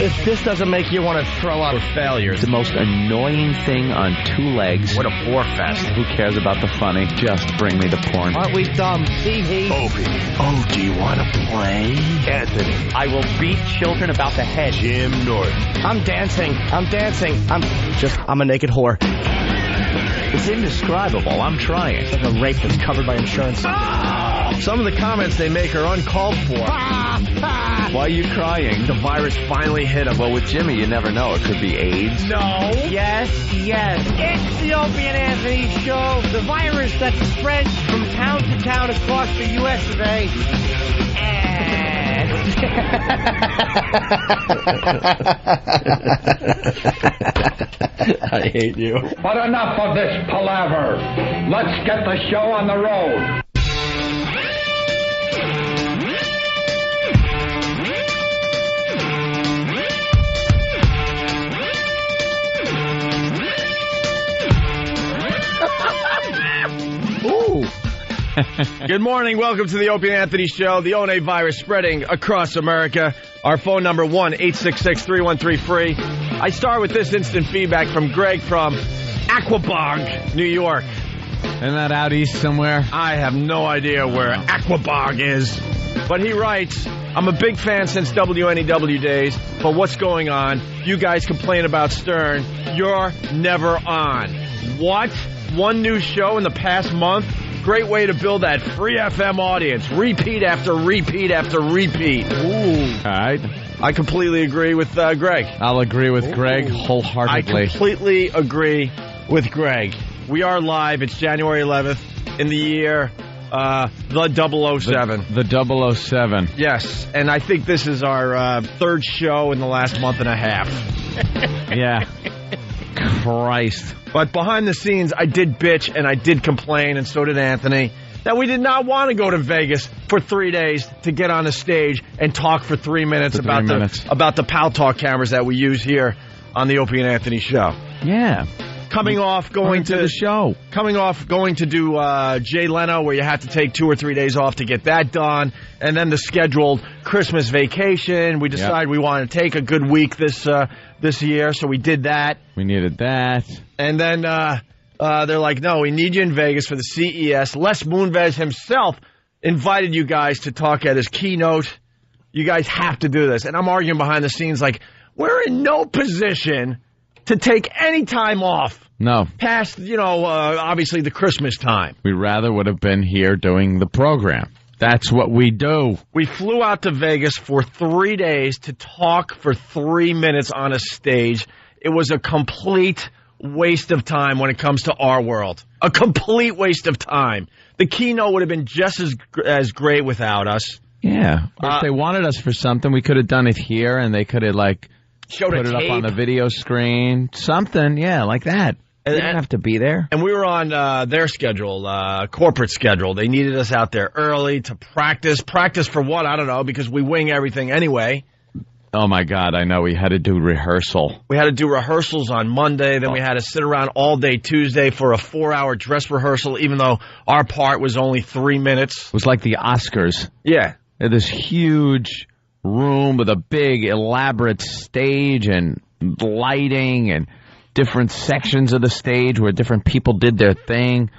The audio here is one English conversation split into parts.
If this doesn't make you want to throw up failures. The most annoying thing on two legs. What a bore fest. Who cares about the funny? Just bring me the porn. Aren't we dumb? Hee. Opie. Oh, do you want to play? Anthony. I will beat children about the head. Jim Norton. I'm dancing. I'm a naked whore. It's indescribable. I'm trying. It's like a rape that's covered by insurance. Some of the comments they make are uncalled for. Why are you crying? The virus finally hit him. Well, with Jimmy, you never know. It could be AIDS. No. Yes. It's the Opie and Anthony Show. The virus that spreads from town to town across the U.S. of A. I hate you. But enough of this palaver. Let's get the show on the road. Ooh. Good morning. Welcome to the Opie and Anthony Show. The ONA virus spreading across America. Our phone number, 1-866-313-FREE. I start with this instant feedback from Greg from Aquabog, New York. Isn't that out east somewhere? I have no idea where Aquabog is. But he writes, I'm a big fan since WNEW days, but what's going on? You guys complain about Stern. You're never on. What? One new show in the past month? Great way to build that free FM audience. Repeat after repeat after repeat. Ooh. All right. I completely agree with Greg. I'll agree with Greg wholeheartedly. I completely agree with Greg. We are live. It's January 11th in the year the 007. The 007. Yes, and I think this is our third show in the last month and a half. Yeah. Christ. But behind the scenes, I did bitch and I did complain, and so did Anthony, that we did not want to go to Vegas for 3 days to get on a stage and talk for 3 minutes about the Pal Talk cameras that we use here on the Opie and Anthony Show. Yeah. Coming off going to the show. Coming off going to do Jay Leno, where you have to take 2 or 3 days off to get that done, and then the scheduled Christmas vacation. We decided we wanted to take a good week this year, so we did that. We needed that. And then they're like, no, we need you in Vegas for the CES. Les Moonves himself invited you guys to talk at his keynote. You guys have to do this. And I'm arguing behind the scenes like, we're in no position to take any time off. No. Past, obviously the Christmas time. We rather would have been here doing the program. That's what we do. We flew out to Vegas for 3 days to talk for 3 minutes on a stage. It was a complete waste of time when it comes to our world. A complete waste of time. The keynote would have been just as great without us. Yeah. If they wanted us for something, we could have done it here, and they could have, put it up on the video screen. Something, like that. They didn't have to be there. And we were on their schedule, corporate schedule. They needed us out there early to practice. Practice for what? I don't know, because we wing everything anyway. Oh, my God, I know. We had to do rehearsal. We had to do rehearsals on Monday. Then we had to sit around all day Tuesday for a 4-hour dress rehearsal, even though our part was only 3 minutes. It was like the Oscars. Yeah. They had this huge room with a big, elaborate stage and lighting and different sections of the stage where different people did their thing.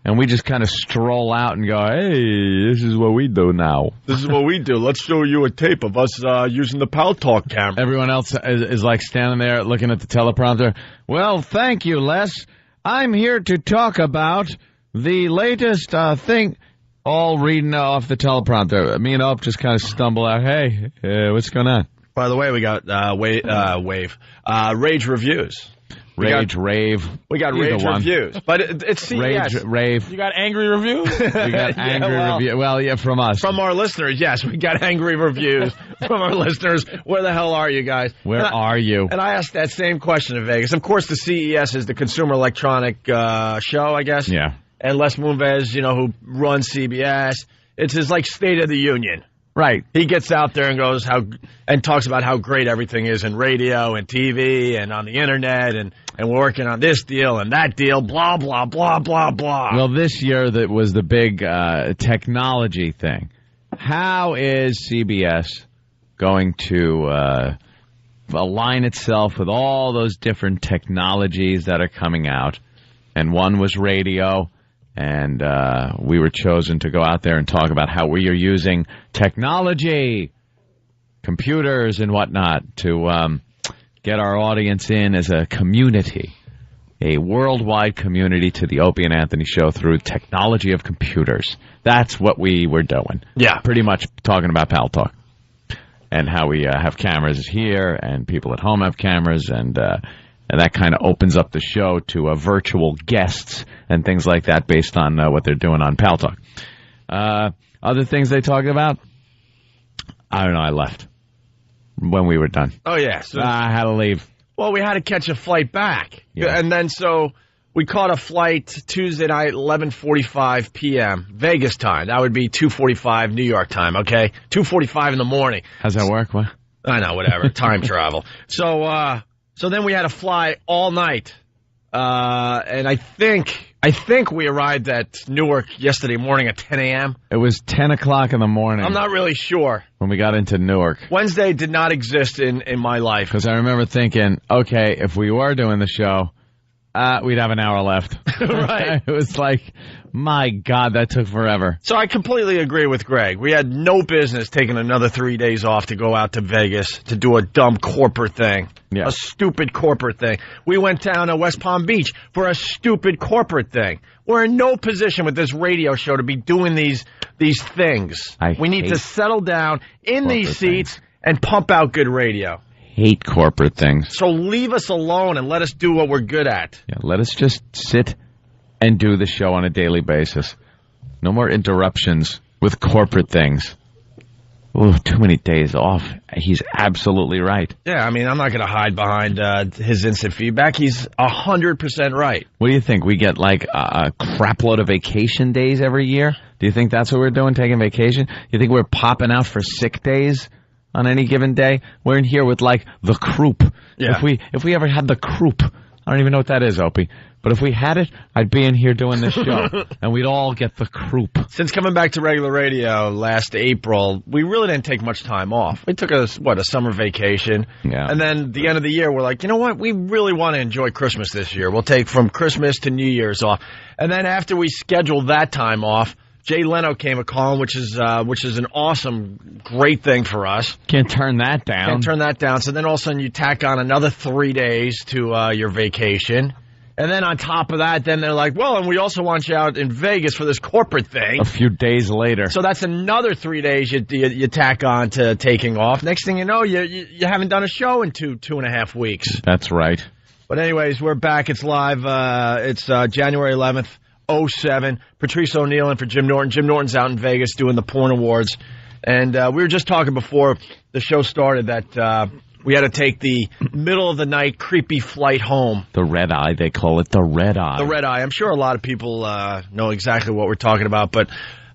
And we just kind of stroll out and go, hey, this is what we do now. This is what we do. Let's show you a tape of us using the Pal Talk camera. Everyone else is standing there looking at the teleprompter. Well, thank you, Les. I'm here to talk about the latest thing. All reading off the teleprompter. Me and Op just kind of stumble out. Hey, what's going on? By the way, we got Rage Reviews. Rave. We got Rage Reviews. But it's CES. Rave. You got angry reviews? We got angry reviews. Well, yeah, from us. From our listeners, yes. We got angry reviews from our listeners. Where the hell are you guys? Where are you? And I asked that same question in Vegas. Of course, the CES is the Consumer Electronic Show, I guess. Yeah. And Les Moonves, who runs CBS. It's his, State of the Union. Right. He gets out there and talks about how great everything is in radio and TV and on the internet and we're working on this deal and that deal, blah, blah, blah, blah, blah. Well, this year that was the big technology thing. How is CBS going to align itself with all those different technologies that are coming out. And one was radio, and we were chosen to go out there and talk about how we are using technology, computers and whatnot, to get our audience in as a community, a worldwide community to the Opie and Anthony show through technology of computers. That's what we were doing. Yeah. Pretty much talking about Pal Talk and how we have cameras here and people at home have cameras, and that kind of opens up the show to virtual guests and things like that based on what they're doing on Pal Talk. Other things they talked about? I don't know. I left when we were done. Oh, yeah. So, I had to leave. well, we had to catch a flight back. Yeah. And then so we caught a flight Tuesday night, 11:45 p.m. Vegas time. That would be 2:45 New York time, okay? 2:45 in the morning. How's that work? What? I know, whatever. Time travel. So then we had to fly all night. And I think we arrived at Newark yesterday morning at 10 a.m. It was 10 o'clock in the morning I'm not really sure. when we got into Newark. Wednesday did not exist in my life. Because I remember thinking, okay, if we were doing the show, we'd have an hour left. Right. It was like, my God, that took forever. So I completely agree with Greg. We had no business taking another 3 days off to go out to Vegas to do a dumb corporate thing. Yeah. A stupid corporate thing. We went down to West Palm Beach for a stupid corporate thing. We're in no position with this radio show to be doing these things. We need to settle down in these seats and pump out good radio. Hate corporate things. So leave us alone and let us do what we're good at. Yeah, let us just sit and do the show on a daily basis. No more interruptions with corporate things. Oh, too many days off. He's absolutely right. Yeah, I mean, I'm not going to hide behind his instant feedback. He's 100% right. What do you think? We get like a crap load of vacation days every year? Do you think that's what we're doing, taking vacation? You think we're popping out for sick days on any given day? We're in here with like the croup. Yeah. If we ever had the croup, I don't even know what that is, Opie. But if we had it, I'd be in here doing this show, and we'd all get the croup. Since coming back to regular radio last April, we really didn't take much time off. We took a summer vacation. Yeah. And then the end of the year, we're like, you know what? We really want to enjoy Christmas this year. We'll take from Christmas to New Year's off. And then after we scheduled that time off, Jay Leno came a-calling, which is an awesome, great thing for us. Can't turn that down. Can't turn that down. So then all of a sudden you tack on another 3 days to your vacation. And then on top of that, then they're like, well, and we also want you out in Vegas for this corporate thing. A few days later. So that's another 3 days you tack on to taking off. Next thing you know, you haven't done a show in two and a half weeks. That's right. But anyways, we're back. It's live. It's January 11th, 2007. Patrice O'Neill in for Jim Norton. Jim Norton's out in Vegas doing the Porn Awards. And we were just talking before the show started that we had to take the middle of the night creepy flight home. The red eye, they call it the red eye. The red eye. I'm sure a lot of people know exactly what we're talking about, but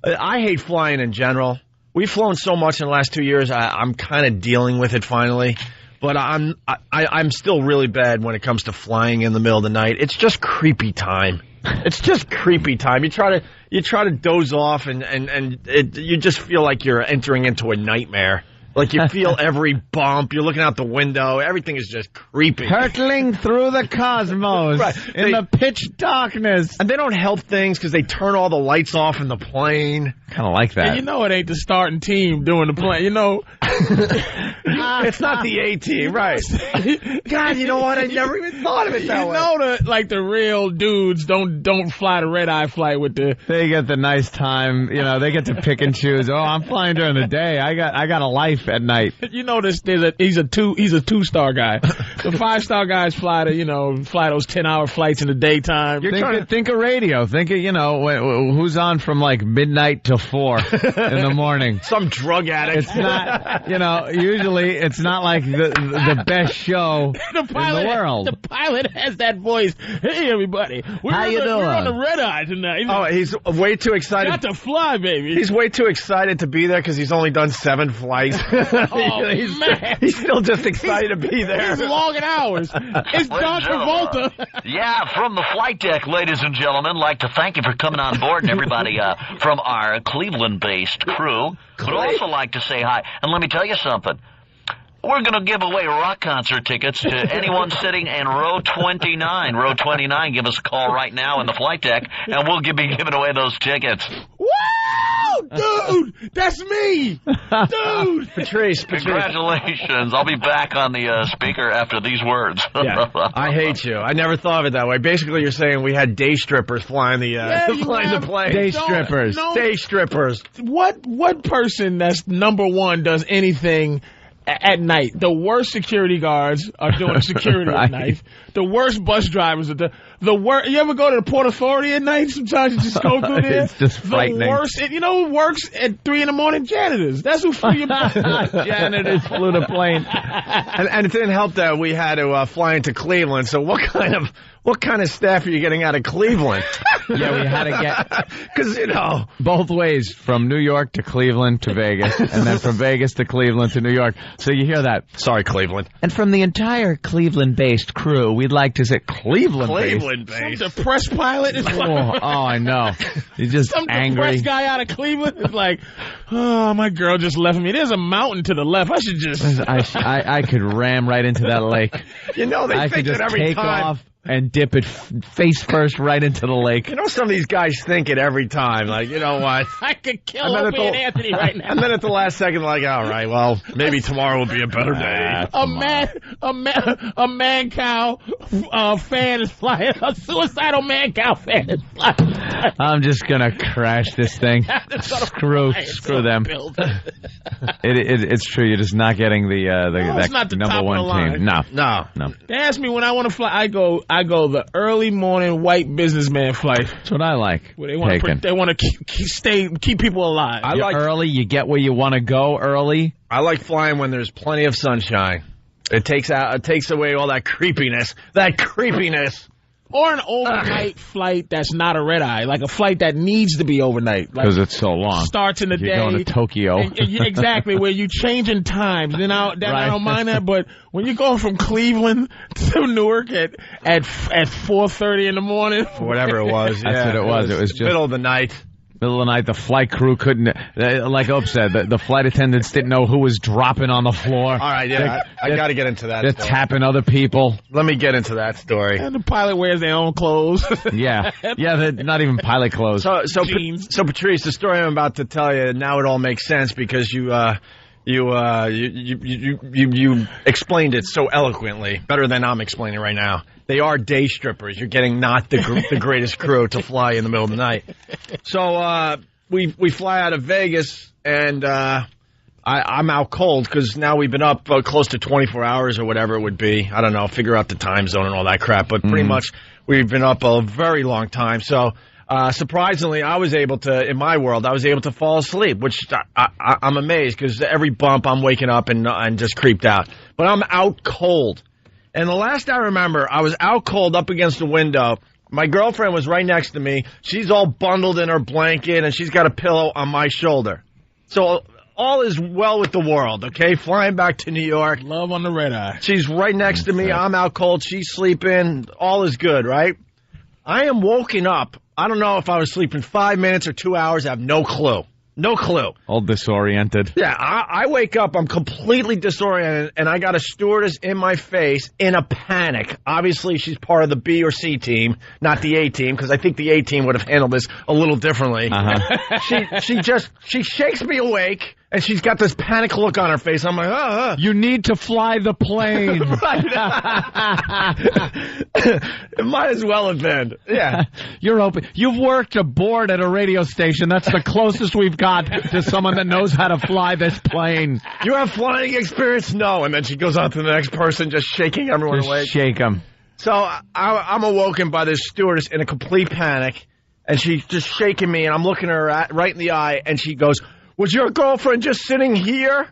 I hate flying in general. We've flown so much in the last 2 years. I'm kind of dealing with it finally, but I'm still really bad when it comes to flying in the middle of the night. It's just creepy time. It's just creepy time. You try to doze off and you just feel like you're entering into a nightmare. Like you feel every bump. You're looking out the window. Everything is just creepy. Hurtling through the cosmos in the pitch darkness. And they don't help things because they turn all the lights off in the plane. Kind of like that. And you know it ain't the starting team doing the plane. You know. It's not the A team, right? God, you know what? I never even thought of it that way. You know the real dudes don't fly the red eye flight with the. They get the nice time. You know, they get to pick and choose. Oh, I'm flying during the day. I got a life at night. You know this. He's a 2-star guy. The 5-star guys fly those 10-hour flights in the daytime. Think of radio. Think of who's on from like midnight to 4 in the morning. Some drug addict. It's not. Usually it's not like the best show in the world. The pilot has that voice. Hey, everybody. How you doing? We're on the red eye tonight. Oh, he's way too excited. Got to fly, baby. He's way too excited to be there because he's only done 7 flights. Man. He's still just excited to be there. He's logging hours. It's John Travolta. Yeah, from the flight deck, ladies and gentlemen, like to thank you for coming on board and everybody from our Cleveland-based crew. Would also like to say hi. And let me tell you something. we're going to give away rock concert tickets to anyone sitting in row 29. Row 29, give us a call right now in the flight deck, and we'll be giving away those tickets. Woo! Dude, that's me! Dude! Patrice. Congratulations. I'll be back on the speaker after these words. Yeah, I hate you. I never thought of it that way. Basically, you're saying we had day strippers flying the plane. Day strippers. Day strippers. What person that's number one does anything at night? The worst security guards are doing security at night. The worst bus drivers are the worst. You ever go to the Port Authority at night? Sometimes you just go through there. It's just frightening. The worst. You know who works at 3 a.m? Janitors. That's who flew your Janitors flew the plane. And it didn't help that we had to fly into Cleveland. So what kind of staff are you getting out of Cleveland? Yeah, we had to get because both ways, from New York to Cleveland to Vegas, and then from Vegas to Cleveland to New York. So you hear that? Sorry, Cleveland. And from the entire Cleveland-based crew, we'd like to say Cleveland-based. Some depressed pilot is I know. He's just some angry. Depressed guy out of Cleveland is like, oh, my girl just left me. There's a mountain to the left. I should just. I could ram right into that lake. They I think could just it every take time. off and dip it face first right into the lake. You know, some of these guys think it every time. Like, you know what? I could kill Opie and Anthony right now. And then at the last second, like, all right, well, maybe tomorrow will be a better day. A man cow fan is flying. A suicidal man cow fan is flying. I'm just gonna crash this thing. Screw them. It's true. You're just not getting it's not the number top one of the line. team. No. They ask me when I want to fly. I go the early morning white businessman flight. That's what I like. Where they want to keep people alive. Early. You get where you want to go early. I like flying when there's plenty of sunshine. It takes away all that creepiness. Or an overnight flight that's not a red eye, like a flight that needs to be overnight. Because it's so long. Starts in the day. You're going to Tokyo. Exactly, where you changing times. Then I don't mind that, but when you're going from Cleveland to Newark at 4:30 in the morning. Whatever it was. That's what it was. It was just middle of the night. Middle of the night, the flight crew couldn't, like Opie said, the flight attendants didn't know who was dropping on the floor. All right, yeah, I got to get into that. They're tapping other people. Let me get into that story. And the pilot wears their own clothes. Yeah, they're not even pilot clothes. So Patrice, the story I'm about to tell you, now it all makes sense because you explained it so eloquently, better than I'm explaining right now. They are day strippers. You're getting not the greatest crew to fly in the middle of the night. So we fly out of Vegas, and I'm out cold because now we've been up close to 24 hours or whatever it would be. I don't know, figure out the time zone and all that crap. But pretty much we've been up a very long time. So surprisingly, I was able to fall asleep, which I'm amazed because every bump I'm waking up and just creeped out. But I'm out cold. And the last I remember, I was out cold up against the window. My girlfriend was right next to me. She's all bundled in her blanket, and she's got a pillow on my shoulder. So all is well with the world, okay? Flying back to New York. Love on the red eye. She's right next to me. I'm out cold. She's sleeping. All is good, right? I am woken up. I don't know if I was sleeping 5 minutes or 2 hours. I have no clue. No clue. All disoriented. Yeah, I wake up, I'm completely disoriented, and I got a stewardess in my face in a panic. Obviously, she's part of the B or C team, not the A team, because I think the A team would have handled this a little differently. She shakes me awake, and she's got this panic look on her face. I'm like, You need to fly the plane. It might as well have been. Yeah. You're open. You've worked aboard at a radio station. That's the closest we've got to someone that knows how to fly this plane. You have flying experience? No. And then she goes on to the next person, just shaking everyone awake. Shake them. So I'm awoken by this stewardess in a complete panic, and she's just shaking me, and I'm looking her right in the eye, and she goes, "Was your girlfriend just sitting here?"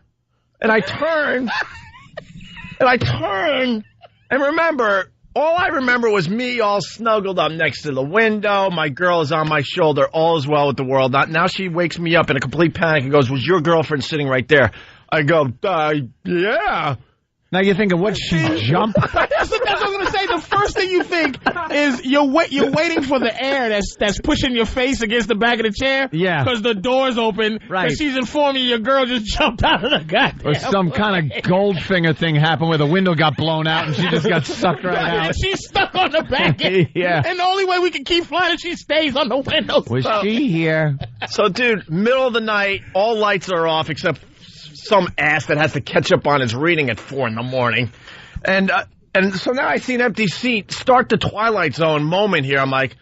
And I turn, and remember, all I remember was me all snuggled up next to the window. My girl is on my shoulder. All is well with the world. Now she wakes me up in a complete panic and goes, "Was your girlfriend sitting right there?" I go, "Yeah." Now you're thinking, what, she jump? That's what I was going to say. The first thing you think is you're waiting for the air that's pushing your face against the back of the chair. Yeah. Because the door's open. Right. She's informing you your girl just jumped out of the goddamn Or some kind of Goldfinger thing happened where the window got blown out and she just got sucked right out. She's stuck on the back end. Yeah. And the only way we can keep flying is she stays on the window. Was she here? So, dude, middle of the night, all lights are off except some ass that has to catch up on his reading at 4 a.m. And so now I see an empty seat. Start the Twilight Zone moment here. I'm like,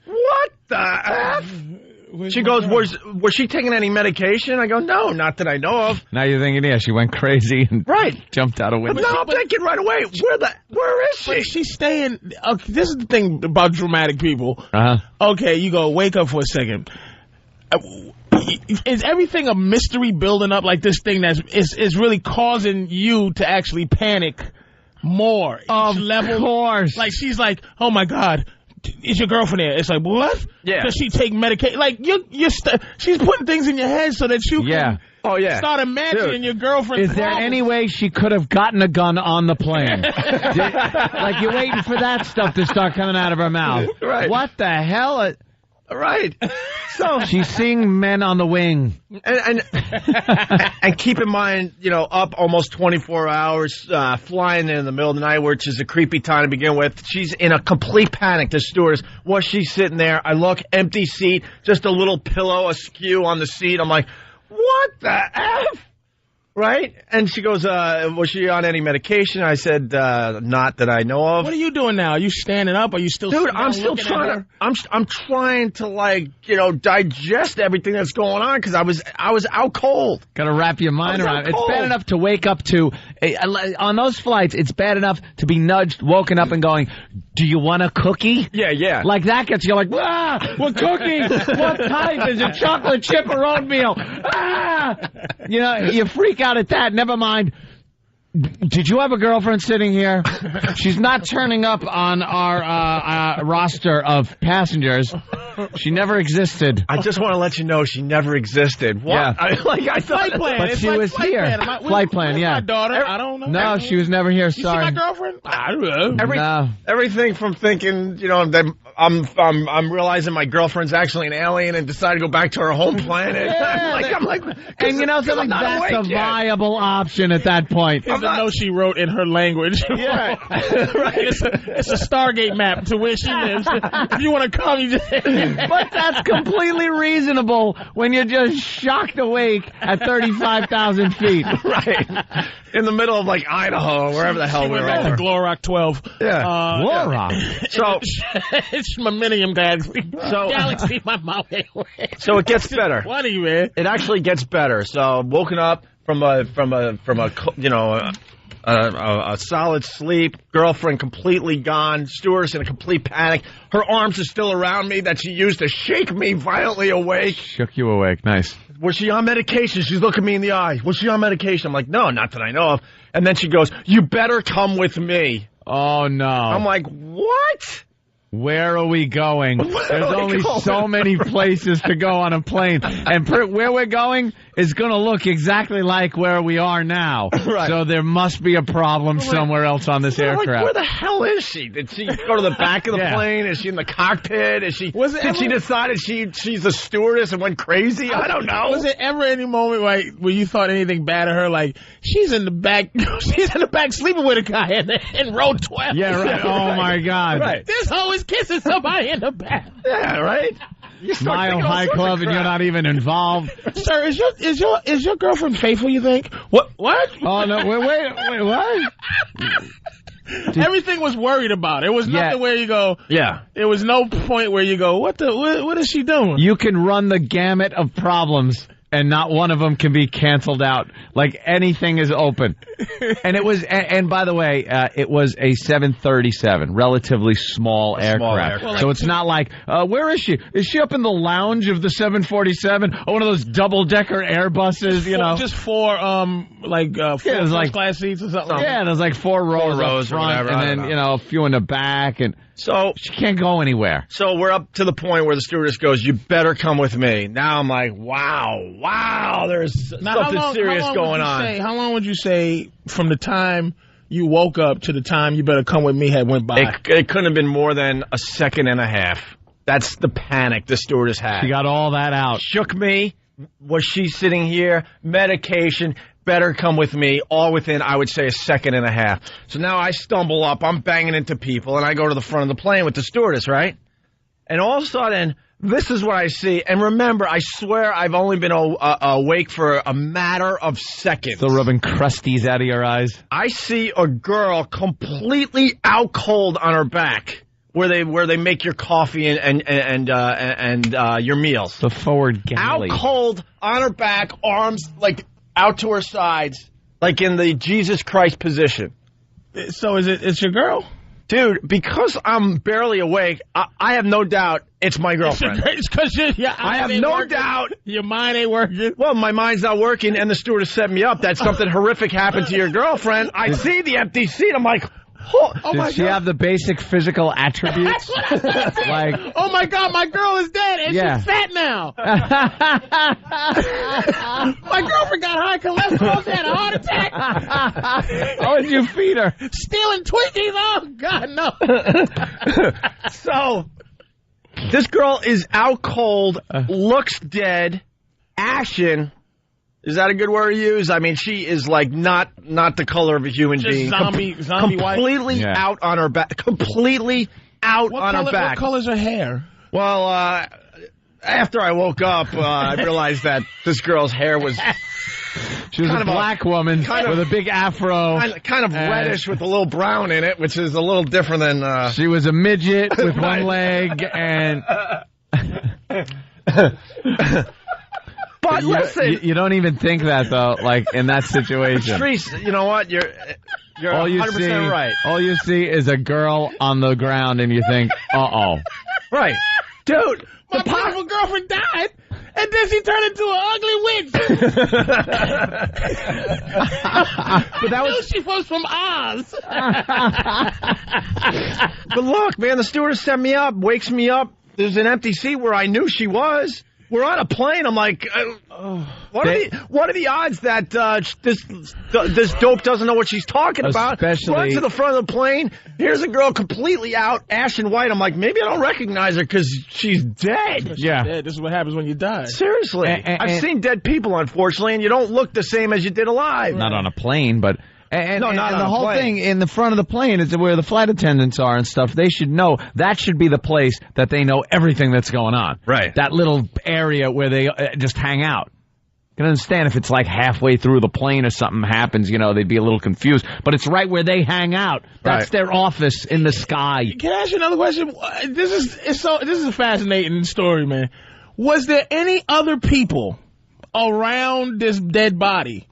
what the F? She goes, was she taking any medication? I go, no, not that I know of. Now you're thinking, yeah, she went crazy and jumped out a window. But no, I'm thinking right away, where is she? But she's staying. Okay, this is the thing about dramatic people. Uh-huh. Okay, you go, wake up for a second. Is everything a mystery building up like this thing is really causing you to actually panic more? Of course. Like, she's like, oh my God, is your girlfriend here? It's like, what? Yeah. Does she take medication? Like, she's putting things in your head so that you can start imagining your girlfriend. Is there any way she could have gotten a gun on the plane? Like, you're waiting for that stuff to start coming out of her mouth. Right. What the hell? Right. So she's seeing men on the wing. And keep in mind, up almost 24 hours, flying in the middle of the night, which is a creepy time to begin with. She's in a complete panic, the stewardess. Was she sitting there? I look, empty seat, just a little pillow askew on the seat. I'm like, what the F? Right? And she goes, was she on any medication? I said, not that I know of. What are you doing now? Are you standing up? Are you still Dude, I'm still trying to, I'm trying to, digest everything that's going on because I was out cold. Got to wrap your mind around it. It's bad enough to wake up to, on those flights, it's bad enough to be nudged, woken up and going, do you want a cookie? Yeah. Like that gets you like, what cookie? What type? Is it chocolate chip or oatmeal? You freak out at that. Never mind. Did you have a girlfriend sitting here? She's not turning up on our roster of passengers. She never existed. I just want to let you know she never existed. What? Yeah. I thought. Flight plan. But It's she like was flight here. plan. Flight plan, yeah. My daughter. I don't know. No, she was never here. You see Sorry. my girlfriend? I don't know. No. Everything from thinking, that I'm realizing my girlfriend's actually an alien and decided to go back to her home planet. I'm like, and something that's a viable option at that point. It's a note she wrote in her language. Yeah. Right. It's a Stargate map to where she lives. If you want to come, you just... But that's completely reasonable when you're just shocked awake at 35,000 feet. Right. In the middle of Idaho, wherever the hell we went were. back to Glorock 12. Yeah. Glorock. So it's my Millennium Galaxy. Galaxy, my mouth. So it gets better. Funny, man. It actually gets better. So woken up from a solid sleep, girlfriend completely gone, stewardess in a complete panic. Her arms are still around me that she used to shake me violently awake. Shook you awake. Nice. Was she on medication? She's looking me in the eye. Was she on medication? I'm like, no, not that I know of. And then she goes, you better come with me. Oh, no. I'm like, what? Where are we going? There's only so many places to go on a plane. And where we're going is going to look exactly like where we are now. Right. So there must be a problem somewhere else on this aircraft. Like, where the hell is she? Did she go to the back of the plane? Is she in the cockpit? Did she decide she's a stewardess and went crazy? I don't know. Was there ever any moment where you thought anything bad of her? Like, she's in the back sleeping with a guy in row 12. Yeah, right. Oh, my God. Right. This hoe is kissing somebody in the back. Yeah, right? Mile High Club and you're not even involved. Sir, is your girlfriend faithful, you think? What? Oh, no, wait, what? Everything was worried about. It was nothing where you go. Yeah. There was no point where you go, what is she doing? You can run the gamut of problems and not one of them can be canceled out. Like anything is open. And it was, and by the way, it was a 737, relatively small aircraft. Well, so it's not like, where is she? Is she up in the lounge of the 747? Or one of those double-decker Airbuses, Just four first class seats or something. Yeah, there's like four rows or up front, whatever, and then, a few in the back. And So she can't go anywhere. So we're up to the point where the stewardess goes, "You better come with me." Now I'm like, wow, there's something serious going on. How long would you say from the time you woke up to the time "you better come with me" had went by? It couldn't have been more than a second and a half. That's the panic the stewardess had. She got all that out. Shook me. Was she sitting here? Medication. Better come with me, all within, I would say, a second and a half. So now I stumble up, I'm banging into people, and I go to the front of the plane with the stewardess, right? And all of a sudden, this is what I see. And remember, I swear I've only been awake for a matter of seconds. Still rubbing crusties out of your eyes. I see a girl completely out cold on her back, where they make your coffee and your meals. The forward galley. Out cold on her back, arms like out to her sides, like in the Jesus Christ position. So it's your girl? Dude, because I'm barely awake, I have no doubt it's my girlfriend. It's because I have no doubt. Your mind ain't working. Well, my mind's not working, and the stewardess set me up that something horrific happened to your girlfriend. I see the empty seat. I'm like, oh my God. Does she have the basic physical attributes? Like, oh my God, my girl is dead and she's fat now. My girlfriend got high cholesterol. She had a heart attack. How would you feed her? Stealing Twinkies? Oh God, no. So this girl is out cold, looks dead, ashen. Is that a good word to use? I mean, she is like not the color of a human being. Zombie completely white. out on her back. Completely out on her back. What color's her hair? Well, after I woke up, I realized that this girl's hair was... She was a black woman with a big afro. Kind of reddish with a little brown in it, which is a little different than... She was a midget with one leg and... But listen, you don't even think that though. Like in that situation, Patrice, you know what? You're 100% right. All you see is a girl on the ground, and you think, "Uh-oh." Right, dude. My beautiful girlfriend died, and then she turned into an ugly witch. But that was she was from Oz. But look, man, the stewardess set me up, wakes me up. There's an empty seat where I knew she was. We're on a plane. I'm like, what are the odds that this dope doesn't know what she's talking about? Run to the front of the plane. Here's a girl completely out, ashen white. I'm like, maybe I don't recognize her because she's dead. Yeah, dead. This is what happens when you die. Seriously, I've seen dead people, unfortunately, and you don't look the same as you did alive. Not on a plane, but. And the whole plane. thing in the front of the plane is where the flight attendants are and stuff. They should know. That should be the place that they know everything that's going on. Right. That little area where they just hang out. You can understand if it's like halfway through the plane or something happens, they'd be a little confused. But it's right where they hang out. That's their office in the sky. Can I ask you another question? This is a fascinating story, man. Was there any other people around this dead body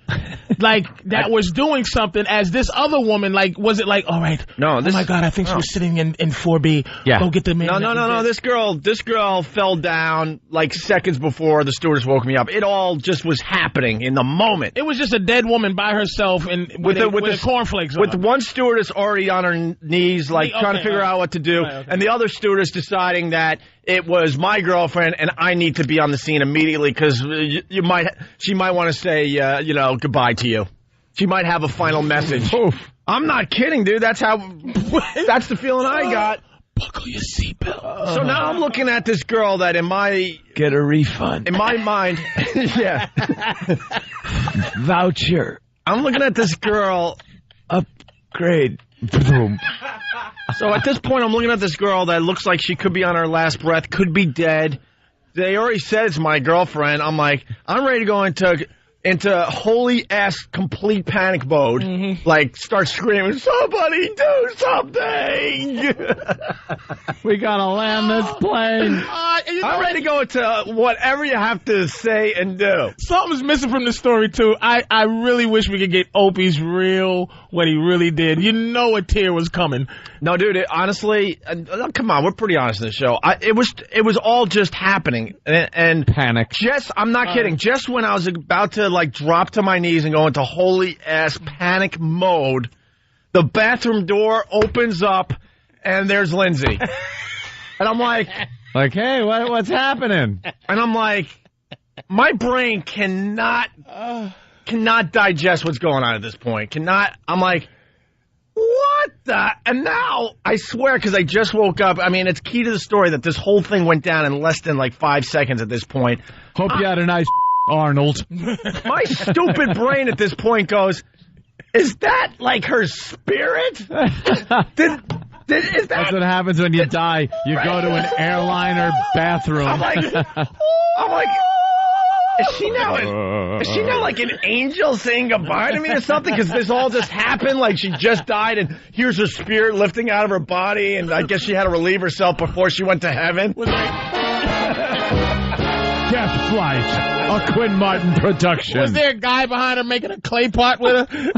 that was doing something as this other woman, was it like, all right, oh my God, I think she was sitting in 4B. Yeah. Go get the man. No. This girl fell down like seconds before the stewardess woke me up. It all just was happening in the moment. It was just a dead woman by herself and with the cornflakes on. With one stewardess already on her knees, trying to figure out what to do, and the other stewardess deciding that it was my girlfriend and I need to be on the scene immediately because she might want to say, goodbye to you. She might have a final message. Oof. I'm not kidding, dude. That's the feeling I got. Buckle your seatbelt. So now I'm looking at this girl that get a refund. In my mind, yeah. Voucher. I'm looking at this girl. Upgrade. Boom. So at this point, I'm looking at this girl that looks like she could be on her last breath, could be dead. They already said it's my girlfriend. I'm like, I'm ready to go into holy-ass complete panic mode. Mm-hmm. Start screaming, somebody do something! We gotta land this plane. I'm ready to go into whatever you have to say and do. Something's missing from the story, too. I really wish we could get Opie's what he really did. You know a tear was coming. No, dude, honestly, come on, we're pretty honest in the show. It was all just happening. And panic. I'm not kidding. Just when I was about to drop to my knees and go into holy ass panic mode, the bathroom door opens up and there's Lindsay. And I'm like, hey, what's happening? And I'm like, my brain cannot digest what's going on at this point. I'm like, what the? And now, I swear, because I just woke up, I mean, it's key to the story that this whole thing went down in less than like 5 seconds at this point. Hope you had a nice Arnold. My stupid brain at this point goes, is that like her spirit? Is that... That's what happens when you die. You go to an airliner bathroom. I'm like, is she now like an angel saying goodbye to me or something? Because this all just happened, like she just died, and here's her spirit lifting out of her body, and I guess she had to relieve herself before she went to heaven. Death Flight, a Quinn Martin production. Was there a guy behind her making a clay pot with her?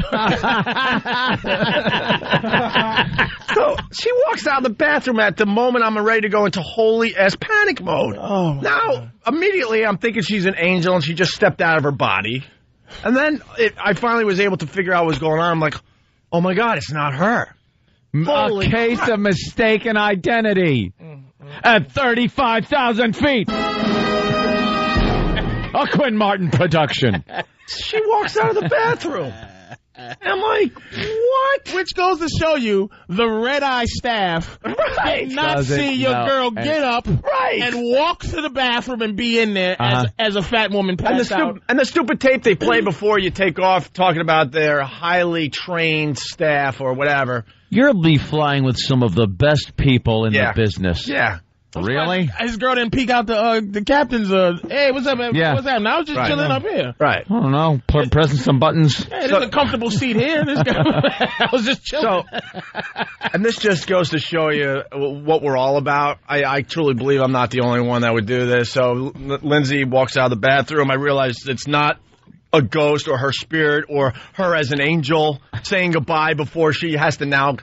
So she walks out of the bathroom at the moment I'm ready to go into holy ass panic mode. Oh, now, immediately I'm thinking she's an angel and she just stepped out of her body. And then I finally was able to figure out what was going on. I'm like, oh my God, it's not her. A case of mistaken identity at 35,000 feet. A Quinn Martin production. She walks out of the bathroom. And I'm like, what? Which goes to show you the red eye staff did not see your girl get up and walk to the bathroom and be in there as a fat woman passed out. And the stupid tape they play before you take off talking about their highly trained staff or whatever. You'll be flying with some of the best people in the business. Yeah. Really? His girl didn't peek out the captain's, hey, what's up, man? Yeah. What's happening? I was just chilling up here. Right. I don't know. Pressing some buttons. Hey, there's a comfortable seat here. This guy, I was just chilling. And this just goes to show you what we're all about. I truly believe I'm not the only one that would do this. So Lindsay walks out of the bathroom. I realize it's not a ghost or her spirit or her as an angel saying goodbye before she has to now,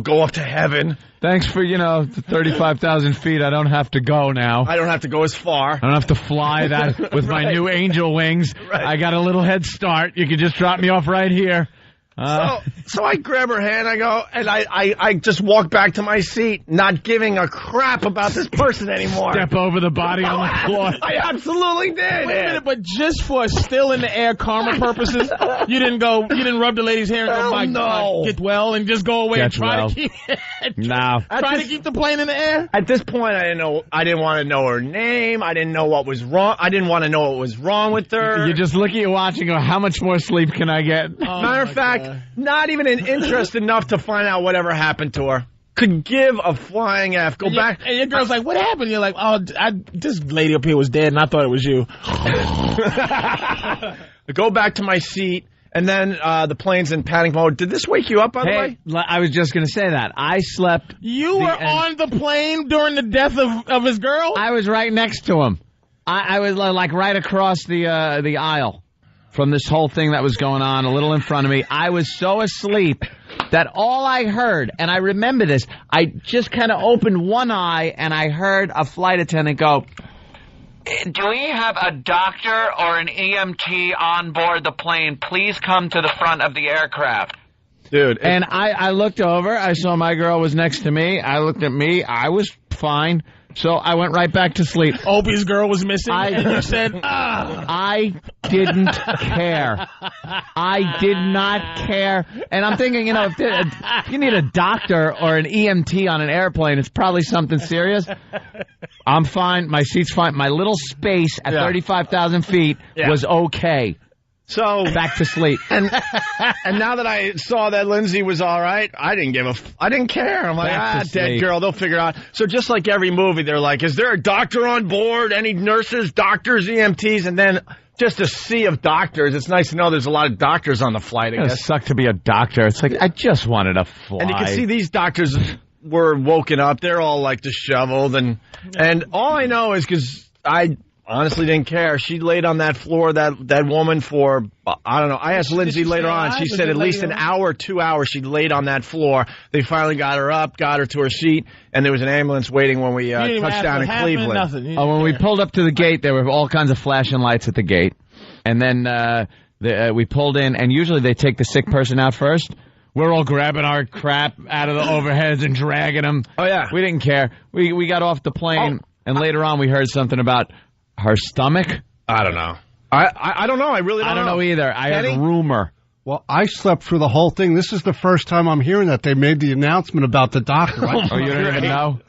go up to heaven. Thanks for, 35,000 feet. I don't have to go now. I don't have to go as far. I don't have to fly that with my new angel wings. Right. I got a little head start. You can just drop me off right here. So I grab her hand, I go, and I just walk back to my seat, not giving a crap about this person anymore. Step over the body on the floor. I absolutely did. Wait a minute, but just for still in the air karma purposes, you didn't rub the lady's hair and go, no. Get well, and just go away and try to keep to keep the plane in the air? At this point, I didn't want to know her name. I didn't know what was wrong. I didn't want to know what was wrong with her. You just look at your watch and go, how much more sleep can I get? Matter of fact, not even an interest enough to find out whatever happened to her. Could give a flying F. Go back. And your girl's like, what happened? You're like, this lady up here was dead and I thought it was you. Go back to my seat. And then the plane's in panic mode. Did this wake you up, by the way? I was just going to say that. I slept. You were on the plane during the death of his girl? I was right next to him. I was like right across the aisle from this whole thing that was going on, a little in front of me. I was so asleep that all I heard, and I remember this, I just kind of opened one eye and I heard a flight attendant go, do we have a doctor or an EMT on board the plane? Please come to the front of the aircraft. Dude. And I looked over. I saw my girl was next to me. I looked at me. I was fine. So I went right back to sleep. Opie's girl was missing. And you said, I didn't care. I did not care. And I'm thinking, if you need a doctor or an EMT on an airplane, it's probably something serious. I'm fine. My seat's fine. My little space at 35,000 feet was okay. So back to sleep. And now that I saw that Lindsay was all right, I didn't care. I'm like, dead girl, they'll figure out. So just like every movie, they're like, is there a doctor on board? Any nurses, doctors, EMTs? And then just a sea of doctors. It's nice to know there's a lot of doctors on the flight, I guess. It sucked to be a doctor. It's like, I just wanted to fly. And you can see these doctors were woken up. They're all like disheveled. And all I know is because I honestly didn't care. She laid on that floor, that woman, for, I don't know. I asked Lindsay later on. She said at least an hour, 2 hours she laid on that floor. They finally got her up, got her to her seat, and there was an ambulance waiting when we touched down in Cleveland. When we pulled up to the gate, there were all kinds of flashing lights at the gate. And then we pulled in, and usually they take the sick person out first. We're all grabbing our crap out of the overheads and dragging them. Oh, yeah. We didn't care. We got off the plane, and later on we heard something about her stomach. I don't know. I don't know. I really don't know. I don't know either. I heard a rumor. Well, I slept through the whole thing. This is the first time I'm hearing that they made the announcement about the doctor. Oh, you don't even know?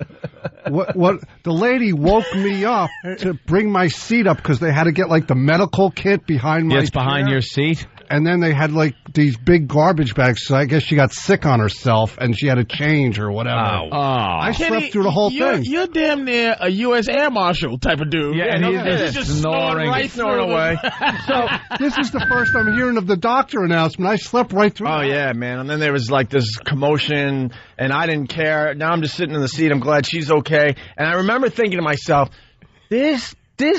What the lady woke me up to bring my seat up because they had to get like the medical kit behind my It's behind chair. your seat? And then they had like these big garbage bags, so I guess she got sick on herself and she had to change or whatever. I slept through the whole thing. You're damn near a U.S. Air Marshal type of dude. Yeah, and he's just snoring right snoring away. So this is the first I'm hearing of the doctor announcement. I slept right through. Oh, yeah, man. And then there was like this commotion, and I didn't care. Now I'm just sitting in the seat. I'm glad she's okay. And I remember thinking to myself, this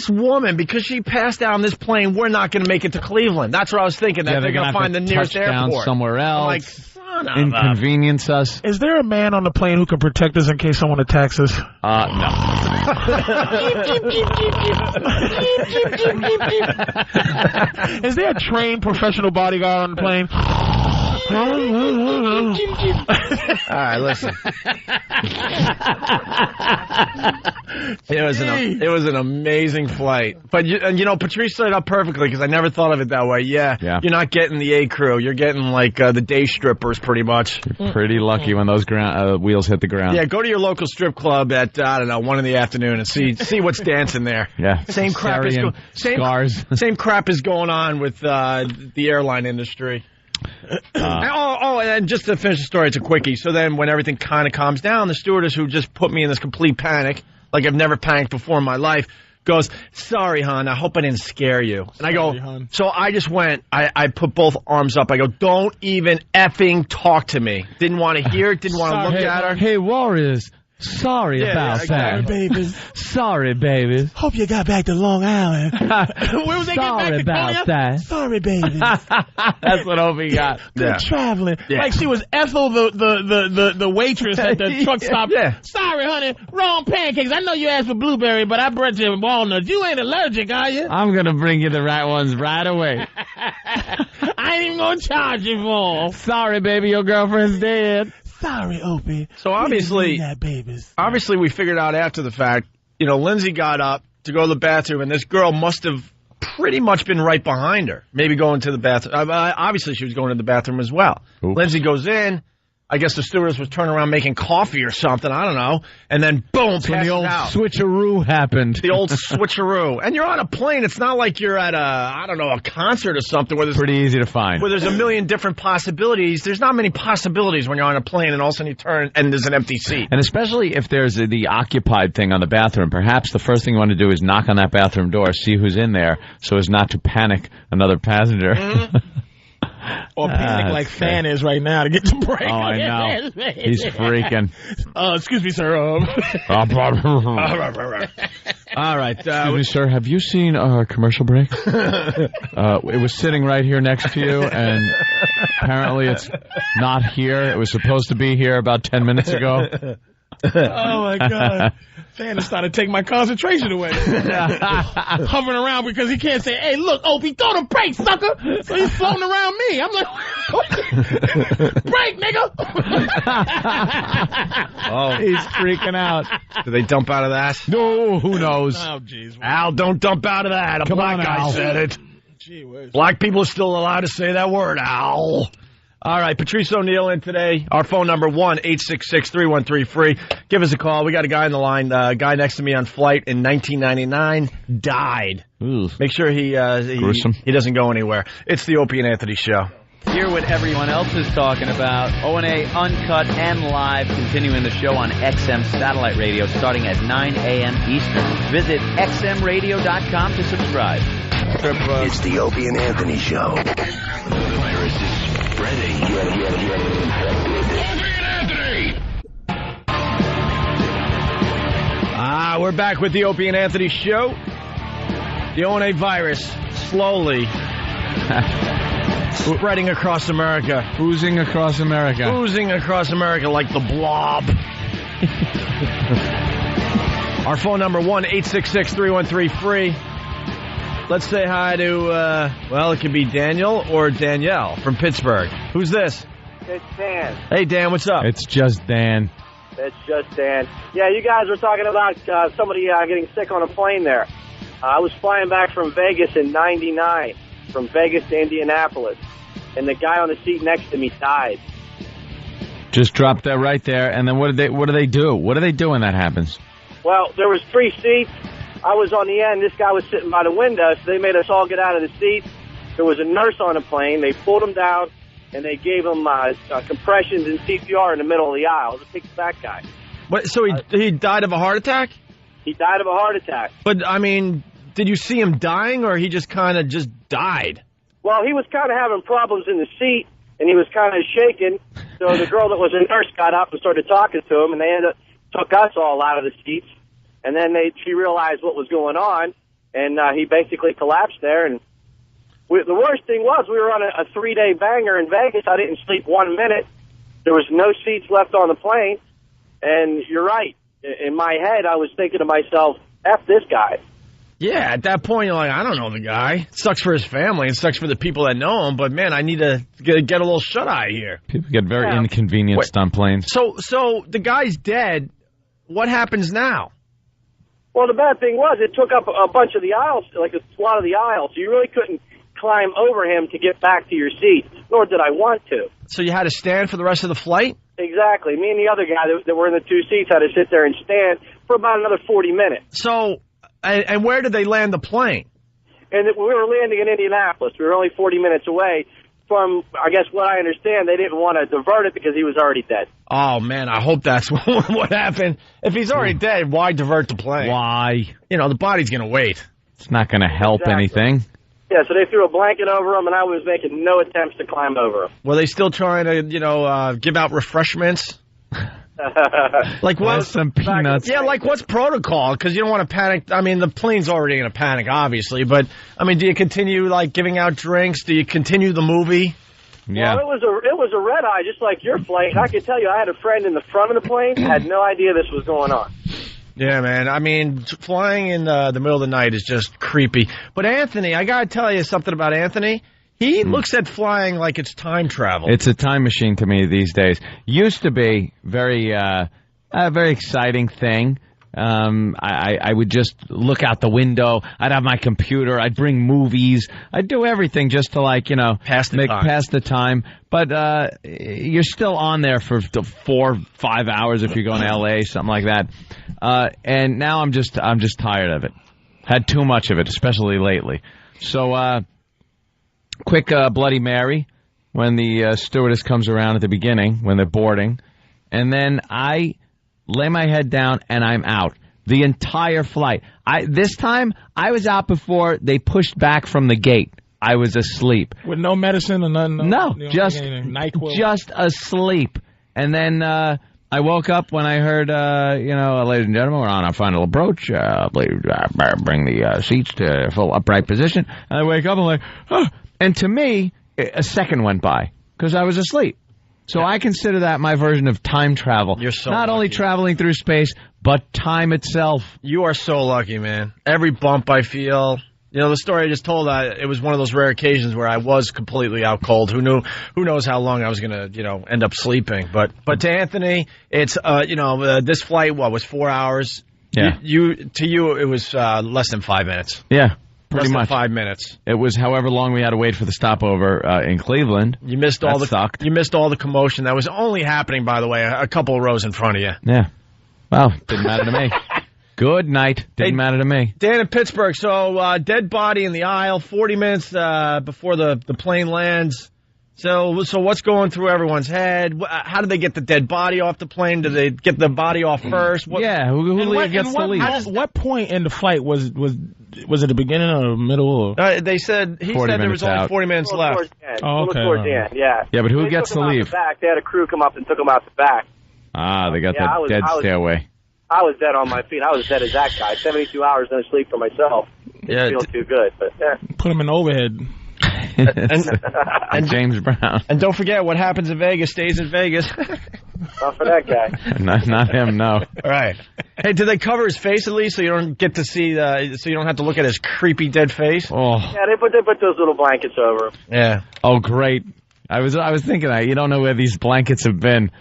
woman, because she passed out on this plane, we're not going to make it to Cleveland. That's what I was thinking. That they're going to find the nearest airport somewhere else. I'm like, son of inconvenience us. Is there a man on the plane who can protect us in case someone attacks us? No. Is there a trained professional bodyguard on the plane? All right, listen. It was an amazing flight. But, Patrice set it up perfectly because I never thought of it that way. Yeah. You're not getting the A crew. You're getting, like, the day strippers pretty much. You're pretty lucky when those wheels hit the ground. Yeah, go to your local strip club at, 1 in the afternoon and see what's dancing there. Yeah. Same crap is going on with the airline industry. And just to finish the story, it's a quickie. So then when everything kind of calms down, the stewardess who just put me in this complete panic, like I've never panicked before in my life, goes, "Sorry, hon, I hope I didn't scare you." And I go, hon. So I just went, I put both arms up. I go, "Don't even effing talk to me." Didn't want to hear it, didn't want to look at her. Hey, Warriors. Sorry about that. Sorry, babies. Sorry, babies. Hope you got back to Long Island. Where was they Sorry getting back to about that. Sorry, babies. That's what Opie got. Good traveling. Yeah. Like she was Ethel, the waitress at the truck stop. Yeah. Sorry, honey, wrong pancakes. I know you asked for blueberry, but I brought you walnuts. You ain't allergic, are you? I'm going to bring you the right ones right away. I ain't even going to charge you for them. Sorry, baby, your girlfriend's dead. Sorry, Opie. So obviously we figured out after the fact, Lindsay got up to go to the bathroom, and this girl must have pretty much been right behind her, maybe going to the bathroom. Obviously, she was going to the bathroom as well. Oops. Lindsay goes in. I guess the stewardess was turning around making coffee or something. I don't know. And then, boom, When the old out. switcheroo happened. The old switcheroo. And you're on a plane. It's not like you're at a concert or something where there's Pretty easy to find. where there's a million different possibilities. There's not many possibilities when you're on a plane and all of a sudden you turn and there's an empty seat. And especially if there's the occupied thing on the bathroom, perhaps the first thing you want to do is knock on that bathroom door, see who's in there, so as not to panic another passenger. Mm-hmm. Or panic like Fan is right now to get the break. Oh, I know. He's freaking. Excuse me, sir. All right. Excuse me, sir, have you seen our commercial break? It was sitting right here next to you, and apparently it's not here. It was supposed to be here about 10 minutes ago. Oh, my God. Fan started taking my concentration away. Hovering around because he can't say, "Hey, look, Opie, throw the brake, sucker." So he's floating around me. I'm like, "Brake, nigga." Oh, He's freaking out. did they dump out of that? No, who knows? Oh, jeez. Al, don't dump out of that. A Come black on, guy Al. said it. Gee whiz. Black people are still allowed to say that word, Al. All right, Patrice O'Neill in today. Our phone number, 1-866-313-FREE. Give us a call. We got a guy on the line. Guy next to me on flight in 1999 died. Ooh. Make sure he doesn't go anywhere. It's the Opie and Anthony Show. Hear what everyone else is talking about. O&A Uncut and Live, continuing the show on XM Satellite Radio starting at 9 a.m. Eastern. Visit xmradio.com to subscribe. It's the Opie and Anthony Show. The virus is spreading. Opie and Anthony! We're back with the Opie and Anthony Show. The O&A virus slowly spreading across America. Oozing across America. Oozing across America like the blob. Our phone number, 1-866-313-FREE. Let's say hi to, it could be Daniel or Danielle from Pittsburgh. Who's this? It's Dan. Hey, Dan, what's up? It's just Dan. It's just Dan. Yeah, you guys were talking about somebody getting sick on a plane there. I was flying back from Vegas in '99, from Vegas to Indianapolis, and the guy on the seat next to me died. Just drop that right there, and then what do they do? What do they do when that happens? Well, there was 3 seats. I was on the end. This guy was sitting by the window, so they made us all get out of the seats. There was a nurse on the plane. They pulled him down, and they gave him compressions and CPR in the middle of the aisle. It was a big fat guy. What, so he died of a heart attack? He died of a heart attack. But, I mean, did you see him dying, or he just kind of just died? Well, he was kind of having problems in the seat, and he was kind of shaking. So the girl that was a nurse got up and started talking to him, and they took us all out of the seats. And then she realized what was going on, and he basically collapsed there. And the worst thing was we were on a 3-day banger in Vegas. I didn't sleep 1 minute. There was no seats left on the plane. And you're right. In my head, I was thinking to myself, F this guy. Yeah, at that point, you're like, I don't know the guy. It sucks for his family. It sucks for the people that know him. But, man, I need to get a little shut-eye here. People get very inconvenienced on planes. So the guy's dead. What happens now? Well, the bad thing was it took up a bunch of the aisles, like a lot of the aisles. So you really couldn't climb over him to get back to your seat, nor did I want to. So you had to stand for the rest of the flight? Exactly. Me and the other guy that were in the 2 seats had to sit there and stand for about another 40 minutes. So, and where did they land the plane? And we were landing in Indianapolis. We were only 40 minutes away from, I guess what I understand, they didn't want to divert it because he was already dead. Oh, man, I hope that's what happened. If he's already dead, why divert the plane? Why? You know, the body's going to wait. It's not going to help anything. Yeah, so they threw a blanket over him, and I was making no attempts to climb over him. Were they still trying to, give out refreshments? Like what? Some peanuts. Yeah, like what's protocol? Because you don't want to panic. I mean, the plane's already in a panic, obviously. But, I mean, do you continue, like, giving out drinks? Do you continue the movie? Yeah. Well, it was a red eye, just like your flight. I can tell you, I had a friend in the front of the plane, had no idea this was going on. Yeah, man. I mean, flying in the middle of the night is just creepy. But Anthony, I got to tell you something about Anthony. He looks at flying like it's time travel. It's a time machine to me these days. Used to be a very exciting thing. I would just look out the window. I'd have my computer. I'd bring movies. I'd do everything just to, like, pass the time. But you're still on there for 4 or 5 hours if you're going to L.A., something like that. And now I'm just tired of it. Had too much of it, especially lately. So quick Bloody Mary when the stewardess comes around at the beginning when they're boarding, and then I lay my head down, and I'm out. The entire flight. This time, I was out before they pushed back from the gate. I was asleep. With no medicine or nothing? No, just asleep. And then I woke up when I heard, ladies and gentlemen, we're on our final approach. Please bring the seats to full upright position. And I wake up, I'm like, oh. And to me, a second went by because I was asleep. So I consider that my version of time travel. You're so Not lucky. only traveling through space, but time itself. You are so lucky, man. Every bump I feel. The story I just told, it was one of those rare occasions where I was completely out cold. Who knows how long I was going to, end up sleeping. But to Anthony, it's, this flight, was 4 hours? Yeah. To you, it was less than 5 minutes. Yeah. Pretty Less much. than 5 minutes. It was however long we had to wait for the stopover in Cleveland. You missed all the commotion. That was only happening, by the way, a couple of rows in front of you. Yeah. Well, didn't matter to me. Good night. Didn't matter to me. Dan in Pittsburgh. So dead body in the aisle, 40 minutes before the plane lands. So what's going through everyone's head? How do they get the dead body off the plane? Do they get the body off first? Who gets the lead? What point in the flight was it the beginning or the middle? He said there was only 40 minutes left. Towards the end, yeah. Yeah, but who gets to leave? They had a crew come up and took him out the back. Ah, they got the dead stairway. I was dead on my feet. I was dead as that guy. 72 hours no sleep for myself. Didn't feel too good, but put him in overhead. and James Brown. And don't forget, what happens in Vegas stays in Vegas. Not for that guy. Not him, no. All right. Hey, did they cover his face at least so you don't get to see so you don't have to look at his creepy dead face? Oh. Yeah, they put those little blankets over him. Yeah. Oh, great. I was thinking that. You don't know where these blankets have been.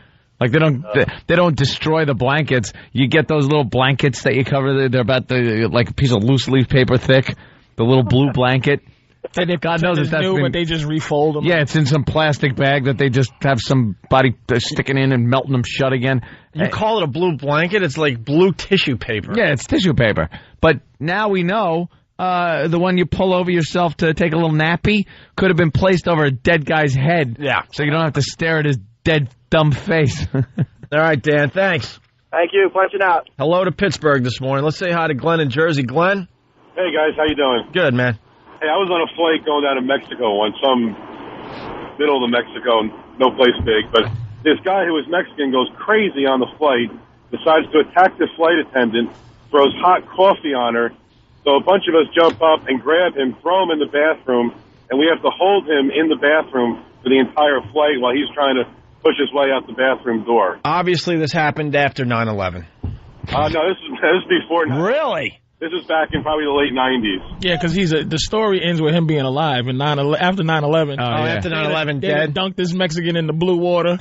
Like they don't destroy the blankets. You get those little blankets that you cover. They're about like a piece of loose leaf paper thick. The little blue blanket. God knows it's new, but they just refold them. Yeah, it's in some plastic bag that they just have somebody sticking in and melting them shut again. You call it a blue blanket? It's like blue tissue paper. Yeah, it's tissue paper. But now we know the one you pull over yourself to take a little nappy could have been placed over a dead guy's head. Yeah. So you don't have to stare at his dead, dumb face. All right, Dan, thanks. Thank you. Punching out. Hello to Pittsburgh this morning. Let's say hi to Glenn in Jersey. Glenn? Hey, guys. How you doing? Good, man. Hey, I was on a flight going down to Mexico once, some middle of Mexico, no place big, but this guy who was Mexican goes crazy on the flight, decides to attack the flight attendant, throws hot coffee on her, so a bunch of us jump up and grab him, throw him in the bathroom, and we have to hold him in the bathroom for the entire flight while he's trying to push his way out the bathroom door. Obviously, this happened after 9/11. No, this is before. Really? This is back in probably the late 90s. Yeah, because the story ends with him being alive and after 9/11. After 9/11, they dead. Dunked this Mexican in the blue water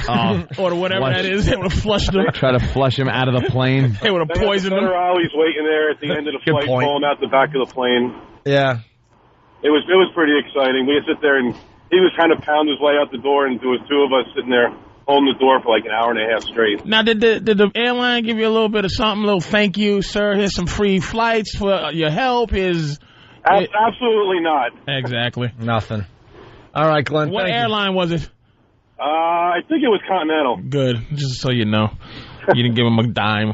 or whatever that is. They would have flushed him. Try to flush him out of the plane. They would have poisoned him. He's waiting there at the end of the flight, pull him out the back of the plane. Yeah. It was pretty exciting. We would sit there, and he was trying to pound his way out the door, and there was two of us sitting there holding the door for like an hour and a half straight. Now, did the airline give you a little bit of something, a little thank you, sir? Here's some free flights for your help. Absolutely not. Exactly. Nothing. All right, Glenn. What airline was it? I think it was Continental. Good. Just so you know. You didn't give him a dime.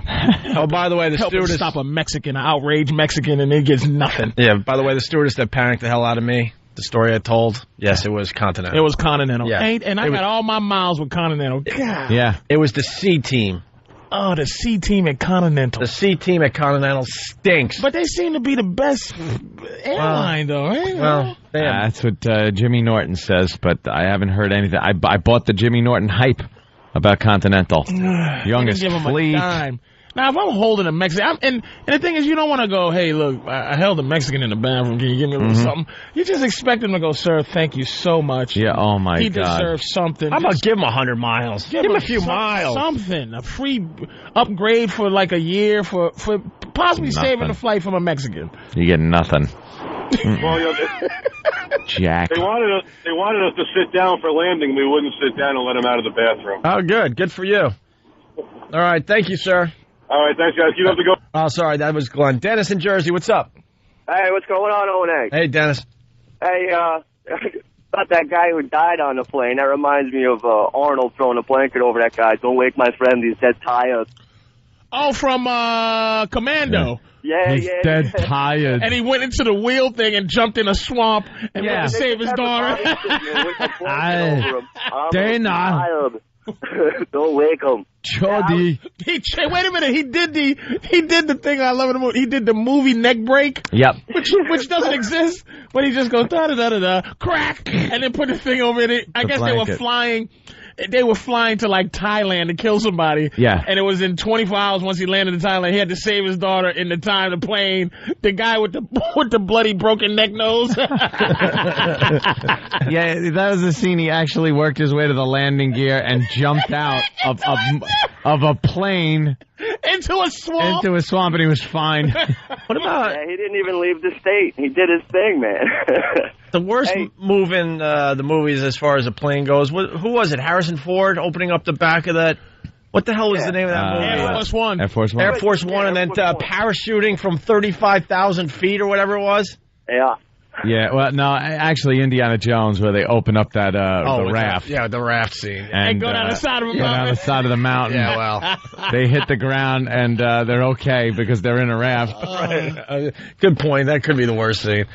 Oh, by the way, the stewardess... stop a Mexican, an outraged Mexican, and he gets nothing. Yeah, by the way, the stewardess that panicked the hell out of me, the story I told, yes, it was Continental. It was Continental. Yeah. And I got all my miles with Continental. God. Yeah. It was the C team. Oh, the C team at Continental. The C team at Continental stinks. But they seem to be the best airline, though, right? Well, that's what Jimmy Norton says, but I haven't heard anything. I bought the Jimmy Norton hype about Continental. Youngest give him fleet. A dime. Now, if I'm holding a Mexican, and the thing is, you don't want to go, hey, look, I held a Mexican in the bathroom. Can you give me a little something? You just expect him to go, sir, thank you so much. Yeah, oh, my God. He deserves something. How about give him 100 miles? Give him a few miles. Something. A free upgrade for like a year for possibly saving the flight from a Mexican. You get nothing. Well, Jack. They wanted us to sit down for landing. We wouldn't sit down and let him out of the bathroom. Oh, good. Good for you. All right. Thank you, sir. All right. Thanks, guys. You have to go. Oh, sorry. That was Glenn. Dennis in Jersey. What's up? Hey, what's going on, O&A? Hey, Dennis. Hey, about that guy who died on the plane. That reminds me of Arnold throwing a blanket over that guy. Don't wake my friend. He's dead tired. Oh, from Commando. Yeah, He's dead tired. And he went into the wheel thing and jumped in a swamp and went to save his daughter. Dana. Don't wake him. Chubby. Wait a minute. He did the thing I love in the movie. He did the movie neck break. Yep. Which doesn't exist. But he just goes da-da-da-da-da, crack, and then put the thing over it. I guess blanket. they were flying to like Thailand to kill somebody. Yeah. And it was in 24 hours once he landed in Thailand. He had to save his daughter in the time the plane. The guy with the bloody broken neck nose. Yeah, that was the scene. He actually worked his way to the landing gear and jumped out of a plane into a swamp. And he was fine. What about... Yeah, he didn't even leave the state. He did his thing, man. The worst move in the movies as far as a plane goes, who was it? Harrison Ford opening up the back of that? What the hell was the name of that movie? Air Force One. Air Force One. Air Force One, and then parachuting from 35,000 feet or whatever it was? Yeah. Yeah, well, no, actually, Indiana Jones, where they open up that the raft. The raft scene. And go down the side of a mountain. Go down the side of the mountain. Yeah, well. They hit the ground, and they're okay because they're in a raft. Right. Good point. That could be the worst scene.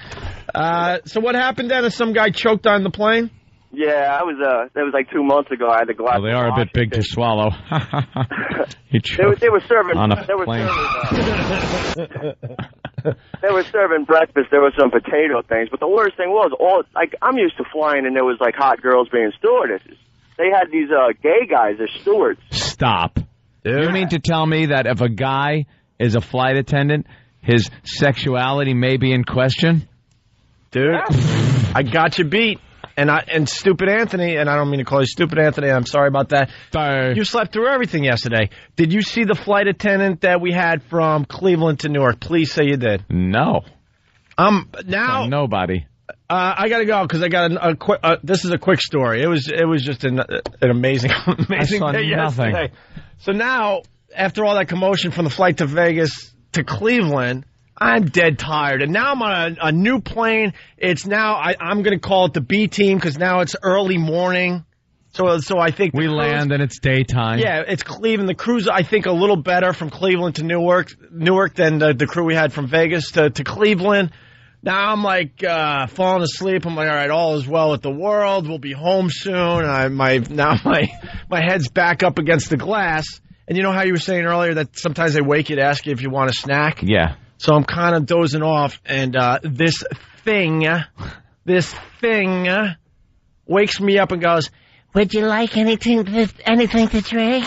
So what happened, Dennis? Some guy choked on the plane? Yeah, that was like 2 months ago. I had a glass. Well, they are a bit big to swallow. They were serving on a plane. They were serving breakfast. There were some potato things, but the worst thing was I'm used to flying, and there was like hot girls being stewardesses. They had these gay guys as stewards. Stop. Dude. You mean to tell me that if a guy is a flight attendant, his sexuality may be in question? Dude, I got you beat. And Stupid Anthony, and I don't mean to call you Stupid Anthony, I'm sorry about that. Sorry. You slept through everything yesterday. Did you see the flight attendant that we had from Cleveland to Newark? Please say you did. No. Now nobody. I got to go because I got a quick. This is a quick story. It was just an amazing day yesterday. So now, after all that commotion from the flight to Vegas to Cleveland, I'm dead tired, and now I'm on a new plane. It's now I'm going to call it the B team because now it's early morning. So I think we land and it's daytime. Yeah, it's Cleveland. The cruise I think a little better from Cleveland to Newark than the crew we had from Vegas to Cleveland. Now I'm like falling asleep. I'm like, all right, all is well with the world. We'll be home soon. My head's back up against the glass. And you know how you were saying earlier that sometimes they wake you to ask you if you want a snack? Yeah. So I'm kind of dozing off, and this thing wakes me up and goes, "Would you like anything to drink?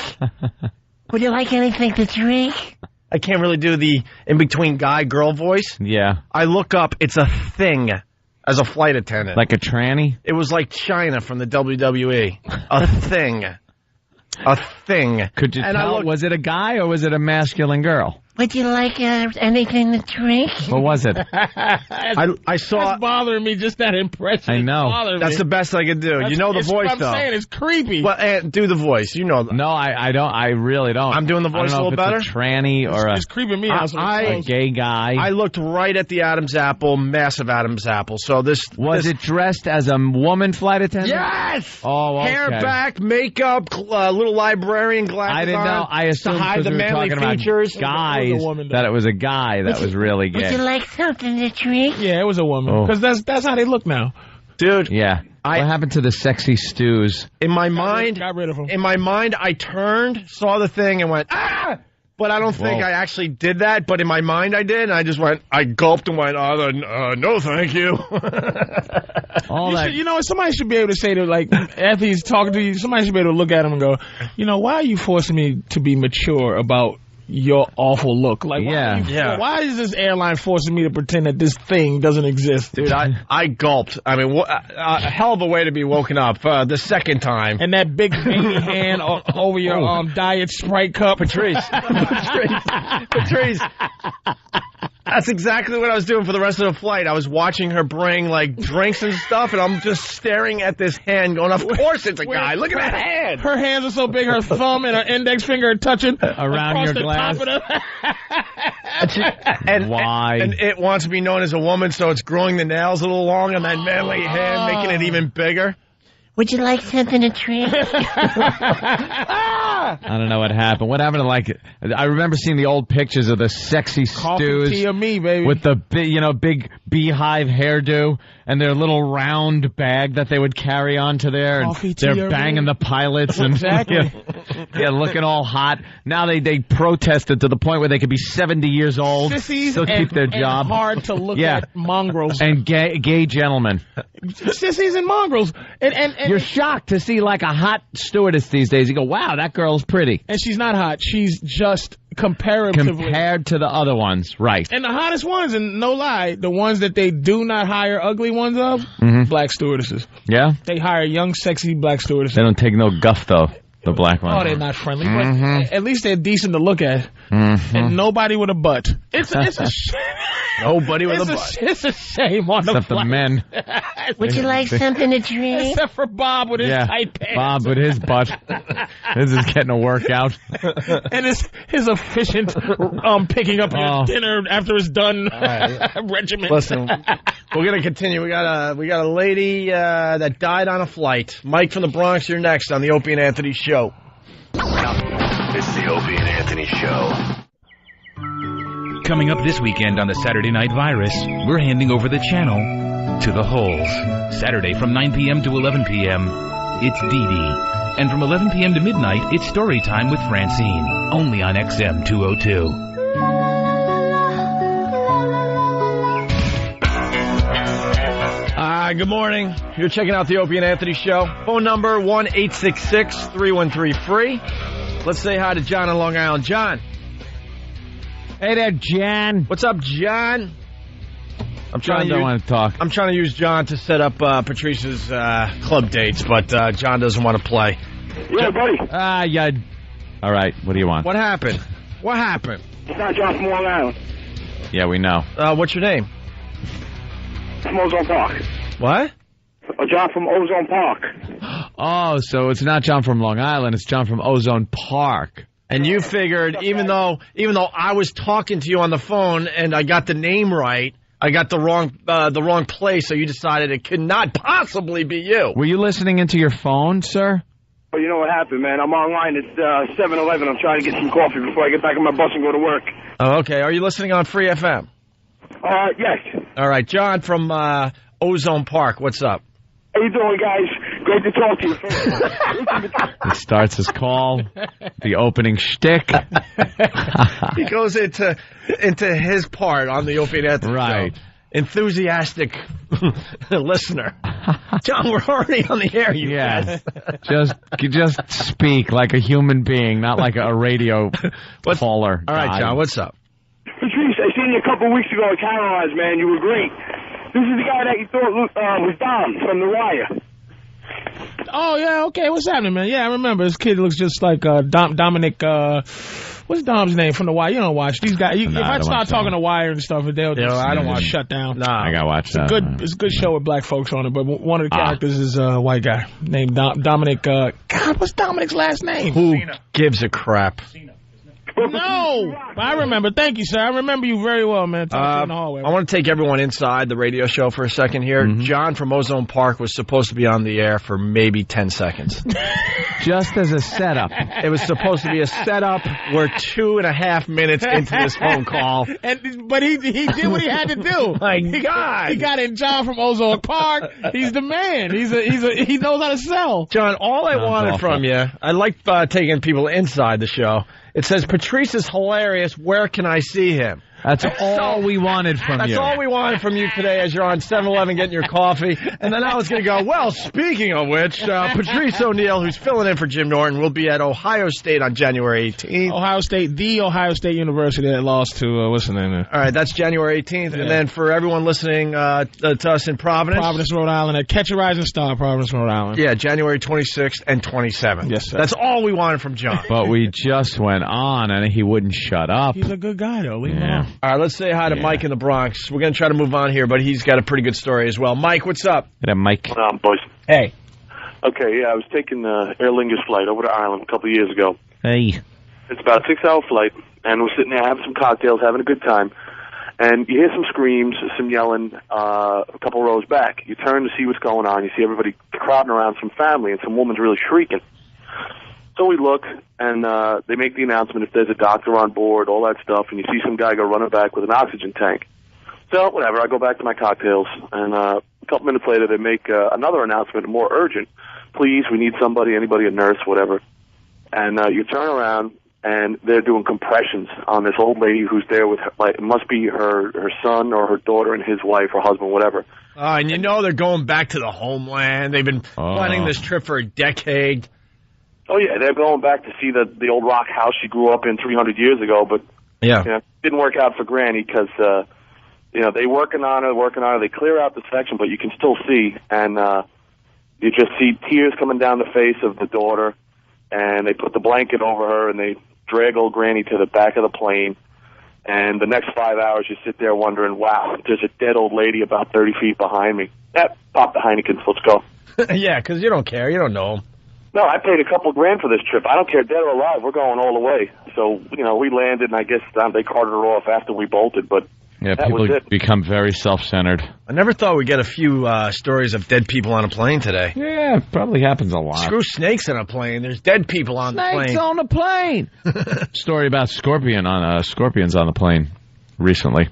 Would you like anything to drink?" I can't really do the in-between guy-girl voice. Yeah. I look up. It's a thing as a flight attendant. Like a tranny? It was like China from the WWE. A thing. A thing. Could you tell, was it a guy or was it a masculine girl? Would you like anything to drink? What was it? I saw. That's bothering me, just that impression. I know. That's the best I could do. You know the voice, though. I'm saying it's creepy. Well, do the voice. You know that. No, I don't. I really don't. I'm doing the voice a little better? It's a tranny or it's creeping me out. A gay guy. I looked right at the Adam's apple, massive Adam's apple. So Was it dressed as a woman flight attendant? Yes! Oh, okay. Hair back, makeup, little librarian glasses I didn't know. I assumed to hide the manly features. Guys, that it was a guy that was really gay. Would you like something to drink? Yeah, it was a woman. Because that's how they look now. Dude. Yeah. What happened to the sexy stews? In my mind, got rid of them. In my mind, I turned, saw the thing, and went, ah! But I don't think I actually did that. But in my mind, I did. And I just went, I gulped and went, no, thank you. Somebody should be able to say to, like, after he's talking to you, somebody should be able to look at him and go, why are you forcing me to be mature about your awful look? Like, why is this airline forcing me to pretend that this thing doesn't exist? Dude, I gulped. I mean, a hell of a way to be woken up the second time. And that big baby hand over your diet Sprite cup. Patrice. That's exactly what I was doing for the rest of the flight. I was watching her bring, like, drinks and stuff, and I'm just staring at this hand going, of course it's a guy. Look at that hand. Her hands are so big, her thumb and her index finger are touching around your glass. Why? And it wants to be known as a woman, so it's growing the nails a little long on that manly hand, making it even bigger. Would you like something to drink? I don't know what happened. What happened to I remember seeing the old pictures of the sexy stews tea of me, baby. with the big beehive hairdo and their little round bag that they would carry onto there. And they're banging the pilots and looking all hot. Now they protested to the point where they could be 70 years old, sissies still keep their job. And hard to look at mongrels and gay gentlemen. Sissies and mongrels. And you're shocked to see like a hot stewardess these days. You go, wow, that girl's pretty. And she's not hot. She's just compared to the other ones, right? And the hottest ones, and no lie, the ones that they do not hire ugly ones of, black stewardesses. Yeah? They hire young, sexy black stewardesses. They don't take no guff, though, the black ones. Oh, they're not friendly, but at least they're decent to look at. And nobody with a butt. It's a shame. Nobody with a butt. It's a shame on Except the men. Would you like something to drink? Except for Bob with his tight pants. Bob with his butt. This is getting a workout. And his efficient picking up your dinner after it's done regimen. Listen, we're gonna continue. We got a lady that died on a flight. Mike from the Bronx, you're next on the Opie and Anthony Show. It's the Opie and Anthony Show. Coming up this weekend on the Saturday Night Virus, we're handing over the channel to the Holes. Saturday from 9 p.m. to 11 p.m., it's Dee Dee. And from 11 p.m. to midnight, it's Story Time with Francine, only on XM 202. Good morning. You're checking out the Opie and Anthony Show. Phone number 1-866-313-FREE. Let's say hi to John in Long Island. John. Hey there, John. What's up, John? John don't want to talk. I'm trying to use John to set up Patrice's club dates, but John doesn't want to play. Yeah, buddy. Yeah. All right, what do you want? What happened? What happened? It's not John from Long Island. Yeah, we know. What's your name? From Ozone Park. What? John from Ozone Park. Oh, so it's not John from Long Island, it's John from Ozone Park. And you figured, even though I was talking to you on the phone and I got the name right, I got the wrong place, so you decided it could not possibly be you. Were you listening into your phone, sir? Oh, you know what happened, man? I'm online at 7-Eleven. I'm trying to get some coffee before I get back on my bus and go to work. Oh, okay. Are you listening on Free FM? Yes. All right. John from Ozone Park, what's up? How you doing, guys? Great to talk to you. He starts his call, the opening shtick. He goes into his part on the Opie and Anthony Right. show. Enthusiastic listener. John, we're already on the air, you guys. Just speak like a human being, not like a radio caller. All right, John, what's up? Patrice, I seen you a couple weeks ago at Caroline's, man. You were great. This is the guy that you thought was Dom from The Wire. Oh, yeah, okay. What's happening, man? Yeah, I remember. This kid looks just like Dominic, what's Dom's name from The Wire? You don't watch these guys. If I start talking to Wire and stuff, they'll just I don't watch shut down. Nah. I got to watch that. It's a good show with black folks on it, but one of the characters is a white guy named Dominic. God, what's Dominic's last name? Who gives a crap? No, I remember. Thank you, sir. I remember you very well, man. Talking in the hallway. I want to take everyone inside the radio show for a second here. Mm-hmm. John from Ozone Park was supposed to be on the air for maybe 10 seconds. Just as a setup. It was supposed to be a setup. We're 2.5 minutes into this phone call. But he did what he had to do. My God. He got in John from Ozone Park. He's the man. He knows how to sell. John, all I wanted from you, I like taking people inside the show. It says, Patrice is hilarious. Where can I see him? That's all we wanted from you. That's all we wanted from you today as you're on 7-Eleven getting your coffee. And then I was going to go, well, speaking of which, Patrice O'Neill, who's filling in for Jim Norton, will be at Ohio State on January 18th. Ohio State University that lost to, what's the name there? All right, that's January 18th. Yeah. And then for everyone listening to us in Providence, Rhode Island, at Catch a Rising Star, Providence, Rhode Island. Yeah, January 26th and 27th. Yes, sir. That's all we wanted from John. But we just went on, and he wouldn't shut up. He's a good guy, though. Leave him alone. All right, let's say hi to Mike in the Bronx. We're going to try to move on here, but he's got a pretty good story as well. Mike, what's up? Hey, Mike. What's up, boys? Hey. Okay, yeah, I was taking the Aer Lingus flight over to Ireland a couple of years ago. Hey. It's about a 6-hour flight, and we're sitting there having some cocktails, having a good time. And you hear some screams, some yelling a couple rows back. You turn to see what's going on. You see everybody crowding around some family, and some woman's really shrieking. So we look, and they make the announcement if there's a doctor on board, all that stuff, and you see some guy go running back with an oxygen tank. So, whatever, I go back to my cocktails, and a couple minutes later they make another announcement, more urgent. Please, we need somebody, anybody, a nurse, whatever. And you turn around, and they're doing compressions on this old lady who's there with, it must be her son or her daughter and his wife or husband, whatever. And you know they're going back to the homeland. They've been planning this trip for a decade. Oh, yeah, they're going back to see the old rock house she grew up in 300 years ago, but it didn't work out for Granny because, they working on her, they clear out the section, but you can still see, and you just see tears coming down the face of the daughter, and they put the blanket over her, and they drag old Granny to the back of the plane, and the next 5 hours you sit there wondering, wow, there's a dead old lady about 30 feet behind me. Pop the Heinekens, let's go. Yeah, because you don't care, you don't know them. No, I paid a couple grand for this trip. I don't care, dead or alive. We're going all the way. So, we landed, and I guess they carted her off after we bolted, but that people was it. Become very self-centered. I never thought we'd get a few stories of dead people on a plane today. Yeah, it probably happens a lot. Screw snakes on a plane. There's dead people on the plane. Snakes on the plane! Story about scorpions on the plane recently.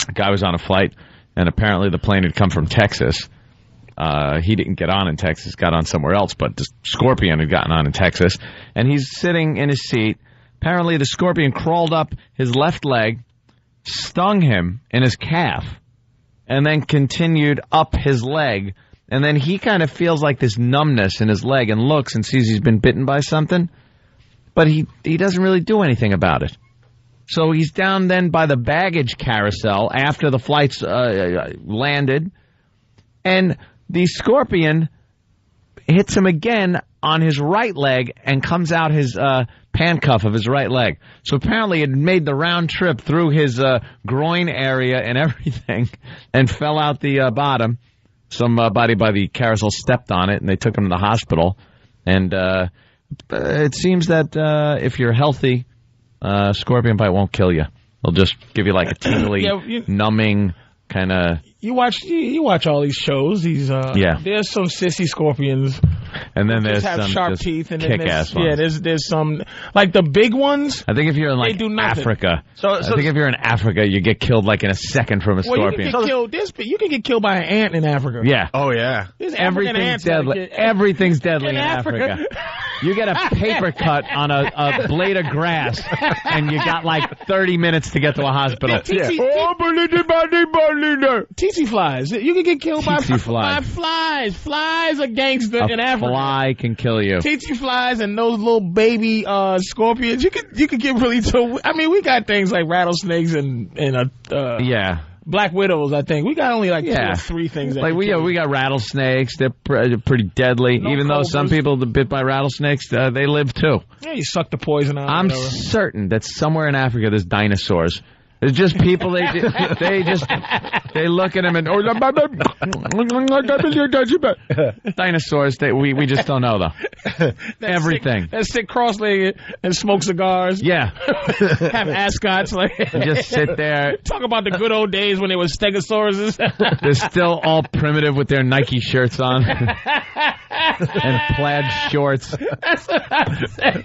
A guy was on a flight, and apparently the plane had come from Texas. He didn't get on in Texas, got on somewhere else, but the scorpion had gotten on in Texas. And he's sitting in his seat. Apparently the scorpion crawled up his left leg, stung him in his calf, and then continued up his leg. And then he kind of feels like this numbness in his leg and looks and sees he's been bitten by something. But he doesn't really do anything about it. So he's down then by the baggage carousel after the flights landed, and the scorpion hits him again on his right leg and comes out his pancuff of his right leg. So apparently it made the round trip through his groin area and everything and fell out the bottom. Somebody by the carousel stepped on it, and they took him to the hospital. And it seems that if you're healthy, scorpion bite won't kill you. They'll just give you like a tingly, numbing kind of... You watch all these shows. There's some sissy scorpions, and then there's have some sharp teeth, and kick-ass ones. Yeah, there's some like the big ones. I think if you're in like Africa, I think if you're in Africa, you get killed like in a second from a scorpion. You can get killed. You can get killed by an ant in Africa. Yeah. Oh yeah. Everything's deadly. Everything's deadly in Africa. You get a paper cut on a blade of grass, and you got like 30 minutes to get to a hospital. Tsetse flies. You can get killed by flies. Flies. Flies are gangster in Africa. A fly can kill you. Tsetse flies and those little baby scorpions. You could get really. I mean, we got things like rattlesnakes and black widows. I think we got only like 2 or 3 things. Like we got rattlesnakes. They're pretty deadly. Even though some people that bit by rattlesnakes, they live too. Yeah, you suck the poison out. I'm certain that somewhere in Africa there's dinosaurs. There's just people, they look at them and, dinosaurs, we just don't know, though. Everything. That sit cross-legged and smoke cigars. Yeah. Have ascots. Just sit there. Talk about the good old days when they were stegosauruses. They're still all primitive with their Nike shirts on. And plaid shorts. That's what I'm saying.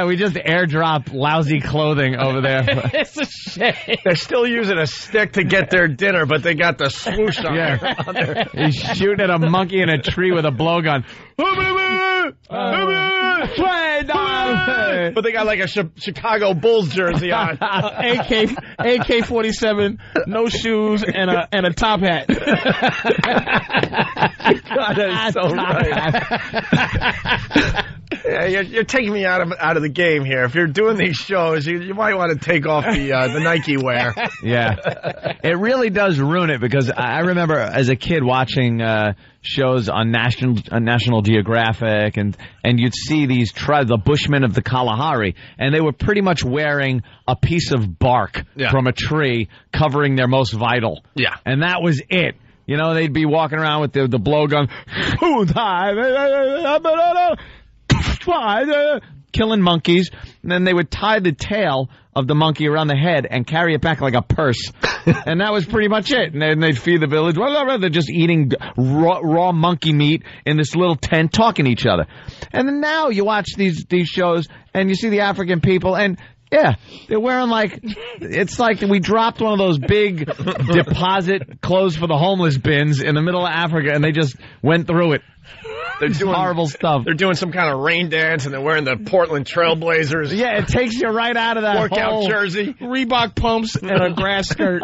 We just airdrop lousy clothing over there. It's a shame. They're still using a stick to get their dinner, but they got the swoosh on there. He's shooting at a monkey in a tree with a blowgun. But they got like a Chicago Bulls jersey on. AK-47, no shoes, and a top hat. God, that is so right. Yeah, you're taking me out of the game here. If you're doing these shows, you might want to take off the Nike wear. Yeah, it really does ruin it, because I remember as a kid watching shows on National Geographic, and you'd see these tribes, the Bushmen of the Kalahari, and they were pretty much wearing a piece of bark from a tree covering their most vital. Yeah, and that was it. You know, they'd be walking around with the blowgun, killing monkeys, and then they would tie the tail of the monkey around the head and carry it back like a purse. And that was pretty much it. And then they'd feed the village. They're just eating raw monkey meat in this little tent, talking to each other. And then now you watch these shows, and you see the African people, and yeah, they're wearing it's like we dropped one of those big deposit clothes for the homeless bins in the middle of Africa, and they just went through it. They're doing horrible stuff. They're doing some kind of rain dance, and they're wearing the Portland Trailblazers. Yeah, it takes you right out of that workout jersey, Reebok pumps, and a grass skirt.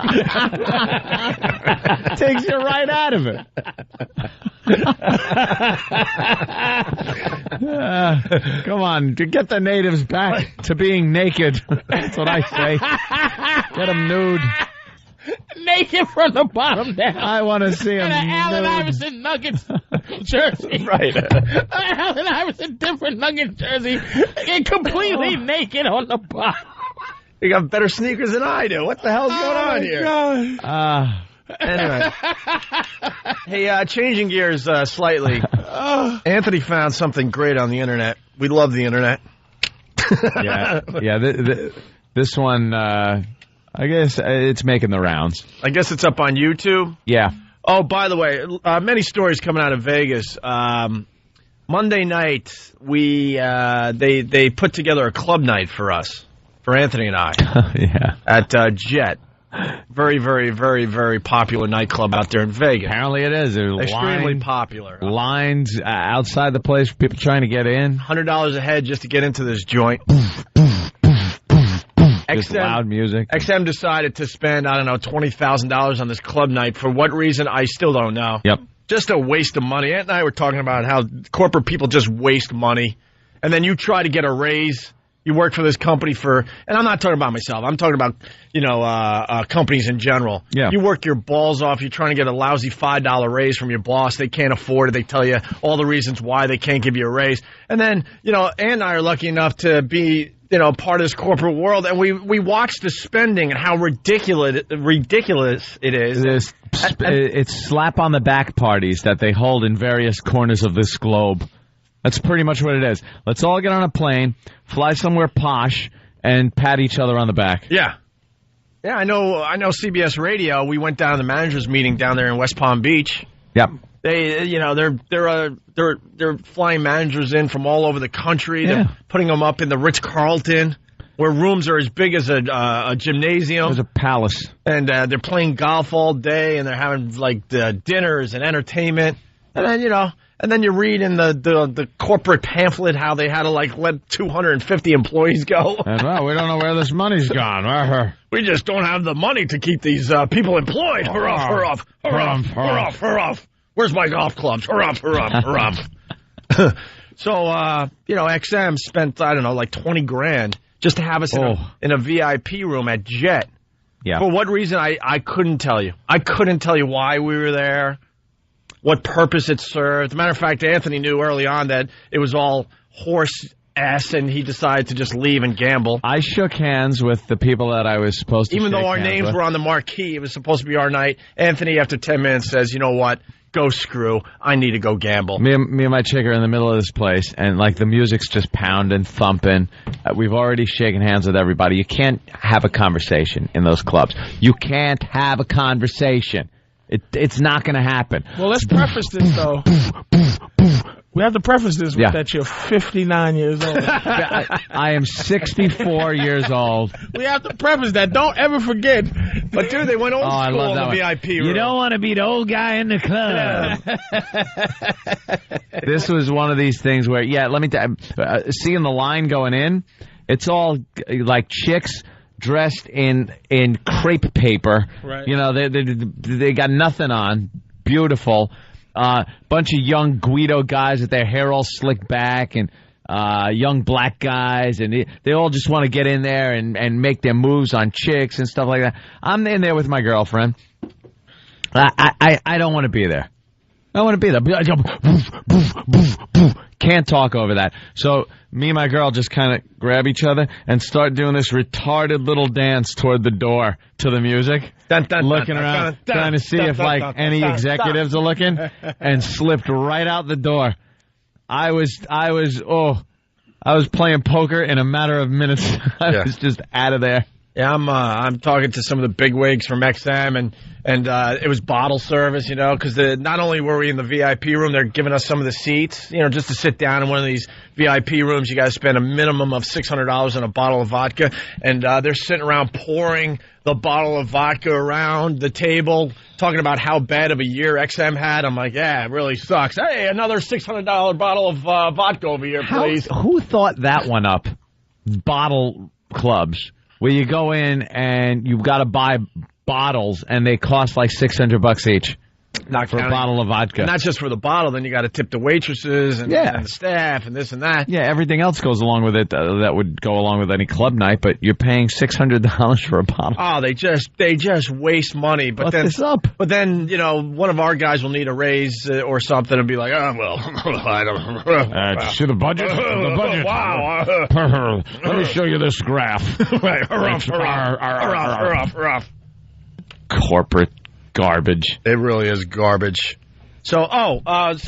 Takes you right out of it. Come on, to get the natives back to being naked. That's what I say. Get them nude. Naked from the bottom down. I want to see him in an Allen nude. Iverson Nuggets jersey. Right. Allen Iverson different Nuggets jersey. And completely naked on the bottom. You got better sneakers than I do. What the hell's going on here? Anyway. Hey, changing gears slightly. Anthony found something great on the internet. We love the internet. This one, I guess it's making the rounds. I guess it's up on YouTube? Yeah. Oh, by the way, many stories coming out of Vegas. Monday night, they put together a club night for us, for Anthony and I. Yeah. At Jet. Very, very, very, very popular nightclub out there in Vegas. Apparently it is. Extremely popular. Lines outside the place for people trying to get in. $100 a head just to get into this joint. Just loud music. XM decided to spend, I don't know, $20,000 on this club night. For what reason, I still don't know. Yep. Just a waste of money. Ant and I were talking about how corporate people just waste money. And then you try to get a raise, You work for this company and I'm not talking about myself. I'm talking about, companies in general. Yeah. You work your balls off. You're trying to get a lousy $5 raise from your boss. They can't afford it. They tell you all the reasons why they can't give you a raise. And then, Ann and I are lucky enough to be, part of this corporate world. And we watch the spending and how ridiculous it is. It's slap on the back parties that they hold in various corners of this globe. That's pretty much what it is. Let's all get on a plane, fly somewhere posh, and pat each other on the back. Yeah. Yeah, I know CBS Radio, we went down to the managers meeting down there in West Palm Beach. Yep. They're flying managers in from all over the country. Yeah. They're putting them up in the Ritz-Carlton, where rooms are as big as a gymnasium. There's a palace. And they're playing golf all day, and they're having, dinners and entertainment. And then you read in the corporate pamphlet how they had to, let 250 employees go. And, we don't know where this money's gone. We just don't have the money to keep these people employed. Hurrah. Where's my golf clubs? Hurrah. So, XM spent, $20,000 just to have us in a VIP room at Jet. Yeah. For what reason, I couldn't tell you. I couldn't tell you why we were there, what purpose it served. As a matter of fact, Anthony knew early on that it was all horse ass, and he decided to just leave and gamble. I shook hands with the people that I was supposed to Even shake though our hands names with. were on the marquee, it was supposed to be our night. Anthony, after 10 minutes, says, you know what? Go screw. I need to go gamble. Me and my chick are in the middle of this place, and the music's just pounding, thumping. We've already shaken hands with everybody. You can't have a conversation in those clubs. You can't have a conversation. It's not going to happen. Well, let's preface this, though. We have to preface this with that you're 59 years old. I am 64 years old. We have to preface that. Don't ever forget. But, dude, they went old school in the VIP room. You don't want to be the old guy in the club. This was one of these things where, let me tell you, seeing the line going in, it's all like chicks dressed in crepe paper. Right. They got nothing on. Beautiful. Bunch of young Guido guys with their hair all slicked back, and young black guys, and they all just want to get in there and make their moves on chicks and stuff like that. I'm in there with my girlfriend. I don't want to be there. I want to be there. Can't talk over that. So me and my girl just kind of grab each other and start doing this retarded little dance toward the door to the music. Looking around, trying to see if any executives are looking, and slipped right out the door. I was playing poker in a matter of minutes. I was just out of there. Yeah, I'm talking to some of the bigwigs from XM, and it was bottle service, because not only were we in the VIP room, they're giving us some of the seats, just to sit down in one of these VIP rooms. You got to spend a minimum of $600 on a bottle of vodka, and they're sitting around pouring the bottle of vodka around the table, talking about how bad of a year XM had. I'm like, yeah, it really sucks. Hey, another $600 bottle of vodka over here, please. Who thought that one up? Bottle clubs, where you go in and you've got to buy bottles, and they cost like $600 each. Not for a bottle of vodka. Not just for the bottle, then you got to tip the waitresses and the staff and this and that. Yeah, everything else goes along with it that would go along with any club night, but you're paying $600 for a bottle. Oh, they just waste money. But What's this up? But then, one of our guys will need a raise or something and be like, oh, well, I don't to the budget? The budget. Wow. Let me show you this graph. Right. Hurrah. Corporate garbage. It really is garbage. So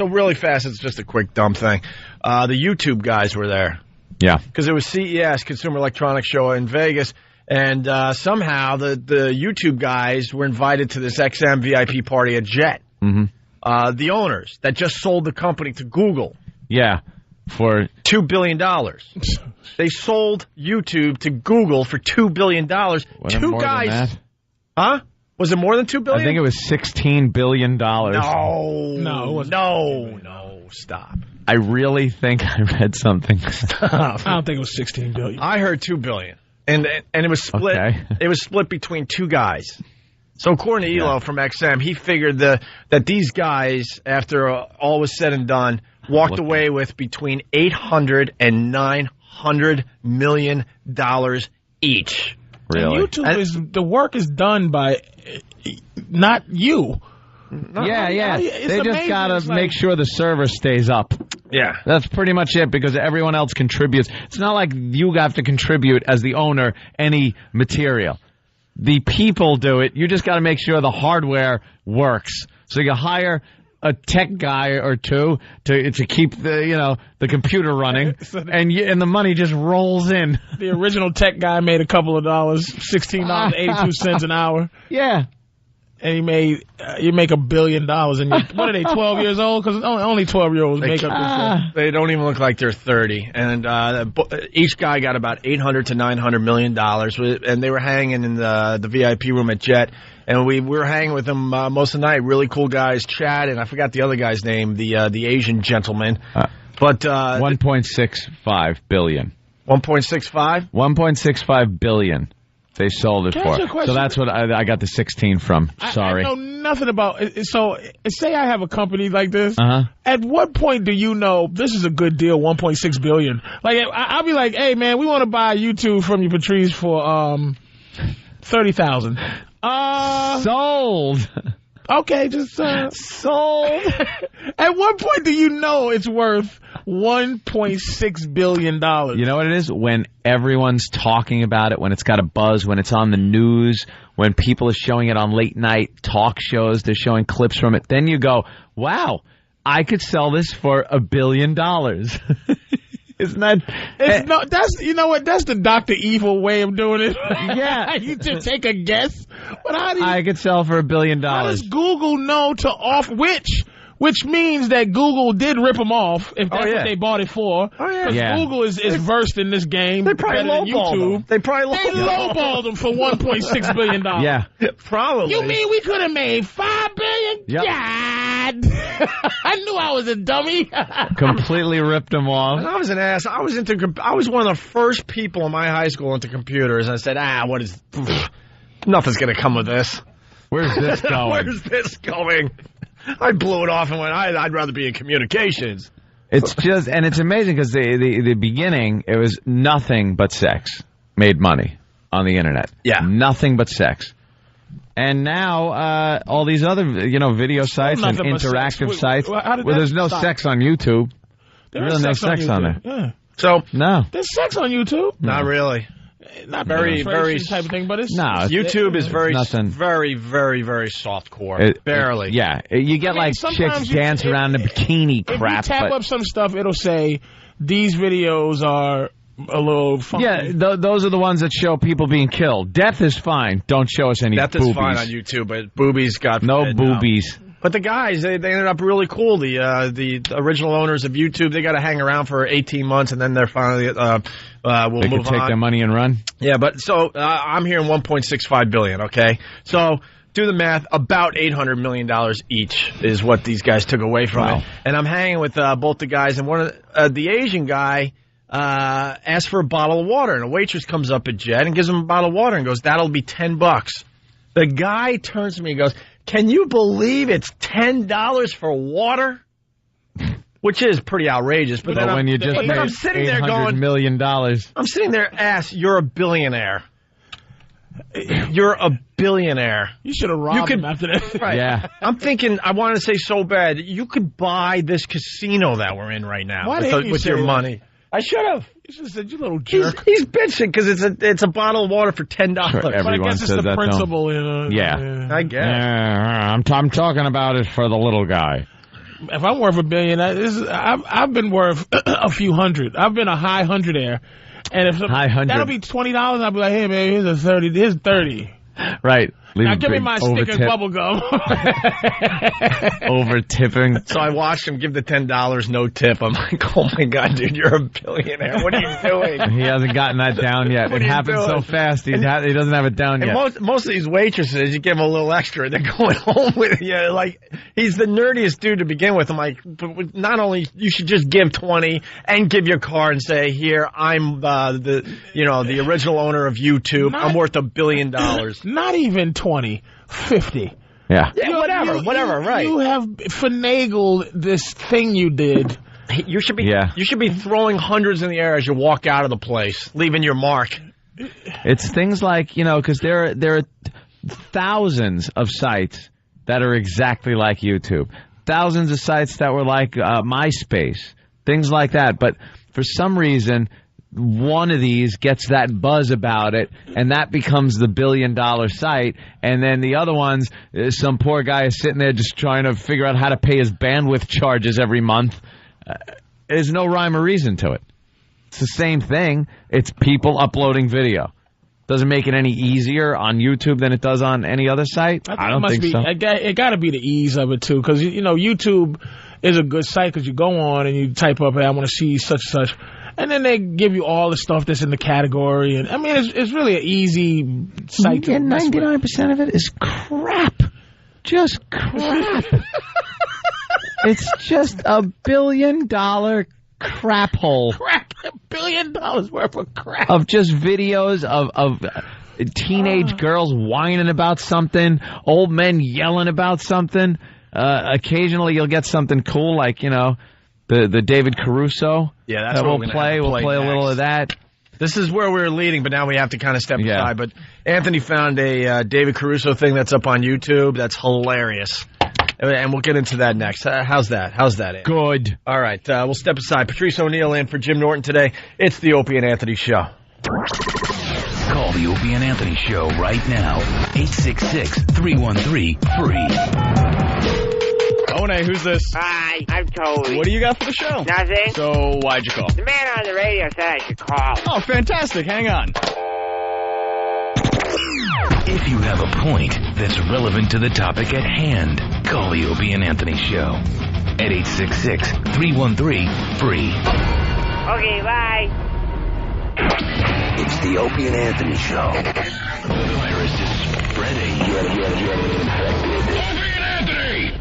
really fast, it's just a quick dumb thing. The YouTube guys were there. Yeah. Because it was CES, Consumer Electronics Show in Vegas, and somehow the YouTube guys were invited to this XM VIP party at Jet. Mm-hmm. The owners that just sold the company to Google. Yeah. For $2 billion. They sold YouTube to Google for $2 billion. Two guys. Huh? Was it more than $2 billion? I think it was $16 billion. No, stop. I really think I read something. I don't think it was $16 billion. I heard $2 billion, and it was split. Okay. It was split between two guys. So according to Elo from XM, he figured that these guys, after all was said and done, walked away with between $800 and $500 million each. Really? And YouTube the work is done by not you. Yeah. They just amazing. got to make sure the server stays up. Yeah. That's pretty much it, because everyone else contributes. It's not like you have to contribute as the owner any material. The people do it. You just got to make sure the hardware works. So you hire a tech guy or two to keep the computer running, and the money just rolls in. The original tech guy made a couple of dollars, $16.82 an hour. Yeah. And you make $1 billion, and what are they, 12 years old? Because only 12-year-olds make up this stuff. They don't even look like they're 30, and each guy got about $800 to $900 million, and they were hanging in the VIP room at Jet, and we were hanging with them most of the night. Really cool guys, Chad, and I forgot the other guy's name, the Asian gentleman. But $1.65 billion. 1.65? $1.65 billion. They sold it Can I ask you a for. question? So that's what I got the 16 from. Sorry. I know nothing about it. So, say I have a company like this. Uh-huh. At what point do you know this is a good deal, $1.6 billion? Like, I'll be like, hey, man, we want to buy YouTube from you, Patrice, for $30,000. Sold. Okay, just sold. At what point do you know it's worth $1.6 billion? You know what it is? When everyone's talking about it, when it's got a buzz, when it's on the news, when people are showing it on late night talk shows, they're showing clips from it, then you go, wow, I could sell this for $1 billion. Isn't that? You know what? That's the Dr. Evil way of doing it. Yeah. You just take a guess. But I could sell for $1 billion. How does Google know to off which means that Google did rip them off if that's what they bought it for. Oh, yeah. Because Google is versed in this game. They probably lowballed them. They lowballed them for $1.6 billion. Yeah. Probably. You mean we could have made $5 billion? Yep. God. I knew I was a dummy. Completely ripped them off. And I was an ass. I was one of the first people in my high school into computers. I said, nothing's going to come of this. Where's this going? Where's this going? I blew it off and went, I'd rather be in communications. It's just, and it's amazing because the beginning, it was nothing but sex made money on the internet. Yeah. Nothing but sex. And now, all these other, video sites and interactive sites where there's no sex on YouTube. There's no sex on there. Yeah. So, no. There's sex on YouTube? Not really. Not very type of thing, but it's YouTube is very, nothing. very, very, very soft core. Barely. You get chicks dance around in bikini crap. If you tap up some stuff, it'll say these videos are a little funky. Yeah, those are the ones that show people being killed. Death is fine. Don't show us any Death boobies. Death is fine on YouTube, but boobies got no boobies. No. But the guys, they ended up really cool. The original owners of YouTube, they got to hang around for 18 months, and then they're finally we'll move on. They could take their money and run? Yeah, but so I'm hearing $1.65 billion, okay? So do the math. About $800 million each is what these guys took away from it. And I'm hanging with both the guys, and one of the Asian guy asked for a bottle of water, and a waitress comes up at Jet and gives him a bottle of water and goes, that'll be $10. The guy turns to me and goes, can you believe it's $10 for water? Which is pretty outrageous. But then when you just made I'm sitting there $800 million. I'm sitting there, you're a billionaire. You're a billionaire. You should have robbed him after that. Right. Yeah. I'm thinking, I want to say so bad, you could buy this casino that we're in right now with your money. I should have. You should have said, you little jerk. He's bitching because it's a bottle of water for $10. Sure, but I guess it's the principle. I guess. I'm talking about it for the little guy. If I'm worth $1 billion, I've been worth a few hundred. I've been a high hundredaire. And if that'll be $20, I'll be like, hey, man, here's $30. Here's $30. Right. Now give me my Snickers bubble gum. Over tipping. So I watched him give the $10, no tip. I'm like, oh my God, dude, you're a billionaire. What are you doing? He hasn't gotten that down yet. It happened so fast. He doesn't have it down yet. Most of these waitresses, you give them a little extra, they're going home with you. Like, he's the nerdiest dude to begin with. I'm like, not only you should just give 20 and give your card and say, here, I'm the original owner of YouTube. I'm worth $1 billion. Not even 20, 50. Yeah. Whatever, right. You have finagled this thing you did You should be throwing hundreds in the air as you walk out of the place, leaving your mark. It's things like, because there are thousands of sites that are exactly like YouTube. Thousands of sites that were like MySpace, things like that. But for some reason, one of these gets that buzz about it, and that becomes the billion-dollar site. And then the other ones, some poor guy is sitting there just trying to figure out how to pay his bandwidth charges every month. There's no rhyme or reason to it. It's the same thing. It's people uploading video. Doesn't make it any easier on YouTube than it does on any other site? I don't think so. It got to be the ease of it, too, because, YouTube is a good site because you go on and you type up, hey, I want to see such and such. And then they give you all the stuff that's in the category. And I mean, it's really an easy site to mess with. 99% of it is crap. Just crap. It's just $1 billion crap hole. Crap. $1 billion worth of crap. Of just videos of teenage girls whining about something, old men yelling about something. Occasionally you'll get something cool like, the David Caruso. Yeah, that's that what we'll play. We'll play a little of that. This is where we're leading, but now we have to kind of step aside. But Anthony found a David Caruso thing that's up on YouTube. That's hilarious. And we'll get into that next. How's that? Andy? Good. All right. We'll step aside. Patrice O'Neill in for Jim Norton today. It's the Opie and Anthony Show. Call the Opie and Anthony Show right now. 866-313-FREE. Hey, who's this? Hi, I'm Toby. What do you got for the show? Nothing. So, why'd you call? The man on the radio said I should call. Oh, fantastic. Hang on. If you have a point that's relevant to the topic at hand, call the Opie and Anthony Show at 866-313-FREE. Okay, bye. It's the Opie and Anthony Show. The virus is spreading. Get infected. Opie and Anthony!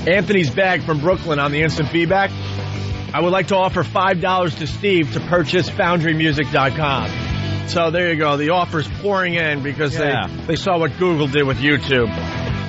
Anthony's bag from Brooklyn on the instant feedback. I would like to offer $5 to Steve to purchase FoundryMusic.com. So there you go. The offer's pouring in because they saw what Google did with YouTube.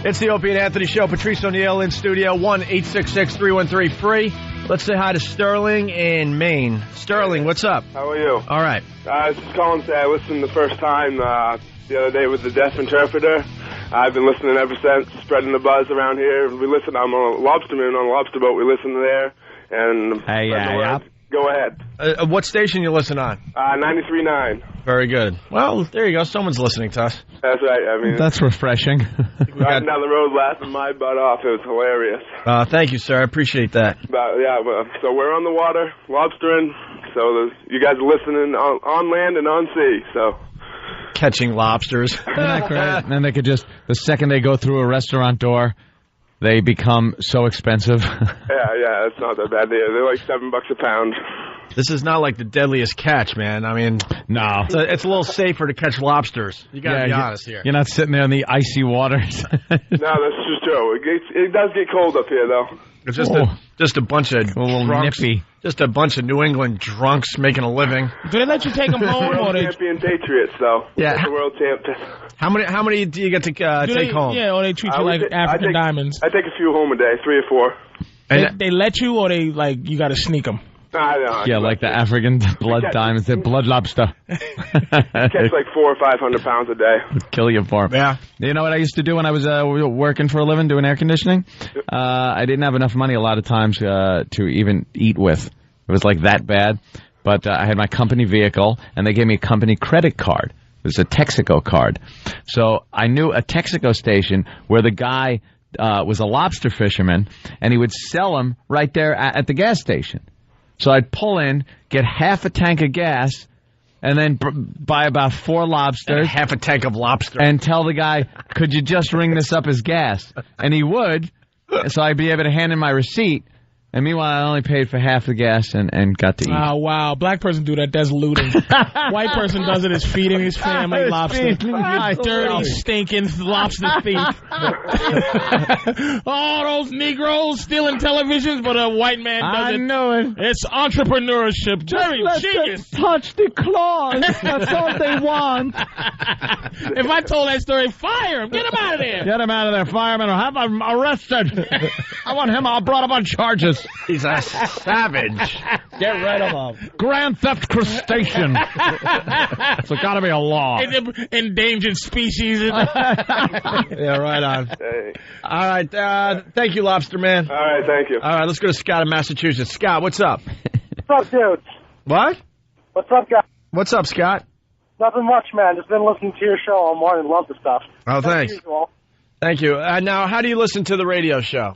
It's the Opie and Anthony Show. Patrice O'Neill in studio. 1-866-313-FREE. Let's say hi to Sterling in Maine. Sterling, what's up? How are you? All right. I was just calling to say I listened the first time the other day with the deaf interpreter. I've been listening ever since, spreading the buzz around here. We listen. I'm a lobsterman on a lobster boat. We listen there. And go ahead. What station you listen on? 93.9. Very good. Well, there you go. Someone's listening to us. That's right. I mean, that's refreshing. Riding down the road laughing my butt off. It was hilarious. Thank you, sir. I appreciate that. So we're on the water, lobstering. So you guys are listening on land and on sea. So. Catching lobsters. Isn't that great? And then they could just, the second they go through a restaurant door, they become so expensive. Yeah, it's not that bad. They're like $7 a pound. This is not like the deadliest catch, man. I mean, no. It's a little safer to catch lobsters. You got to be honest here. You're not sitting there in the icy waters. No, that's just true. It does get cold up here, though. It's just a bunch of drunks, nippy. Just a bunch of New England drunks making a living. Do they let you take them home? World champion Patriots, though. Yeah. The world champ. How many do you get to take home? Yeah, or they treat you like African diamonds. I take a few home a day, 3 or 4. They let you, or they you got to sneak them? Yeah, like the African blood diamonds, they're blood lobster. Catch like 400 or 500 pounds a day. Kill you for them. Yeah. You know what I used to do when I was working for a living, doing air conditioning? I didn't have enough money a lot of times to even eat with. It was like that bad. But I had my company vehicle, and they gave me a company credit card. It was a Texaco card. So I knew a Texaco station where the guy was a lobster fisherman, and he would sell them right there at the gas station. So I'd pull in, get half a tank of gas, and then buy about 4 lobsters. And half a tank of lobster. And tell the guy, could you just ring this up as gas? And he would. So I'd be able to hand in my receipt. And meanwhile, I only paid for half the gas and got to eat. Oh, wow. Black person do that. That's looting. White person does it. Is feeding his family lobster. You dirty, stinking lobster thief. Oh, those Negroes stealing televisions, but a white man does it. I know it. It's entrepreneurship. Jerry, genius. Touch the claws. That's all they want. If I told that story, fire him. Get him out of there. Get him out of there, fireman, or have him arrested. I want him all brought up on charges. He's a savage. Get rid of him. Grand theft crustacean. It's got to be a law. Endangered species. Yeah, right on. Hey. All right. Thank you, Lobster Man. All right, thank you. All right, let's go to Scott in Massachusetts. Scott, what's up? What's up, dude? What? What's up, guys? What's up, Scott? Nothing much, man. Just been listening to your show all morning. Love the stuff. Oh, thanks. As usual. Thank you. Now, how do you listen to the radio show?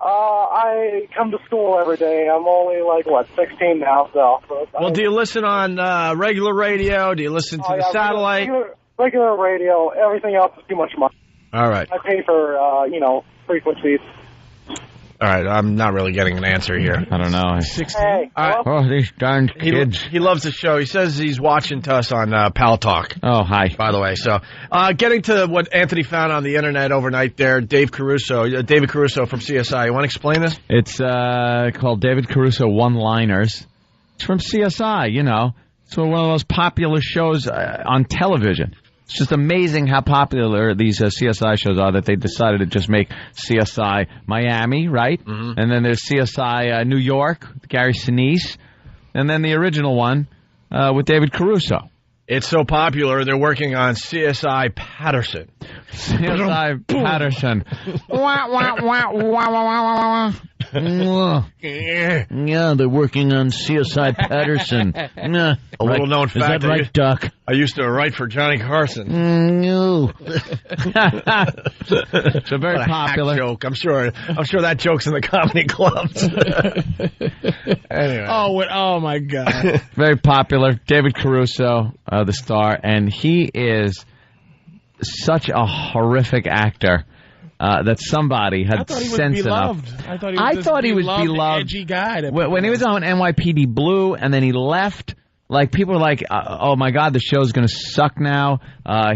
I come to school every day. I'm only, 16 now, so. Well, do you listen on regular radio? Do you listen to the satellite? Regular radio. Everything else is too much money. All right. I pay for, frequencies. All right, I'm not really getting an answer here. I don't know. 16? Hey, Oh, these darn kids. He loves the show. He says he's watching to us on Pal Talk. Oh, hi. By the way, so getting to what Anthony found on the internet overnight there, David Caruso from CSI. You want to explain this? It's called David Caruso One-Liners. It's from CSI, you know. It's one of those popular shows on television. It's just amazing how popular these CSI shows are that they decided to just make CSI Miami, right? Mm-hmm. And then there's CSI New York, Gary Sinise, and then the original one with David Caruso. It's so popular, they're working on CSI Patterson. CSI Patterson. Yeah, they're working on CSI Patterson. A little known fact. Is that right, Doc? I used to write for Johnny Carson. No. So very popular joke. I'm sure that joke's in the comedy clubs. Anyway. Oh my God. Very popular. David Caruso, the star, and he is such a horrific actor. That somebody had sense enough. I thought he was beloved. Edgy guy. When he was on NYPD Blue, and then he left, people were like, "Oh my God, the show's going to suck now.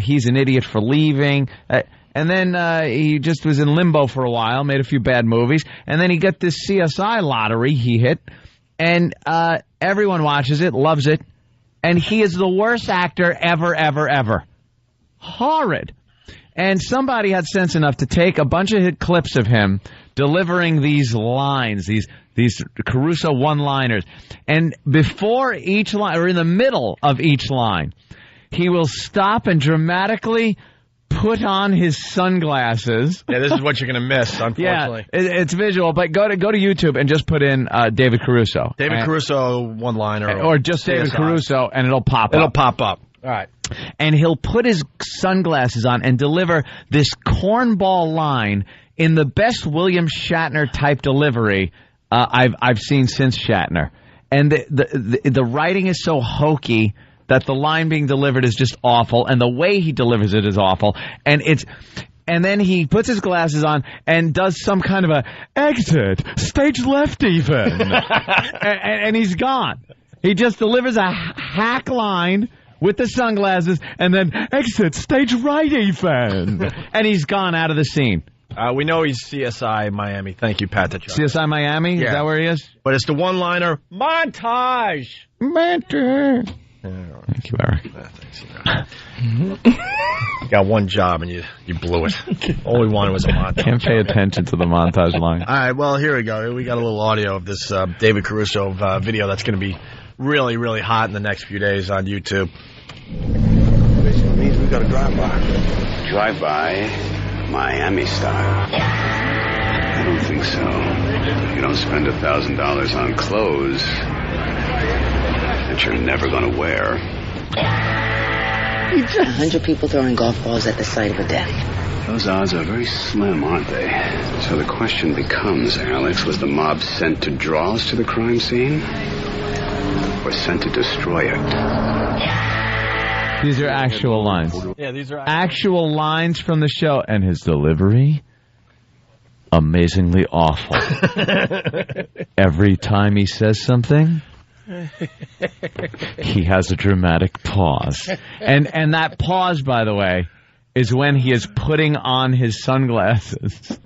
He's an idiot for leaving." And then he just was in limbo for a while, made a few bad movies, and then he got this CSI lottery he hit, and everyone watches it, loves it, and he is the worst actor ever, ever, ever. Horrid. And somebody had sense enough to take a bunch of hit clips of him delivering these lines, these Caruso one-liners. And before each line, or in the middle of each line, he will stop and dramatically put on his sunglasses. Yeah, this is what you're going to miss, unfortunately. Yeah, it's visual, but go to YouTube and just put in David Caruso. David Caruso one-liner. Or just David Caruso, and it'll pop up. It'll pop up. All right. And he'll put his sunglasses on and deliver this cornball line in the best William Shatner type delivery I've seen since Shatner. And the writing is so hokey that the line being delivered is just awful, and the way he delivers it is awful. And then he puts his glasses on and does some kind of a exit, stage left even, and he's gone. He just delivers a hack line with the sunglasses, and then exit, stage right even. And he's gone out of the scene. We know he's CSI Miami. Thank you, Pat. CSI Miami? Yeah. Is that where he is? But it's the one-liner, montage. Montage. Thank you, Eric. You got one job, and you blew it. All we wanted was a montage. Can't pay attention to the montage line. All right, well, here we go. We got a little audio of this David Caruso video that's going to be really, really hot in the next few days on YouTube. Basically means we got a drive-by. Drive-by, Miami style. I don't think so. You don't spend $1,000 on clothes that you're never going to wear. 100 people throwing golf balls at the site of a death. Those odds are very slim, aren't they? So the question becomes, Alex, was the mob sent to draw us to the crime scene? Or sent to destroy it? These are actual lines. Yeah, these are actual lines from the show. And his delivery? amazingly awful. Every time he says something, he has a dramatic pause. And that pause, by the way, is when he is putting on his sunglasses.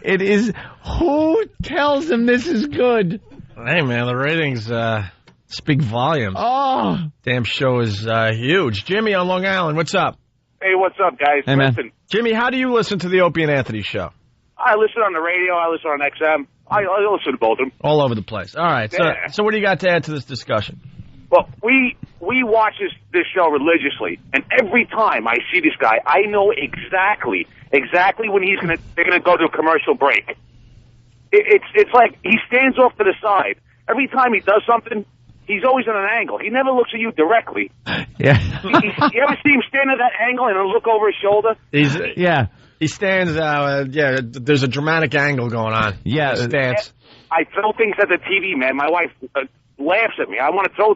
It is, who tells him this is good? Hey, man, the ratings speak volumes. Oh. Damn show is huge. Jimmy on Long Island, what's up? Hey, what's up, guys? Hey, man. Listen, Jimmy, how do you listen to the Opie and Anthony show? I listen on the radio. I listen on XM. I listen to both of them. All over the place. All right, so what do you got to add to this discussion? Well, we watch this show religiously, and every time I see this guy, I know exactly when they're gonna go to a commercial break. It's like he stands off to the side. Every time he does something, he's always at an angle. He never looks at you directly. Yeah. You ever see him stand at that angle and then look over his shoulder? He stands, there's a dramatic angle going on. Yeah. Stance. I throw things at the TV, man. My wife laughs at me. I want to throw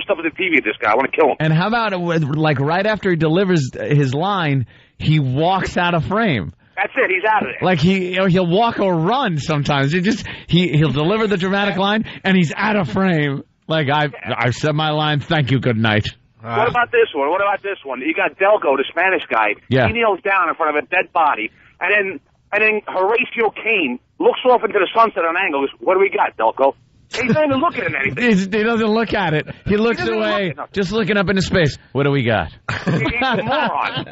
stuff at the TV at this guy. I want to kill him. And how about, like, right after he delivers his line, he walks out of frame? That's it. He's out of there. Like he'll walk or run sometimes. He'll deliver the dramatic line and he's out of frame. Like I've said my line. Thank you. Good night. What about this one? You got Delco, the Spanish guy. Yeah. He kneels down in front of a dead body, and then Horatio Kane looks off into the sunset on an angle. Goes, what do we got, Delco? He's not even looking at anything. He doesn't look at it. He looks away, just looking up into space. What do we got? He's a moron.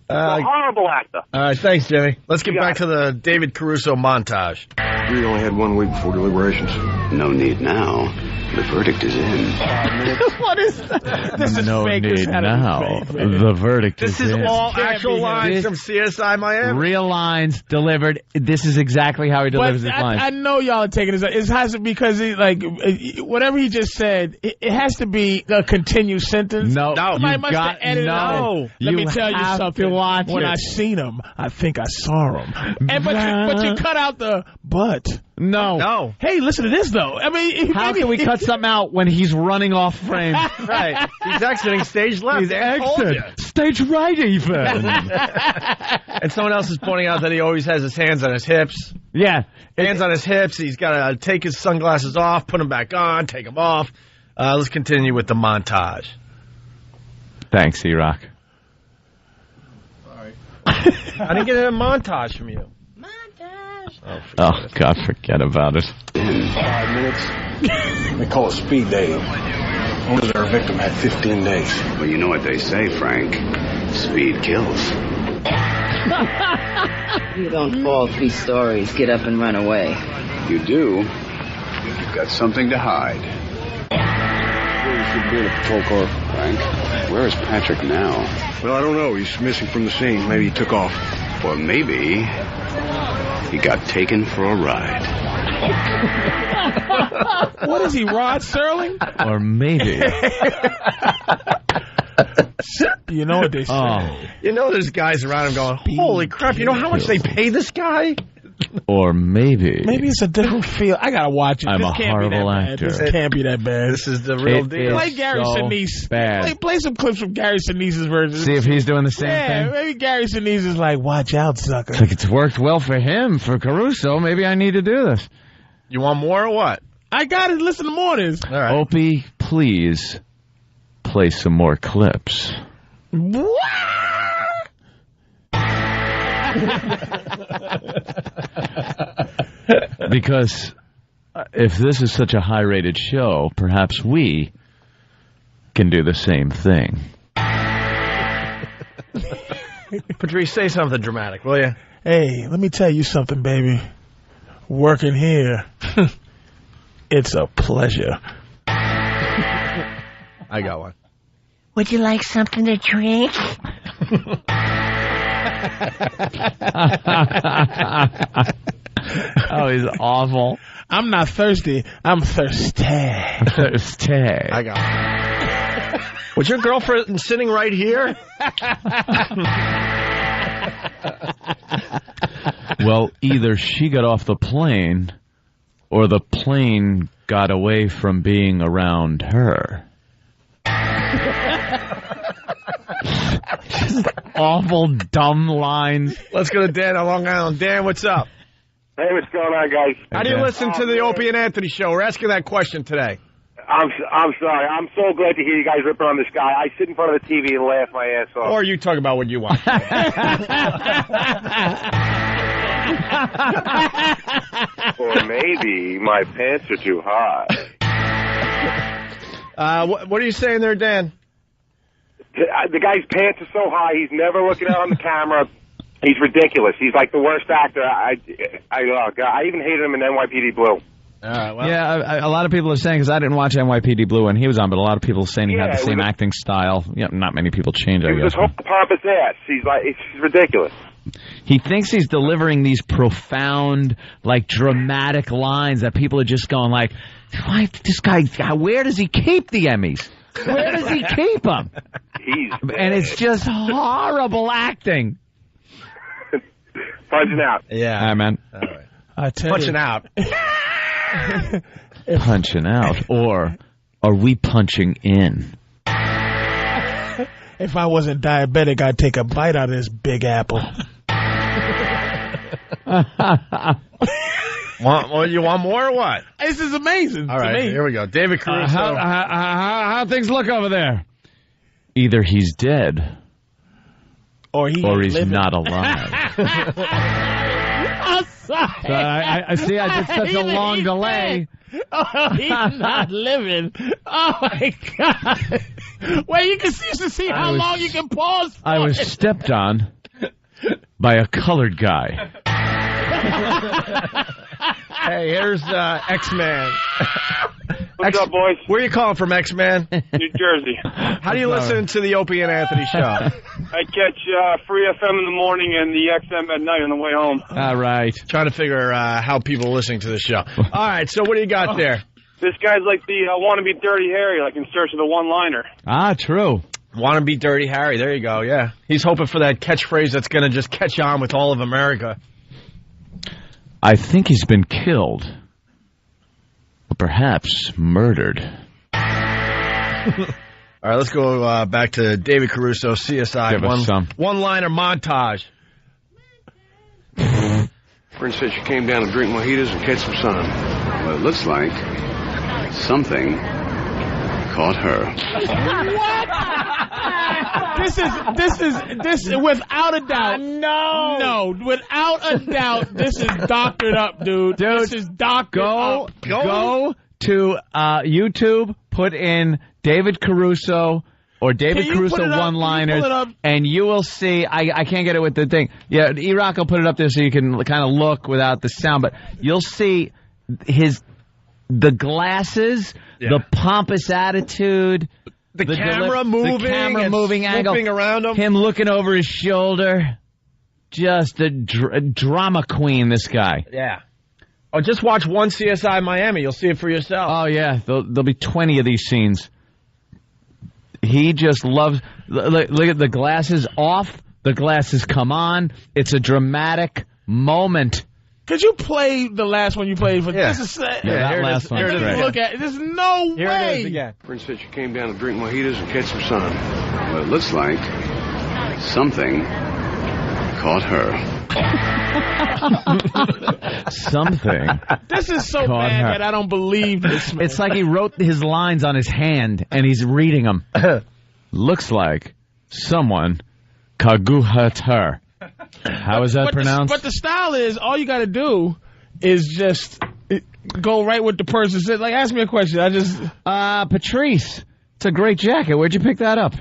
A horrible actor. All right, thanks, Jimmy. Let's get back to the David Caruso montage. We only had 1 week before deliberations. No need now. The verdict is in. What is that? This is no fake. need now. The verdict This is is in. all actual lines from CSI Miami. Real lines delivered. This is exactly how he delivers his lines. I know y'all are taking this. It has to be because whatever he just said, it has to be a continued sentence. No, Somebody must have edited it out. Let me tell you something. Watch when it. I seen him, I think I saw him. But you cut out the but. No. Hey, listen to this though. I mean, how can we cut something out when he's running off frame? Right. He's exiting stage left. He's exiting stage right even. And someone else is pointing out that he always has his hands on his hips. Yeah. Hands on his hips. He's got to take his sunglasses off, put them back on, take them off. Let's continue with the montage. Thanks, Erock. I didn't get a montage from you. Oh, God, forget about it. 5 minutes. They call it speed dating. Only their victim had 15 days. Well, you know what they say, Frank. Speed kills. You don't fall 3 stories, get up and run away. You do. You've got something to hide. You should be in a patrol car, Frank. Where is Patrick now? Well, I don't know. He's missing from the scene. Maybe he took off. Or maybe he got taken for a ride. What is he, Rod Serling? Or maybe. You know what they say. You know there's guys around him going, holy crap, you know how much they pay this guy? Or maybe. Maybe it's a different feel. I gotta watch it. I'm this a can't horrible be that bad. actor. This can't be that bad. This is the real deal. Play Gary Sinise. Bad. Play some clips from Gary Sinise's version. See if he's doing the same thing. Maybe Gary Sinise is like, watch out, sucker. It's like it's worked well for him, for Caruso. Maybe I need to do this. You want more or what? I got to listen to more of this. All right. Opie, please play some more clips. Because if this is such a high-rated show, perhaps we can do the same thing. Patrice, say something dramatic, will you? Hey, let me tell you something, baby. Working here, it's a pleasure. I got one. Would you like something to drink? Oh, he's awful. I'm not thirsty. I'm thirsty. Thirsty. I got one. Was your girlfriend sitting right here? Well, either she got off the plane or the plane got away from being around her. Just awful, dumb lines. Let's go to Dan on Long Island. Dan, what's up? Hey, what's going on, guys? How do you listen to the Opie and Anthony show? We're asking that question today. I'm sorry. I'm so glad to hear you guys ripping on this guy. I sit in front of the TV and laugh my ass off. Or you talk about what you want. Or maybe my pants are too high. What are you saying there, Dan? The guy's pants are so high, he's never looking out on the camera. He's ridiculous. He's like the worst actor. I even hated him in NYPD Blue. Yeah, a lot of people are saying, because I didn't watch NYPD Blue when he was on, but a lot of people are saying he had the same acting style. Yeah, not many people change, I guess. This whole pompous ass. It's ridiculous. He thinks he's delivering these profound, like, dramatic lines that people are just going like, why, this guy, where does he keep the Emmys? Where does he keep them? And it's just horrible acting. Punching out. Yeah. All right, man. All right. Punching out. Punching out. Or are we punching in? If I wasn't diabetic, I'd take a bite out of this big apple. You want more or what? This is amazing. All right, here we go. David Caruso. How things look over there? Either he's dead or he's not alive. I'm sorry. So I see I did such a long delay. Oh, he's not living. Oh, my God. Well, you can see how long you can pause for I was it. stepped on by a colored guy. Hey, here's X-Man. What's up, boys? Where are you calling from, X-Man? New Jersey. How do you listen to the Opie and Anthony show? I catch Free FM in the morning and the XM at night on the way home. All right. Trying to figure how people are listening to the show. All right, so what do you got there? This guy's like the wannabe Dirty Harry, like in search of the one-liner. Ah, true. Wannabe Dirty Harry. There you go, yeah. He's hoping for that catchphrase that's going to just catch on with all of America. I think he's been killed. Or perhaps murdered. All right, let's go back to David Caruso, CSI. Give us some. One-liner montage. Friend said she came down to drink mojitos and catch some sun. Well, it looks like something caught her. What? This is without a doubt. No, without a doubt, this is doctored up, dude. This is doctored up. Go to YouTube, put in David Caruso or David Caruso one-liners, and you will see. I can't get it with the thing. Yeah, Erock will put it up there so you can kind of look without the sound, but you'll see the glasses, the pompous attitude, the camera moving angle, around him looking over his shoulder. Just a drama queen, this guy. Yeah. Oh, just watch one CSI Miami. You'll see it for yourself. Oh, yeah. There'll be 20 of these scenes. He just loves... Look at the glasses off. The glasses come on. It's a dramatic moment. Could you play the last one you played for? Yeah. This is, that last one's great. Look at it. There's no Here way. it is again. Friend said she came down to drink mojitos and catch some sun. Well, it looks like something caught her. Something. This is so caught bad her. that I don't believe this, man. It's like he wrote his lines on his hand, and he's reading them. Looks like someone kaguhat her. How is that pronounced? But the style is, all you got to do is just go right with the person said. Like, ask me a question. Patrice. It's a great jacket. Where'd you pick that up?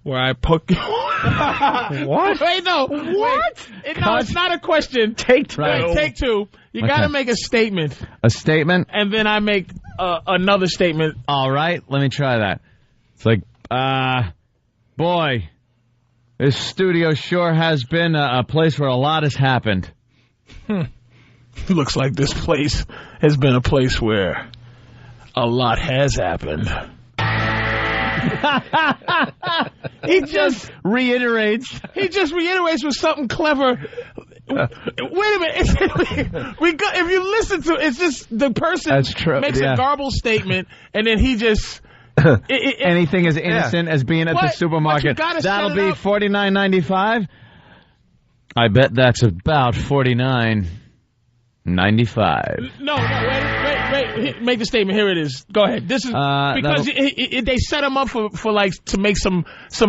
Where I put... What? Wait, no. What? No, it's not a question. Take two. Right, take two. You got to make a statement. A statement? And then I make another statement. All right. Let me try that. It's like, boy, this studio sure has been a place where a lot has happened. Looks like this place has been a place where a lot has happened. He just reiterates. He just reiterates with something clever. Wait a minute. If you listen to it, it's just the person makes a garbled statement, and then he just Anything as innocent as being at the supermarket. That'll be $49.95. I bet that's about $49.95. No, wait. Make the statement. Here it is. Go ahead. This is because they set him up for like to make some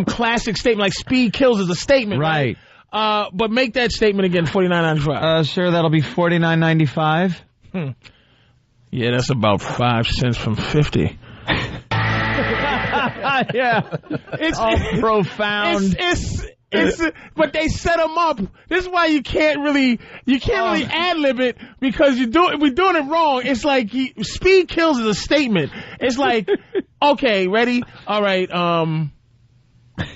classic statement, like Speed Kills is a statement, right? But make that statement again. $49.95. Sure, that'll be $49.95. Yeah, that's about 5 cents from 50. Yeah, it's profound. It's but they set them up. This is why you can't really ad-lib it because we're doing it wrong. It's like Speed Kills is a statement. It's like, okay, ready? All right.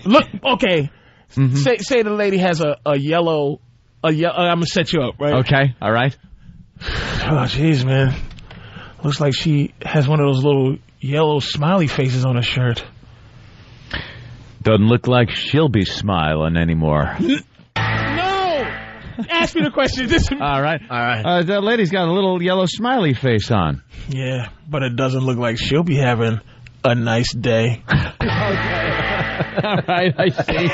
Look, okay. Say the lady has a yellow. I'm gonna set you up, right? Okay. All right. Oh, jeez, man. Looks like she has one of those little yellow smiley faces on her shirt. Doesn't look like she'll be smiling anymore. No! Ask me the question. All right. That lady's got a little yellow smiley face on. Yeah, but it doesn't look like she'll be having a nice day. Okay. All right, I see.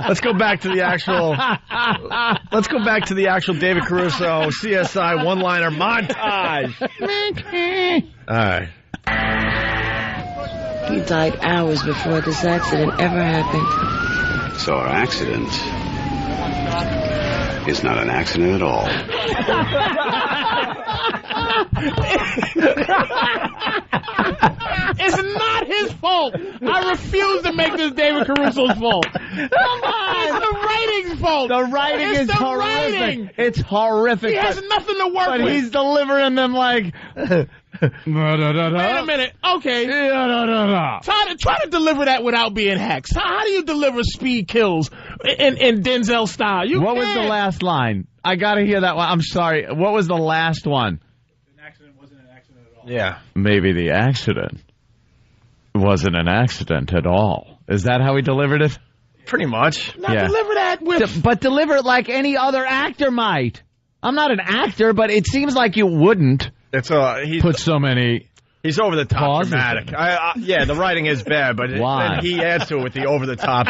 Let's go back to the actual David Caruso CSI one-liner montage. All right. He died hours before this accident ever happened. So our accident is not an accident at all. It's not his fault. I refuse to make this David Caruso's fault. Come on. It's the writing's fault. The writing is horrific. Writing. It's horrific. He has nothing to work with. But he's delivering them like... Wait a minute. Okay. Try to deliver that without being hacks. How do you deliver Speed Kills in Denzel style? What was the last line? I got to hear that one. I'm sorry. What was the last one? An accident wasn't an accident at all. Yeah. Maybe the accident wasn't an accident at all. Is that how he delivered it? Pretty much. Deliver that with... But deliver it like any other actor might. I'm not an actor, but it seems like you wouldn't. Put so many. He's over the top dramatic. Yeah, the writing is bad, but then he adds to it with the over the top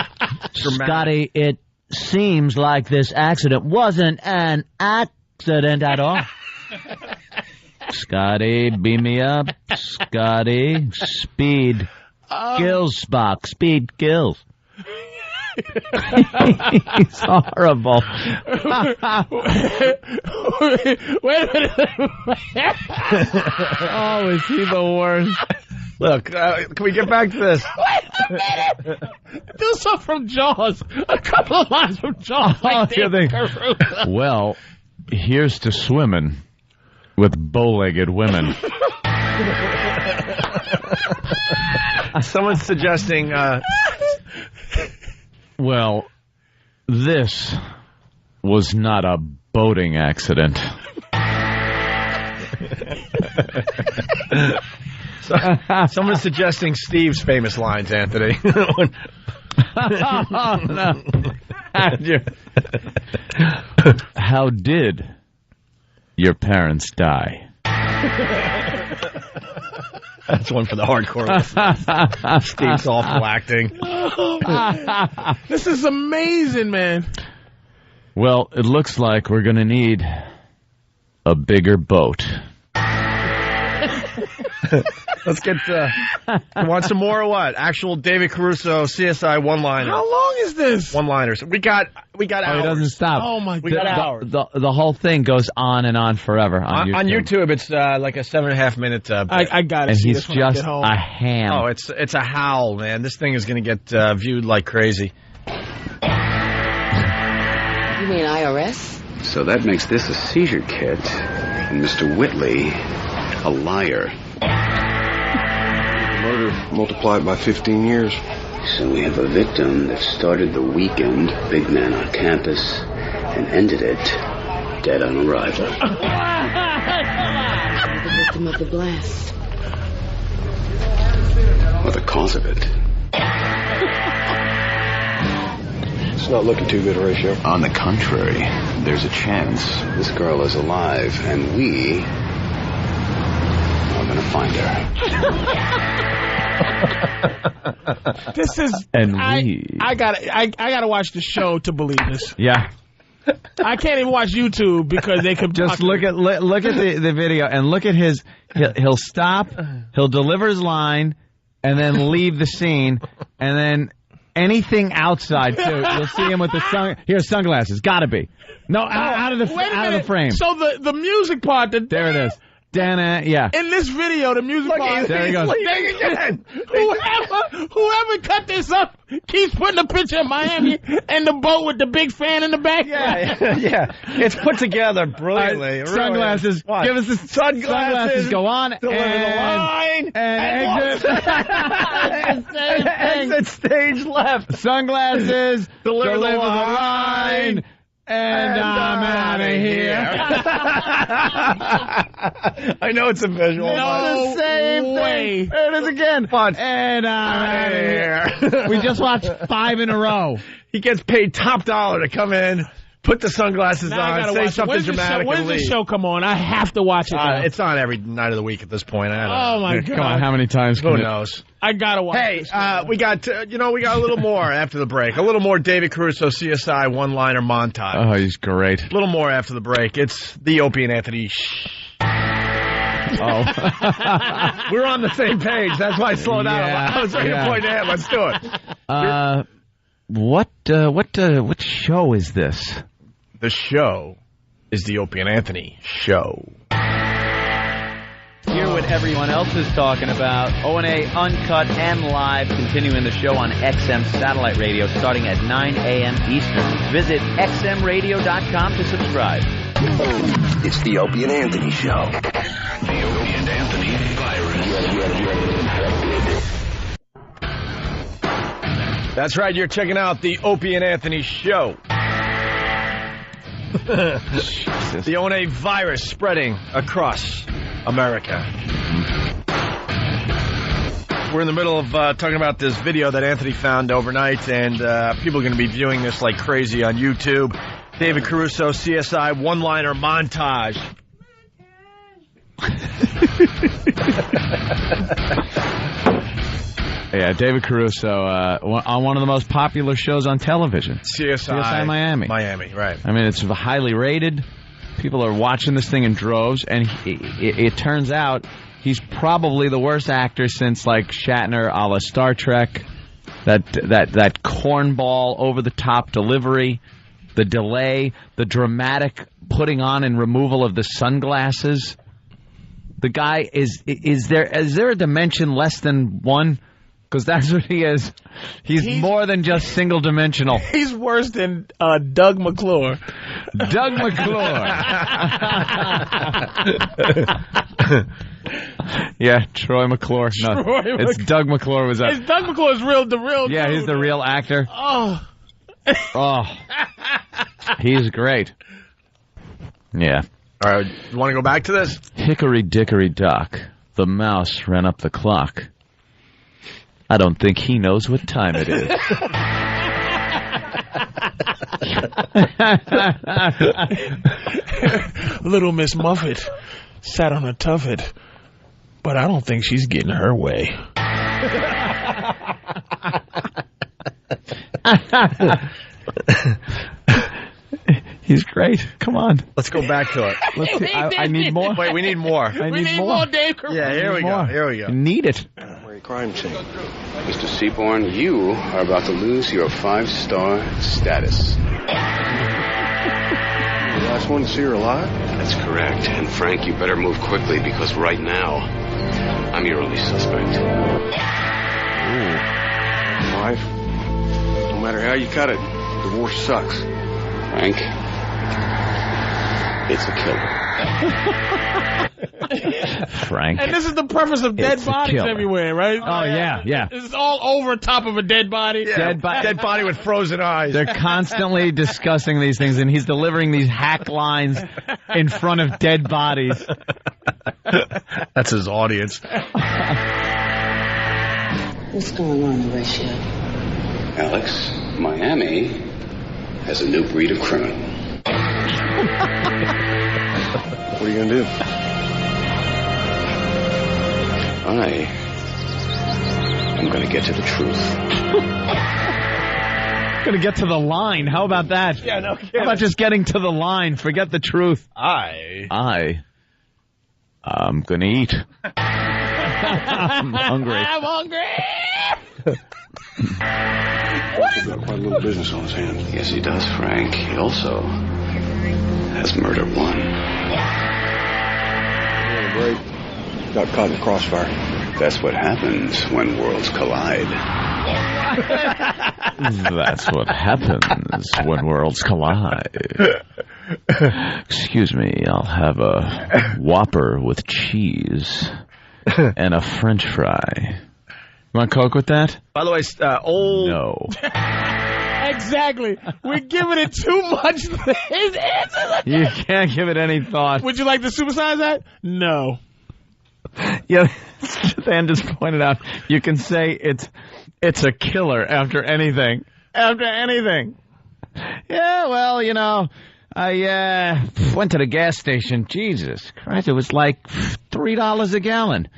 dramatic. Scotty, it seems like this accident wasn't an accident at all. Scotty, beam me up. Scotty, Speed kills Spock. Speed kills. He's horrible. Wait a minute. Oh, is he the worst? Look, can we get back to this? Wait a minute. Do something from Jaws. A couple of lines from Jaws. Well, here's to swimming with bow-legged women. Someone's suggesting... Well, this was not a boating accident. Someone's suggesting Steve's famous lines, Anthony. No. How did your parents die? That's one for the hardcore listeners. Steve's awful acting. This is amazing, man. Well, it looks like we're going to need a bigger boat. Let's get you want some more or what? Actual David Caruso CSI one-liner. How long is this? One-liners. We got hours. It doesn't stop. Oh my God. We got hours. The whole thing goes on and on forever on YouTube. On YouTube, it's like a 7.5 minute. I got it. And he's just a ham. Oh, it's a howl, man. This thing is going to get viewed like crazy. You mean IRS? So that makes this a seizure kit, and Mr. Whitley a liar. Murder multiplied by 15 years. So we have a victim that started the weekend, big man on campus, and ended it dead on arrival. The victim of the blast. Or the cause of it. It's not looking too good, Horatio. On the contrary, there's a chance this girl is alive, and we are going to find her. This is. And I gotta watch the show to believe this. Yeah. I can't even watch YouTube because they could just look at the video and look at his. He'll stop. He'll deliver his line, and then leave the scene, and then anything outside too. You'll see him with the sunglasses. Gotta be. No, out of the frame. So the music part. There it is. Dana, yeah. In this video, the music part. There he goes. Again. Whoever cut this up keeps putting a picture of Miami and the boat with the big fan in the back. Yeah. It's put together brilliantly. Sunglasses. Really. Give us the sunglasses. Go on. Deliver the line. And exit. Exit stage left. Sunglasses. Deliver the line. And I'm out of here. I know it's a visual. No the same way. Thing. There it is again. And I'm out of here. We just watched 5 in a row. He gets paid top dollar to come in, put the sunglasses on, say something dramatic, When's the show come on? I have to watch it. It's on every night of the week at this point. Oh my God! Come on, how many times? Who knows? I gotta watch. Hey, we got a little more after the break. A little more David Caruso CSI one-liner montage. Oh, he's great. A little more after the break. It's the Opie and Anthony. Oh, we're on the same page. That's why I slowed down. I was ready to point to him. Let's do it. What show is this? The show is the Opie and Anthony show. Hear what everyone else is talking about. O&A Uncut and Live, continuing the show on XM Satellite Radio starting at 9 a.m. Eastern. Visit xmradio.com to subscribe. It's the Opie and Anthony show. The Opie and Anthony virus. That's right. You're checking out the Opie and Anthony show. The O&A virus spreading across America. We're in the middle of talking about this video that Anthony found overnight, and people are going to be viewing this like crazy on YouTube. David Caruso, CSI, one-liner montage. Yeah, David Caruso on one of the most popular shows on television. CSI Miami. Miami, right. I mean, it's highly rated. People are watching this thing in droves, and it turns out he's probably the worst actor since, like, Shatner a la Star Trek. That cornball, over-the-top delivery, the delay, the dramatic putting on and removal of the sunglasses. The guy is there a dimension less than one? Because that's what he is. He's more than just single-dimensional. He's worse than Doug McClure. Doug McClure. Yeah, Troy McClure. No, it's Doug McClure. It's Doug McClure's the real. Yeah, he's the real actor. Oh, he's great. Yeah. All right, you want to go back to this? Hickory dickory dock, the mouse ran up the clock. I don't think he knows what time it is. Little Miss Muffet sat on a tuffet, but I don't think she's getting her way. He's great. Come on. Let's go back to it. I need more. Wait, we need more. We need more, Dave. Yeah, here we go. Here we go. Need it. Crime scene. Mr. Seaborn, you are about to lose your 5-star status. The last one to see her alive? That's correct. And Frank, you better move quickly because right now, I'm your only suspect. Wife, no matter how you cut it, divorce sucks. Frank, it's a killer. Frank. And this is the preface of dead bodies everywhere, right? Oh, yeah. It's all over top of a dead body. Yeah. Dead body with frozen eyes. They're constantly discussing these things, and he's delivering these hack lines in front of dead bodies. That's his audience. What's going on, Horatio? Alex, Miami has a new breed of criminal. What are you going to do? I'm going to get to the truth. Going to get to the line. How about that? Yeah, no kidding. How about just getting to the line? Forget the truth. I'm going to eat. I'm hungry. I'm hungry. He's got quite a little business on his hands. Yes, he does, Frank. He also has murder one. Break. Got caught in the crossfire. That's what happens when worlds collide. That's what happens when worlds collide. Excuse me, I'll have a Whopper with cheese and a French fry. You want Coke with that? By the way, No. Exactly. We're giving it too much. His answer. You can't give it any thought. Would you like to supersize that? No. Yeah, Dan just pointed out, you can say it's a killer after anything. After anything. Yeah, well, you know, I went to the gas station. Jesus Christ, it was like $3 a gallon.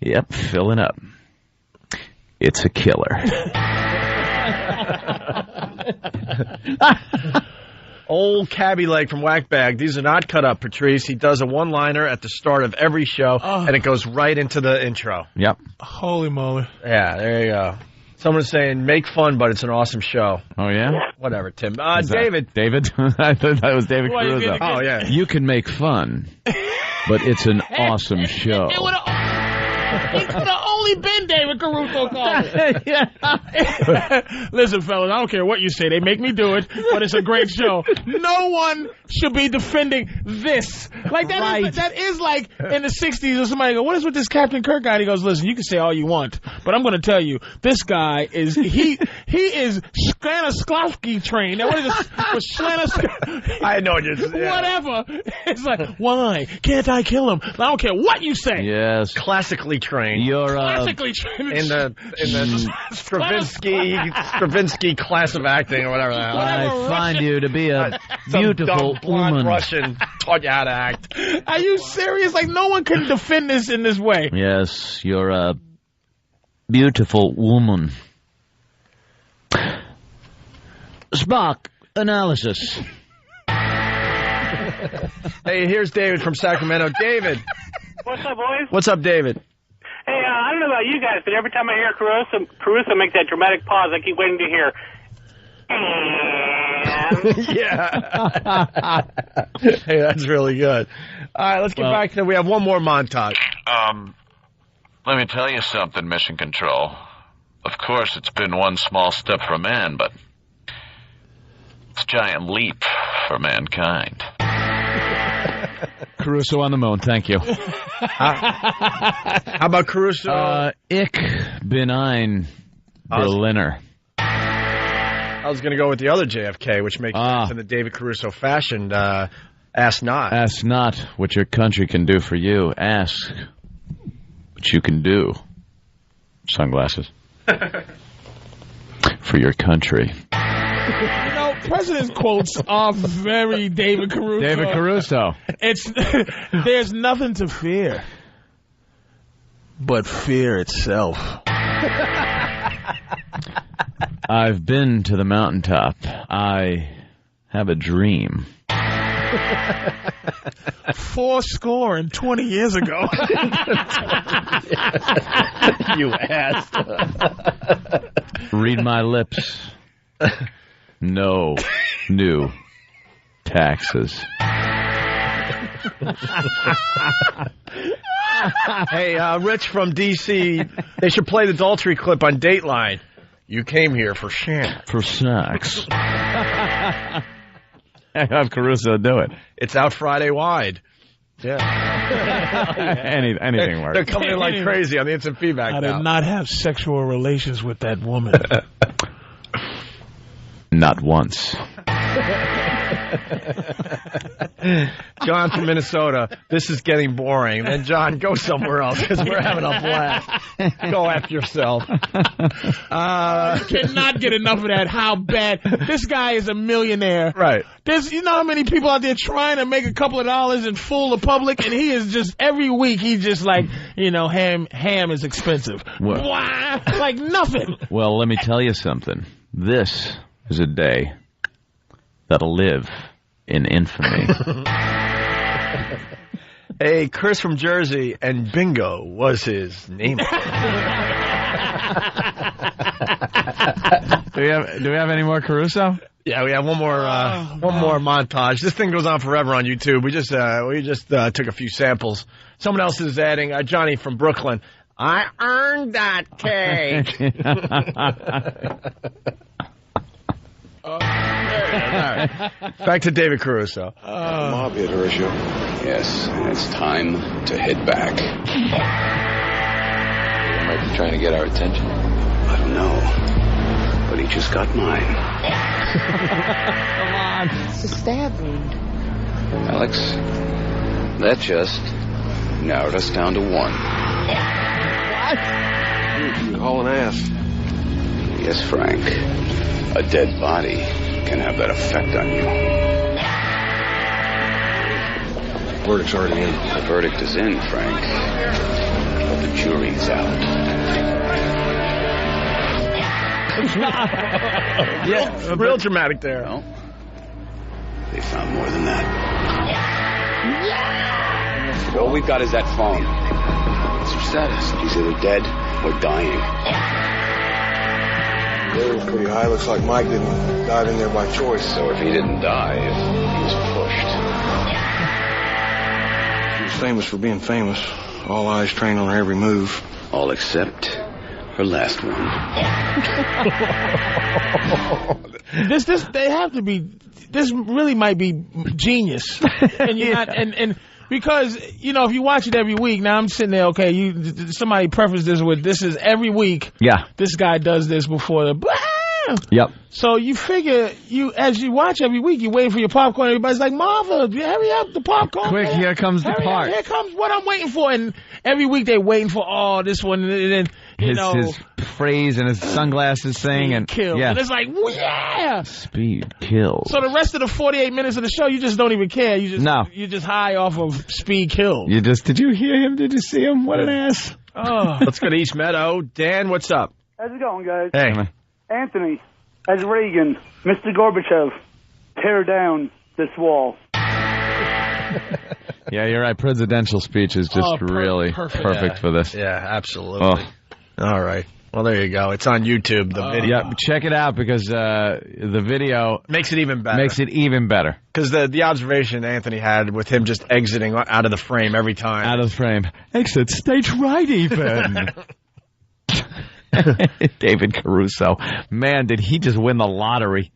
Yep, filling up. It's a killer. Old cabbie leg from Whackbag. These are not cut up, Patrice. He does a one-liner at the start of every show, and it goes right into the intro. Yep. Holy moly. Yeah, there you go. Someone's saying, make fun, but it's an awesome show. Oh, yeah? Whatever, Tim. David. David? I thought that was David Caruso. Oh, yeah. You can make fun, but it's an awesome show. It could have only been David Caruso calling. Listen, fellas, I don't care what you say. They make me do it, but it's a great show. No one should be defending this. Like, that is like in the 60s or somebody go, what is with this Captain Kirk guy? And he goes, listen, you can say all you want, but I'm going to tell you, this guy is, he is Stanislavski trained. Now, what is this? I know what you're saying. Whatever. It's like, why? Can't I kill him? I don't care what you say. Yes. Classically trained. You're classically trained in the Stravinsky class of acting or whatever. I find you to be a beautiful dumb, blonde woman. Russian taught you how to act. Are you serious? Like, no one can defend this in this way. Yes, you're a beautiful woman. Spock analysis. Hey, here's David from Sacramento. David. What's up, boys? What's up, David? Hey, I don't know about you guys, but every time I hear Caruso make that dramatic pause, I keep waiting to hear. Yeah. Hey, that's really good. All right, let's get back to. We have one more montage. Let me tell you something, Mission Control. Of course, it's been one small step for man, but it's a giant leap for mankind. Caruso on the moon, thank you. How about Caruso? Ich bin ein Berliner. I was going to go with the other JFK, which makes sense in the David Caruso fashion. Ask not. Ask not what your country can do for you. Ask what you can do. Sunglasses. For your country. You know, President's quotes are very David Caruso. David Caruso. There's nothing to fear but fear itself. I've been to the mountaintop. I have a dream. 20 years ago. You ass. Read my lips. No new taxes. Hey, Rich from D.C., they should play the Daltrey clip on Dateline. You came here for snacks. For snacks. Have Caruso do it. It's out Friday wide. Yeah. Anything works. They're coming in like crazy on the instant feedback. I did not have sexual relations with that woman. Not once. John from Minnesota, this is getting boring. Then, John, go somewhere else because we're having a blast. Go after yourself. You cannot get enough of that. How bad. This guy is a millionaire. Right. You know how many people out there trying to make a couple of dollars and fool the public, and he is just, every week, he's just like, ham is expensive. Well, like nothing. Well, let me tell you something. This is a day that'll live in infamy. Hey, Chris from Jersey, and Bingo was his name. Do we have any more Caruso? Yeah, we have one more montage. This thing goes on forever on YouTube. We just took a few samples. Someone else is adding, Johnny from Brooklyn. I earned that cake. All right. Back to David Caruso. Mob hit Horatio. Yes, and it's time to hit back. He might be trying to get our attention. I don't know, but he just got mine. Come on. It's a stab wound. Alex, that just narrowed us down to one. What? You're hauling ass. Yes, Frank. A dead body can have that effect on you. Verdict's already in. The verdict is in, Frank. But the jury's out. Yeah, real dramatic there. Well, they found more than that. Yeah! All we've got is that phone. What's your status? He's either dead or dying. It was pretty high. Looks like Mike didn't dive in there by choice. So if he didn't die, he was pushed. She was famous for being famous. All eyes trained on her every move. All except her last one. They have to be. This really might be genius, and you're not, and because if you watch it every week. Now I'm sitting there. Okay, somebody prefaced this with this is every week. Yeah, this guy does this before the. Yep. So you figure as you watch every week, you wait for your popcorn. Everybody's like, Martha, hurry up, the popcorn. Quick, man. here comes the part. Here comes what I'm waiting for. And every week they're waiting for this one, and then his phrase and his sunglasses thing and kill. Yeah. And it's like, yeah, speed kills. So the rest of the 48 minutes of the show, you just don't even care. You're just high off of speed kills. Did you hear him? Did you see him? What an ass. Oh. Let's go to East Meadow. Dan, what's up? How's it going, guys? Hey. Anthony, as Reagan, Mr. Gorbachev, tear down this wall. Yeah, you're right. Presidential speech is just really perfect for this. Yeah, absolutely. All right. Well, there you go. It's on YouTube, the video. Yeah, check it out because the video makes it even better. Because the observation Anthony had with him just exiting out of the frame every time. Out of the frame. Exit stage right even. David Caruso. Man, did he just win the lottery.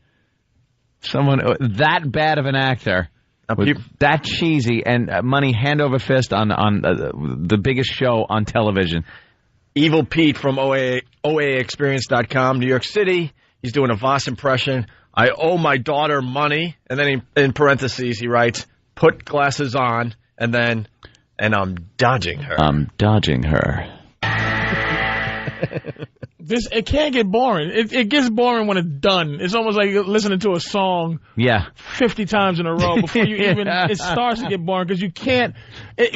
Someone that bad of an actor. That cheesy and money hand over fist on the biggest show on television. Evil Pete from OAExperience.com, New York City. He's doing a Voss impression. I owe my daughter money. And then in parentheses he writes, put glasses on, and I'm dodging her. I'm dodging her. It can't get boring. It gets boring when it's done. It's almost like listening to a song 50 times in a row before you even it starts to get boring because you can't.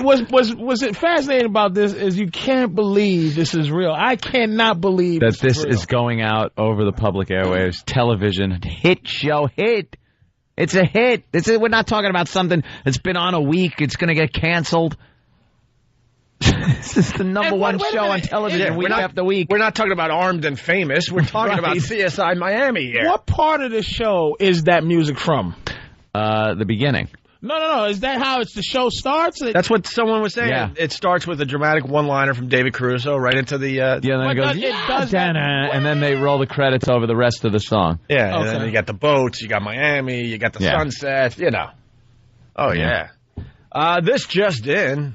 What's fascinating about this is you can't believe this is real. I cannot believe that this is going out over the public airwaves, television, hit show, hit. It's a hit. We're not talking about something that's been on a week. It's going to get canceled. This is the number one show on television week after week. We're not talking about Armed and Famous. We're talking about CSI Miami here. What part of the show is that music from? The beginning. No. Is that how the show starts? That's what someone was saying. Yeah. It starts with a dramatic one-liner from David Caruso right into the... then it goes, and then they roll the credits over the rest of the song. Yeah, and then you got the boats, you got Miami, you got the sunset, Oh, yeah. This just in...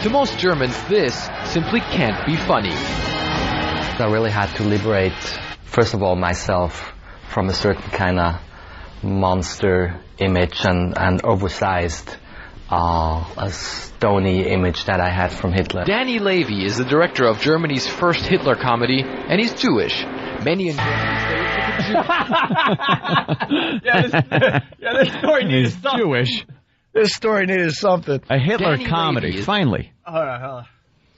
To most Germans, this simply can't be funny. I really had to liberate, first of all, myself from a certain kind of monster image and oversized, a stony image that I had from Hitler. Danny Levy is the director of Germany's first Hitler comedy, and he's Jewish. Many in Germany say this story needed something. Jewish. This story needed something. A Hitler Danny comedy, Levy is- finally. Hold on.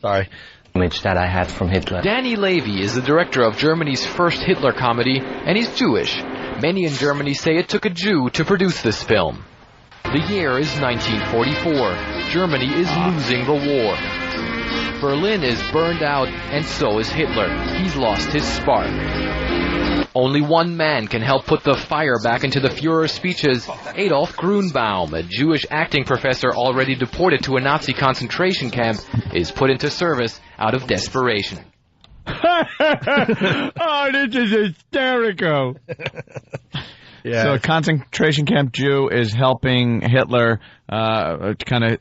Sorry. Image that I had from Hitler. Danny Levy is the director of Germany's first Hitler comedy, and he's Jewish. Many in Germany say it took a Jew to produce this film. The year is 1944. Germany is losing the war. Berlin is burned out, and so is Hitler. He's lost his spark. Only one man can help put the fire back into the Führer's speeches. Adolf Grunbaum, a Jewish acting professor already deported to a Nazi concentration camp, is put into service out of desperation. Oh, this is hysterical. Yeah. So a concentration camp Jew is helping Hitler kind of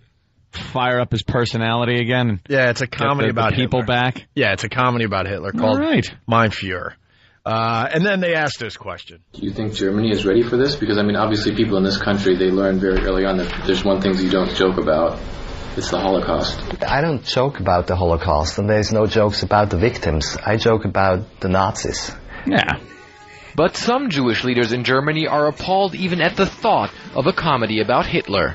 fire up his personality again. Yeah, it's a comedy about people Hitler. back. Yeah, it's a comedy about Hitler called Mein Führer. And then they asked this question. Do you think Germany is ready for this? Because, I mean, obviously people in this country, they learned very early on that there's one thing you don't joke about. It's the Holocaust. I don't joke about the Holocaust, and there's no jokes about the victims. I joke about the Nazis. Yeah. But some Jewish leaders in Germany are appalled even at the thought of a comedy about Hitler.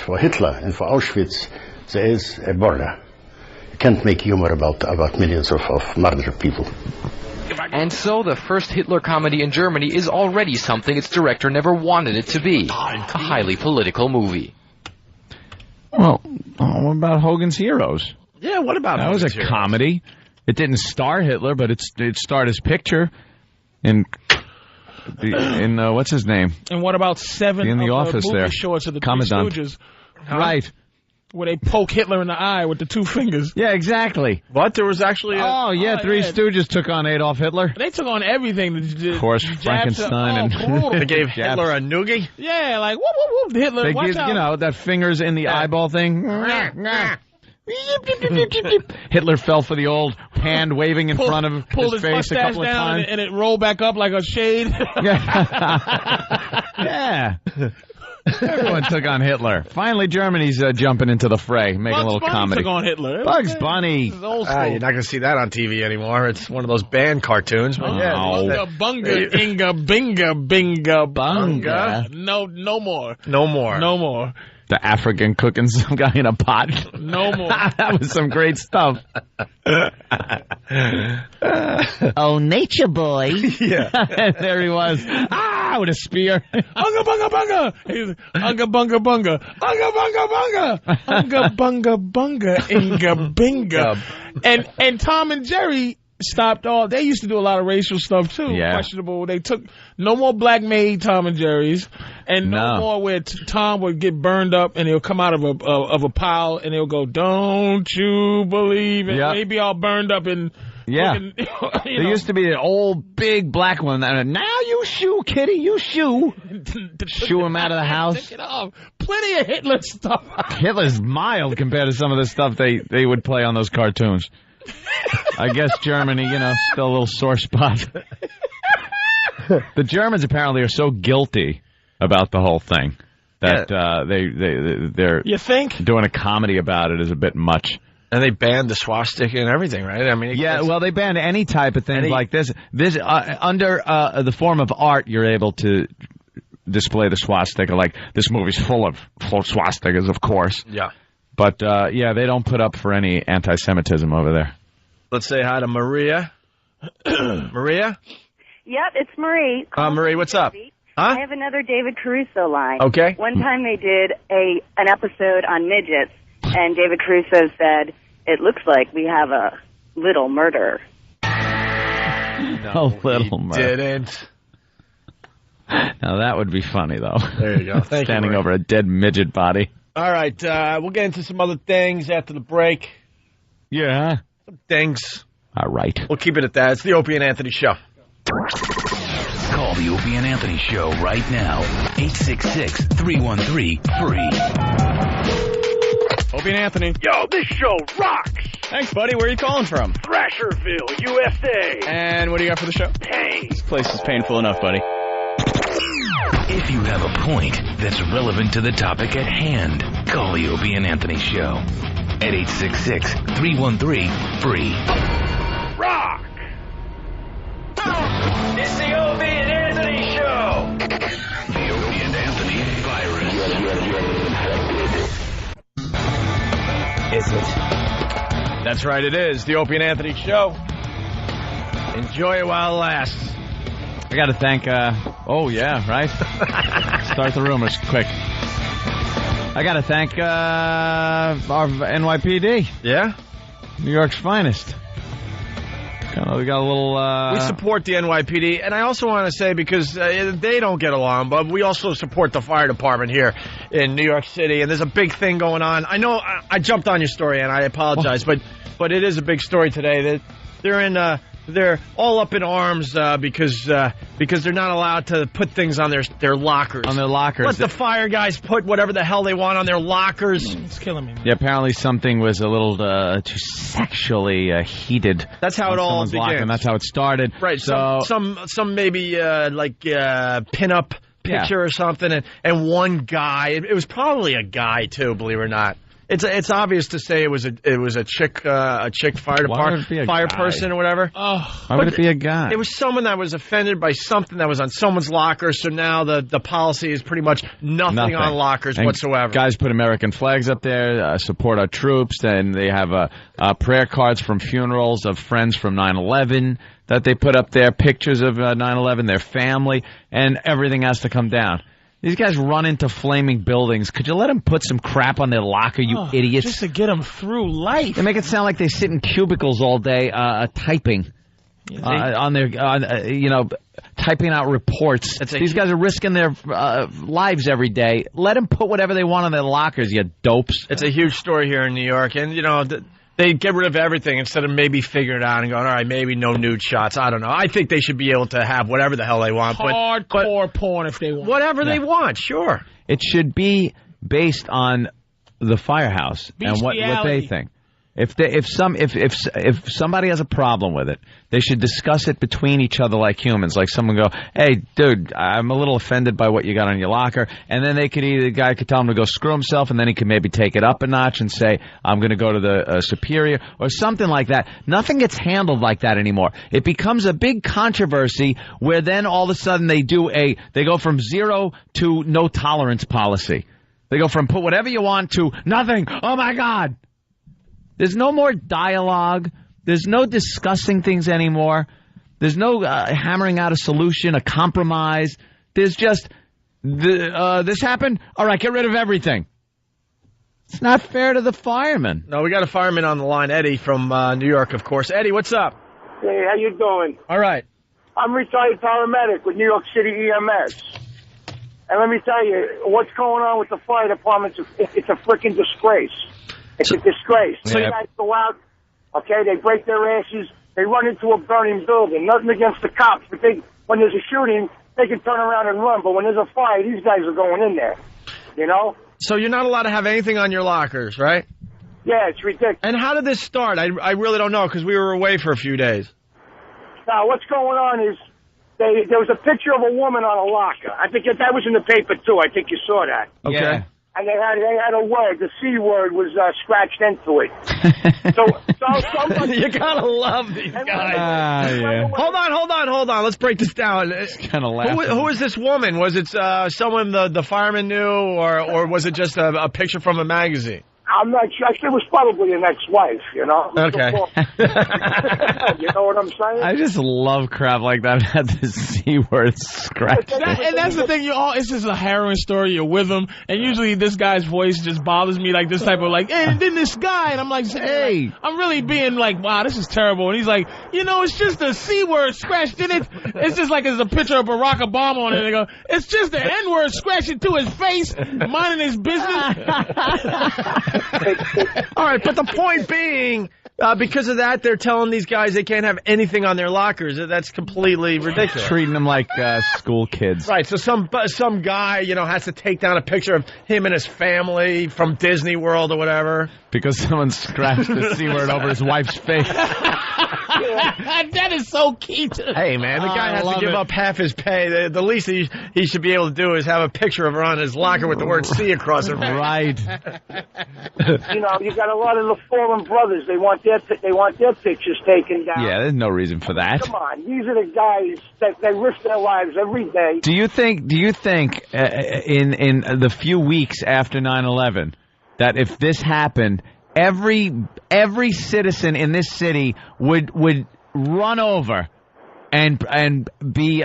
For Hitler and for Auschwitz, there is a border. You can't make humor about millions of murdered people. And so the first Hitler comedy in Germany is already something its director never wanted it to be. A highly political movie. Well, what about Hogan's Heroes? Yeah, what about that? Was a Hogan's Heroes? comedy. It didn't star Hitler, but it starred his picture in what's his name? And what about seven in the of office the movie there? shorts of the Commandant. Three Stooges? Right. Where they poke Hitler in the eye with the two fingers. Yeah, exactly. What? There was actually Three Stooges took on Adolf Hitler. They took on everything. Forrest, Frankenstein, and they gave Hitler a noogie? Yeah, like, whoop, whoop, whoop, Hitler, They watch give, out. that fingers in the eyeball thing. Hitler fell for the old hand waving in front of pulled his face a mustache couple of down times. and it rolled back up like a shade. Yeah. Everyone took on Hitler. Finally, Germany's jumping into the fray, making a little comedy. Took on Hitler. Bugs Bunny. This is old school. You're not going to see that on TV anymore. It's one of those banned cartoons. But Bunga, bunga, inga, binga, binga, bunga. No more. No more. No more. The African cooking some guy in a pot. No more. That was some great stuff. Oh, nature boy. Yeah. There he was. With a spear. Unga bunga bunga. He's unga bunga bunga. Unga bunga bunga. Unga bunga bunga. Inga binga. And Tom and Jerry stopped all. They used to do a lot of racial stuff too. Yeah. Questionable. They took no more black made Tom and Jerry's, and no more where Tom would get burned up and he'll come out of a pile and he'll go, "Don't you believe it?" Yep. Maybe all burned up in. Yeah. There used to be an old big black one. Now you shoo, kitty, you shoo. Shoo him out of the house. Take it off. Plenty of Hitler stuff. Hitler's mild compared to some of the stuff they would play on those cartoons. I guess Germany, still a little sore spot. The Germans apparently are so guilty about the whole thing that they're you think doing a comedy about it is a bit much. And they banned the swastika and everything, right? I mean, they banned any type of thing like this. This under the form of art, you're able to display the swastika. Like this movie's full of swastikas, of course. Yeah. But they don't put up for any anti-Semitism over there. Let's say hi to Maria. Maria? Yep, it's Marie. Marie, what's up? I have another David Caruso line. Okay. One time they did an episode on midgets, and David Caruso said, "It looks like we have a little murder." No, little murder. Didn't. Now that would be funny, though. There you go. Thank you, Standing Marie. over a dead midget body. All right, we'll get into some other things after the break. Yeah. Some things. All right. We'll keep it at that. It's the Opie and Anthony Show. Call the Opie and Anthony Show right now. 866-313-FREE. Opie and Anthony. Yo, this show rocks! Thanks, buddy. Where are you calling from? Thrasherville, USA. And what do you got for the show? Pain. This place is painful enough, buddy. If you have a point that's relevant to the topic at hand, call the Opie and Anthony Show at 866-313-FREE. Rock! It's the Opie and Anthony Show. The Opie and Anthony virus. Is it? That's right, it is. The Opie and Anthony Show. Enjoy it while it lasts. I got to thank, oh, yeah, right? Start the rumors quick. I got to thank our NYPD. Yeah? New York's finest. We got a little... We support the NYPD, and I also want to say, because they don't get along, but we also support the fire department here in New York City, and there's a big thing going on. I know I jumped on your story, and I apologize, but it is a big story today. That they're all up in arms because they're not allowed to put things on their lockers. On their lockers. Let the fire guys put whatever the hell they want on their lockers. It's killing me, man. Yeah, apparently something was a little too sexually heated. That's how it all began. And that's how it started. Right. So some maybe pin-up picture or something, and one guy. It was probably a guy too, believe it or not. It's obvious to say it was a chick fire department fire person or whatever. Why would it be a guy? It was someone that was offended by something that was on someone's locker. So now the policy is pretty much nothing on lockers whatsoever. Guys put American flags up there, support our troops, and they have prayer cards from funerals of friends from 9/11 that they put up there, pictures of 9/11, their family, and everything has to come down. These guys run into flaming buildings. Could you let them put some crap on their locker, you idiots? Just to get them through life. They make it sound like they sit in cubicles all day typing on their, typing out reports. These guys are risking their lives every day. Let them put whatever they want on their lockers, you dopes. It's a huge story here in New York, and they get rid of everything instead of maybe figuring it out and going, all right, maybe no nude shots. I don't know. I think they should be able to have whatever the hell they want. Hardcore porn if they want. Whatever they want, sure. It should be based on the firehouse and what they think. If somebody has a problem with it, they should discuss it between each other like humans. Like someone go, hey, dude, I'm a little offended by what you got on your locker. And then the guy could tell him to go screw himself, and then he could maybe take it up a notch and say, I'm going to go to the superior or something like that. Nothing gets handled like that anymore. It becomes a big controversy where then all of a sudden they go from zero to no tolerance policy. They go from put whatever you want to nothing. Oh, my God. There's no more dialogue. There's no discussing things anymore. There's no hammering out a solution, a compromise. There's just, this happened? All right, get rid of everything. It's not fair to the firemen. No, we got a fireman on the line, Eddie from New York, of course. Eddie, what's up? Hey, how you doing? All right. I'm retired paramedic with New York City EMS. And let me tell you, what's going on with the fire department, it's a freaking disgrace. It's a disgrace. So you guys go out, okay, they break their asses, they run into a burning building. Nothing against the cops, but when there's a shooting, they can turn around and run. But when there's a fire, these guys are going in there, So you're not allowed to have anything on your lockers, right? Yeah, it's ridiculous. And how did this start? I really don't know, because we were away for a few days. Now, what's going on is there was a picture of a woman on a locker. I think that was in the paper, too. I think you saw that. Okay. Yeah. And they had a word. The C word was scratched into it. So somebody... You gotta love these guys. Hold on. Let's break this down. Kind of laughing. Who is this woman? Was it someone the fireman knew, or was it just a picture from a magazine? I'm not sure. It was probably an ex-wife, Okay. You know what I'm saying? I just love crap like that. Had the C word scratched. And that's the thing. It's just a harrowing story. You're with him, and usually this guy's voice just bothers me. Like this type of hey, and then this guy, and I'm like, hey, I'm really being like, wow, this is terrible. And he's like, it's just a C word scratched in it. It's just like there's a picture of Barack Obama on it. And they go, it's just the N word scratched into his face, minding his business. All right, but the point being, because of that, they're telling these guys they can't have anything on their lockers. That's completely ridiculous. Treating them like school kids. Right, so some guy, has to take down a picture of him and his family from Disney World or whatever. Because someone scratched the C word over his wife's face. That is so key to Hey, man, the guy has to give up half his pay. The least he should be able to do is have a picture of her on his locker with the word C across her face. Right. You know, you got a lot of the fallen brothers. They want their pictures taken down. Yeah, there's no reason for that. Come on, these are the guys that they risk their lives every day. Do you think in the few weeks after 9/11 that if this happened, every citizen in this city would run over and be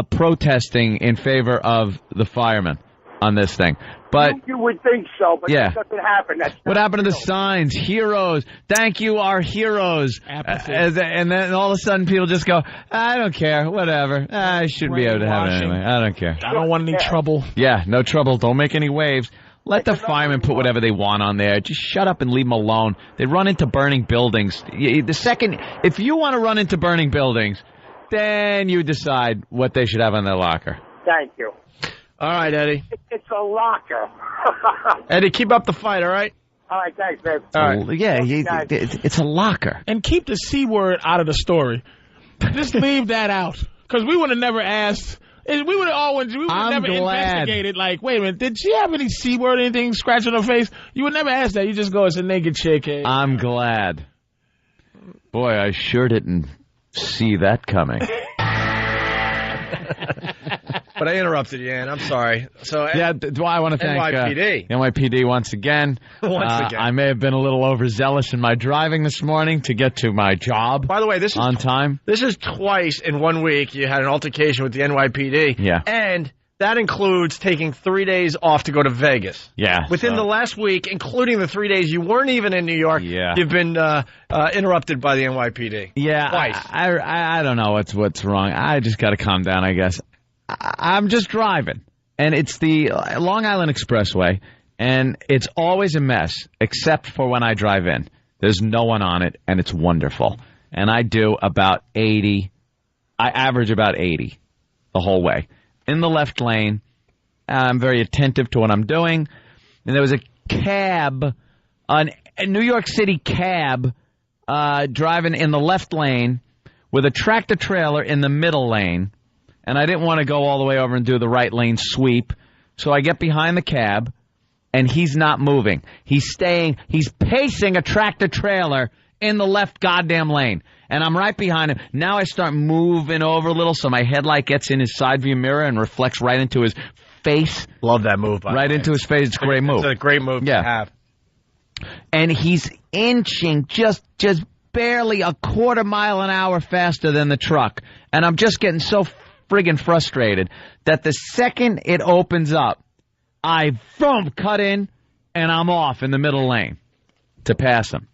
protesting in favor of the firemen on this thing? But you would think so, but yeah. that doesn't happen. What happened to the signs? Heroes. Thank you, our heroes. And then all of a sudden people just go, I don't care, whatever. I should be able to have it anyway. I don't care. I don't want any trouble. Yeah, no trouble. Don't make any waves. Let the firemen put whatever they want on there. Just shut up and leave them alone. They run into burning buildings. If you want to run into burning buildings, then you decide what they should have on their locker. Thank you. All right, Eddie. It's a locker. Eddie, keep up the fight, all right? All right, thanks, babe. All right. Yeah, it's a locker. And keep the C word out of the story. Just leave that out. Because we would have never asked. We would have never investigated, like, wait a minute, did she have any C word or anything scratched on her face? You would never ask that. You just go, it's a naked chick. Hey. I'm glad. Boy, I sure didn't see that coming. But I interrupted you, Ann. I'm sorry. So yeah, I want to thank NYPD once again. I may have been a little overzealous in my driving this morning to get to my job. By the way, this is on time. This is twice in 1 week you had an altercation with the NYPD. Yeah, and that includes taking 3 days off to go to Vegas. Yeah, within the last week, including the 3 days you weren't even in New York. Yeah, you've been interrupted by the NYPD. Yeah, twice. I don't know what's wrong. I just got to calm down, I guess. I'm just driving, and it's the Long Island Expressway, and it's always a mess, except for when I drive in. There's no one on it, and it's wonderful. And I do about 80. I average about 80 the whole way. In the left lane, I'm very attentive to what I'm doing. And there was a cab, a New York City cab, driving in the left lane with a tractor-trailer in the middle lane. And I didn't want to go all the way over and do the right lane sweep. So I get behind the cab, and he's not moving. He's pacing a tractor-trailer in the left goddamn lane. And I'm right behind him. Now I start moving over a little so my headlight gets in his side view mirror and reflects right into his face. Love that move, by right into his face. It's a great move. It's a great move to have. And he's inching just barely a quarter mile an hour faster than the truck. And I'm just getting so friggin' frustrated that the second it opens up, I cut in and I'm off in the middle lane to pass him.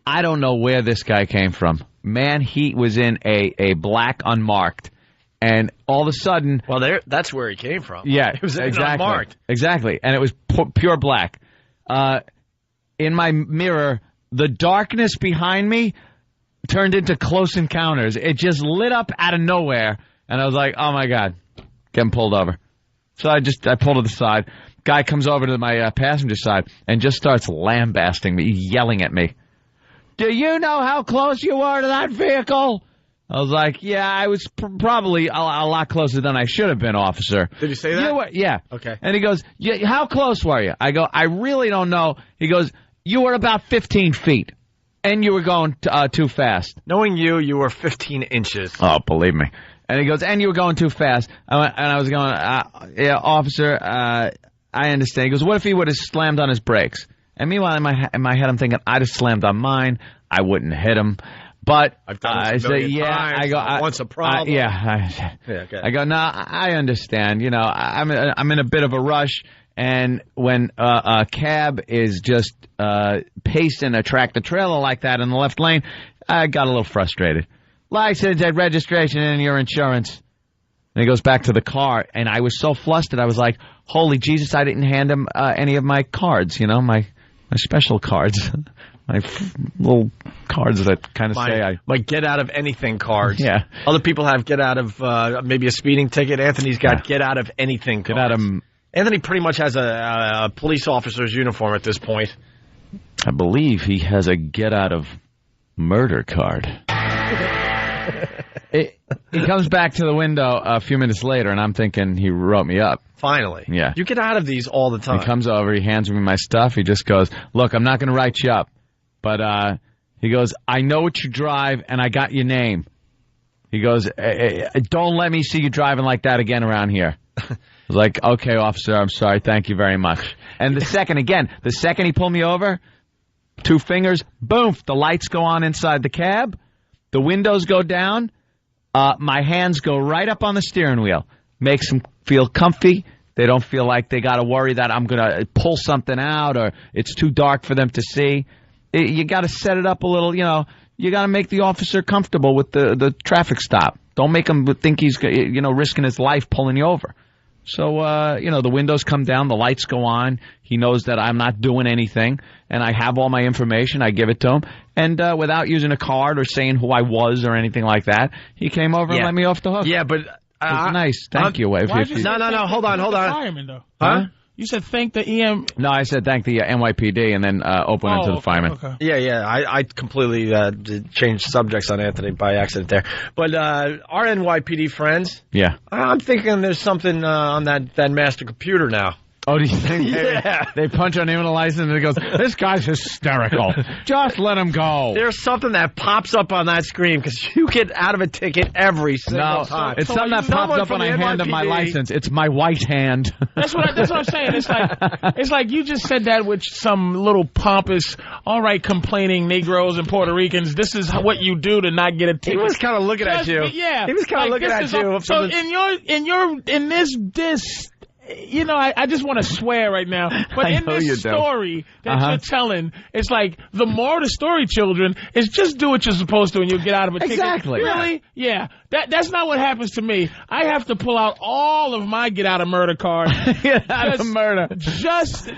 I don't know where this guy came from. Man, he was in a black unmarked, and all of a sudden... Well, that's where he came from. Yeah, it was exactly. Unmarked. Exactly, and it was pure black. In my mirror, the darkness behind me turned into Close Encounters. It just lit up out of nowhere. And I was like, oh, my God, getting pulled over. So I pulled to the side. Guy comes over to my passenger side and just starts lambasting me, yelling at me. Do you know how close you are to that vehicle? I was like, yeah, I was probably a lot closer than I should have been, officer. Did you say that? Yeah. Okay. And he goes, yeah, how close were you? I go, I really don't know. He goes, you were about 15 feet, and you were going too fast. Knowing you were 15 inches. Oh, believe me. And he goes, and you were going too fast. I was going, yeah, officer, I understand. He goes, what if he would have slammed on his brakes? And meanwhile, in my head, I'm thinking, I'd have slammed on mine. I wouldn't hit him. But I've done this a million times. I go, once a problem. Okay. I go, no, I understand. You know, I'm in a bit of a rush. And when a cab is just pacing a tractor-trailer like that in the left lane, I got a little frustrated. License and registration and your insurance. And he goes back to the car, and I was so flustered. I was like, holy Jesus, I didn't hand him any of my cards, you know, my special cards. My little cards that kind of say my get out of anything cards. Yeah. Other people have get out of maybe a speeding ticket. Anthony's got get out of anything cards. Get out of... Anthony pretty much has a police officer's uniform at this point. I believe he has a get out of murder card. He comes back to the window a few minutes later, and I'm thinking he wrote me up. Finally. Yeah. You get out of these all the time. He comes over, he hands me my stuff. He just goes, look, I'm not going to write you up. But he goes, I know what you drive, and I got your name. He goes, don't let me see you driving like that again around here. I was like, okay, officer, I'm sorry. Thank you very much. And the second he pulled me over, 2 fingers, boom, the lights go on inside the cab. The windows go down. My hands go right up on the steering wheel. Makes them feel comfy. They don't feel like they got to worry that I'm going to pull something out or it's too dark for them to see. You got to set it up a little, you got to make the officer comfortable with the traffic stop. Don't make him think he's, risking his life pulling you over. So, the windows come down, the lights go on. He knows that I'm not doing anything, and I have all my information. I give it to him. And without using a card or saying who I was or anything like that, he came over and let me off the hook. Yeah, but... It was nice. Thank you. No, hold on. Fireman, though. Huh? You said thank the EM... No, I said thank the NYPD and then open into the fireman. Okay. Yeah. I completely changed subjects on Anthony by accident there. But our NYPD friends... Yeah. I'm thinking there's something on that master computer now. Oh, do you think they punch on him in a license and it goes, this guy's hysterical. Just let him go. There's something that pops up on that screen because you get out of a ticket every single time. It's something that pops up when I hand him my license. It's my white hand. That's what I'm saying. It's like you just said that with some little pompous, all right, complaining Negroes and Puerto Ricans. This is what you do to not get a ticket. He was kind of looking at you. Yeah. He was kind of looking at you. So in this. I just want to swear right now, but in this story that you're telling, it's like the moral of the story, children, is just do what you're supposed to and you'll get out of a ticket. Exactly. Really? Yeah. That's not what happens to me. I have to pull out all of my get out of murder cards. Get out of murder. Just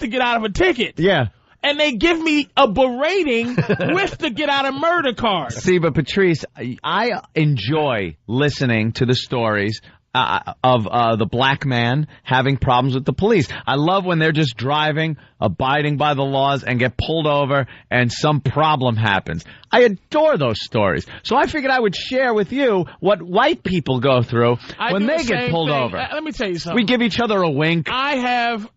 to get out of a ticket. Yeah. And they give me a berating with the get out of murder card. See, but Patrice, I enjoy listening to the stories of the black man having problems with the police. I love when they're just driving, abiding by the laws, and get pulled over, and some problem happens. I adore those stories. So I figured I would share with you what white people go through when they get pulled over. Let me tell you something. We give each other a wink. I have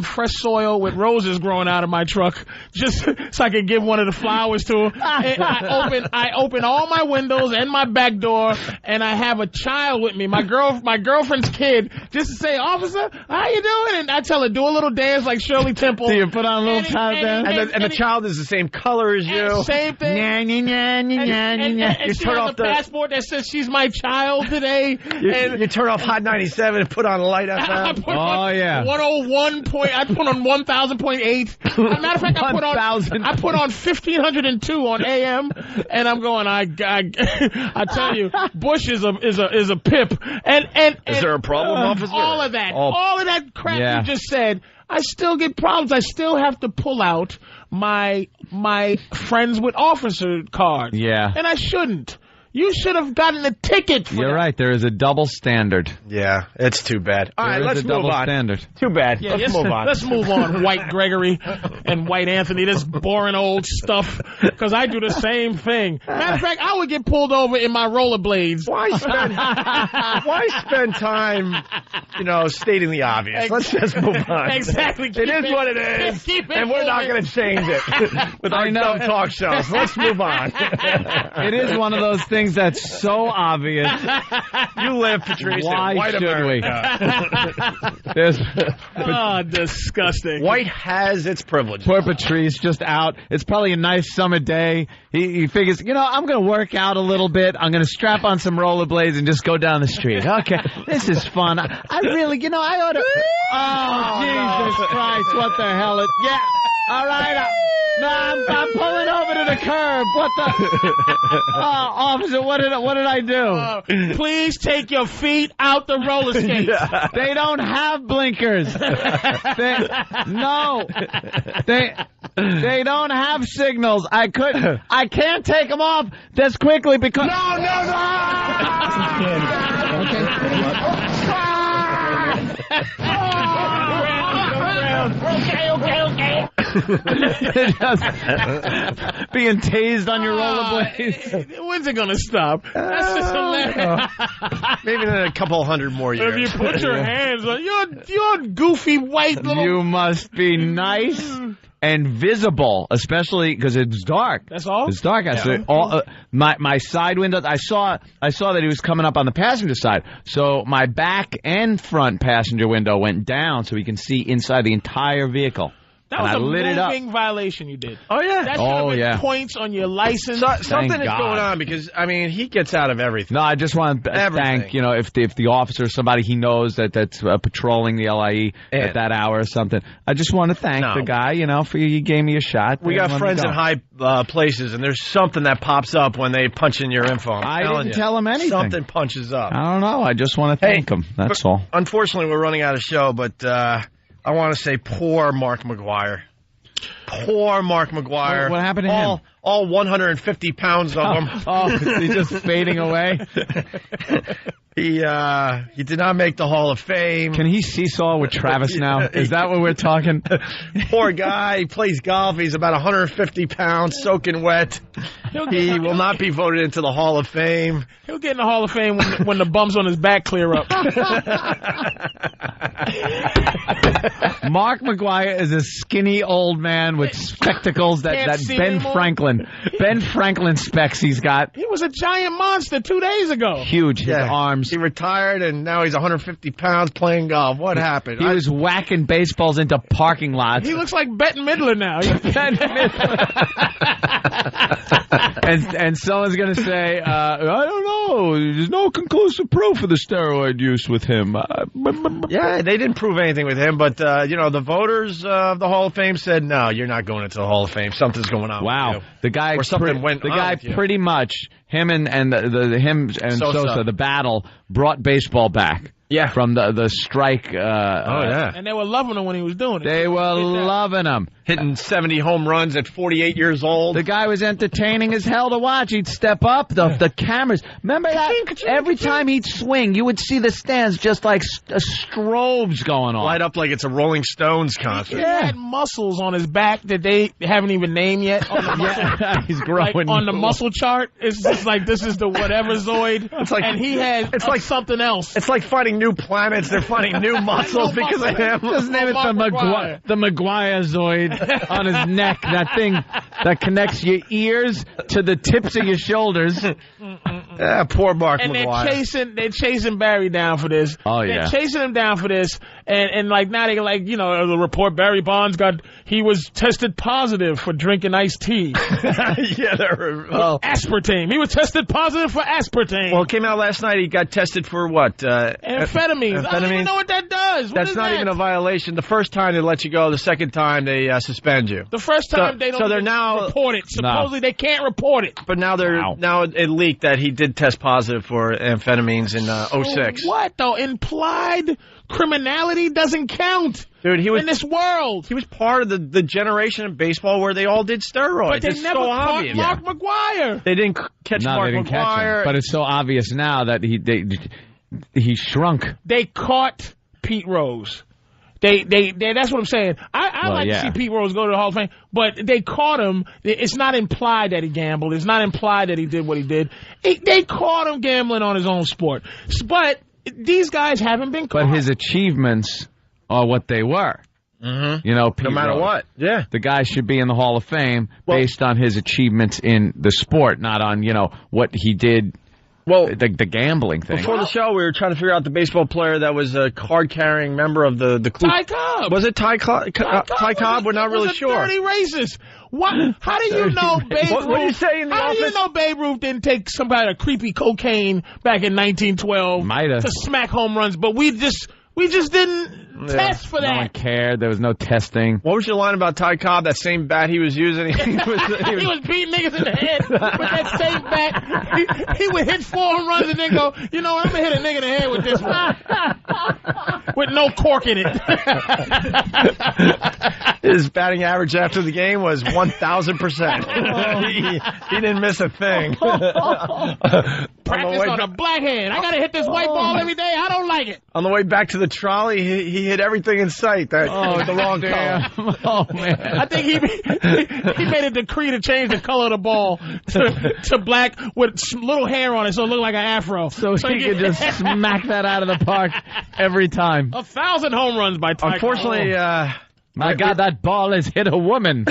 fresh soil with roses growing out of my truck just so I can give one of the flowers to him. I open all my windows and my back door, and I have a child with me, my girlfriend's kid, just to say, officer, how you doing? And I tell her, do a little dance like Shirley Temple. So you put on a little top dance? And the child is the same color as you. Same thing. And you she has a passport that says she's my child today. You turn off Hot 97 and put on Light FM. I put on 1,000.8. Matter of fact, I put on 1,502 on AM, and I'm going. I tell you, Bush is a pip. And is there a problem, officer? All of that crap you just said. I still get problems. I still have to pull out my friends with officer card. Yeah. And I shouldn't. You should have gotten a ticket for You're that. right. There is a double standard. Yeah, it's too bad. All right, let's move on. Standard. Too bad. Yeah, let's move on. Let's move on, White Gregory and White Anthony. This boring old stuff, because I do the same thing. Matter of fact, I would get pulled over in my rollerblades. Why spend time, stating the obvious? Let's just move on. Exactly. It is what it is, and we're not going to change it with our dumb talk shows. Let's move on. It is one of those things that's so obvious. You live, Patrice. Why should America. we? Disgusting. White has its privileges. Poor Patrice, just out. It's probably a nice summer day. He figures, I'm going to work out a little bit. I'm going to strap on some rollerblades and just go down the street. Okay, this is fun. I really, I ought to. Oh, Jesus Christ! What the hell? Yeah. All right. No, I'm pulling over to the curb. What the? Officer, what did I do? Please take your feet out the roller skates. Yeah. They don't have blinkers. They don't have signals. I can't take them off this quickly because. Okay. Being tased on your rollerblades. When's it going to stop? That's just hilarious. Maybe in a couple hundred more years. If you put your hands on your goofy white little... You must be nice and visible, especially because it's dark. That's all? It's dark. My side window, I saw that he was coming up on the passenger side. So my back and front passenger window went down so he can see inside the entire vehicle. That was a moving violation you did. Oh, yeah. That should have been points on your license. Something is going on because, I mean, he gets out of everything. No, I just want to thank, if the officer or somebody he knows that's patrolling the LIE at that hour or something. I just want to thank the guy, for you gave me a shot. We got friends in high places, and there's something that pops up when they punch in your info. I didn't tell him anything. Something punches up. I don't know. I just want to thank him. That's all. Unfortunately, we're running out of show, but... I want to say poor Mark Mcgwire. Poor Mark Mcgwire. What happened to him? All 150 pounds of him. He's just fading away? He did not make the Hall of Fame. Can he seesaw with Travis now? Is that what we're talking? Poor guy. He plays golf. He's about 150 pounds, soaking wet. He will not be voted into the Hall of Fame. He'll get in the Hall of Fame when the bumps on his back clear up. Mark Mcgwire is a skinny old man with spectacles that Ben Franklin specs he's got. He was a giant monster 2 days ago. Huge. His arms. He retired, and now he's 150 pounds playing golf. What happened? He was whacking baseballs into parking lots. He looks like Bette Midler now. And someone's going to say, I don't know. There's no conclusive proof of the steroid use with him. Yeah, they didn't prove anything with him, but, the voters of the Hall of Fame said, no, you're not going into the Hall of Fame. Something's going on with you. The guy, or something went on with you. Pretty much, him and Sosa, the battle, brought baseball back. Yeah. From the strike. And they were loving him when he was doing it. They were loving him. Hitting 70 home runs at 48 years old. The guy was entertaining as hell to watch. He'd step up, the cameras. Remember that? Every time he'd swing, you would see the stands just like strobes going on. Light up like it's a Rolling Stones concert. He had muscles on his back that they haven't even named yet. On the he's growing. Like on the muscle chart, it's just like this is the whatever Zoid. And he has something else. It's like finding new planets. They're finding new muscles because of him. Just name it the Mcgwire Zoid on his neck. That thing that connects your ears to the tips of your shoulders. Yeah, poor Mark McGwire. They're chasing Barry down for this. Oh, yeah. They're chasing him down for this. And like now they like, the report Barry Bonds he was tested positive for drinking iced tea. Aspartame. He was tested positive for aspartame. Well, it came out last night. He got tested for what? Amphetamines. I don't even know what that does. That's not even a violation. The first time they let you go. The second time they suspend you. The first time they don't report it. Supposedly they can't report it. But now now it leaked that he did test positive for amphetamines in 06. What though? Implied criminality doesn't count. Dude, he was in this world. He was part of the generation of baseball where they all did steroids. But they never caught Mark McGwire. They didn't catch Mark McGwire. But it's so obvious now that he shrunk. They caught Pete Rose. They that's what I'm saying. I like to see Pete Rose go to the Hall of Fame, but they caught him. It's not implied that he gambled. It's not implied that he did what he did. They caught him gambling on his own sport. But these guys haven't been caught. But his achievements are what they were. Mm-hmm. Pete no matter Rose. what. Yeah. The guy should be in the Hall of Fame based on his achievements in the sport, not on, what he did. Well, the gambling thing. Before the show, we were trying to figure out the baseball player that was a card-carrying member of the Ty Cobb. Was it Ty Cobb? We're not really sure. Dirty racist. What? How do you know Babe Ruth? What do you say in the How office? do you know Babe Ruth didn't take somebody creepy cocaine back in 1912 to smack home runs? But we just didn't test for that. No one cared. There was no testing. What was your line about Ty Cobb? That same bat he was using? He was beating niggas in the head with that same bat. He would hit 4 home runs and then go, I'm going to hit a nigga in the head with this one. With no cork in it. His batting average after the game was 1,000%. He didn't miss a thing. practice on a black hand. I got to hit this white ball every day. I don't like it. On the way back to the trolley, he hit everything in sight. The wrong color. Oh, man. I think he made a decree to change the color of the ball to black with little hair on it so it looked like an afro. So he could just smack that out of the park every time. 1,000 home runs by Ty. Unfortunately, my God, that ball has hit a woman.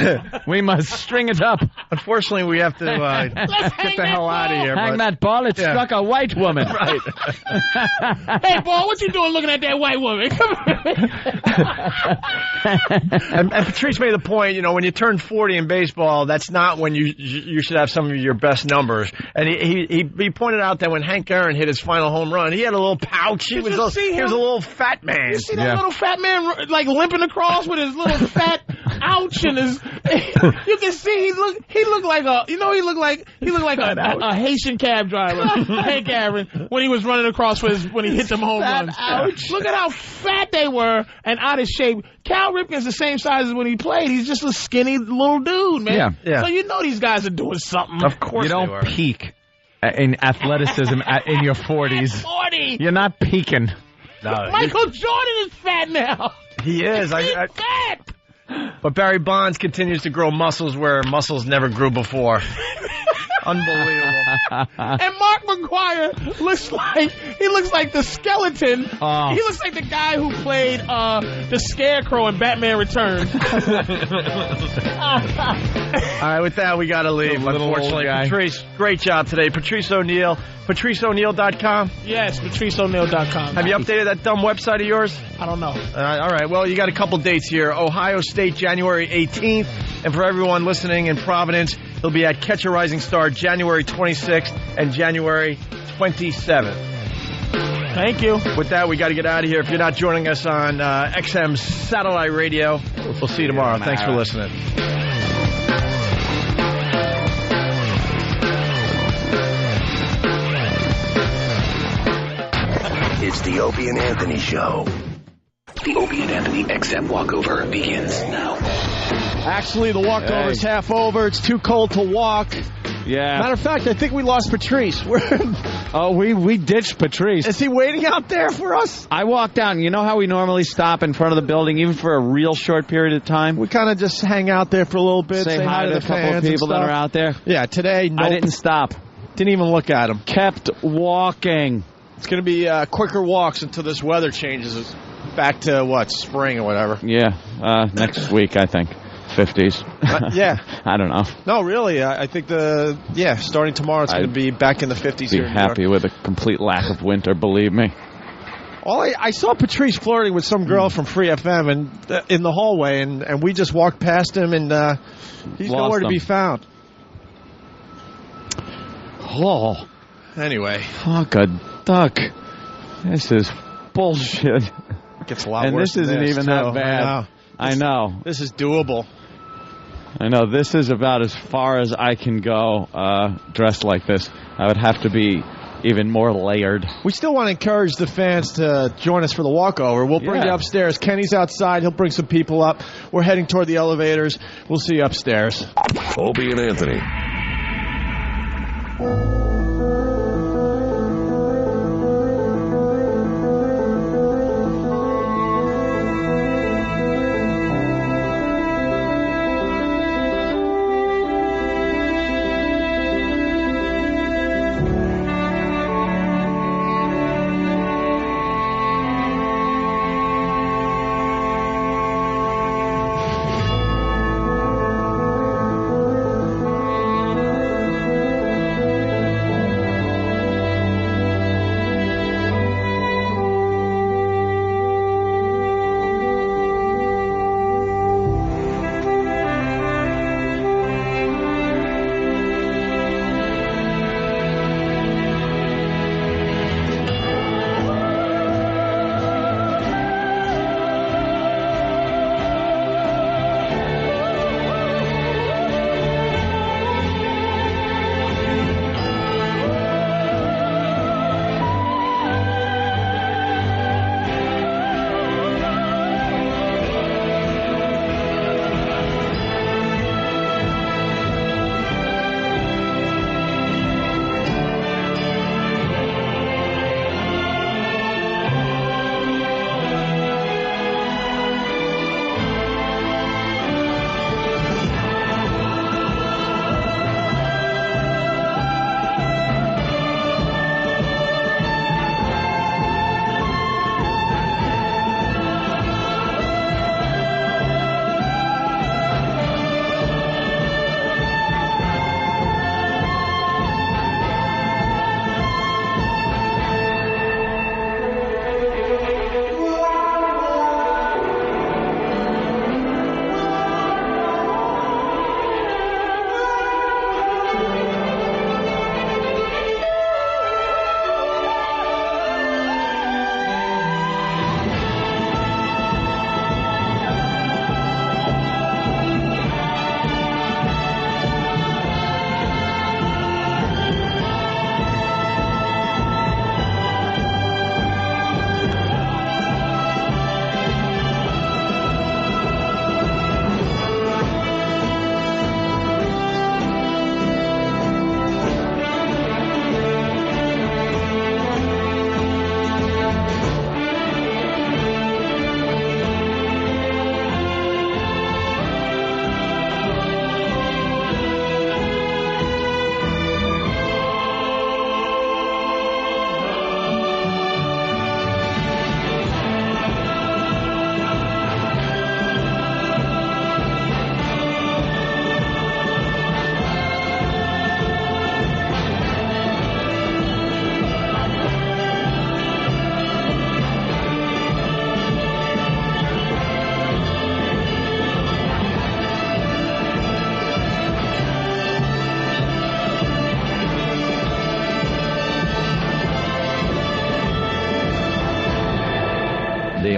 We must string it up. Unfortunately, we have to get the hell out of here. Hang that ball. It struck a white woman. Right. Hey, ball, what you doing looking at that white woman? and Patrice made the point, when you turn 40 in baseball, that's not when you should have some of your best numbers. And he pointed out that when Hank Aaron hit his final home run, he had a little pouch. He was a little fat man. You see that little fat man like limping across with his little fat ouch and his. You can see he looked like a Haitian cab driver, Hank Aaron, when he was running across when he hit them home runs. Ouch! Look at how fat they were and out of shape. Cal Ripken's the same size as when he played. He's just a skinny little dude, man. Yeah. So these guys are doing something. Of course, you don't peak in athleticism in your 40s. 40. You're not peaking. No, Michael Jordan is fat now. He is. He's fat. But Barry Bonds continues to grow muscles where muscles never grew before. Unbelievable. And Mark Mcgwire looks like the skeleton. Oh. He looks like the guy who played the Scarecrow in Batman Returns. All right, with that, we got to leave, unfortunately. Patrice, great job today. Patrice O'Neill, PatriceO'Neill.com? Yes, PatriceO'Neill.com. Have you updated that dumb website of yours? I don't know. All right, well, you got a couple dates here. Ohio State, January 18th. And for everyone listening in Providence, he'll be at Catch a Rising Star January 26th and January 27th. Thank you. With that, we got to get out of here. If you're not joining us on XM Satellite Radio, we'll see you tomorrow. Thanks for listening. It's the Opie and Anthony Show. The Opie and Anthony XM walkover begins now. Actually, the walkover's half over. It's too cold to walk. Yeah. Matter of fact, I think we lost Patrice. We ditched Patrice. Is he waiting out there for us? I walked down. You know how we normally stop in front of the building, even for a real short period of time? We kind of just hang out there for a little bit. Say hi to the couple of people that are out there. Yeah, today, I didn't stop. Didn't even look at him. Kept walking. It's going to be quicker walks until this weather changes back to, spring or whatever. Yeah, next week, I think. 50s. Yeah. I don't know. No, really. I think starting tomorrow, it's going to be back in the 50s here in New York. Be happy with a complete lack of winter, believe me. I saw Patrice flirting with some girl from Free FM in the hallway, and we just walked past him, and he's nowhere to be found. Oh. Anyway. Fuck a duck. This is bullshit. It gets a lot worse. And this isn't even that bad. I know. This is doable. I know. This is about as far as I can go dressed like this. I would have to be even more layered. We still want to encourage the fans to join us for the walkover. We'll bring you upstairs. Kenny's outside. He'll bring some people up. We're heading toward the elevators. We'll see you upstairs. Opie and Anthony.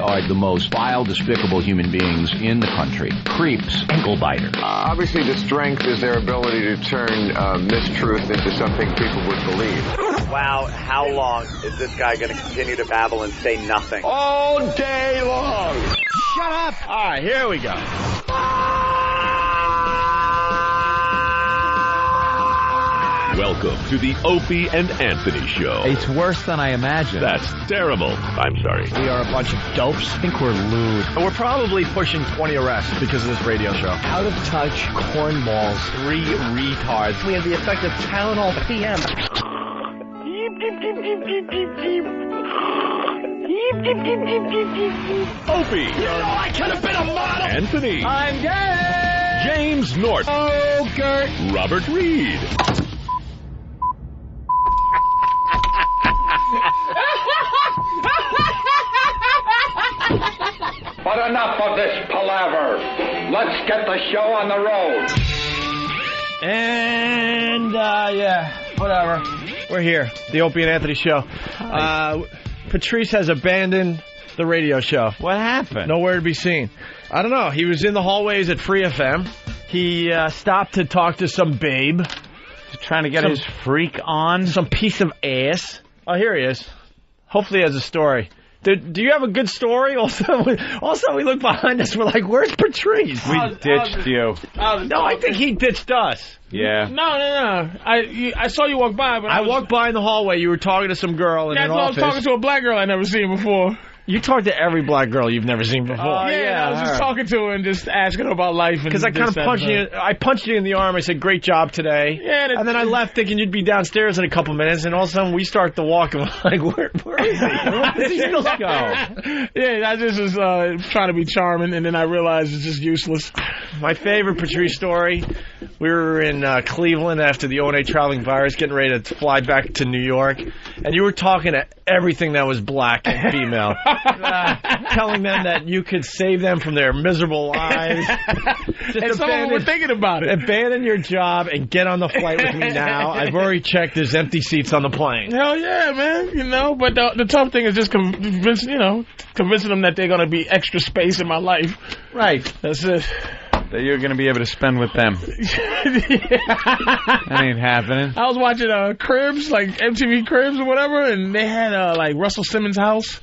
are the most vile, despicable human beings in the country. Creeps, ankle-biters. Obviously, the strength is their ability to turn mistruth into something people would believe. Wow, how long is this guy going to continue to babble and say nothing? All day long. Shut up! All right, here we go. Welcome to the Opie and Anthony Show. It's worse than I imagined. That's terrible. I'm sorry. We are a bunch of dopes. I think we're lewd. We're probably pushing 20 arrests because of this radio show. Out of touch cornballs. 3 retards. We have the effect of Tylenol PM. Opie. You know I could have been a model. Anthony. I'm gay. James Norton. Oh, Gert. Robert Reed. But enough of this palaver. Let's get the show on the road. And, whatever. We're here. The Opie and Anthony Show. Patrice has abandoned the radio show. What happened? Nowhere to be seen. I don't know. He was in the hallways at Free FM. He stopped to talk to some babe. He's trying to get his freak on. Some piece of ass. Oh, here he is. Hopefully he has a story. Do you have a good story? Also, we look behind us. We're like, where's Patrice? We ditched you. No, I think he ditched us. Yeah. No. I saw you walk by, but I walked by in the hallway. You were talking to some girl in an office. I was talking to a black girl I'd never seen before. You talk to every black girl you've never seen before. I was just talking to her and just asking her about life. Because I kind of punched you. I punched you in the arm. I said, "Great job today." Yeah, and then I left thinking you'd be downstairs in a couple minutes, and all of a sudden we start to walk. And I'm like, where is he? Where does he still go? Yeah, I just was trying to be charming, and then I realized it's just useless. My favorite Patrice story. We were in Cleveland after the O&A traveling virus, getting ready to fly back to New York, and you were talking to everything that was black and female. Telling them that you could save them from their miserable lives. And some of them were thinking about it. Abandon your job and get on the flight with me now. I've already checked. There's empty seats on the plane. Hell yeah, man. But the tough thing is just convincing them that they're going to be extra space in my life. Right. That's it. That you're going to be able to spend with them. That ain't happening. I was watching Cribs, like MTV Cribs or whatever, and they had like Russell Simmons' house.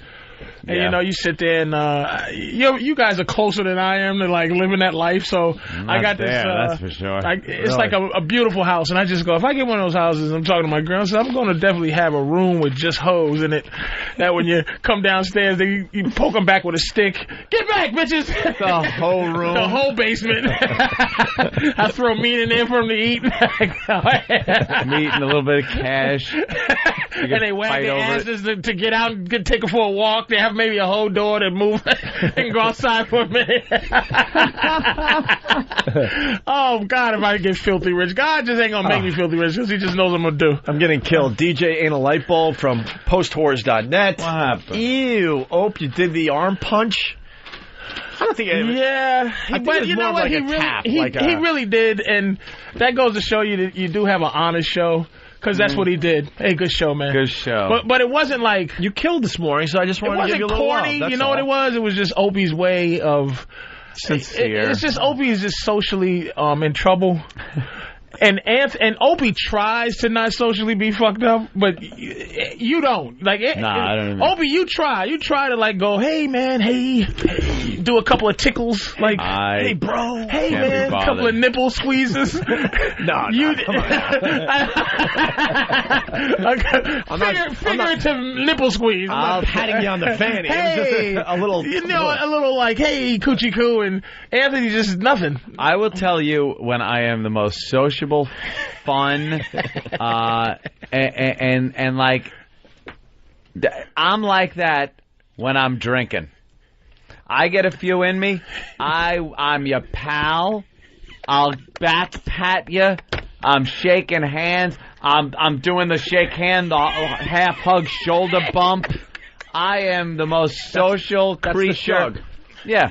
And, you sit there and, you guys are closer than I am to, like, living that life. So I got this. That's for sure. It's like a beautiful house. And I just go, if I get one of those houses, I'm talking to my girl, so I'm going to definitely have a room with just hoes in it. That when you come downstairs, you poke them back with a stick. Get back, bitches! The whole room. The whole basement. I throw meat in there for them to eat. Meat and a little bit of cash. And they wag their asses to get out and take her for a walk. They have maybe a whole door to move and go outside for a minute. Oh, God, if I get filthy rich. God just ain't going to make me filthy rich because he just knows what I'm going to do. I'm getting killed. DJ ain't a light bulb from posthorrors.net. What happened? Ew. Ope, you did the arm punch? I don't think but you know what? He really did, and that goes to show you that you do have an honest show. Because that's what he did. Hey, good show, man. Good show. But it wasn't like... You killed this morning, so I just wanted to give you a little love. It wasn't corny. You know what it was? It was just Opie's way of... Sincere. It's just Opie is just socially in trouble. And Opie tries to not socially be fucked up, but you don't. Like, I don't know. Opie, you try. You try to, like, go, hey, man, hey. Do a couple of tickles. Like, hey, bro. Hey, man. A couple of nipple squeezes. No, come on. Figurative nipple squeeze. I'm patting you on the fanny. Hey. It was just a little... a little like, hey, coochie coo, and Anthony just nothing. I will tell you when I am the most sociable, fun, and like, I'm like that when I'm drinking. I get a few in me. I'm your pal. I'll back pat you. I'm shaking hands. I'm doing the shake hand, the half hug, shoulder bump. I am the most social creature. Yeah.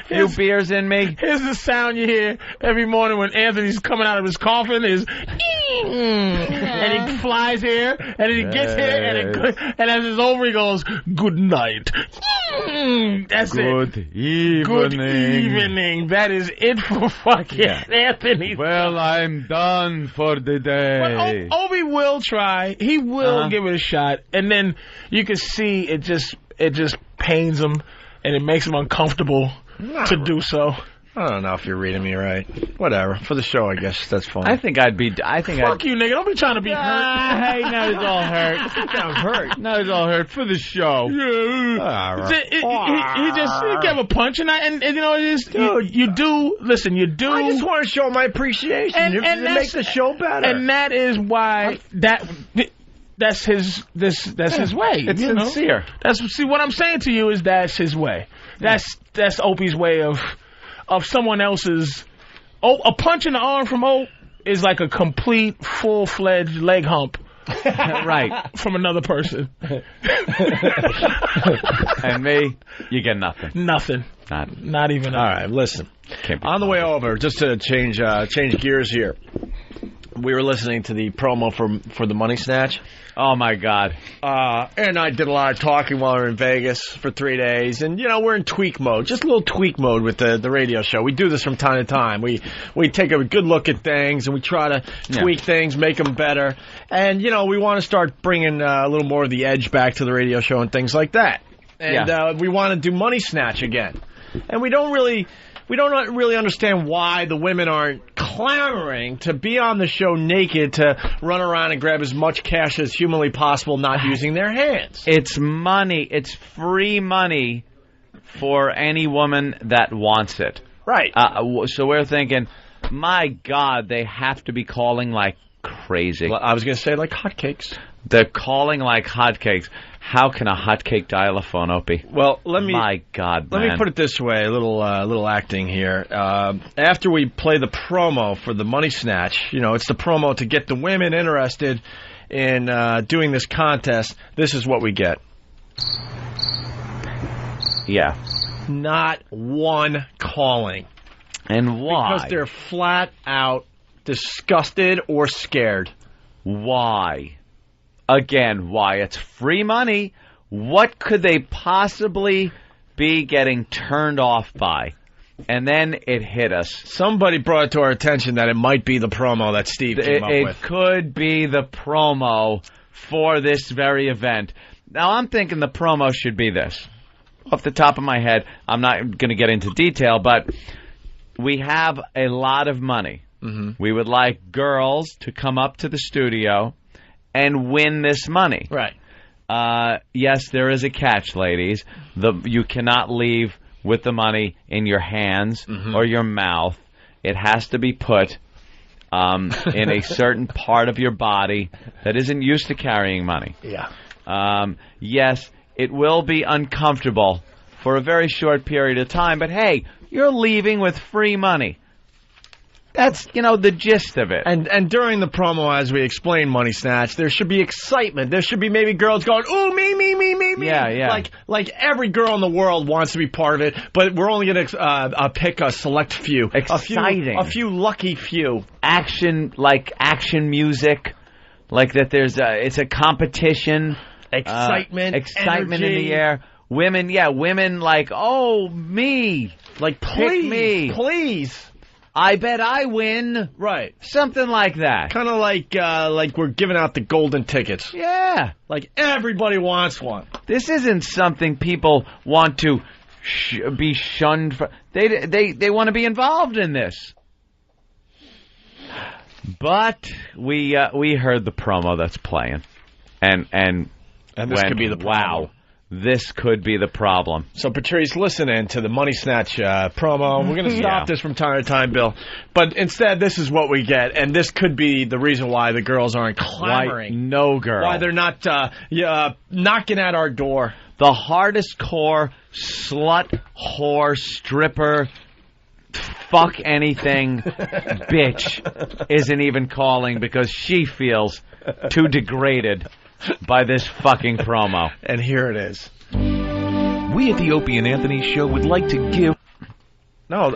Few beers in me. Here's the sound you hear every morning when Anthony's coming out of his coffin is and he flies here and then he gets here and as it's over he goes, good night. That's Good it. evening. Good evening. That is it for fucking Anthony. Well, I'm done for the day. But Opie will try. He will give it a shot, and then you can see it just pains him, and it makes him uncomfortable to do so. I don't know if you're reading me right. Whatever. For the show, I guess that's fine. Fuck you, nigga. Don't be trying to be hurt. Hey, now it's all hurt. I'm hurt. Now it's all hurt for the show. All right. He gave a punch, and you know, you do. Listen, you do. I just want to show my appreciation. And make the show better. And that is why that's his way. It's sincere. See what I'm saying to you is that's his way. That's Opie's way of someone else's. A punch in the arm from Ope is like a complete, full-fledged leg hump. Right. From another person. And me, you get nothing. Nothing. Not even. All right, listen. On the way over, just to change gears here, we were listening to the promo for the Money Snatch. Oh, my God. And I did a lot of talking while we were in Vegas for 3 days. And, you know, we're in tweak mode, just a little tweak mode with the radio show. We do this from time to time. We take a good look at things, and we try to tweak things, make them better. And, you know, we want to start bringing a little more of the edge back to the radio show and things like that. And we want to do Money Snatch again. And we don't really understand why the women aren't clamoring to be on the show naked to run around and grab as much cash as humanly possible, not using their hands. It's money. It's free money for any woman that wants it. Right. So we're thinking, my God, they have to be calling like crazy. Well, I was going to say like hotcakes. They're calling like hotcakes. How can a hotcake dial a phone, Opie? Well, my God, man. Let me put it this way, a little acting here. After we play the promo for the Money Snatch, you know, it's the promo to get the women interested in doing this contest. This is what we get. Yeah. Not one calling. And why? Because they're flat out disgusted or scared. Why? Again, why? It's free money. What could they possibly be getting turned off by? And then it hit us. Somebody brought it to our attention that it might be the promo that Steve came up with. It could be the promo for this very event. Now, I'm thinking the promo should be this. Off the top of my head, I'm not going to get into detail, but we have a lot of money. Mm-hmm. We would like girls to come up to the studio and win this money. Right. Yes, there is a catch, ladies. You cannot leave with the money in your hands or your mouth. It has to be put in a certain part of your body that isn't used to carrying money. Yeah. Yes, it will be uncomfortable for a very short period of time, but hey, you're leaving with free money. That's, the gist of it. And during the promo, as we explain Money Snatch, there should be excitement. There should be maybe girls going, ooh, me. Yeah. Like every girl in the world wants to be part of it, but we're only going to pick a select few. Exciting. A few lucky few. Action music. Like that it's a competition. Excitement in energy. the air. Women like, oh, me. Like, pick me. Please. I bet I win. Right. Something like that. Kind of like we're giving out the golden tickets. Yeah. Like everybody wants one. This isn't something people want to be shunned for. They want to be involved in this. But we heard the promo that's playing. And this could be the problem. Wow. This could be the problem. So, Patrice, listen in to the Money Snatch promo. We're going to stop this from time to time, Bill. But instead, this is what we get. And this could be the reason why the girls aren't clamoring. No girl. Why they're not knocking at our door. The hardest core slut, whore, stripper, fuck anything bitch isn't even calling because she feels too degraded by this fucking promo. And here it is. We at the Opie and Anthony Show would like to give... No,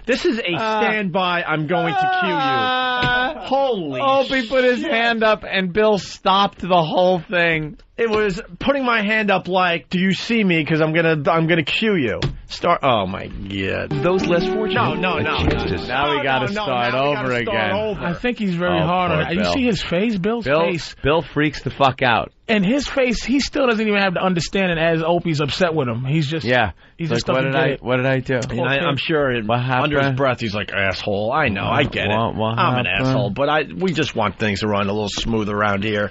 this is a standby. I'm going to cue you. Holy Opie put his hand up and Bill stopped the whole thing. It was putting my hand up like, do you see me? Because I'm gonna cue you. Start. Oh my God. Those less fortunate. No. Now we got to start over again. I think he's very hard on it. You see his face, Bill's face. Bill freaks the fuck out. And his face, he still doesn't even have the understanding as Opie's upset with him. He's just He's just what did I do? And I'm sure under his breath he's like, asshole. I know, I get it. I'm an asshole, but we just want things to run a little smooth around here.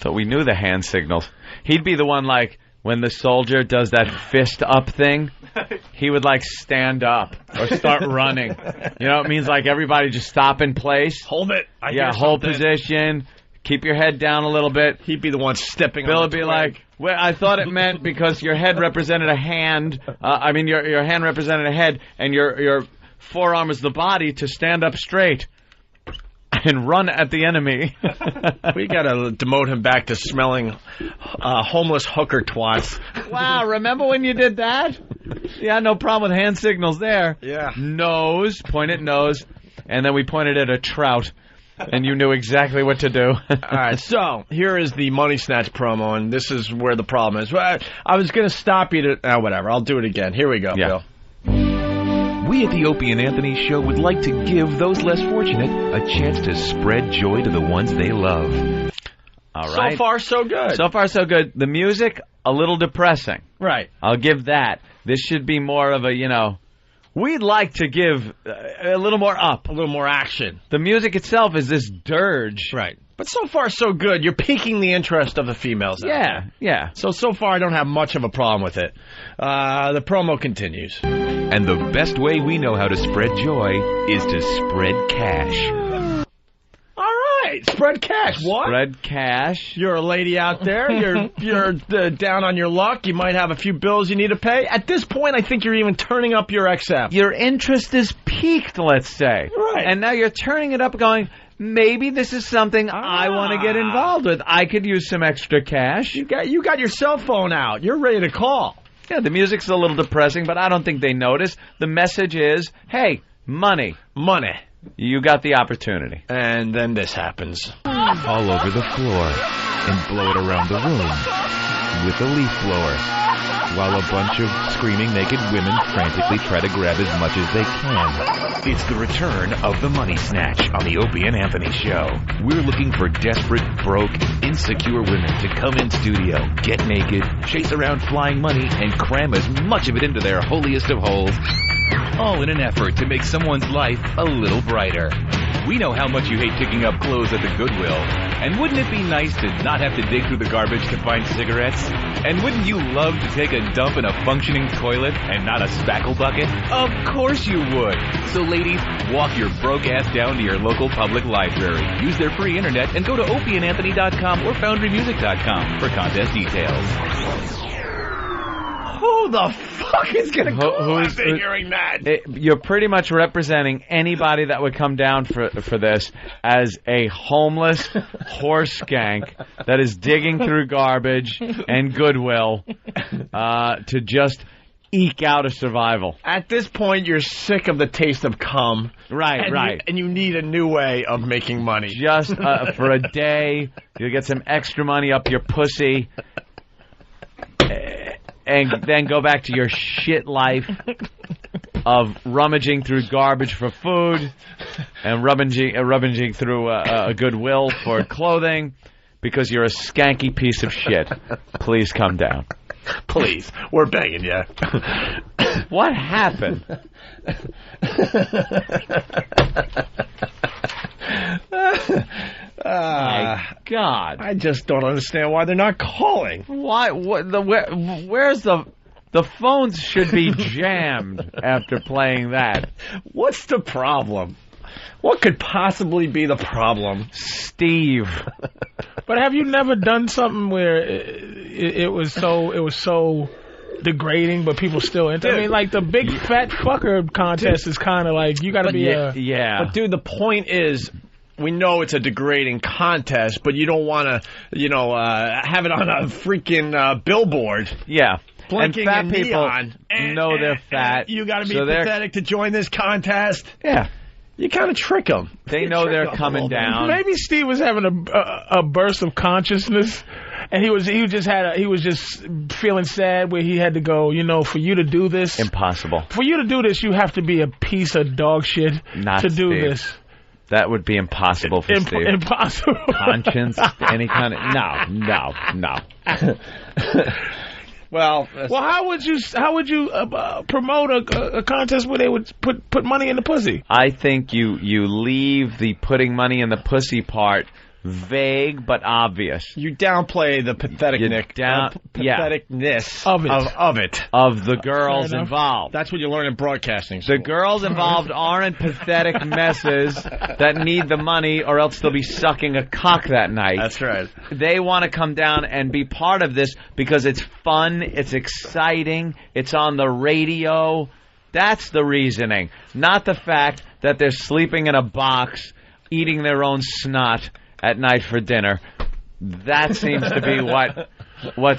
So we knew the hand signals. He'd be the one like when the soldier does that fist up thing. He would like stand up or start running. You know, it means like everybody just stop in place. Hold it. Hold position. Keep your head down a little bit. He'd be the one stepping Bill on would be like, well, I thought it meant because your head represented a hand. Your hand represented a head, and your forearm is the body to stand up straight and run at the enemy. We got to demote him back to smelling homeless hooker twats. Wow, remember when you did that? Yeah, no problem with hand signals there. Yeah. Nose, point at nose, and then we pointed at a trout. And you knew exactly what to do. All right, so here is the Money Snatch promo, and this is where the problem is. I was going to stop you to... whatever, I'll do it again. Here we go, Bill. We at the Opie and Anthony Show would like to give those less fortunate a chance to spread joy to the ones they love. All right. So far, so good. So far, so good. The music, a little depressing. Right. I'll give that. This should be more of a, we'd like to give a little more up. A little more action. The music itself is this dirge. Right. But so far, so good. You're piquing the interest of the females. Yeah. So far, I don't have much of a problem with it. The promo continues. And the best way we know how to spread joy is to spread cash. All right. Spread cash. What? Spread cash. You're a lady out there. You're down on your luck. You might have a few bills you need to pay. At this point, I think you're even turning up your XF. Your interest is peaked, let's say. Right. And now you're turning it up going, maybe this is something I want to get involved with. I could use some extra cash. You got your cell phone out. You're ready to call. Yeah, the music's a little depressing, but I don't think they notice. The message is, hey, money. Money. You got the opportunity. And then this happens. All over the floor and blow it around the room with a leaf blower, while a bunch of screaming naked women frantically try to grab as much as they can. It's the return of the Money Snatch on the Opie and Anthony Show. We're looking for desperate, broke, insecure women to come in studio, get naked, chase around flying money, and cram as much of it into their holiest of holes, all in an effort to make someone's life a little brighter. We know how much you hate picking up clothes at the Goodwill. And wouldn't it be nice to not have to dig through the garbage to find cigarettes? And wouldn't you love to take a dump in a functioning toilet and not a spackle bucket? Of course you would. So ladies, walk your broke ass down to your local public library. Use their free internet and go to opieandanthony.com or foundrymusic.com for contest details. Who the fuck is going to go after hearing that? You're pretty much representing anybody that would come down for this as a homeless horse skank that is digging through garbage and Goodwill to just eke out a survival. At this point, you're sick of the taste of cum. Right. And you need a new way of making money. Just for a day, you'll get some extra money up your pussy. And then go back to your shit life of rummaging through garbage for food and rummaging through a Goodwill for clothing because you're a skanky piece of shit. Please come down. Please. We're begging you. What happened? My God! I just don't understand why they're not calling. Why? Where's the phones should be jammed after playing that? What's the problem? What could possibly be the problem? Steve. But have you never done something where it was so degrading, but people still into it? I mean, like the big fat fucker contest is kind of like you got to be yeah. But dude, the point is, we know it's a degrading contest, but you don't want to, have it on a freaking billboard. Yeah. Blinking and fat in people neon. know they're fat. You got to be pathetic to join this contest. Yeah. You kind of trick them. They know they're coming down. Maybe Steve was having a burst of consciousness, And he was just feeling sad where he had to go, for you to do this. Impossible. For you to do this, you have to be a piece of dog shit Not to do Steve. this. That would be impossible for Steve. Impossible. Conscience, any kind of... No. Well, how would you promote a contest where they would put money in the pussy? I think you leave the putting money in the pussy part vague but obvious. You downplay the patheticness of the girls involved. That's what you learn in broadcasting school. The girls involved aren't pathetic messes that need the money or else they'll be sucking a cock that night. That's right. They want to come down and be part of this because it's fun, it's exciting, it's on the radio. That's the reasoning, not the fact that they're sleeping in a box, eating their own snot at night for dinner. That seems to be what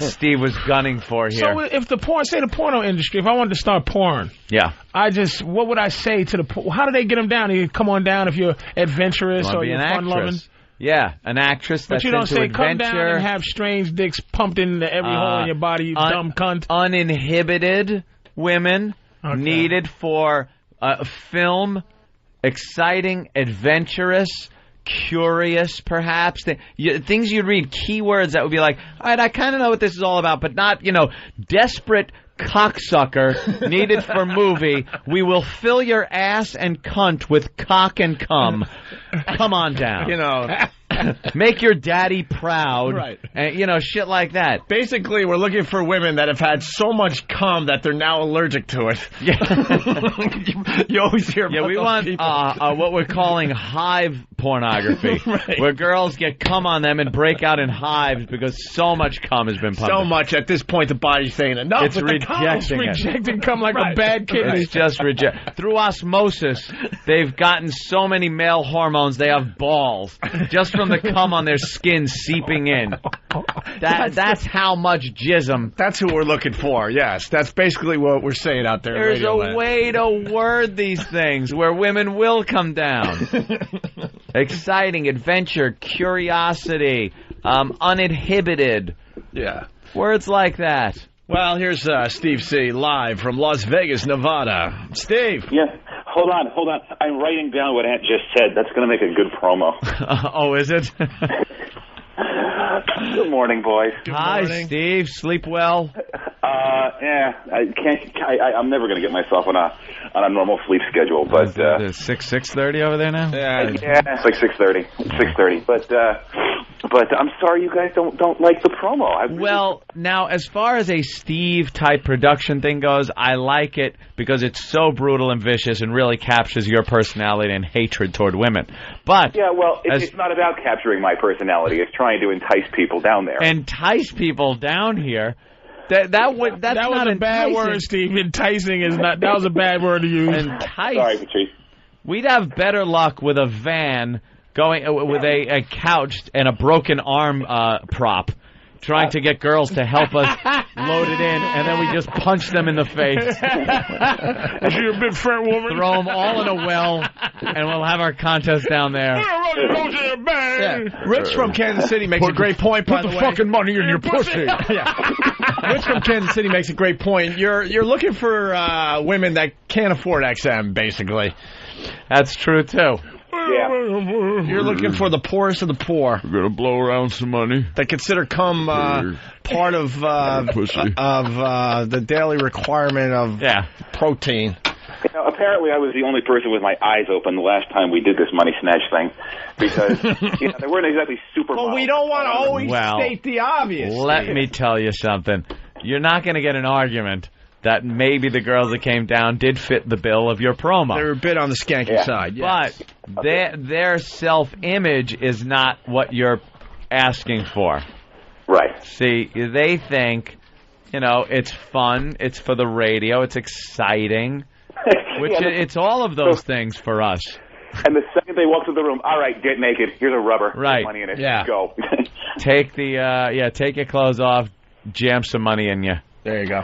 Steve was gunning for here. So if the porno industry, if I wanted to start porn, what would I say to how do they get them down? You come on down if you're adventurous or you're fun-loving. Yeah, an actress that's into adventure. But you don't say come down and have strange dicks pumped into every hole in your body, you dumb cunt. Uninhibited women needed for film, exciting, adventurous, curious, perhaps. Things you'd read, keywords that would be like, all right, I kind of know what this is all about, but not, desperate cocksucker needed for movie. We will fill your ass and cunt with cock and cum. Come on down. Make your daddy proud. Right. And, shit like that. Basically, we're looking for women that have had so much cum that they're now allergic to it. Yeah. You always hear about we want what we're calling hive pornography, right. Where girls get cum on them and break out in hives because so much cum has been pumped. So much at this point, the body's saying enough. It's rejecting cum like a bad kidney. It's just through osmosis. They've gotten so many male hormones. They have balls just from the cum on their skin seeping in. That's how much jism. That's who we're looking for. Yes, that's basically what we're saying out there. There's a way to word these things where women will come down. Exciting, adventure, curiosity, uninhibited. Yeah. Words like that. Well, here's Steve C. live from Las Vegas, Nevada. Steve. Yeah. Hold on. I'm writing down what Aunt just said. That's going to make a good promo. Oh, is it? Good morning, boys. Hi, Steve. Sleep well? I can't. I'm never going to get myself on a normal sleep schedule. But it's 6:30 over there now. Yeah, it's like 6:30. 6:30. But I'm sorry you guys don't like the promo. Well, now, as far as a Steve-type production thing goes, I like it because it's so brutal and vicious and really captures your personality and hatred toward women. But yeah, well, it's not about capturing my personality. It's trying to entice people down there. Entice people down here? That's was not a bad word, Steve. Enticing is not. That was a bad word to use. Entice. Sorry, Patrice. We'd have better luck with a van going with a couch and a broken arm prop, trying to get girls to help us load it in, and then we just punch them in the face. You're a big fat woman. Throw them all in a well, and we'll have our contest down there. Yeah. Rich from Kansas City makes a great point, by the way. Put the fucking money in your pussy. Rich from Kansas City makes a great point. You're looking for women that can't afford XM, basically. That's true, too. Yeah. You're looking for the poorest of the poor. We're going to blow around some money. That consider cum part of the daily requirement of protein. Apparently I was the only person with my eyes open the last time we did this money snatch thing because they weren't exactly super. Well, we don't want to always state the obvious. Let me tell you something. You're not going to get an argument that maybe the girls that came down did fit the bill of your promo. They were a bit on the skanky side, yes. But their self-image is not what you're asking for. Right. See, they think, it's fun, it's for the radio, it's exciting, which it's all of those things for us. And the second they walk through the room, all right, get naked, here's a rubber, right. money in it, yeah. Go. Take your clothes off, jam some money in you. There you go.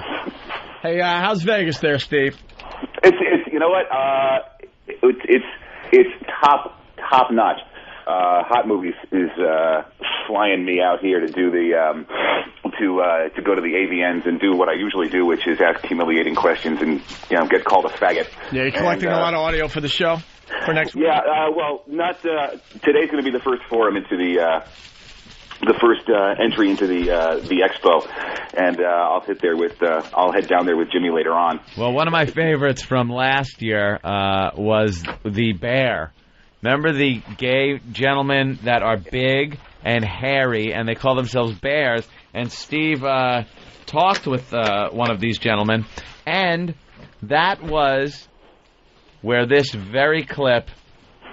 Hey, how's Vegas there, Steve? It's you know what? It's top notch. Hot Movies is flying me out here to do the to go to the AVNs and do what I usually do, which is ask humiliating questions and get called a faggot. Yeah, you're collecting a lot of audio for the show for next week. Yeah, well, not today's going to be the first forum into the first entry into the expo, and I'll head down there with Jimmy later on. Well, one of my favorites from last year was the bear. Remember the gay gentlemen that are big and hairy, and they call themselves bears? And Steve talked with one of these gentlemen, and that was where this very clip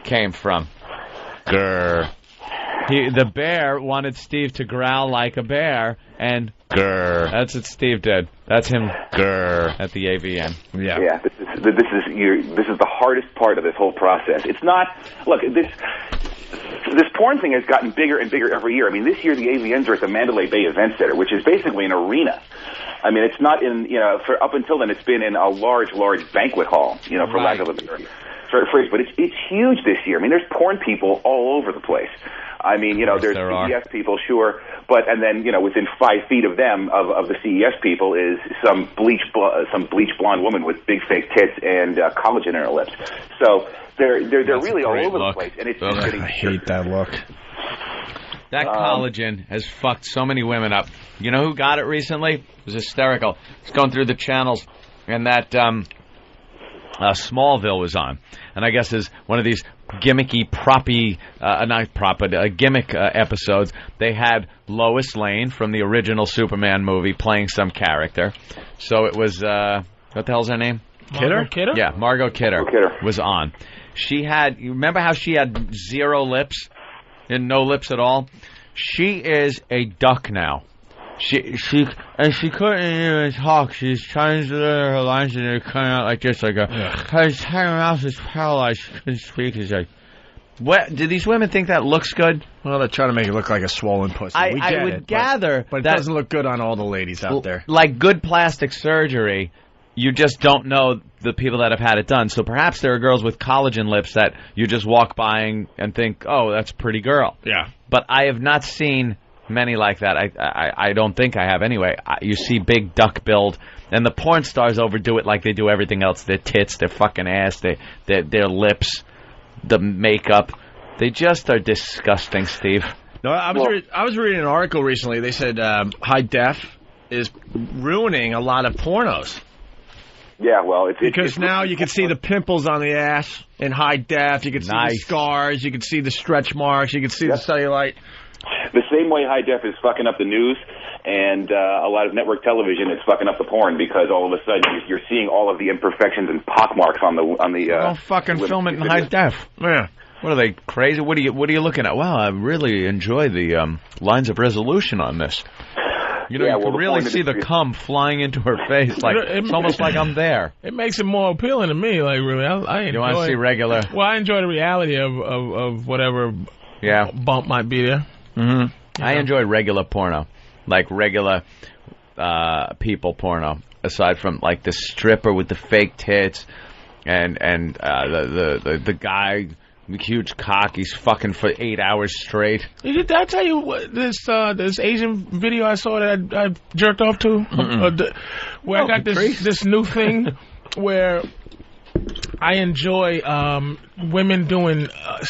came from. Grr. The bear wanted Steve to growl like a bear, and grr. That's what Steve did. That's him grr at the AVN. Yeah. Yeah. This is the hardest part of this whole process. It's not. Look, this porn thing has gotten bigger and bigger every year. I mean, this year the AVNs are at the Mandalay Bay Event Center, which is basically an arena. I mean, it's not in for up until then it's been in a large banquet hall. For lack of a better phrase. But it's huge this year. I mean, there's porn people all over the place. I mean, there's CES people, sure, and then within 5 feet of them, of the CES people, is some bleach blonde woman with big fake tits and collagen in her lips. So they're really all over the place, and it's just getting. I hate that look. That collagen has fucked so many women up. You know who got it recently? It was hysterical. It's going through the channels, and that Smallville was on, and I guess is one of these gimmicky, gimmick episodes. They had Lois Lane from the original Superman movie playing some character. So it was, what the hell's her name? Kidder? Yeah, Margot Kidder was on. You remember how she had 0 lips and no lips at all? She is a duck now. She couldn't even talk. She's trying to deliver her lines and they're coming out like this, like her mouth is paralyzed. She couldn't speak. He's like, what? Do these women think that looks good? Well, they're trying to make it look like a swollen pussy. I would gather, but it doesn't look good on all the ladies out there. Like good plastic surgery, you just don't know the people that have had it done. So perhaps there are girls with collagen lips that you just walk by and think, oh, that's a pretty girl. Yeah. But I have not seen many like that. I don't think I have anyway. You see big duck build, and the porn stars overdo it like they do everything else. Their tits, their fucking ass, their lips, the makeup. They just are disgusting, Steve. No, I was reading an article recently. They said high def is ruining a lot of pornos. Yeah, well, because now you can see the pimples on the ass in high def. You can see the scars. You can see the stretch marks. You can see the cellulite. The same way high def is fucking up the news and a lot of network television is fucking up the porn, because all of a sudden you're seeing all of the imperfections and pockmarks on the. Don't fucking film it in high def. Yeah. What are they, crazy? What are you looking at? Wow, I really enjoy the lines of resolution on this. You can really see the cum flying into her face. Like it's almost like I'm there. It makes it more appealing to me. Like really, I enjoy. You want to see regular? Well, I enjoy the reality of whatever. Bump might be there. Mm-hmm. I enjoy regular porno, like regular people porno. Aside from like the stripper with the fake tits, and the guy. The huge cock, he's fucking for 8 hours straight. Did I tell you what, this Asian video I saw that I jerked off to? Where I got this new thing where I enjoy women doing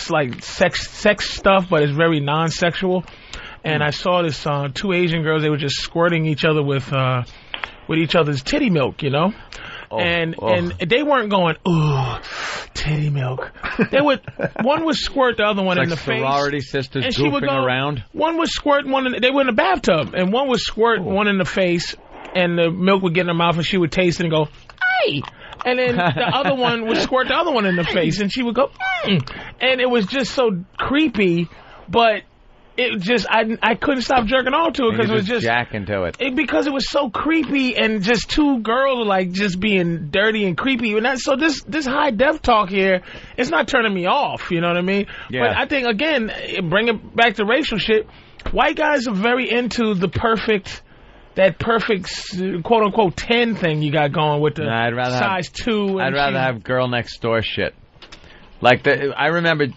like sex stuff, but it's very non-sexual. And I saw this 2 Asian girls, they were just squirting each other with each other's titty milk, And they weren't going, ooh, titty milk. They would. One would squirt the other one in the face. Sorority sisters goofing around. One would squirt they were in the bathtub, and one would squirt one in the face, and the milk would get in her mouth, and she would taste it and go, "Hey!" And then the other one would squirt the other one in the face, and she would go, And it was just so creepy, but. It just I couldn't stop jerking off to it because it was just jacking to it. Because it was so creepy and just 2 girls like just being dirty and creepy. And so this high def talk here, it's not turning me off. You know what I mean? Yeah. But I think again, bring it back to racial shit. White guys are very into the perfect quote unquote 10 thing you got going with the size 2. I'd rather have girl next door shit. Like I remember.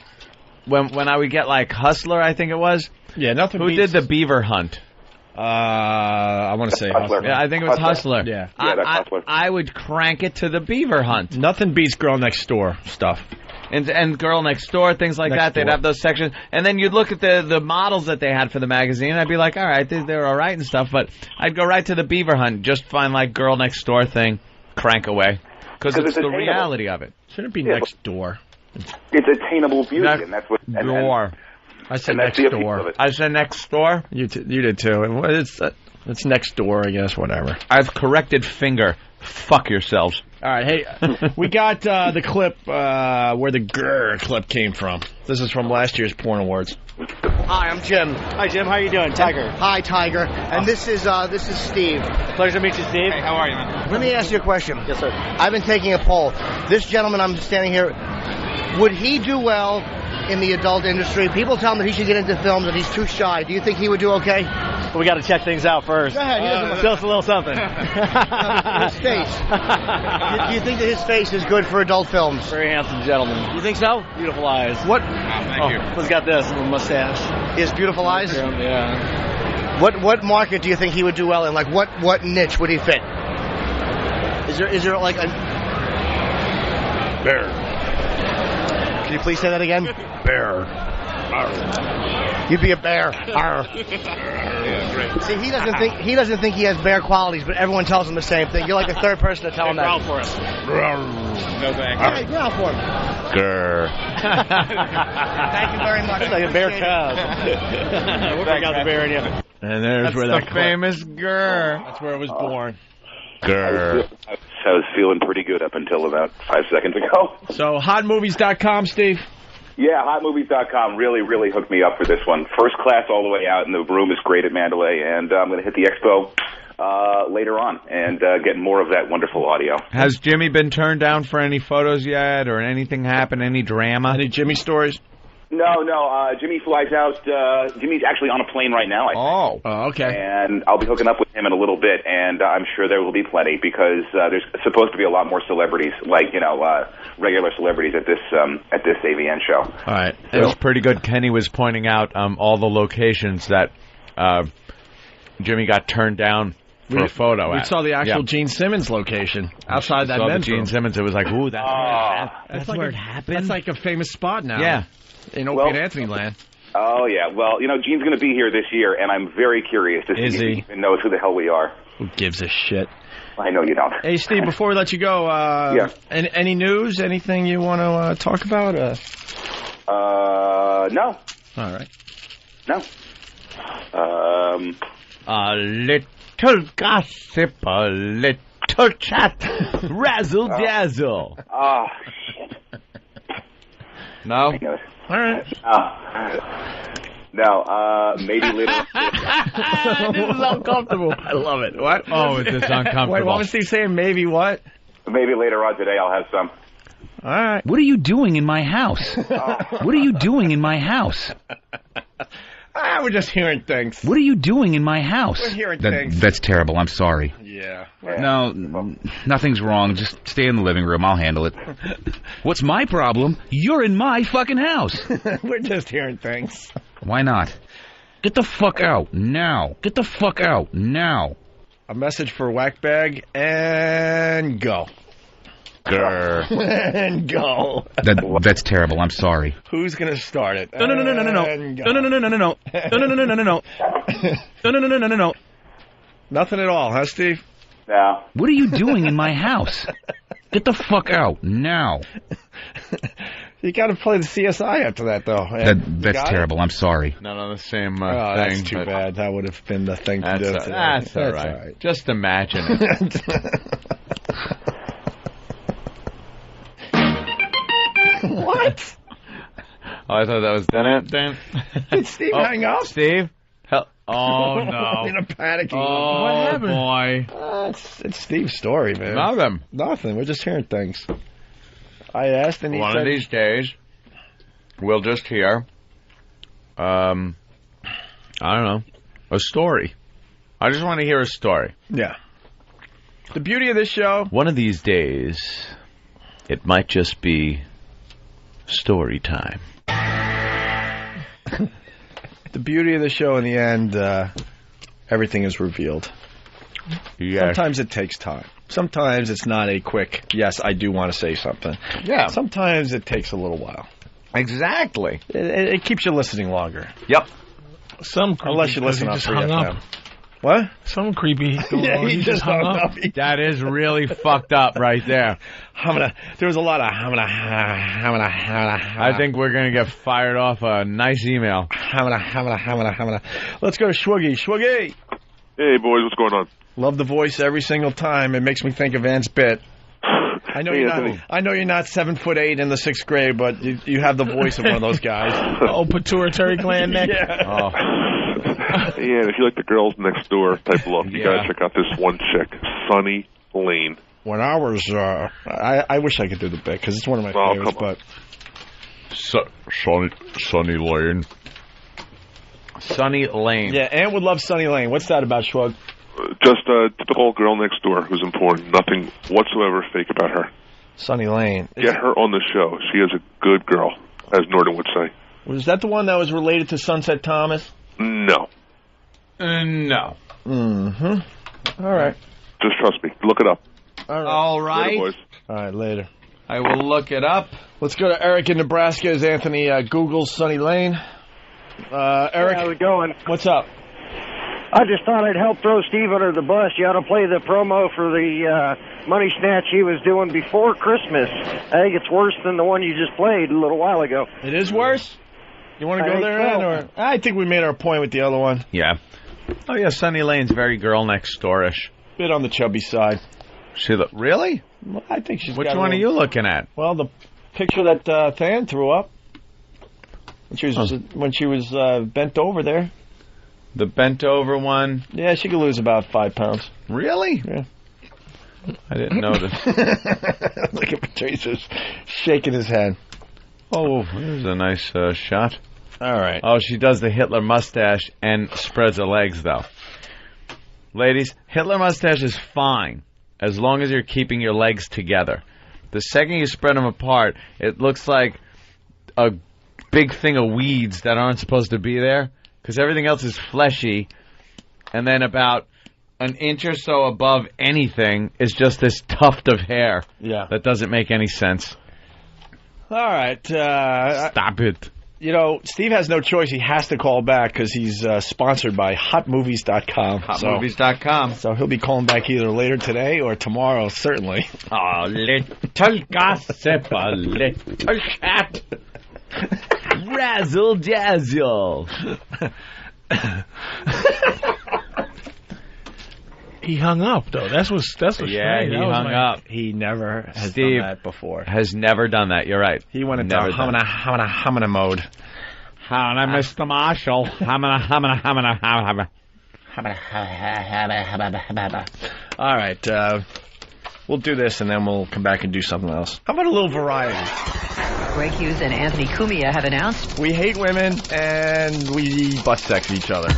When I would get like Hustler, I think it was, Yeah, nothing. Who did the beaver hunt? I want to say Hustler. Yeah, I think it was Hustler. Yeah, that's Hustler. I would crank it to the beaver hunt. Nothing beats Girl Next Door stuff. And Girl Next Door, things like that. They'd have those sections. And then you'd look at the models that they had for the magazine, and I'd be like, all right, they're all right and stuff. But I'd go right to the beaver hunt, just find like Girl Next Door thing, crank away. Because it's the reality of it. Shouldn't be next door. It's attainable beauty, and that's what... Door. I said next door. I said next door. You did too. And it's next door, I guess. Whatever. I've corrected finger. Fuck yourselves. All right, hey, we got the clip where the grr clip came from. This is from last year's Porn Awards. Hi, I'm Jim. Hi, Jim. How are you doing, Tiger? Hi, Tiger. And this is Steve. Pleasure to meet you, Steve. Hey, how are you, man? Let me ask you a question. Yes, sir. I've been taking a poll. This gentleman I'm standing here, would he do well in the adult industry? People tell him that he should get into films, that he's too shy. Do you think he would do okay? We got to check things out first. Go ahead. Show us a little something. His face. Do you think that his face is good for adult films? Very handsome gentleman. You think so? Beautiful eyes. What? Thank you. He's got this little mustache. He has beautiful eyes? Yeah. What market do you think he would do well in? Like, what niche would he fit? Is there like a... Bear. Can you please say that again? Bear. You'd be a bear. See, he doesn't think he has bear qualities, but everyone tells him the same thing. You're like the third person to tell him that. Growl for us. No thanks. All right, growl for him. Grr. Thank you very much. It's like a bear cub. We'll bring out the bear in you. And there's where the that famous grr. That's where it was born. Grr. I was feeling pretty good up until about 5 seconds ago. So, hotmovies.com, Steve? Yeah, hotmovies.com really, really hooked me up for this one. First class all the way out, and the room is great at Mandalay, and I'm going to hit the expo later on and get more of that wonderful audio. Has Jimmy been turned down for any photos yet, or anything happen, any drama? Any Jimmy stories? No. Jimmy flies out. Jimmy's actually on a plane right now, I think. Oh, okay. And I'll be hooking up with him in a little bit, and I'm sure there will be plenty because there's supposed to be a lot more celebrities, like regular celebrities at this AVN show. All right, it was pretty good. Kenny was pointing out all the locations that Jimmy got turned down for a photo. We saw the actual Gene Simmons location outside that men's room. Gene Simmons. It was like, ooh, that's where it happened. That's like a famous spot now. Yeah. In Opie and Anthony land. Oh, yeah. Well, Gene's going to be here this year, and I'm very curious to see if he even knows who the hell we are. Who gives a shit? I know you don't. Hey, Steve, before we let you go, any news, anything you want to talk about? No. All right. No. A little gossip, a little chat, razzle-dazzle. Oh, shit. No? All right. No, maybe later. This is uncomfortable. I love it. What? Oh, it's just uncomfortable. Wait, what was Steve saying? Maybe what? Maybe later on today I'll have some. All right. What are you doing in my house? What are you doing in my house? We're just hearing things. What are you doing in my house? We're hearing things. That's terrible. I'm sorry. Yeah. No, nothing's wrong. Just stay in the living room. I'll handle it. What's my problem? You're in my fucking house. We're just hearing things. Why not? Get the fuck out now. Get the fuck out now. A message for Whackbag and go. Grr. And go. That's terrible. I'm sorry. Who's going to start it? No. Nothing at all, huh, Steve? No. What are you doing in my house? Get the fuck out now. You got to play the CSI after that, though. That's terrible. It? I'm sorry. Not on the same thing. That's too bad. That would have been the thing to do. That's all right. Just imagine it. What? Oh, I thought that was Dan. Did Steve hang up? Steve? Oh, no. In a panic. Oh, what happened? Boy. It's Steve's story, man. Nothing. We're just hearing things. I asked, and he said... One of these days, we'll just hear, I don't know, a story. I just want to hear a story. Yeah. The beauty of this show... One of these days, it might just be story time. The beauty of the show in the end, everything is revealed. Yeah. Sometimes it takes time. Sometimes it's not a quick, yes, I do want to say something. Yeah. Sometimes it takes a little while. Exactly. It keeps you listening longer. Yep. Unless you listen on just 3 hung FM. up. What? Some creepy. Yeah, he just hung up. That is really fucked up right there. There was a lot of I think we're going to get fired off a nice email. Let's go to Schwoogie. Schwoogie! Hey, boys, what's going on? Love the voice every single time. It makes me think of Ant's bit. I know you're not 7'8" in the 6th grade, but you have the voice of one of those guys. Pituitary gland neck. Yeah. Oh. Yeah, and if you like the girls next door type look, you gotta check out this one chick, Sunny Lane. When I was, I wish I could do the bit because it's one of my favorites. But Sunny Lane. Sunny Lane. Yeah, Ant would love Sunny Lane. What's that about, Schwug? Just a typical girl next door who's important. Nothing whatsoever fake about her. Sunny Lane. Get her on the show. She is a good girl, as Norton would say. Was that the one that was related to Sunset Thomas? No. No. Mm-hmm. All right. Just trust me. Look it up. All right. Later, boys. All right, later. I will look it up. Let's go to Eric in Nebraska as Anthony Googles Sunny Lane. Eric. How's it going? What's up? I just thought I'd help throw Steve under the bus. You ought to play the promo for the money snatch he was doing before Christmas. I think it's worse than the one you just played a little while ago. It is worse? You want to go there, Ed? Or I think we made our point with the other one. Yeah. Oh, yeah, Sunny Lane's very girl next door-ish. Bit on the chubby side. Really? Well, I think she's Which got one are you looking at? Well, the picture that Than threw up. When she was bent over there. The bent over one? Yeah, she could lose about 5 pounds. Really? Yeah. I didn't notice. Look at Patrice shaking his head. Oh, there's a nice shot. All right. Oh, she does the Hitler mustache and spreads her legs, though. Ladies, Hitler mustache is fine as long as you're keeping your legs together. The second you spread them apart, it looks like a big thing of weeds that aren't supposed to be there because everything else is fleshy, and then about an inch or so above anything is just this tuft of hair that doesn't make any sense. All right. Stop it. You know, Steve has no choice. He has to call back because he's sponsored by HotMovies.com. HotMovies.com. So he'll be calling back either later today or tomorrow, certainly. Oh, little gossip, a little chat. Razzle dazzle. He hung up, though. That's what's yeah, strange. he hung up. He never has Steve done that before. Has never done that. You're right. He went into hamina mode. Hamina, Mr. Marshall. Hamina. All right. We'll do this, and then we'll come back and do something else. How about a little variety? Greg Hughes and Anthony Cumia have announced we hate women, and we butt sex each other.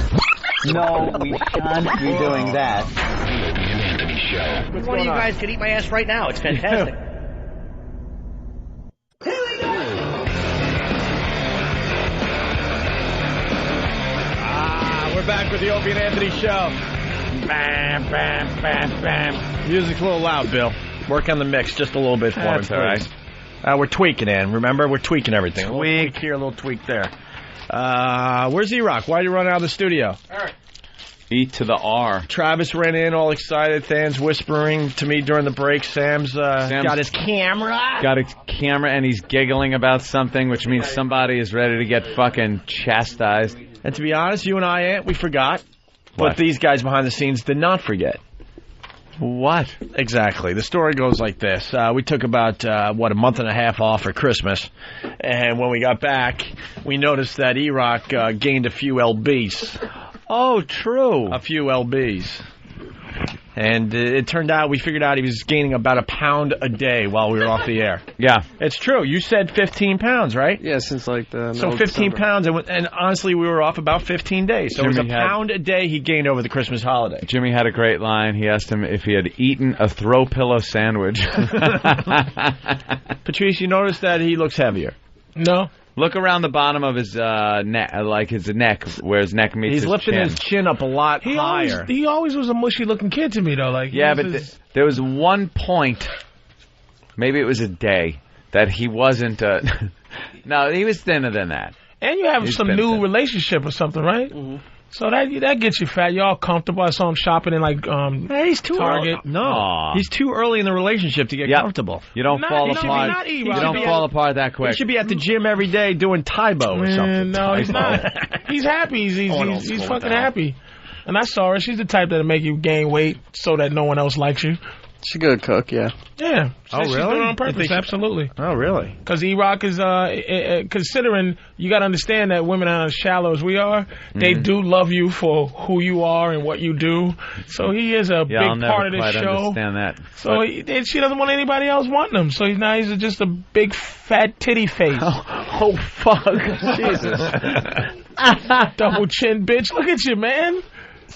No, we shan't be doing that. The Opie and Anthony Show. Which one of you guys could eat my ass right now? It's fantastic. We're back with the Opie and Anthony Show. Bam, bam, bam, bam. Music's a little loud, Bill. Work on the mix just a little bit for me. That's all right. We're tweaking, Ann. Remember? We're tweaking everything. Tweak. A little tweak here, a little tweak there. Where's Erock? Why did you run out of the studio? E to the R. Travis ran in all excited. Than's whispering to me during the break. Sam's got his camera. Got his camera, and he's giggling about something, which means somebody is ready to get fucking chastised. And to be honest, you and I, Ant, we forgot. What? But these guys behind the scenes did not forget. What? Exactly. The story goes like this. We took about, a month and a half off for Christmas. And when we got back, we noticed that Erock gained a few lbs. Oh, true. A few lbs. And it turned out, we figured out he was gaining about a pound a day while we were off the air. Yeah. It's true. You said 15 pounds, right? Yeah, since like the So 15 pounds, and honestly, we were off about 15 days. So it was a pound a day he gained over the Christmas holiday. Jimmy had a great line. He asked him if he had eaten a throw pillow sandwich. Patrice, you noticed that he looks heavier? No. Look around the bottom of his neck, like his neck, where his neck meets his chin. He's lifting his chin up a lot higher. He always was a mushy-looking kid to me, though. Like, yeah, but there was one point, maybe it was a day, that he wasn't... no, he was thinner than that. And you have some new relationship or something, right? Mm-hmm. So that gets you fat. You're all comfortable. I saw him shopping in he's too Target. Early. No, he's too early in the relationship to get comfortable. You don't fall apart. You don't fall apart that quick. He should be at the gym every day doing Taibo or something. No, he's not. He's happy. He's fucking happy. And I saw her. She's the type that'll make you gain weight so that no one else likes you. She's a good cook, yeah. Yeah. Oh, She's really? doing it on purpose, absolutely. Oh, really? Because Erock is, considering, you got to understand that women are as shallow as we are, they do love you for who you are and what you do. So he is a big part of this show. I understand that. So she doesn't want anybody else wanting him. So he's just a big fat titty face. Oh fuck. Jesus. Double chin bitch. Look at you, man.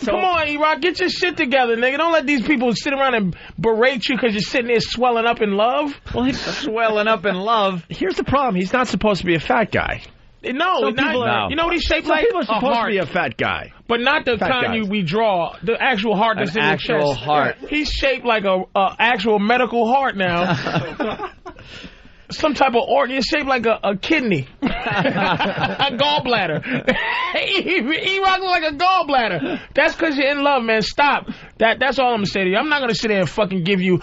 Come on, Erock, get your shit together, nigga. Don't let these people sit around and berate you because you're sitting there swelling up in love. Well, he's swelling up in love. Here's the problem. He's not supposed to be a fat guy. No, not, you know what he's shaped like? People are supposed to be a fat guy. But not the kind we draw. The actual heart that's in your chest. Actual heart. He's shaped like a actual medical heart now. Some type of organ. It's shaped like a kidney. A gallbladder. Erock look like a gallbladder. That's because you're in love, man. Stop. That's all I'm going to say to you. I'm not going to sit there and fucking give you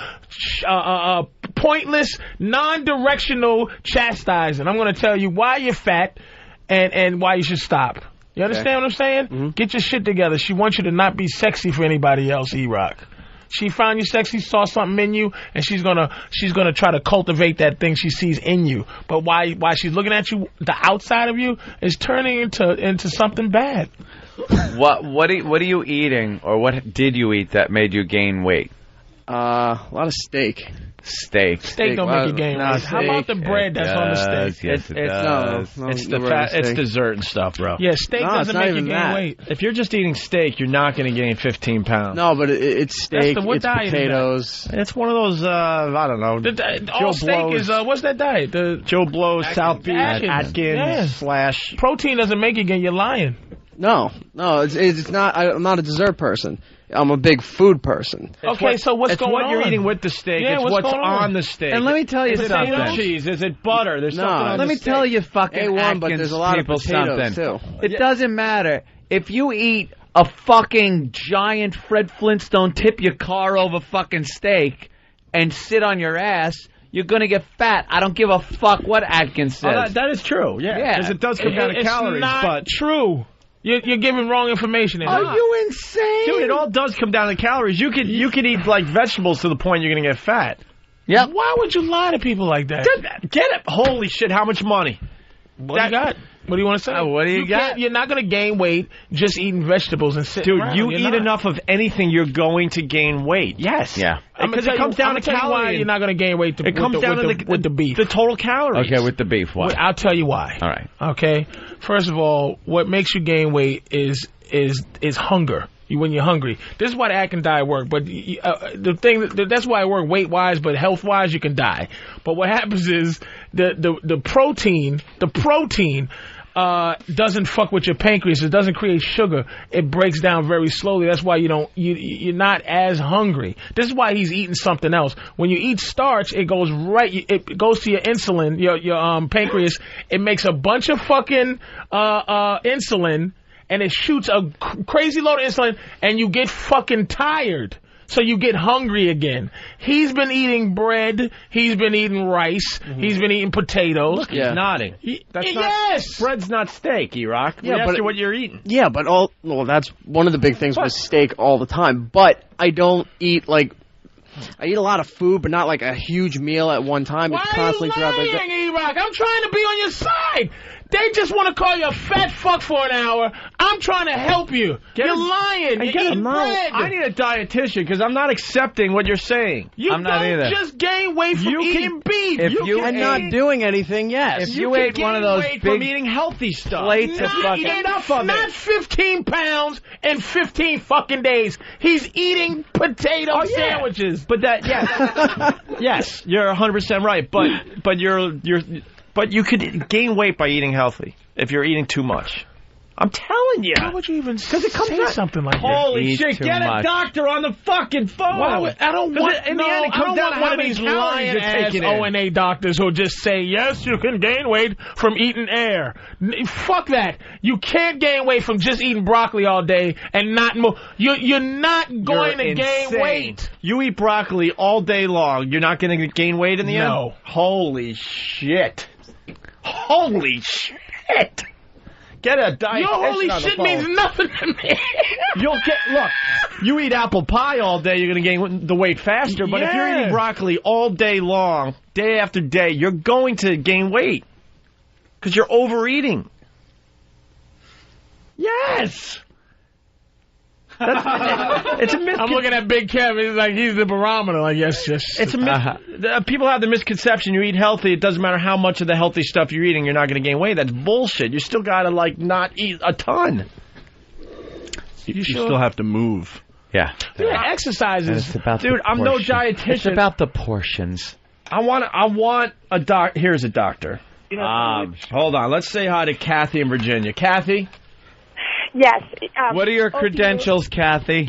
pointless, non-directional chastising. I'm going to tell you why you're fat and why you should stop. You understand what I'm saying? Mm-hmm. Get your shit together. She wants you to not be sexy for anybody else, Erock. She found you sexy, saw something in you, and she's gonna try to cultivate that thing she sees in you. But why she's looking at you, the outside of you is turning into something bad. What are you eating, or what did you eat that made you gain weight? A lot of steak. Steak don't make you gain weight. How about the bread that's on the steak? Yes, it does. No, it's the fat. It's dessert and stuff, bro. Yeah, steak doesn't make you gain weight. If you're just eating steak, you're not going to gain 15 pounds. No, but it's steak. It's potatoes. It's one of those. I don't know. All steak is what's that diet? The Joe Blow's South Beach Atkins / protein doesn't make you gain. You're lying. No, it's not. I'm not a dessert person. I'm a big food person. Okay, so what's going on? It's what you're eating with the steak. Yeah, it's what's on the steak. And let me tell you something. Is it cheese? Is it butter? There's something on let the me steak. tell you fucking A1, but there's a lot of potatoes, too. It doesn't matter. If you eat a fucking giant Fred Flintstone tip your car over fucking steak and sit on your ass, you're going to get fat. I don't give a fuck what Atkins says. That is true, yeah. Because it does come down to calories. It's not true. You're giving wrong information. Are you insane? Dude, it all does come down to calories. You could eat like vegetables to the point you're going to get fat. Yeah. Why would you lie to people like that? Get it. Holy shit, how much money? What do you got? What do you want to say? What do you got? You're not going to gain weight just eating vegetables and sitting around. Dude, you eat enough of anything, you're going to gain weight. Yes. Yeah. Because it comes down to calories. Why you're not going to gain weight it comes down to the beef. The total calories. Okay, with the beef. Why? I'll tell you why. All right. Okay. First of all, what makes you gain weight is hunger. When you're hungry. This is why the Atkins diet work. But the thing that's why it work weight wise, but health wise you can die. But what happens is the protein doesn't fuck with your pancreas. It doesn't create sugar. It breaks down very slowly. That's why you're not as hungry. This is why he's eating something else. When you eat starch, it goes to your insulin, your pancreas. It makes a bunch of fucking insulin. And it shoots a crazy load of insulin, and you get fucking tired. So you get hungry again. He's been eating bread. He's been eating rice. Mm-hmm. He's been eating potatoes. Look, he's nodding. Bread's not steak, Erock. Yeah, asked you what you're eating. Yeah, but that's one of the big things with steak all the time. But I don't eat I eat a lot of food, but not like a huge meal at one time. Why it's constantly are you lying, Erock? I'm trying to be on your side. They just want to call you a fat fuck for an hour. I'm trying to help you. You're lying. You're eating bread. I need a dietitian because I'm not accepting what you're saying. I'm not either. Just gain weight from eating beef. And not doing anything, yes. If you ate one of those big from eating healthy stuff. Plates of fucking... Not 15 pounds in 15 fucking days. He's eating potato sandwiches. But yes. Yes, you're 100% right. But you're But you could gain weight by eating healthy if you're eating too much. I'm telling you. Why would you even say something like that? Holy shit, get a doctor on the fucking phone. I don't want, in the end, it comes down to one how of many these calories you're lying-ass taking in. O&A doctors who'll just say, yes, you can gain weight from eating air. Fuck that. You can't gain weight from just eating broccoli all day and not move. You're not going to gain weight. You eat broccoli all day long. You're not going to gain weight in the end? No. Holy shit. Holy shit. Get a dietitian. Your holy on the shit phone. means nothing to me. Look, you eat apple pie all day, you're going to gain the weight faster. But if you're eating broccoli all day long, day after day, you're going to gain weight. Because you're overeating. Yes. It's a I'm looking at Big Kev. He's like, he's the barometer. Like, yes. It's a people have the misconception you eat healthy. It doesn't matter how much of the healthy stuff you're eating, you're not going to gain weight. That's bullshit. You still got to, not eat a ton. You still have to move. Yeah. Exercises. Dude, I'm no dietitian. It's about the portions. I want a doc. Here's a doctor. Hold on. Let's say hi to Kathy in Virginia. Kathy? Yes. What are your credentials, Kathy?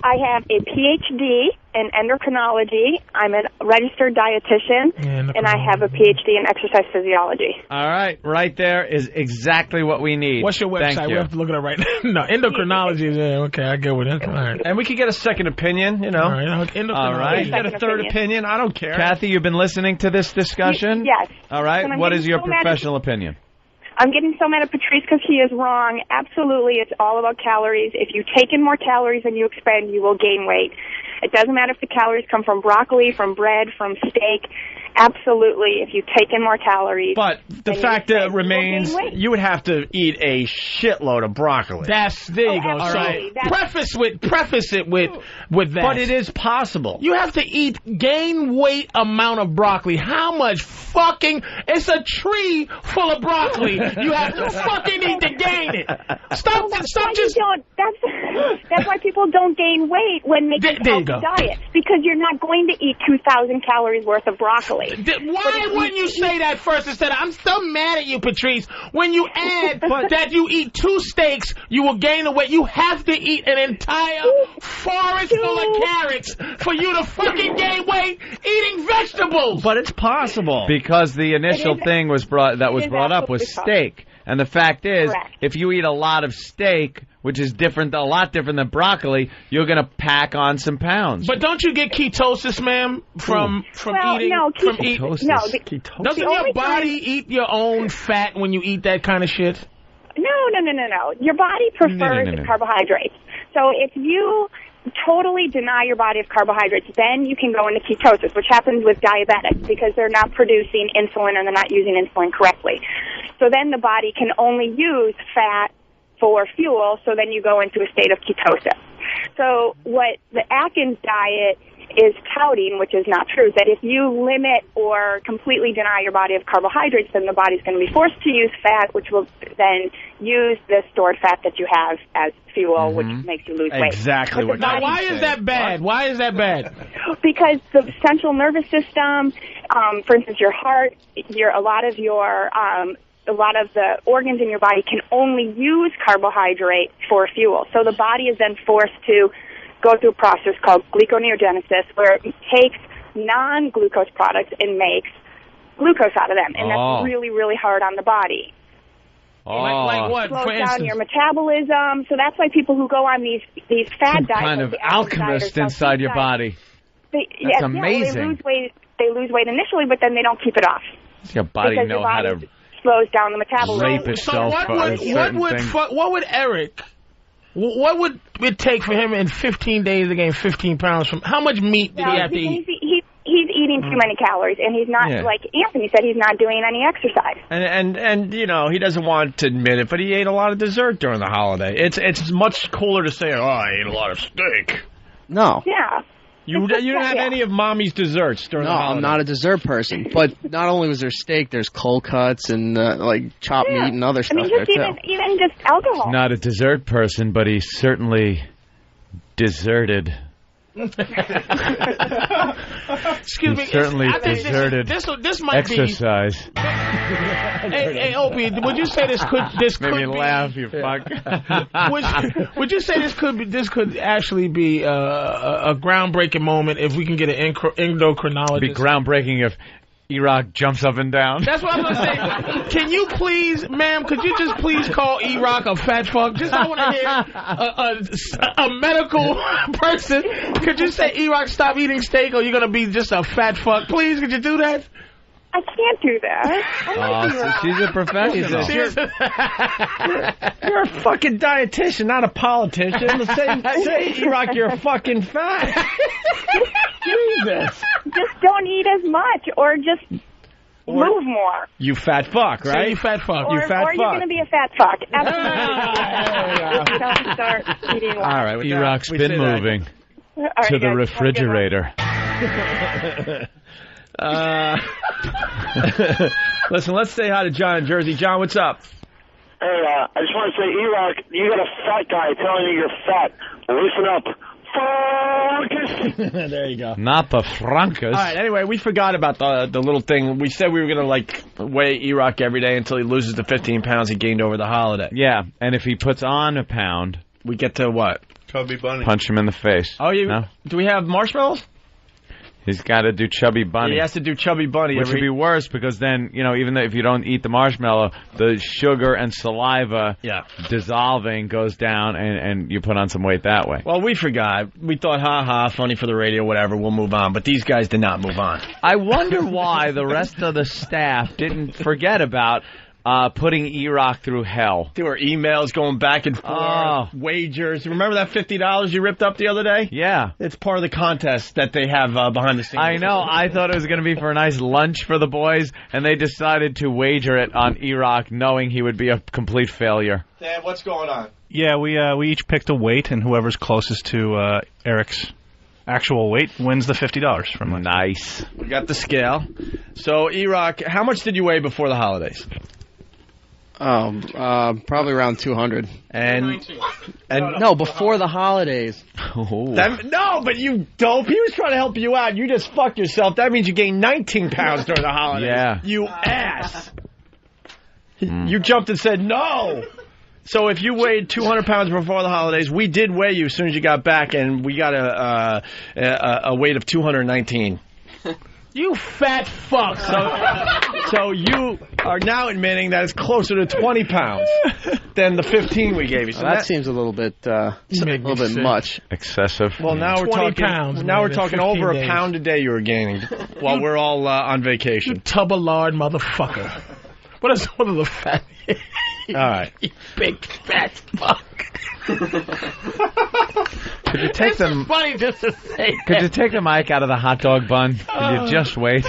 I have a PhD in endocrinology. I'm a registered dietitian, and I have a PhD in exercise physiology. All right. Right there is exactly what we need. What's your website? Thank you. We have to look it up right now. No, endocrinology is okay. I get with it. All right. And we could get a second opinion, you know. All right. All right. Get a third opinion. I don't care. Kathy, you've been listening to this discussion? Yes. All right. And What is your so mad professional opinion? I'm getting so mad at Patrice because he is wrong. Absolutely, it's all about calories. If you take in more calories than you expend, you will gain weight. It doesn't matter if the calories come from broccoli, from bread, from steak. Absolutely, if you take in more calories. But the fact that remains, you would have to eat a shitload of broccoli. There you go. All right. Preface it with that. But it is possible. You have to eat gain weight amount of broccoli. How much fucking? It's a tree full of broccoli. You have to fucking eat to gain it. Stop just. That's why people don't gain weight when they eat healthy diets, because you're not going to eat 2,000 calories worth of broccoli. Why wouldn't you say that first instead of, I'm still mad at you, Patrice. When you add that you eat 2 steaks, you will gain the weight. You have to eat an entire forest full of carrots for you to fucking gain weight eating vegetables. But it's possible. Because the initial thing was brought up was steak. And the fact is, if you eat a lot of steak, which is a lot different than broccoli, you're going to pack on some pounds. But don't you get ketosis, ma'am, from eating? No, ketosis. Doesn't your body eat your own fat when you eat that kind of shit? No. Your body prefers carbohydrates. So if you totally deny your body of carbohydrates, then you can go into ketosis, which happens with diabetics because they're not producing insulin and they're not using insulin correctly. So then the body can only use fat for fuel, so then you go into a state of ketosis. So what the Atkins diet is touting, which is not true, is that if you limit or completely deny your body of carbohydrates, then the body's going to be forced to use fat, which will then use the stored fat that you have as fuel, which makes you lose weight. Exactly. Now, why is that bad? Why is that bad? Because the central nervous system, for instance, your heart, a lot of the organs in your body can only use carbohydrate for fuel. So the body is then forced to go through a process called gluconeogenesis, where it takes non-glucose products and makes glucose out of them. And that's really, really hard on the body. Like what? Slows down your metabolism. So that's why people who go on these fad diets, kind of alchemist inside your body. That's amazing. They lose weight initially, but then they don't keep it off. Your body know how to slows down the metabolism. rape itself. What would Eric? What would it take for him in 15 days to gain 15 pounds? From how much meat did he have to eat? He's eating too many calories, and he's not, like Anthony said, he's not doing any exercise. And you know, he doesn't want to admit it, but he ate a lot of dessert during the holiday. It's much cooler to say, I ate a lot of steak. No. Yeah. You didn't have any of Mommy's desserts during the holiday. No, I'm not a dessert person. But not only was there steak, there's cold cuts and like chopped meat and other stuff there, too. Even just alcohol. Not a dessert person, but he certainly deserted. Excuse me. Certainly I think deserted this might exercise. be. Hey, Opie, would you say this could Made me laugh, you fuck. would you say this could actually be a groundbreaking moment if we can get an endocrinologist? It'd be groundbreaking if Erock jumps up and down. That's what I'm gonna say. Can you please, ma'am? Could you just please call Erock a fat fuck? Just I want to hear a medical person. Could you say Erock stop eating steak, or you're gonna be just a fat fuck? Please, could you do that? I can't do that. So she's a professional. You're a fucking dietitian, not a politician. Say Erock, you're fucking fat. Jesus. Just don't eat as much, or just move more. You fat fuck, right? Say you fat fuck. Or you're going to be a fat fuck. Absolutely. Don't start eating less. All right, Erock's been moving to the refrigerator. Listen, let's say hi to John in Jersey. John, what's up? Hey, I just want to say, Erock, you got a fat guy telling you you're fat. Listen up. Focus. There you go. Not the Francas. All right, anyway, we forgot about the little thing. We said we were going to, weigh Erock every day until he loses the 15 pounds he gained over the holiday. Yeah, and if he puts on a pound... We get to what? Chubby Bunny. Punch him in the face. Oh, No? Do we have marshmallows? He's got to do Chubby Bunny. He has to do Chubby Bunny. Which would be worse because then, even though if you don't eat the marshmallow, the sugar and saliva dissolving goes down and you put on some weight that way. Well, we forgot. We thought, funny for the radio, whatever, we'll move on. But these guys did not move on. I wonder why the rest of the staff didn't forget about putting Erock through hell. There were emails going back and forth, wagers. Remember that $50 you ripped up the other day? Yeah. It's part of the contest that they have behind the scenes. I know. I thought it was going to be for a nice lunch for the boys, and they decided to wager it on Erock, knowing he would be a complete failure. Dan, what's going on? Yeah, we each picked a weight, and whoever's closest to Eric's actual weight wins the $50 from us. Nice. We got the scale. So, Erock, how much did you weigh before the holidays? Probably around 200. And no, before the holidays. No, but you dope. He was trying to help you out. You just fucked yourself. That means you gained 19 pounds during the holidays. Yeah. You ass. You jumped and said no. So if you weighed 200 pounds before the holidays, we did weigh you as soon as you got back, and we got a weight of 219. You fat fuck. So you are now admitting that it's closer to 20 pounds than the 15 we gave you. So that seems a little bit much. Excessive. Well, now we're talking pounds. Now we're talking over days. a pound a day you were gaining while we're all on vacation. You tub of lard motherfucker. What is one of the fat? All right. You big fat fuck. Could you take them? Funny just to say. Could you take the mic out of the hot dog bun? Could you just wait?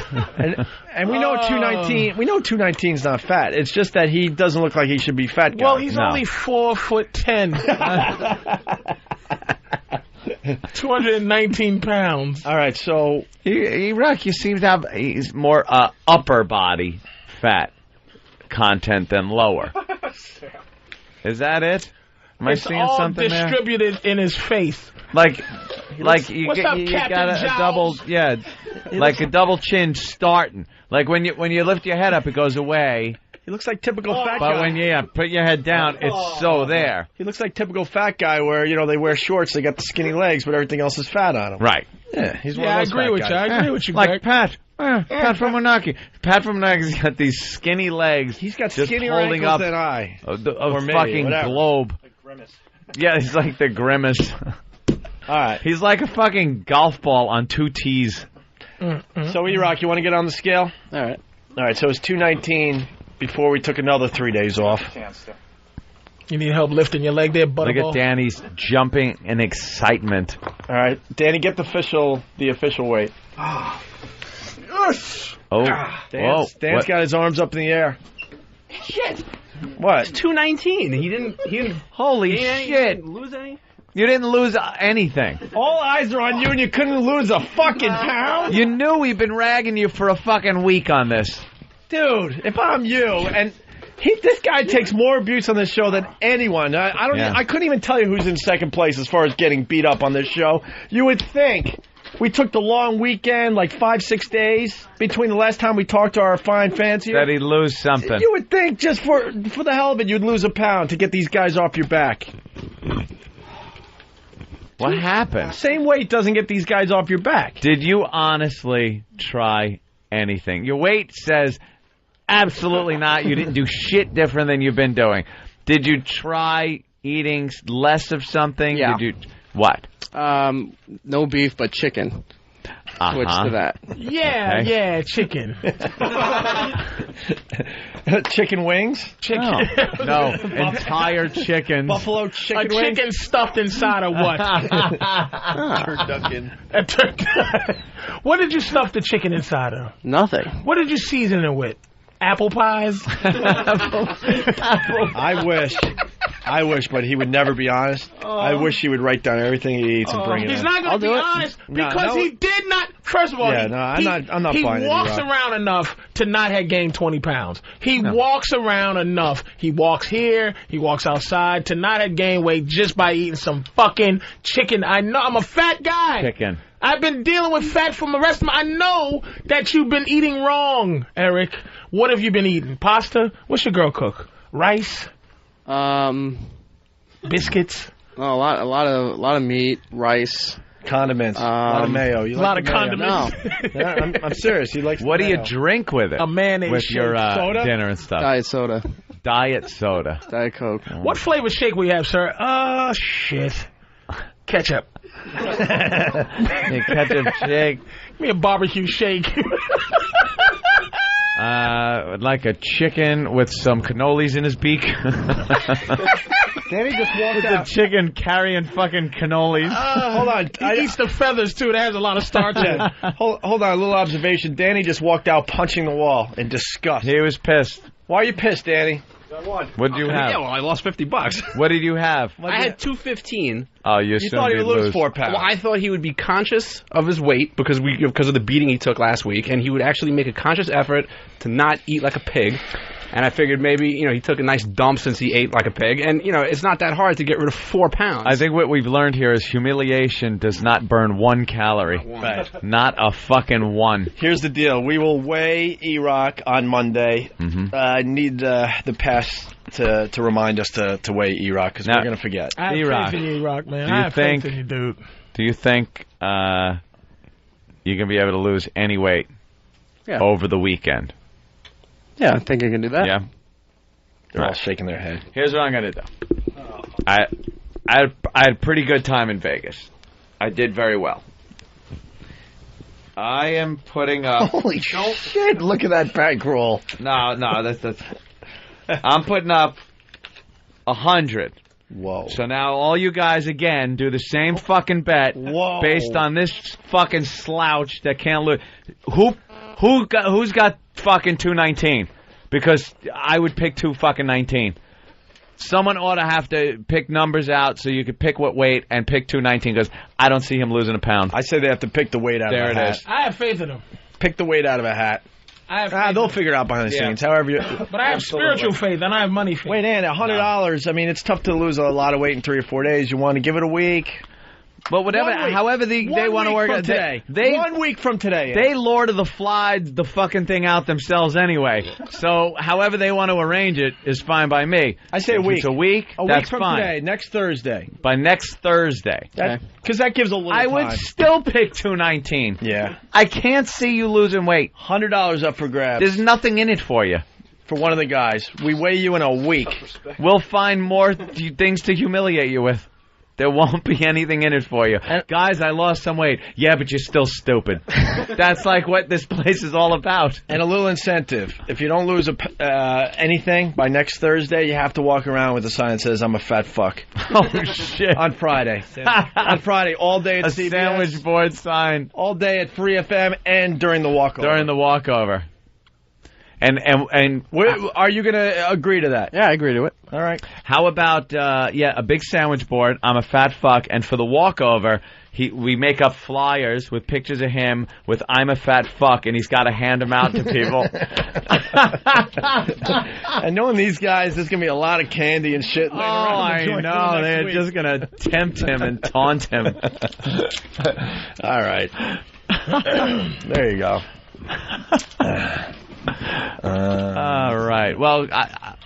And we know 219. We know 219 is not fat. It's just that he doesn't look like he should be fat. Guy. Well, he's only 4'10". 219 pounds. All right, so Erock, you seem to have he's more upper body fat content than lower. Is that it? Am I seeing something there? It's all distributed in his face. Like you got a double, like a double chin starting. Like when you lift your head up, it goes away. He looks like typical fat guy. But when you put your head down, it's so there. He looks like typical fat guy where, they wear shorts, they got the skinny legs, but everything else is fat on him. Right. Yeah, he's one of those I agree with guys. you. I agree with you, Like Greg. Pat. Pat from Monarchy. Pat from Monarchy's got these skinny legs. He's got just skinnier holding ankles up than I. A maybe, fucking whatever. globe. Like Grimace. Yeah, he's like the Grimace. All right. He's like a fucking golf ball on two tees. So, Erock, you want to get on the scale? All right. All right, so it's 219 before we took another 3 days off. You need help lifting your leg there, Look butterball? at Danny's jumping in excitement. All right, Danny, get the official weight. Yes! Oh, Dan's got his arms up in the air. Shit. What? It's 219. He didn't. Holy He shit! didn't lose any. You didn't lose anything. All eyes are on you, and you couldn't lose a fucking pound? You knew we've been ragging you for a fucking week on this. Dude, if I'm you, and This guy takes more abuse on this show than anyone. I couldn't even tell you who's in second place as far as getting beat up on this show. You would think we took the long weekend, like 5-6 days between the last time we talked to our fine fans here. That he'd lose something. You would think just for the hell of it, you'd lose a pound to get these guys off your back. What happened? Same weight doesn't get these guys off your back. Did you honestly try anything? Your weight says absolutely not. You didn't do shit different than you've been doing. Did you try eating less of something? Yeah. Did you what? No beef, but chicken. Switch to that. Yeah, Okay. yeah, chicken. Chicken wings? Chicken. No, entire chickens. Buffalo chicken A wings? chicken stuffed inside of what? Turducken. What did you stuff the chicken inside of? Nothing. What did you season it with? Apple pies? I wish, but he would never be honest. I wish he would write down everything he eats and bring it in. He's not going to be honest because he did not. First of all, I'm not he buying it. He walks around enough to not have gained 20 pounds. He walks around enough. He walks here. He walks outside to not have gained weight just by eating some fucking chicken. I know I'm a fat guy. Chicken. I've been dealing with fat from the rest of my... I know that you've been eating wrong, Eric. What have you been eating? Pasta? What's your girl cook? Rice? Biscuits? Oh, a lot of meat, rice, condiments, a lot of mayo. A lot of condiments. No. Yeah, I'm serious. He likes. What do mayo. you drink with it? A mayonnaise with shake. your Soda? dinner and stuff. Diet soda, Diet soda, Diet Coke. What flavor shake we have, sir? Shit. Ketchup. Ketchup shake. Give me a barbecue shake. Like a chicken with some cannolis in his beak. Danny just walked The out. chicken carrying fucking cannolis. Hold on. He eats the feathers, too. That has a lot of starch in it. Hold on, a little observation. Danny just walked out punching the wall in disgust. He was pissed. Why are you pissed, Danny? What did you have? Yeah, well, I lost $50. What did you have? I had 215. Oh, you thought he would lose 4 pounds. Well, I thought he would be conscious of his weight because of the beating he took last week, and he would actually make a conscious effort to not eat like a pig. And I figured maybe, he took a nice dump since he ate like a pig. And, it's not that hard to get rid of 4 pounds. I think what we've learned here is humiliation does not burn 1 calorie. Right. Not a fucking one. Here's the deal. We will weigh Erock on Monday. I need the pass to remind us to weigh Erock because we're going to forget. I have faith in you, Erock, man. I have faith in you, dude. Do you think you're going to be able to lose any weight over the weekend? Yeah, I think I can do that. Yeah. They're all shaking their head. Here's what I'm going to do. I had a pretty good time in Vegas. I did very well. I am putting up... Holy shit, look at that bankroll. No, that's... I'm putting up 100. Whoa. So now all you guys, again, do the same fucking bet based on this fucking slouch that can't lose. Who's got fucking 219? Because I would pick 219. Someone ought to have to pick numbers out so you could pick what weight and pick 219 because I don't see him losing a pound. I say they have to pick the weight out of a hat. There it is. I have faith in him. Pick the weight out of a hat. They'll figure it out behind the scenes. However, but I have spiritual faith and I have money faith. Wait, Ann, $100. I mean, it's tough to lose a lot of weight in 3 or 4 days. You want to give it a week? But whatever, however they want to work it, today. 1 week from today. They Lord of the Flies the fucking thing out themselves anyway. So however they want to arrange it is fine by me. I say a week. It's a week. A that's week from fine. today, next Thursday. By next Thursday. Because that gives a little time. I would still pick 219. Yeah. I can't see you losing weight. $100 up for grabs. There's nothing in it for you. For one of the guys. We weigh you in a week. We'll find more things to humiliate you with. There won't be anything in it for you. Guys, I lost some weight. Yeah, but you're still stupid. That's like what this place is all about. And a little incentive. If you don't lose anything by next Thursday, you have to walk around with a sign that says, I'm a fat fuck. Oh, shit. On Friday. On Friday, all day at a CBS. Sandwich board sign. All day at Free FM and during the walkover. During the walkover. And are you going to agree to that? Yeah, I agree to it. All right. How about a big sandwich board? I'm a fat fuck, and for the walkover, we make up flyers with pictures of him with "I'm a fat fuck," and he's got to hand them out to people. And knowing these guys, there's gonna be a lot of candy and shit. I know. They're just gonna tempt him and taunt him. All right. There you go. All right. Well,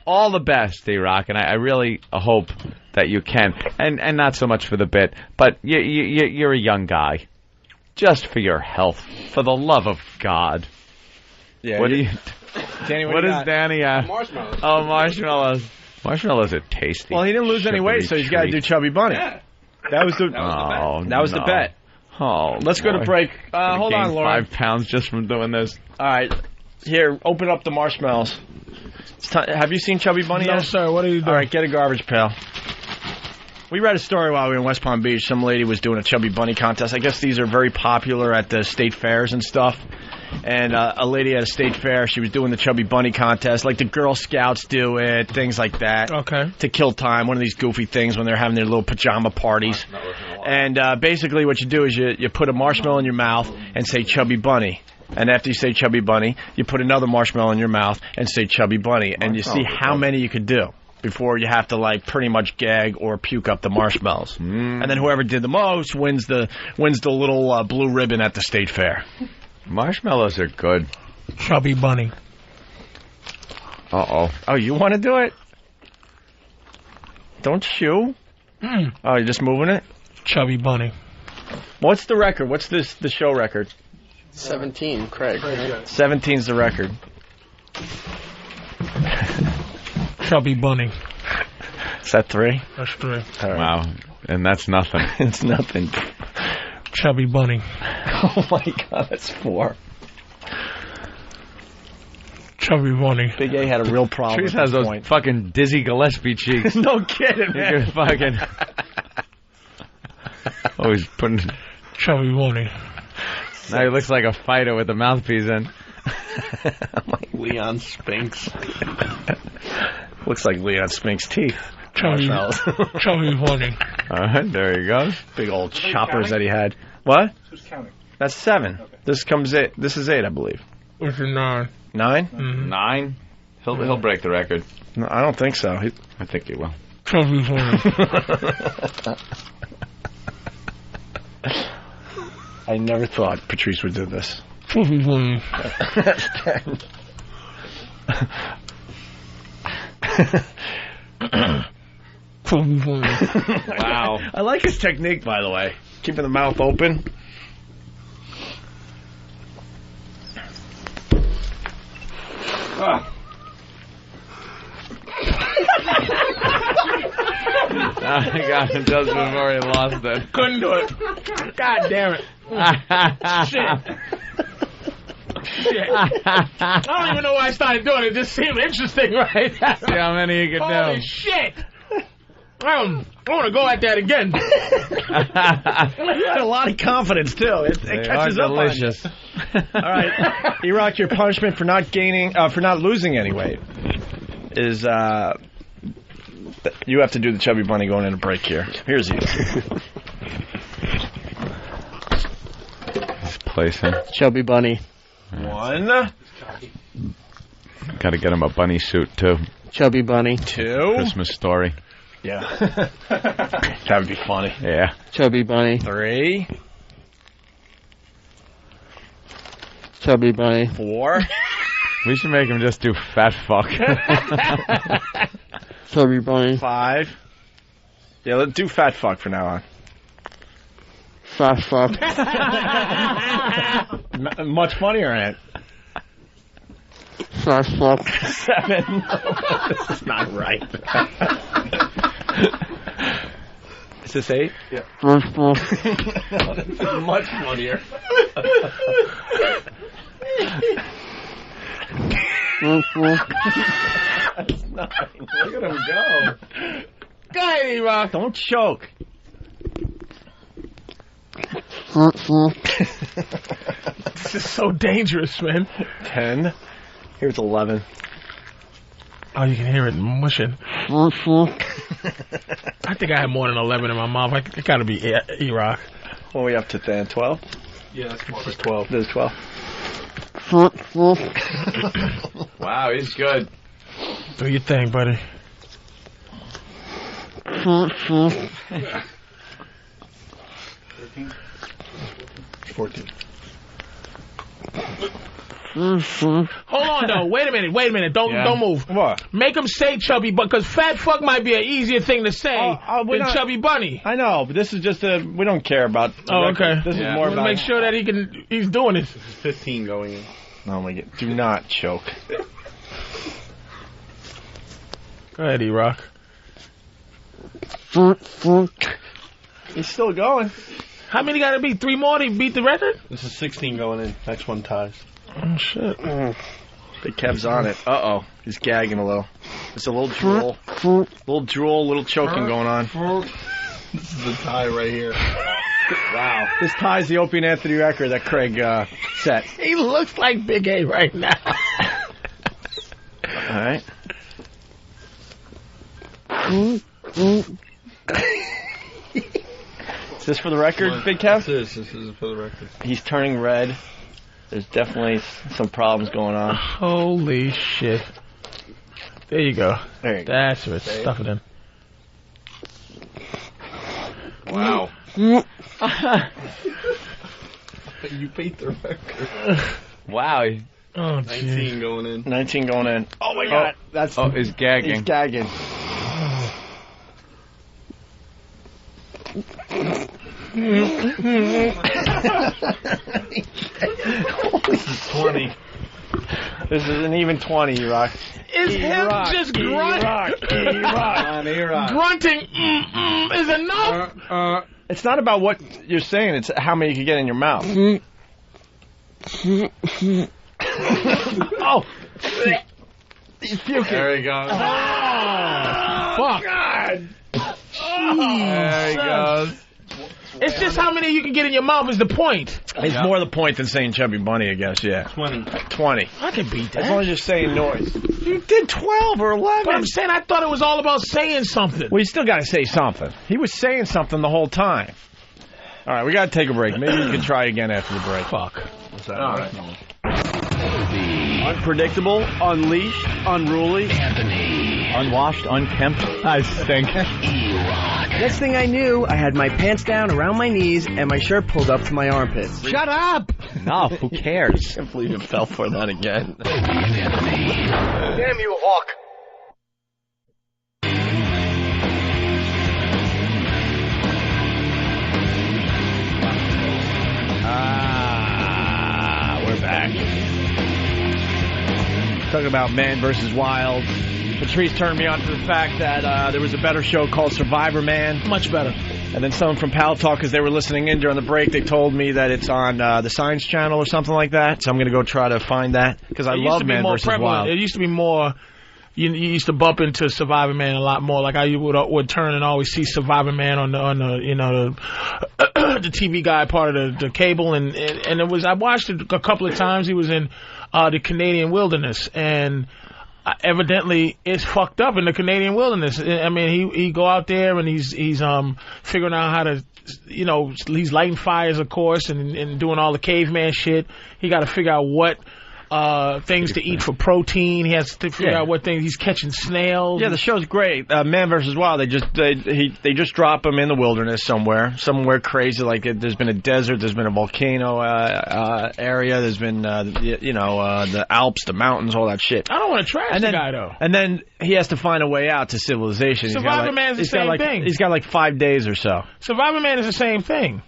all the best, Erock, and I really hope that you can, and not so much for the bit, but you're a young guy, just for your health, for the love of God. Yeah. What do you? Danny, what does Danny have? Marshmallows. Oh, marshmallows. Marshmallows are tasty. Well, he didn't lose any weight, so he's got to do Chubby Bunny. Yeah. That was the. That was the bet. Oh, let's go to break. Hold on, Laura. 5 pounds just from doing this. All right, here, open up the marshmallows. Have you seen Chubby Bunny yet? No, sir. What are you doing? All right, get a garbage pail. We read a story while we were in West Palm Beach. Some lady was doing a Chubby Bunny contest. I guess these are very popular at the state fairs and stuff. And a lady at a state fair, she was doing the Chubby Bunny contest, like the Girl Scouts do it, things like that. Okay. To kill time, one of these goofy things when they're having their little pajama parties. And basically what you do is you put a marshmallow in your mouth and say Chubby Bunny. And after you say Chubby Bunny, you put another marshmallow in your mouth and say Chubby Bunny. And you see how many you could do before you have to, like, pretty much gag or puke up the marshmallows. And then whoever did the most wins the little blue ribbon at the state fair. Marshmallows are good. Chubby Bunny. Uh-oh. Oh, you want to do it? Don't you? Oh, you're just moving it? Chubby Bunny. What's the record? What's the show record? 17, Craig. 17's the record. Chubby Bunny. Is that 3? That's 3. Right. Wow. And that's nothing. It's nothing. Chubby Bunny. Oh, my God, that's 4. Chubby Bunny. Big A had a real problem. Patrice has those fucking Dizzy Gillespie cheeks. No kidding, man. You could fucking... Always putting... Chubby Bunny. Now he looks like a fighter with the mouthpiece in. Like Leon Spinks. Looks like Leon Spinks' teeth. Chubby Bunny. All right, there he goes. Big old choppers that he had. What? Who's counting? That's 7. Okay. This is 8, I believe. This is 9. 9? Mm-hmm. 9? He'll break the record. No, I don't think so. I think he will. Chubby Bunny. I never thought Patrice would do this. Chubby Bunny. That's 10. Chubby Bunny. Wow. I like his technique, by the way. Keeping the mouth open. I got him just before he lost it. Couldn't do it. God damn it. Shit. I don't even know why I started doing it. It just seemed interesting, right? See how many you can do. Holy shit. I want to go at that again. You had a lot of confidence, too. It catches up delicious. on you. All right. Erock, your punishment for not losing any weight is you have to do the Chubby Bunny going in a break here. Here's you. This place, huh? Chubby Bunny. 1. Got to get him a bunny suit, too. Chubby Bunny. 2. Christmas Story. Yeah. That would be funny. Yeah. Chubby Bunny. 3. Chubby Bunny. 4. We should make him just do fat fuck. Chubby Bunny. 5. Yeah, let's do fat fuck from now on. Fat fuck. Much funnier in it. Fat fuck. 7. This is not right. Is this 8? Yeah. Fat fuck. This is much funnier. That's 9. Look at him go. Go ahead, Erock. Don't choke. This is so dangerous, man. 10. Here's 11. Oh, you can hear it mushing. I think I had more than 11 in my mouth. It got to be Erock. What are we up to, Dan? 12? Yeah, that's more. It's 12. There's 12. Wow, he's good. Do your thing, buddy. 14. Hold on, though. Wait a minute. Don't move. What? Make him say Chubby Bunny, because fat fuck might be an easier thing to say than Chubby Bunny. I know, but this is just we don't care about. Okay. This is more about. Make sure that he's doing it. This is 15 going in. Oh my God! Do not choke. Go ahead, Erock. He's still going. How many got to be? 3 more to beat the record? This is 16 going in. Next one ties. Oh, shit. Big Kev's on it. Uh-oh. He's gagging a little. It's a little drool. Little choking going on. This is a tie right here. Wow. This ties the Opie and Anthony record that Craig set. He looks like Big A right now. All right. Is this for the record, Big Kev? This is for the record. He's turning red. There's definitely some problems going on. Holy shit. There you go. There you go. That's what stuff it in. Wow. You beat the record. Wow. Oh, 19 going in. 19 going in. Oh my God. That's he's gagging. He's gagging. 20. This is an even 20, Erock. Is him just grunting? Grunting is enough. It's not about what you're saying. It's how many you can get in your mouth. Oh. He's puking. There he goes. Oh, fuck. God. There he goes. It's just how many you can get in your mouth is the point. It's more the point than saying Chubby Bunny, I guess, yeah. 20. I can beat that. As long as you're saying noise. You did 12 or 11. But I'm saying I thought it was all about saying something. Well, you still got to say something. He was saying something the whole time. All right, we got to take a break. Maybe we can try again after the break. Fuck. What's that? All right. Unpredictable, unleashed, unruly, Anthony. unwashed, unkempt. I stink. Next thing I knew, I had my pants down around my knees and my shirt pulled up to my armpits. Shut up! No, who cares? I can't believe you fell for that again. Damn you, Hawk. We're back. Talking about Man vs. Wild. Patrice turned me on to the fact that there was a better show called Survivor Man. Much better. And then someone from Pal Talk, as they were listening in during the break, they told me that it's on the Science Channel or something like that. So I'm going to go try to find that because I love Man vs. Wild. It used to be more. You used to bump into Survivor Man a lot more. Like I would turn and always see Survivor Man on the the TV guide part of the cable, and it was. I watched it a couple of times. He was in the Canadian wilderness, and evidently it's fucked up in the Canadian wilderness. I mean, he go out there and he's figuring out how to. He's lighting fires, of course, and doing all the caveman shit. He got to figure out what. Things to eat for protein. He has to figure out what things he's catching snails. Yeah, the show's great. Man vs. Wild. They just drop him in the wilderness somewhere crazy. Like there's been a desert, there's been a volcano area, there's been the Alps, the mountains, all that shit. I don't want to trash the guy though. And then he has to find a way out to civilization. Survivor Man's the same thing. He's got like 5 days or so. Survivor Man is the same thing.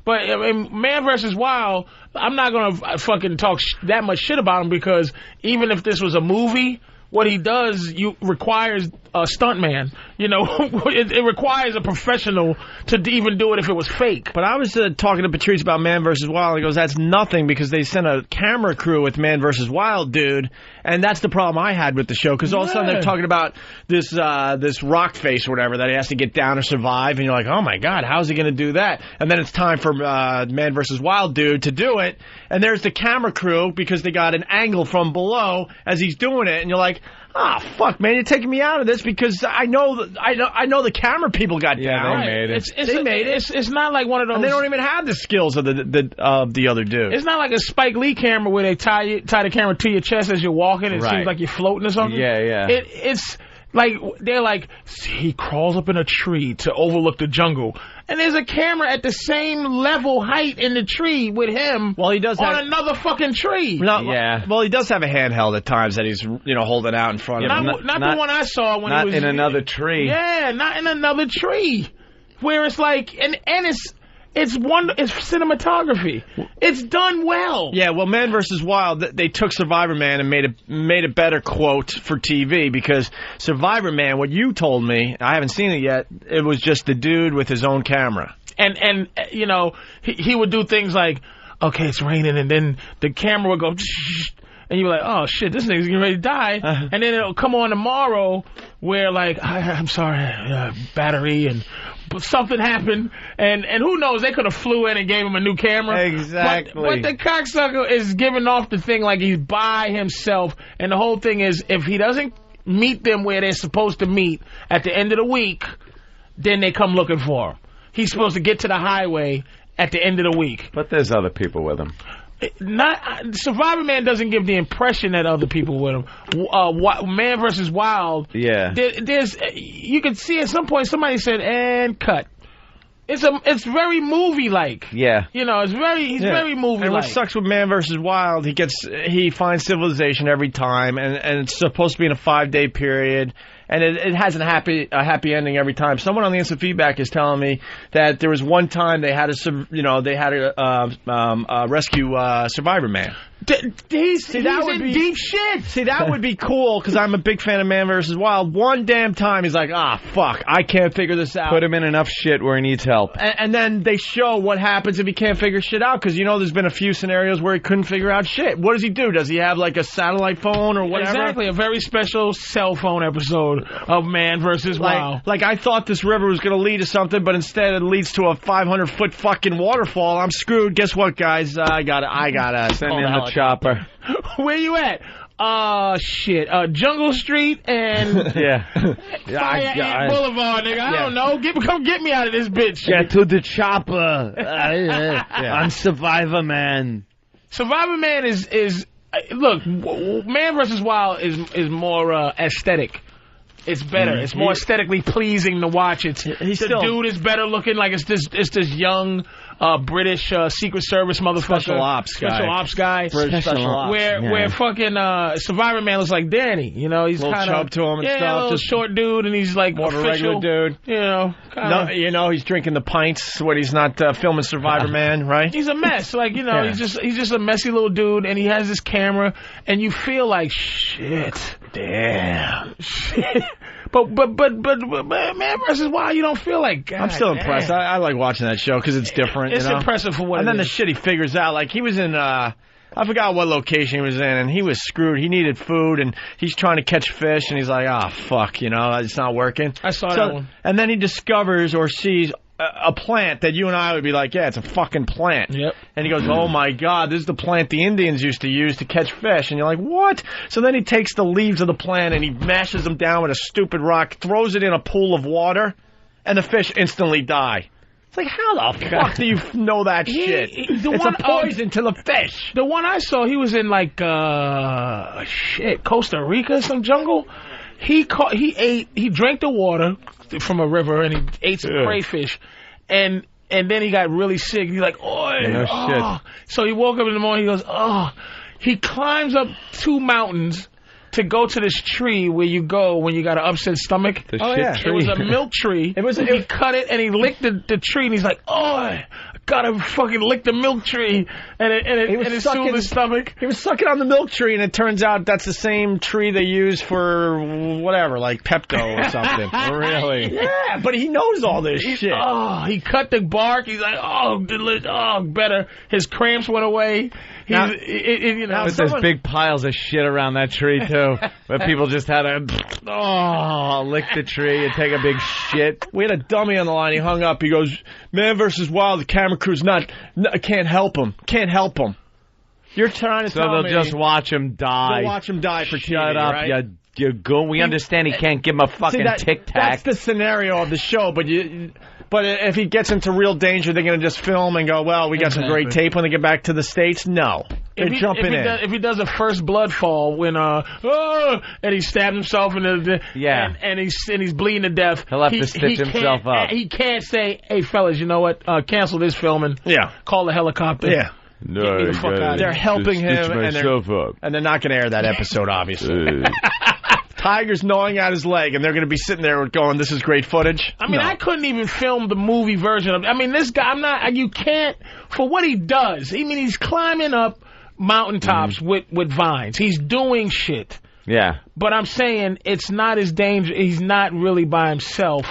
But I mean, Man vs. Wild, I'm not going to fucking talk that much shit about him because even if this was a movie, what he does requires a stuntman. You know, it requires a professional to even do it if it was fake. But I was talking to Patrice about Man vs. Wild. He goes, that's nothing because they sent a camera crew with Man vs. Wild, dude. And that's the problem I had with the show because all of a sudden they're talking about this rock face or whatever that he has to get down to survive. And you're like, oh, my God, how's he going to do that? And then it's time for Man vs. Wild dude to do it. And there's the camera crew because they got an angle from below as he's doing it. And you're like, fuck, man, you're taking me out of this because I know the camera people got down. They made it. They made it. It's not like one of those. And they don't even have the skills of the other dude. It's not like a Spike Lee camera where they tie the camera to your chest as you're walking. It seems like you're floating or something. Yeah. It's like they're like, he crawls up in a tree to overlook the jungle. And there's a camera at the same level height in the tree with him. Well, he does on have another fucking tree. Well, he does have a handheld at times that he's holding out in front of him. Not the one I saw when he was in another tree. Yeah, not in another tree. Where it's like and it's cinematography. It's done well. Yeah, well, Man vs. Wild, they took Survivor Man and made a better quote for TV because Survivor Man, what you told me, I haven't seen it yet, it was just the dude with his own camera. And you know, he would do things like, okay, it's raining, and then the camera would go, and you're like, oh, shit, this nigga's getting ready to die. And then it'll come on tomorrow where, like, I'm sorry, battery, and something happened, and who knows, they could have flew in and gave him a new camera. Exactly. But the cocksucker is giving off the thing like he's by himself, and the whole thing is, if he doesn't meet them where they're supposed to meet at the end of the week, then they come looking for him. He's supposed to get to the highway at the end of the week. But there's other people with him. Survivor Man doesn't give the impression that other people with him. Man vs. Wild. Yeah. There's you can see at some point somebody said and cut. It's very movie like. Yeah. You know, he's very movie like. And what sucks with Man vs. Wild, he finds civilization every time, and it's supposed to be in a 5-day period. And it has a happy ending every time. Someone on the instant feedback is telling me that there was one time they had to rescue Survivor Man. He's in deep shit. See, that would be cool because I'm a big fan of Man vs. Wild. One damn time he's like, fuck, I can't figure this out. Put him in enough shit where he needs help. And then they show what happens if he can't figure shit out because, there's been a few scenarios where he couldn't figure out shit. What does he do? Does he have like a satellite phone or whatever? Exactly, a very special cell phone episode of Man vs. Wild. Like I thought this river was going to lead to something, but instead it leads to a 500-foot fucking waterfall. I'm screwed. Guess what, guys? I gotta send in the chopper. Where you at? Shit. Jungle Street and Fire Ant Boulevard, nigga. I don't know. Come get me out of this bitch. Get to the chopper. I'm Survivor Man. Survivor Man is look. Man vs. Wild is more aesthetic. It's better. It's more aesthetically pleasing to watch. Dude is better looking. Like it's this young British Secret Service motherfucker. Special ops guy. Special ops. Where fucking Survivor Man looks like Danny. He's kind of chub to him and stuff. A little just short dude, and he's like more of a regular dude. He's drinking the pints when he's not filming Survivor Man, right? He's a mess. Like he's just a messy little dude, and he has this camera, and you feel like shit. Damn. Shit. But Man vs. Wild, you don't feel like. God, I'm still impressed. I like watching that show because it's different. It's impressive for what. And it then is. the shit he figures out, like he was in. I forgot what location he was in, and he was screwed. He needed food, and he's trying to catch fish, and he's like, fuck, it's not working. I saw that one. And then he discovers or sees a plant that you and I would be like, yeah, it's a fucking plant. Yep. And he goes, oh my God, this is the plant the Indians used to use to catch fish. And you're like, what? So then he takes the leaves of the plant and he mashes them down with a stupid rock, throws it in a pool of water, and the fish instantly die. It's like, how the fuck do you know that shit? It's a poison to the fish. The one I saw, he was in like, Costa Rica, some jungle. He drank the water from a river and he ate some crayfish, and then he got really sick. He's like, shit. So he woke up in the morning. He goes, He climbs up 2 mountains to go to this tree where you go when you got an upset stomach. Tree. It was a milk tree. He cut it and he licked the tree and he's like, I gotta fucking lick the milk tree, and it soothed his stomach. He was sucking on the milk tree, and it turns out that's the same tree they use for whatever, like Pepto or something. Really? Yeah, but he knows all this shit. Oh, he cut the bark. He's like, better. His cramps went away. There's big piles of shit around that tree, too, where people just had to, lick the tree and take a big shit. We had a dummy on the line. He hung up. He goes, Man vs. Wild, the camera crew's can't help him. Can't help him. You're trying to tell me. So they'll just watch him die. They'll watch him die for Shut TV, up, right? you goon. We understand he can't give him a fucking tic-tac. That's the scenario of the show, but if he gets into real danger, they're going to just film and go, well, we got some great tape when they get back to the States? No. They're jumping in. If he does a first blood fall when, and he stabs himself in and he's bleeding to death. He'll have to stitch himself up. He can't say, hey, fellas, you know what? Cancel this filming. Yeah. Call the helicopter. Yeah. No, they're helping him, and they're not going to air that episode, obviously. Tiger's gnawing at his leg, and they're going to be sitting there going, this is great footage. I mean, I couldn't even film the movie version of it. I mean, this guy, you can't, for what he does, he's climbing up mountaintops with vines. He's doing shit. Yeah. But I'm saying it's not as dangerous. He's not really by himself.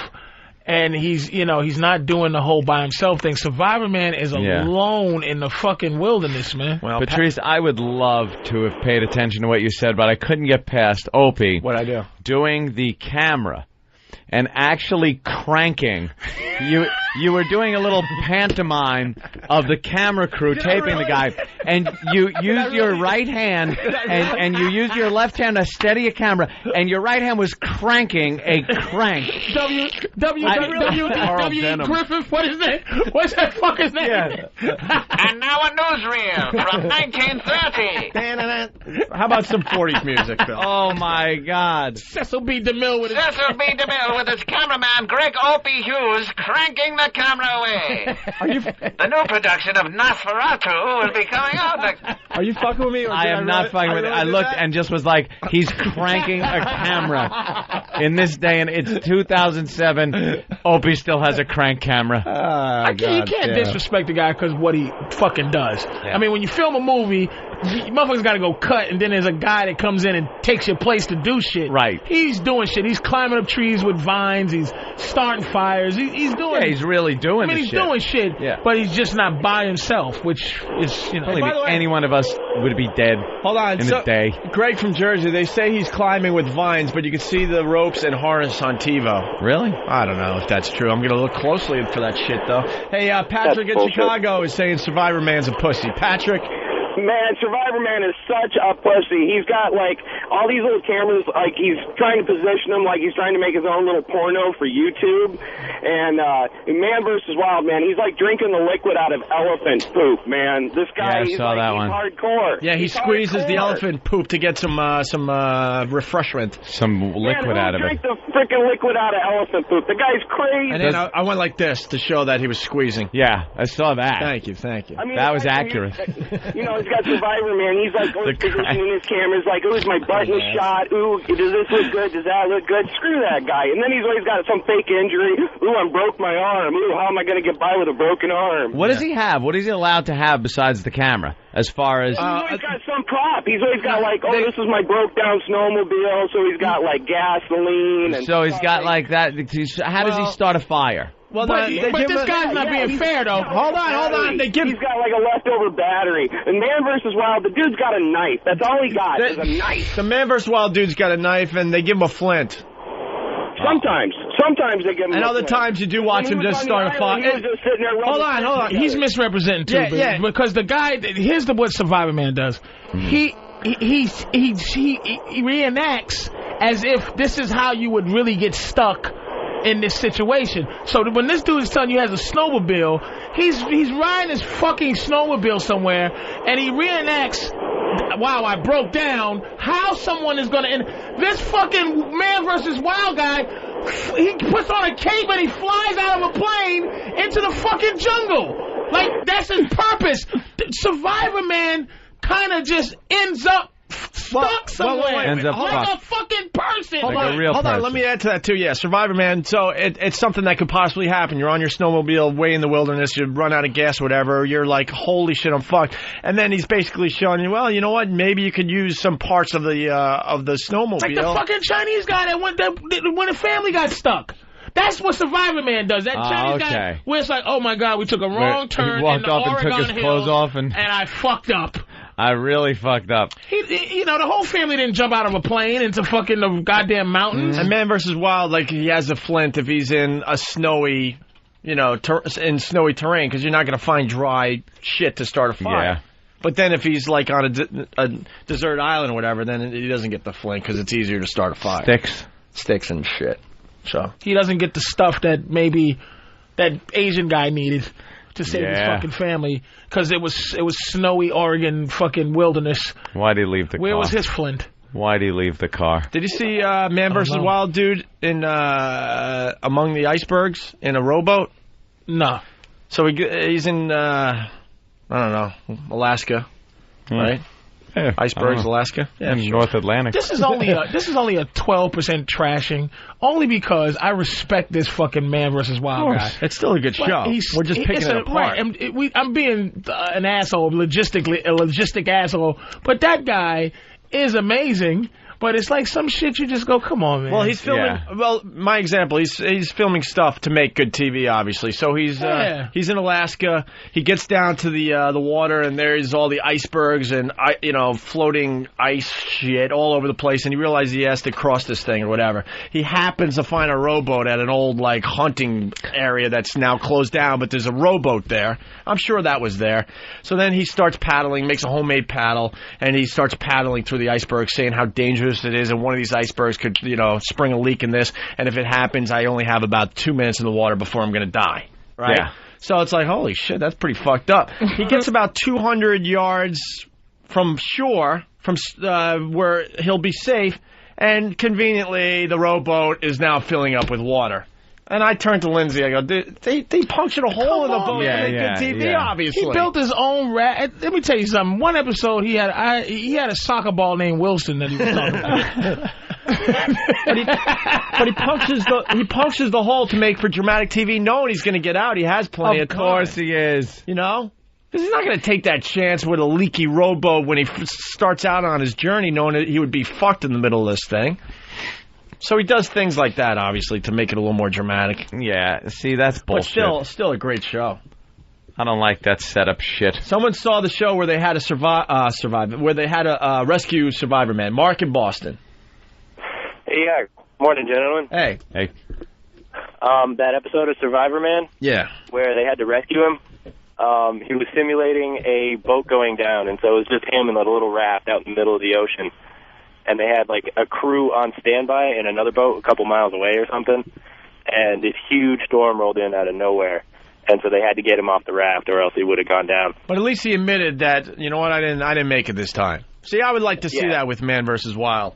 And he's not doing the whole by himself thing. Survivor Man is alone in the fucking wilderness, man. Well, Patrice, I would love to have paid attention to what you said, but I couldn't get past Opie. What'd I do? Doing the camera and actually cranking. You were doing a little pantomime of the camera crew taping the guy, and you used your right hand and you used your left hand to steady a camera, and your right hand was cranking a crank. W. Griffith, what is that? What's that fucker's name? Yeah. And now a newsreel from 1930. How about some 40s music, Bill? Oh my God. Cecil B. DeMille with his cameraman Greg Opie Hughes cranking the camera away. The new production of Nosferatu will be coming out. Are you fucking with me? Or I am not fucking with it. I looked and just was like, he's cranking a camera. In this day, and it's 2007, Opie still has a crank camera. You can't disrespect the guy because what he fucking does. Yeah. I mean, when you film a movie, motherfuckers got to go cut, and then there's a guy that comes in and takes your place to do shit. Right. He's doing shit. He's climbing up trees with vines. He's starting fires. He's doing. Yeah, he's really doing. He's doing shit. Yeah. But he's just not by himself, which is I believe any one of us would be dead. Hold on, in a day. Greg from Jersey. They say he's climbing with vines, but you can see the ropes and harness on TiVo. Really? I don't know if that's true. I'm going to look closely for that shit, though. Hey, Patrick in Chicago is saying Survivor Man's a pussy. Patrick? Man, Survivor Man is such a pussy. He's got, all these little cameras, he's trying to position them like he's trying to make his own little porno for YouTube. And Man vs. Wild, man, he's like drinking the liquid out of elephant poop, man. This guy, he's hardcore. Yeah, he squeezes the elephant poop to get some refreshment. Some liquid out of it. Drink the freaking liquid out of elephant poop. The guy's crazy. And then I went like this to show that he was squeezing. Yeah, I saw that. Thank you. I mean, that was accurate. He's got Survivor Man. He's always positioning his cameras ooh, is my butt in the shot? Ooh, does this look good? Does that look good? Screw that guy. And then he's always got some fake injury. Ooh, I broke my arm. Ooh, how am I going to get by with a broken arm? What does he have? What is he allowed to have besides the camera? As far as he's always got some prop. He's always got this is my broke down snowmobile. So he's got gasoline. And so he's got that. How does he start a fire? Well, but this guy's not being fair, though. Hold on. He's got a leftover battery. And Man vs. Wild, the dude's got a knife. That's all he got is a knife. The Man vs. Wild dude's got a knife, and they give him a flint. Sometimes they give him. And other times you do watch him just start a fire. He was just sitting there. Hold on. He's misrepresenting too, because the guy. Here's what Survivor Man does. He reenacts as if this is how you would really get stuck in this situation. So when this dude is telling you he has a snowmobile, he's riding his fucking snowmobile somewhere, and he reenacts, wow, I broke down, how someone is going to end. This fucking Man vs. Wild guy, he puts on a cape and he flies out of a plane into the fucking jungle. That's his purpose. Survivor Man kind of just ends up stuck somewhere. Ends up like fucked. a fucking person. Like a real Hold on, person. let me add to that too. Yeah, Survivor Man. So it's something that could possibly happen. You're on your snowmobile way in the wilderness. You run out of gas, or whatever. You're like, holy shit, I'm fucked. And then he's basically showing you, well, you know what? Maybe you could use some parts of the snowmobile. Like the fucking Chinese guy that when the family got stuck. That's what Survivor Man does. That Chinese guy where it's like, oh my God, we took a wrong turn. He walked in the up and Oregon took his clothes off, and I fucked up. I really fucked up. You know, the whole family didn't jump out of a plane into fucking the goddamn mountains. And Man vs. Wild, like he has a flint if he's in a snowy, in snowy terrain, because you're not going to find dry shit to start a fire. Yeah. But then if he's like on a desert island or whatever, then he doesn't get the flint because it's easier to start a fire. Sticks and shit. So he doesn't get the stuff that maybe that Asian guy needed to save his fucking family because it was snowy Oregon fucking wilderness. Why'd he leave the car? Where was his flint? Why'd he leave the car? Did you see Man vs. Wild dude in Among the Icebergs in a rowboat? No. So he's in I don't know, Alaska, right? Yeah, Icebergs, Alaska, North Atlantic. This is only a 12% trashing, only because I respect this fucking Man vs. Wild guy. It's still a good show. We're just picking it apart. Right, I'm being an asshole, a logistic asshole, but that guy is amazing. But it's like some shit you just go, come on, man. Well, he's filming. Yeah. Well, my example, he's filming stuff to make good TV, obviously. So he's in Alaska. He gets down to the water, and there's all the icebergs and floating ice shit all over the place. And he realizes he has to cross this thing or whatever. He happens to find a rowboat at an old like hunting area that's now closed down, but there's a rowboat there. I'm sure that was there. So then he starts paddling, makes a homemade paddle, and he starts paddling through the icebergs, saying how dangerous it is, and one of these icebergs could, spring a leak in this, and if it happens, I only have about 2 minutes in the water before I'm going to die, right? Yeah. So it's like, holy shit, that's pretty fucked up. He gets about 200 yards from shore, from where he'll be safe, and conveniently, the rowboat is now filling up with water. And I turned to Lindsay. I go, they punctured a hole in the boat to make good TV, obviously. He built his own Let me tell you something. One episode, he had a soccer ball named Wilson that he was talking about. but he punctures the hole to make for dramatic TV, knowing he's going to get out. He has plenty of time. Of course he is. Because he's not going to take that chance with a leaky rowboat when he starts out on his journey, knowing that he would be fucked in the middle of this thing. So he does things like that, obviously, to make it a little more dramatic. Yeah, see, that's bullshit. But still a great show. I don't like that setup shit. Someone saw the show where they had where they had a rescue Survivor Man. Mark in Boston. Yeah, morning, gentlemen. Hey. That episode of Survivor Man? Yeah. Where they had to rescue him? He was simulating a boat going down, and so it was just him in a little raft out in the middle of the ocean. And they had, like, a crew on standby in another boat a couple miles away or something. And this huge storm rolled in out of nowhere. And so they had to get him off the raft or else he would have gone down. But at least he admitted that, you know what, I didn't make it this time. See, I would like to see that with Man vs. Wild.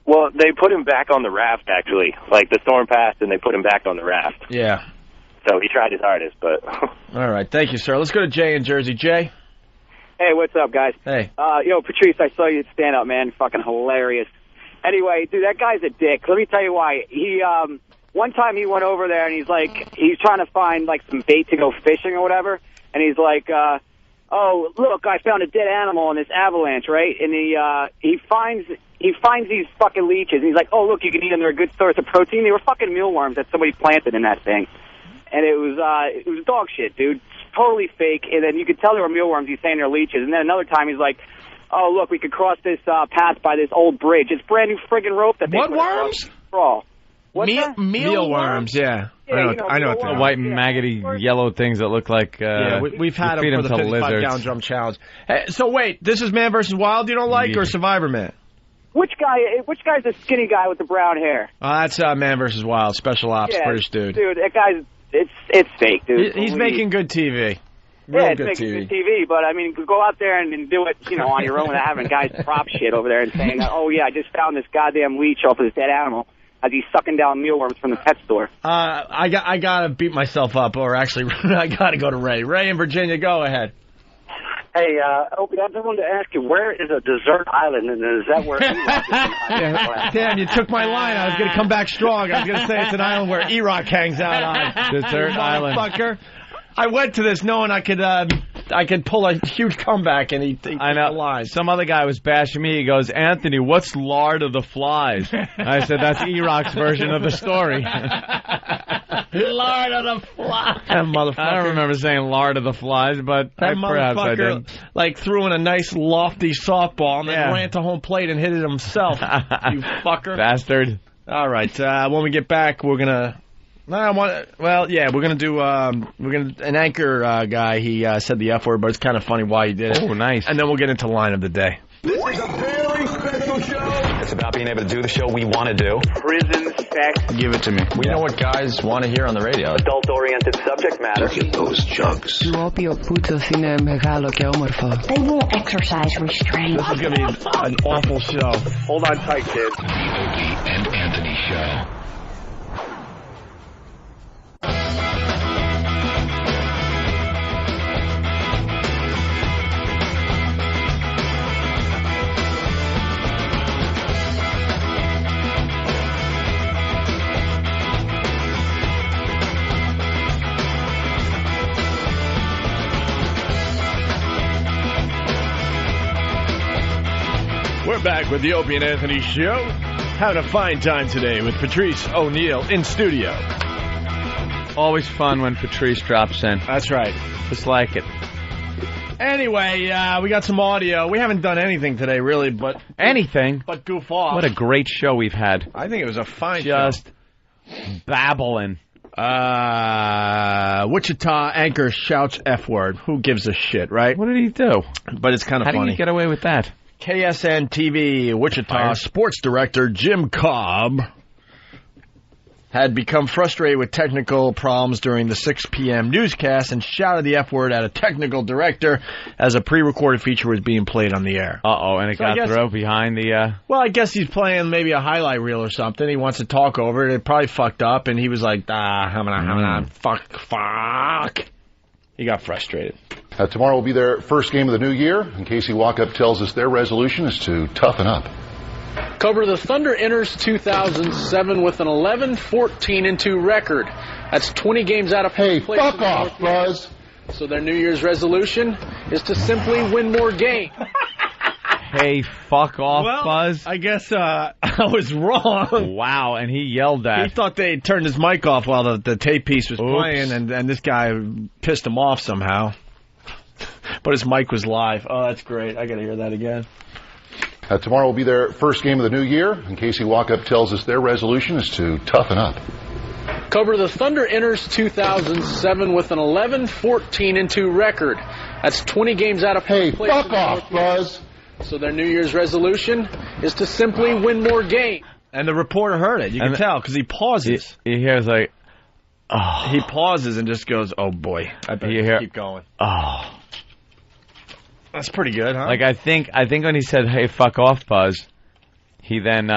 Well, they put him back on the raft, actually. Like, the storm passed and they put him back on the raft. Yeah. So he tried his hardest, but... All right, thank you, sir. Let's go to Jay in Jersey. Jay? Hey, what's up, guys? Hey. Patrice, I saw you stand up, man. Fucking hilarious. Anyway, dude, that guy's a dick. Let me tell you why. He, one time he went over there and he's trying to find, like, some bait to go fishing or whatever. And he's like, oh, look, I found a dead animal in this avalanche, right? And he finds these fucking leeches. And he's like, oh, look, you can eat them. They're a good source of protein. They were fucking mealworms that somebody planted in that thing. And it was dog shit, dude. Totally fake. And then you could tell they were mealworms. He's saying they're leeches. And then another time he's like, oh, look, we could cross this path by this old bridge. It's brand new friggin' rope that they What put worms? Crawl. Mealworms, yeah. Yeah, I know. The white, maggoty, yellow things that look like... we've had them for the 55-gallon drum challenge. Hey, so wait, this is Man vs. Wild you don't like, or Survivor Man? Which guy's the skinny guy with the brown hair? That's Man vs. Wild, special ops, British dude. Dude, that guy's... It's fake, dude. He's making good TV. It's making good TV, but I mean, go out there and do it, on your own without having guys prop shit over there and saying, oh yeah, I just found this goddamn leech off of this dead animal as he's sucking down mealworms from the pet store. I gotta beat myself up, or actually, I gotta go to Ray. Ray in Virginia, go ahead. Hey, Opie, I just wanted to ask you, where is a desert island, and is that where Erock is? Damn, you took my line. I was going to come back strong. I was going to say it's an island where Erock hangs out on. Desert island. Motherfucker. I went to this knowing I could pull a huge comeback, and he I know. The line. Some other guy was bashing me. He goes, Anthony, what's Lard of the Flies? I said, that's Erock's version of the story. Lard of the Flies. That motherfucker. I don't remember saying Lard of the Flies, but perhaps I did. Like, threw in a nice lofty softball and then ran to home plate and hit it himself. You fucker. Bastard. All right. When we get back, we're going to... we're gonna do an anchor guy. He said the F word, but it's kind of funny why he did it. Oh, nice. And then we'll get into line of the day. This is a very special show. It's about being able to do the show we want to do. Prison sex. Give it to me. We know what guys want to hear on the radio. Adult-oriented subject matter. Look at those jugs. They won't exercise restraint. This is gonna be an awful show. Hold on tight, kids. The Opie and Anthony Show. We're back with the Opie and Anthony Show. Having a fine time today with Patrice O'Neill in studio. Always fun when Patrice drops in. That's right. Just like it. Anyway, we got some audio. We haven't done anything today, really, but... Anything? But goof off. What a great show we've had. I think it was a fine Just babbling. Wichita anchor shouts F word. Who gives a shit, right? What did he do? But it's kind of funny. How did he get away with that? KSN TV Wichita sports director Jim Cobb had become frustrated with technical problems during the 6 p.m. newscast and shouted the F word at a technical director as a pre-recorded feature was being played on the air. Uh-oh, and it got through behind the... Well, I guess he's playing maybe a highlight reel or something. He wants to talk over it. It probably fucked up, and he was like, fuck. He got frustrated. Tomorrow will be their first game of the new year, and Casey Walkup tells us their resolution is to toughen up. Cover the Thunder enters 2007 with an 11-14-2 record. That's 20 games out of Hey, fuck off, Buzz. So their New Year's resolution is to simply win more games. Hey, fuck off, Buzz. I guess I was wrong. Wow, and he yelled that. He thought they turned his mic off while the tape piece was playing, and this guy pissed him off somehow. But his mic was live. Oh, that's great. I got to hear that again. Tomorrow will be their first game of the new year, and Casey Walkup tells us their resolution is to toughen up. Cover the Thunder enters 2007 with an 11-14-2 record. That's 20 games out of Hey, fuck off, Buzz. So their New Year's resolution is to simply win more games. And the reporter heard it. You can tell because he pauses. He hears like, oh. He pauses and just goes, oh boy. I better keep going. Oh. That's pretty good, huh? Like I think when he said, "Hey, fuck off, Buzz," he then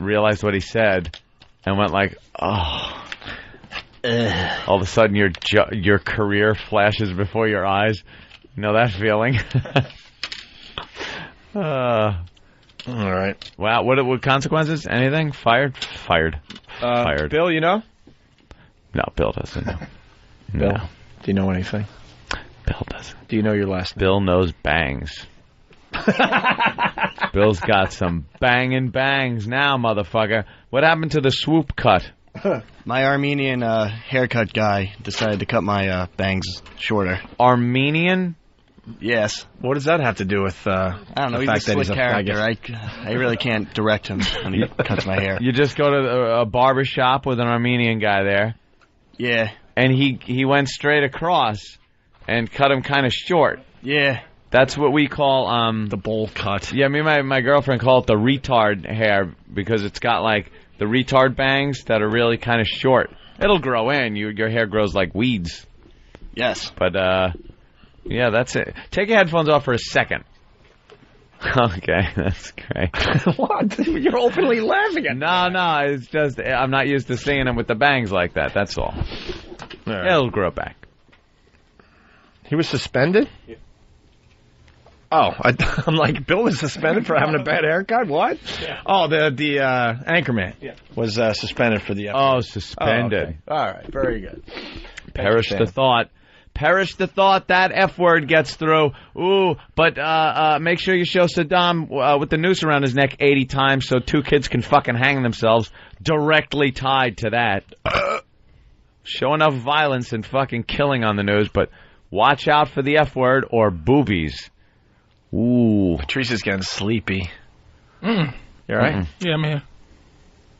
realized what he said and went like, "Oh." All of a sudden, your career flashes before your eyes. You know that feeling? All right. Wow. What consequences? Anything? Fired. Fired. Bill, you know? No, Bill doesn't know. Bill, no. Do you know anything? Bill doesn't. Do you know your last name? Bill knows bangs. Bill's got some banging bangs now, motherfucker. What happened to the swoop cut? My Armenian haircut guy decided to cut my bangs shorter. Armenian? Yes. What does that have to do with I don't know, the fact he's a that slick character. I really can't direct him when he cuts my hair. You just go to a barber shop with an Armenian guy there. Yeah. And he went straight across and cut him kind of short. Yeah. That's what we call the bowl cut. Yeah, me and my girlfriend call it the retard hair because it's got like the retard bangs that are really kind of short. It'll grow in. Your hair grows like weeds. Yes. But yeah, that's it. Take your headphones off for a second. Okay, that's great. What? You're openly laughing at me. No, it's just I'm not used to seeing them with the bangs like that. That's all. Right. It'll grow back. He was suspended? Oh, I'm like, Bill was suspended for having a bad haircut? What? Yeah. Oh, the Anchorman was suspended for the F word. Oh, suspended. Oh, okay. All right, very good. Perish the thought. Perish the thought that F word gets through. Ooh, but make sure you show Saddam with the noose around his neck 80 times so 2 kids can fucking hang themselves directly tied to that. Show enough violence and fucking killing on the news, but watch out for the F word or boobies. Ooh. Patrice is getting sleepy. Mm. You all right? Mm-mm. Yeah, I'm here.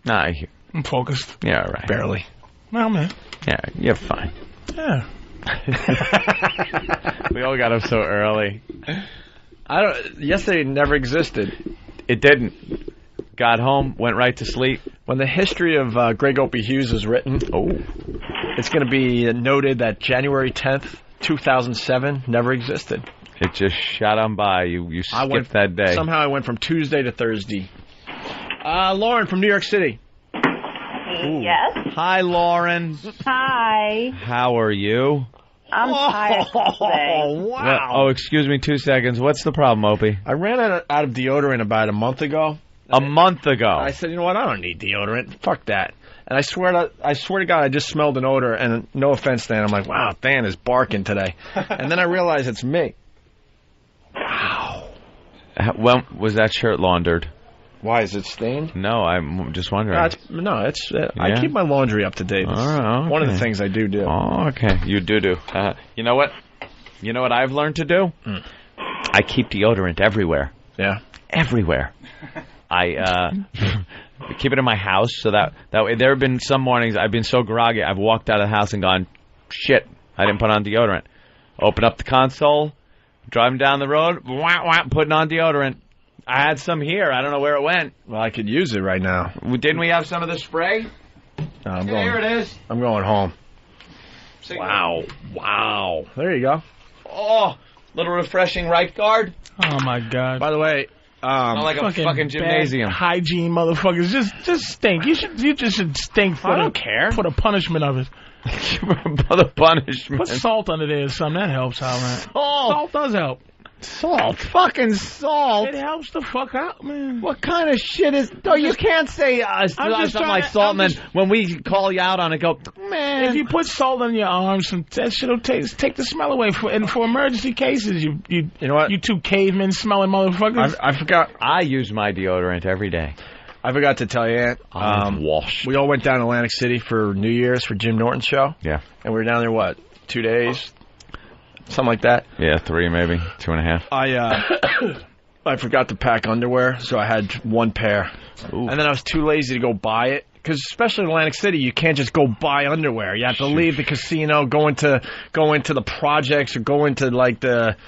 Nah, I'm focused. Yeah, all right. Barely. No, man. Yeah, you're fine. Yeah. We all got up so early. Yesterday never existed. It didn't. Got home, went right to sleep. When the history of Greg Opie Hughes is written, it's going to be noted that January 10th, 2007 never existed. It just shot on by. You skipped that day. Somehow I went from Tuesday to Thursday. Lauren from New York City. Yes. Hi, Lauren. Hi. How are you? I'm tired today. Wow. Oh, excuse me 2 seconds. What's the problem, Opie? I ran out of deodorant about a month ago. A month ago? I said, you know what? I don't need deodorant. Fuck that. And I swear to God, I just smelled an odor. And no offense, Dan. I'm like, wow, Dan is barking today. And then I realized it's me. Wow. When was that shirt laundered? Why, is it stained? No, I'm just wondering. I Yeah? keep my laundry up to date. It's okay. one of the things I do. Oh, okay. You do. You know what? You know what I've learned to do? I keep deodorant everywhere. Yeah? Everywhere. I keep it in my house so that way. There have been some mornings I've been so groggy I've walked out of the house and gone, shit, I didn't put on deodorant. Open up the console, driving down the road, putting on deodorant. I had some here. I don't know where it went. Well, I could use it right now. Didn't we have some of the spray? Here it is. I'm going home. Wow. There you go. Oh, little refreshing right guard. Oh, my God. By the way, like a fucking gymnasium. Bad hygiene motherfuckers. Just stink. You just should stink for I don't care. For the punishment of it. For the punishment. Put salt under there or something. That helps out, man. Salt does help. Salt. Fucking salt. It helps the fuck out, man. What kind of shit is... No, you can't say something like salt, and then when we call you out on it, go, man. If you put salt on your arms, that shit will take the smell away. For emergency cases, you know what? You two cavemen smelling motherfuckers. I forgot. I use my deodorant every day. I forgot to tell you, Aunt. Wash. We all went down to Atlantic City for New Year's for Jim Norton's show. Yeah. And we were down there, 2 days? Something like that. Yeah, 3 maybe, 2.5. I forgot to pack underwear, so I had 1 pair. Ooh. And then I was too lazy to go buy it. Because especially in Atlantic City, you can't just go buy underwear. You have to leave the casino, go into the projects, or go into like the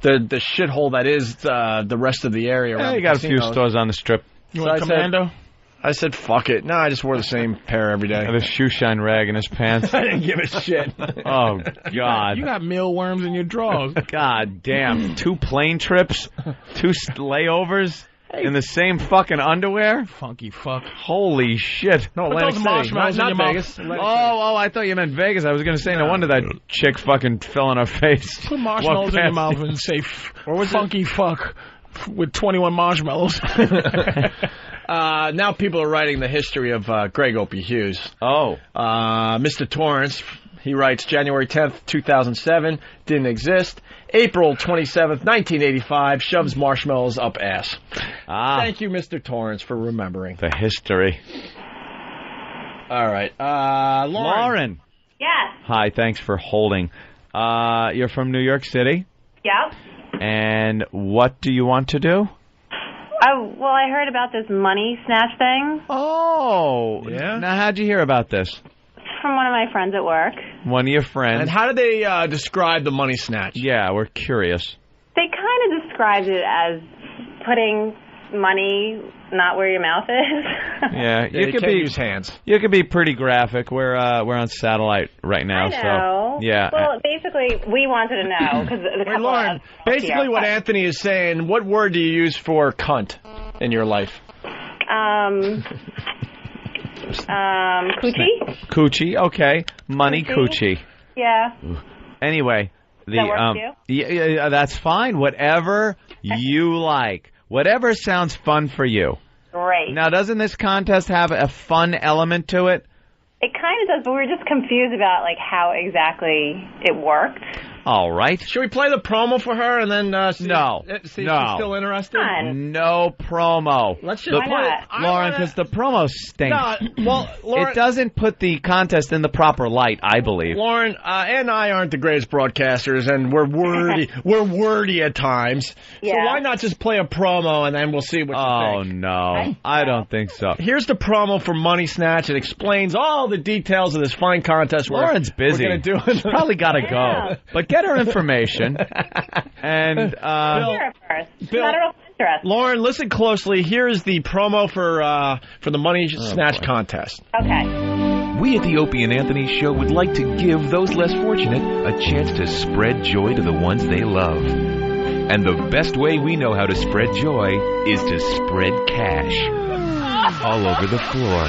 shithole that is the rest of the area. Yeah, you got a few stores on the strip. You want Commando? I said, fuck it. No, I just wore the same pair every day. The shoe shine rag in his pants. I didn't give a shit. Oh, God. You got mealworms in your drawers. God damn. 2 plane trips, 2 layovers in the same fucking underwear? Funky fuck. Holy shit. No, Put Atlantic those City. marshmallows in Not your Vegas. mouth. Oh, I thought you meant Vegas. I was going to say, no wonder that chick fucking fell on her face. Put marshmallows in your mouth and say, funky fuck with 21 marshmallows. Now people are writing the history of Greg Opie Hughes. Oh. Mr. Torrance, he writes, January 10th, 2007, didn't exist. April 27th, 1985, shoves marshmallows up ass. Thank you, Mr. Torrance, for remembering. The history. All right. Lauren. Yes. Hi, thanks for holding. You're from New York City? Yep. And what do you want to do? Well, I heard about this money snatch thing. Oh. Yeah? Now, how'd you hear about this? From one of my friends at work. One of your friends. And how did they describe the money snatch? Yeah, we're curious. They kind of described it as putting money not where your mouth is. Yeah, you could use hands. You could be pretty graphic. We're on satellite right now, I know. so yeah. Well, basically, we wanted to know because Wait, Lauren, basically what Anthony is saying, what word do you use for cunt in your life? Coochie. Coochie, okay. Money coochie. Yeah. Anyway, That works for you? yeah, that's fine. Whatever you like. Whatever sounds fun for you. Great. Now, doesn't this contest have a fun element to it? It kind of does, but we were just confused about like how exactly it worked. All right. Should we play the promo for her and then see if she's still interested? No promo. Let's just play it. Lauren, because the promo stinks. No, Lauren, it doesn't put the contest in the proper light, I believe. Lauren and I aren't the greatest broadcasters, and we're wordy. We're wordy at times. Yeah. So why not just play a promo and then we'll see what you think? Oh, no. I don't think so. Here's the promo for Money Snatch. It explains all the details of this fine contest. Lauren's busy. We're going to do. She's probably got to go. But get her information. And Bill, Lauren, listen closely. Here's the promo for the Money Snatch contest. Okay. We at the Opie and Anthony Show would like to give those less fortunate a chance to spread joy to the ones they love. And the best way we know how to spread joy is to spread cash all over the floor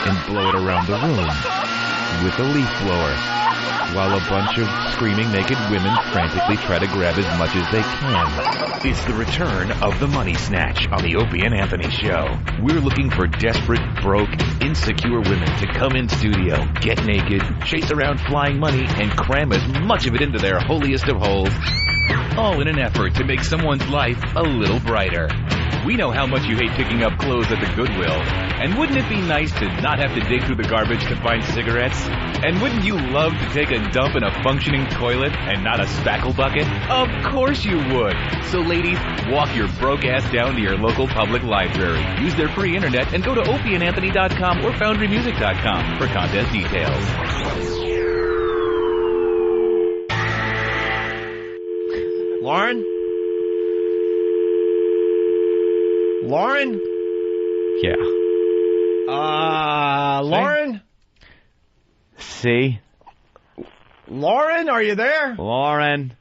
and blow it around the room with a leaf blower, while a bunch of screaming naked women frantically try to grab as much as they can. It's the return of the Money Snatch on the Opie and Anthony Show. We're looking for desperate, broke, insecure women to come in studio, get naked, chase around flying money, and cram as much of it into their holiest of holes, all in an effort to make someone's life a little brighter. We know how much you hate picking up clothes at the Goodwill. And wouldn't it be nice to not have to dig through the garbage to find cigarettes? And wouldn't you love to take a dump in a functioning toilet and not a spackle bucket? Of course you would. So ladies, walk your broke ass down to your local public library. Use their free internet and go to opieandanthony.com or foundrymusic.com for contest details. Lauren? Lauren? Yeah. Lauren? See? Lauren, are you there? Lauren.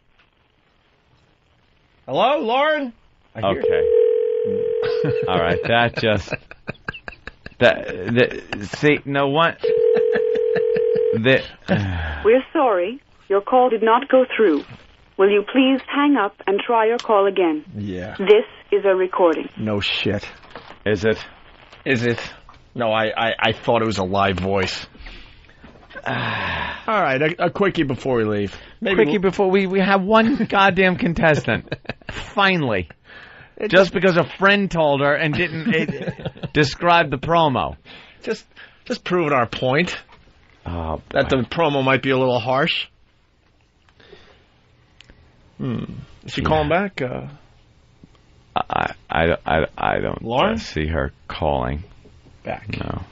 Hello, Lauren? Okay. All right, that just... see, no one... We're sorry. Your call did not go through. Will you please hang up and try your call again? Yeah. This is a recording. No shit. Is it? Is it? No, I thought it was a live voice. All right, a quickie before we leave. Quickie before we have one goddamn contestant. Finally. Just because a friend told her and didn't describe the promo. Just proving our point. Oh, that the promo might be a little harsh. Is she calling back? I don't Lauren? See her calling back. No.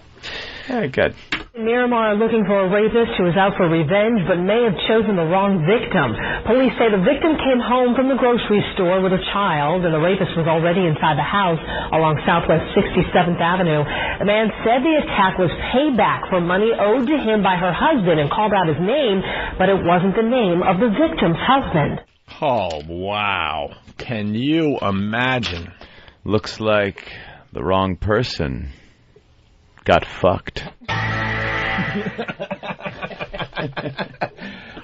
Yeah, good. Miramar are looking for a rapist who is out for revenge but may have chosen the wrong victim. Police say the victim came home from the grocery store with a child and the rapist was already inside the house along Southwest 67th Avenue. The man said the attack was payback for money owed to him by her husband and called out his name, but it wasn't the name of the victim's husband. Oh, wow. Can you imagine? Looks like the wrong person got fucked.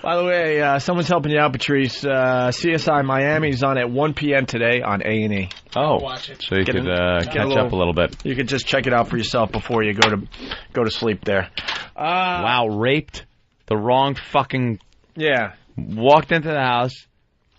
By the way, someone's helping you out, Patrice. CSI Miami's on at 1 p.m. today on A&E. Oh, watch it. So you could catch up a little bit. You could just check it out for yourself before you go to sleep there. Wow, raped the wrong fucking... Yeah. Walked into the house.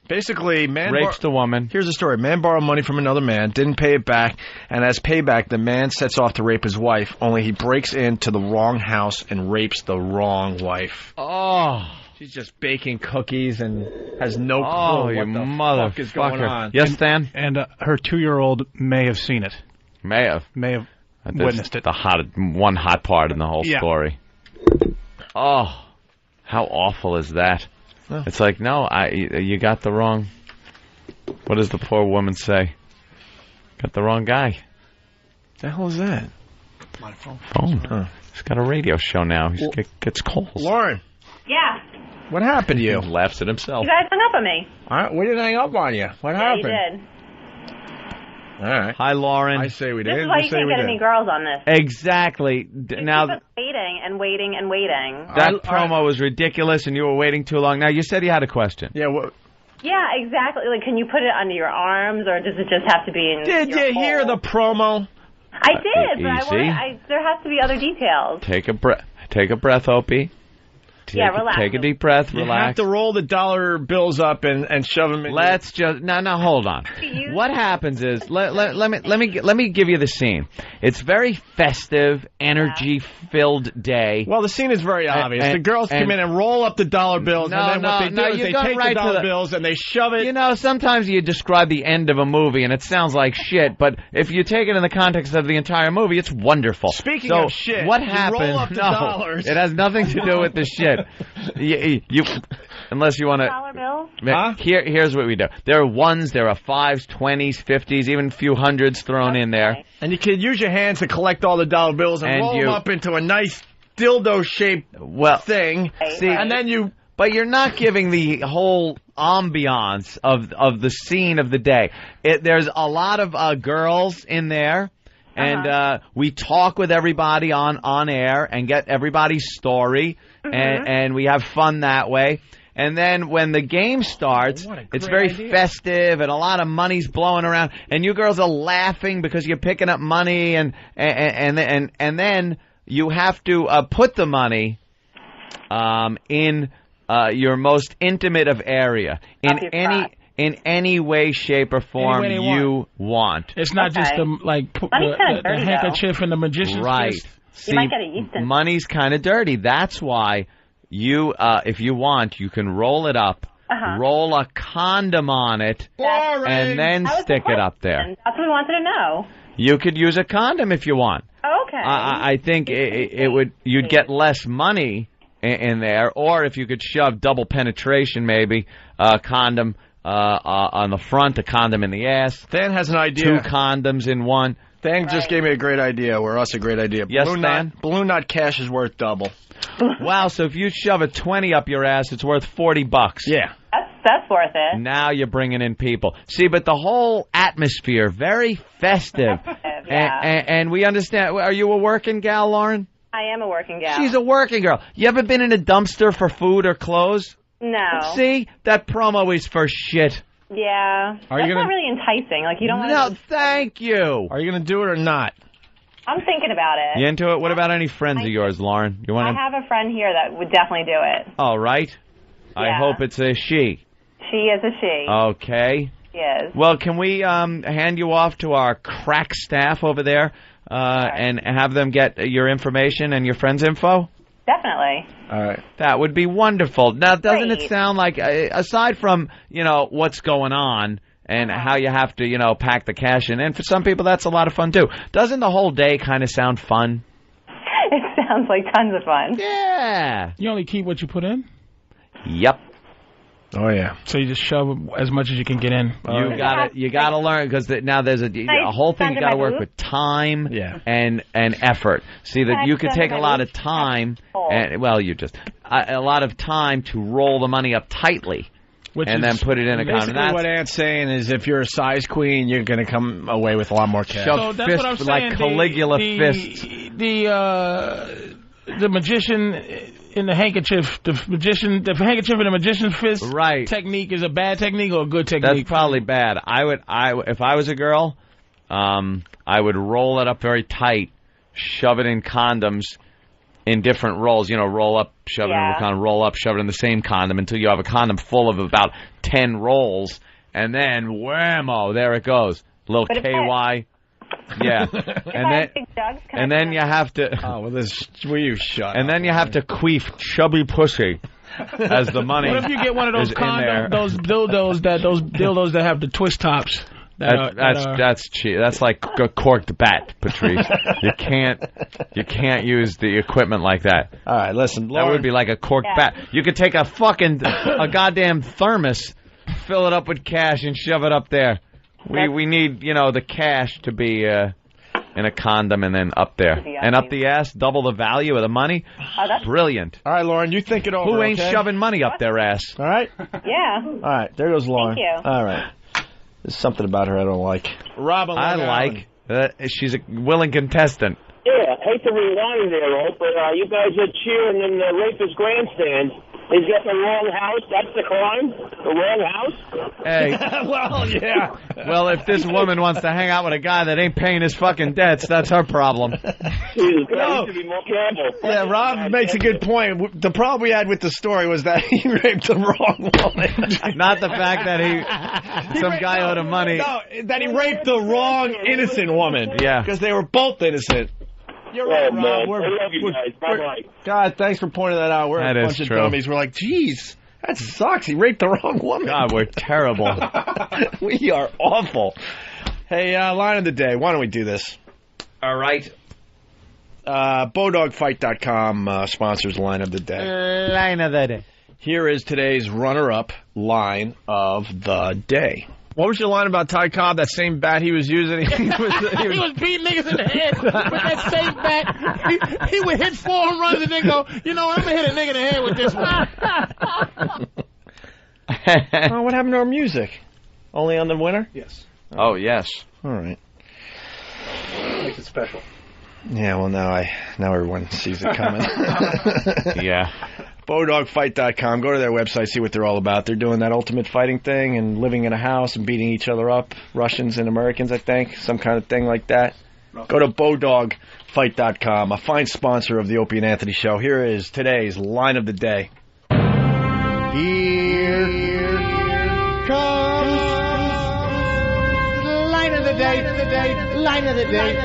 Basically, man rapes the woman. Here's the story. Man borrowed money from another man, didn't pay it back, and as payback, the man sets off to rape his wife, only he breaks into the wrong house and rapes the wrong wife. Oh. She's just baking cookies and has no clue what the fuck is going on. Yes, Stan? And her 2-year-old may have seen it. May have witnessed it. One hot part in the whole story. Oh, how awful is that? Oh. It's like, no, you got the wrong... What does the poor woman say? Got the wrong guy. The hell is that? My phone. Huh. He's got a radio show now. He gets calls. Lauren. Yeah. What happened to you? He laughs at himself. You guys hung up on me. All right, we didn't hang up on you. What happened? Yeah, you did. All right. Hi, Lauren. I say we did. This is why you can't get any girls on this. Exactly. Now, keep waiting and waiting and waiting. That promo was ridiculous, and you were waiting too long. Now, you said you had a question. Yeah, Yeah, exactly. Like, can you put it under your arms, or does it just have to be in Did your you hear hole? the promo? I did, but easy. there has to be other details. Take a breath, Opie. Relax. Take a deep breath, You relax. have to roll the dollar bills up and shove them in. Let's just no. Hold on. What happens is let me give you the scene. It's very festive, energy-filled day. Well, the scene is very obvious. The girls come in and roll up the dollar bills, and then what they do is they take the dollar bills and they shove it. You know, sometimes you describe the end of a movie and it sounds like shit, but if you take it in the context of the entire movie, it's wonderful. Speaking of shit, what you happens? roll up the dollars. It has nothing to do with the shit. You unless you want to. Dollar bills? Huh? Here's what we do. There are ones, there are 5s, 20s, 50s, even a few hundreds thrown in there. And you can use your hands to collect all the dollar bills and roll them up into a nice dildo-shaped thing. See, and then you... But you're not giving the whole ambiance of the scene of the day. There's a lot of girls in there. And we talk with everybody on air and get everybody's story, and we have fun that way. And then when the game starts, it's very festive, and a lot of money's blowing around, and you girls are laughing because you're picking up money, and then you have to put the money in your most intimate of area in any way, shape, or form you want. It's not just the handkerchief and the magician's kiss. See, money's kind of dirty. That's why you, if you want, you can roll it up, roll a condom on it, and then stick it up there. That's what we wanted to know. You could use a condom if you want. Okay. I think you'd get less money in there, or if you could shove double penetration, maybe a condom on the front, a condom in the ass. Stan has an idea. 2 condoms in one. Stan just gave me a great idea, or us a great idea. Yes, Stan? Balloon knot cash is worth double. Wow, so if you shove a 20 up your ass, it's worth $40. Yeah. That's worth it. Now you're bringing in people. See, but the whole atmosphere, very festive. And we understand. Are you a working gal, Lauren? I am a working gal. She's a working girl. You ever been in a dumpster for food or clothes? No. See? That promo is for shit. Yeah. That's not really enticing. Like, you don't want No, thank you. Are you going to do it or not? I'm thinking about it. You into it? What about any friends of yours, Lauren? You want I have a friend here that would definitely do it. All right. I hope it's a she. She is a she. Okay. She is. Well, can we hand you off to our crack staff over there and have them get your information and your friend's info? Definitely. All right. That would be wonderful. Now, doesn't it sound like, aside from, what's going on and how you have to, pack the cash in, and for some people that's a lot of fun too, doesn't the whole day kind of sound fun? It sounds like tons of fun. Yeah. You only keep what you put in? Yep. Oh yeah. So you just shove as much as you can get in. You gotta learn, because now there's a whole thing. You gotta work with time and effort. See that you could take a lot of time, and a lot of time to roll the money up tightly. And then put it in a condom. Basically, what Ant's saying is, if you're a size queen, you're going to come away with a lot more cash. So that's what I'm saying. Like Caligula fists. The magician in the handkerchief, the handkerchief in the magician's fist technique is a bad technique or a good technique? That's probably bad. If I was a girl, I would roll it up very tight, shove it in condoms in different rolls. Roll up, shove it in the condom, roll up, shove it in the same condom until you have a condom full of about 10 rolls, and then whammo, there it goes. A little KY. Yeah, and then you have to. Oh, well, will you shut? And then you have to queef chubby pussy as the money. What if you get one of those condoms, those dildos that have the twist tops? That's cheap. That's like a corked bat, Patrice. You can't use the equipment like that. All right, listen, Lauren. That would be like a corked bat. You could take a goddamn thermos, fill it up with cash, and shove it up there. We need the cash to be in a condom and then up there and up the ass, double the value of the money. Brilliant. All right, Lauren, you think it over. Who ain't shoving money up their ass? All right. Yeah. All right, there goes Lauren. Thank you. All right. There's something about her I don't like. Robin, I like. She's a willing contestant. Yeah, hate to rewind there, Ope, but you guys are cheering in the rapist grandstand. He's got the wrong house. That's the crime? The wrong house? Hey. Well, yeah. Well, if this woman wants to hang out with a guy that ain't paying his fucking debts, that's her problem. Jesus Christ, you should be more careful. Yeah, Rob makes a good point. The problem we had with the story was that he raped the wrong woman. Not the fact that some guy owed him money. No, that he raped the wrong innocent woman. Yeah. Because they were both innocent. You're right, Rob. I love you guys. Bye-bye. God, thanks for pointing that out. We're a bunch of dummies. We're like, geez, that sucks. He raped the wrong woman. God, we're terrible. We are awful. Hey, line of the day. Why don't we do this? All right. Bodogfight.com sponsors line of the day. Line of the day. Here is today's runner-up line of the day. What was your line about Ty Cobb, that same bat he was using? He was beating niggas in the head with that same bat. He would hit 4 home runs and then go, you know what, I'm going to hit a nigga in the head with this one. Oh, what happened to our music? Only on the winner? Yes. Oh, yes. All right. Makes it special. Yeah, well, now everyone sees it coming. Yeah. Bodogfight.com. Go to their website, see what they're all about. They're doing that ultimate fighting thing and living in a house and beating each other up. Russians and Americans, I think. Some kind of thing like that. Go to Bodogfight.com, a fine sponsor of the Opie and Anthony Show. Here is today's line of the day. Here comes line of the day, line of the day.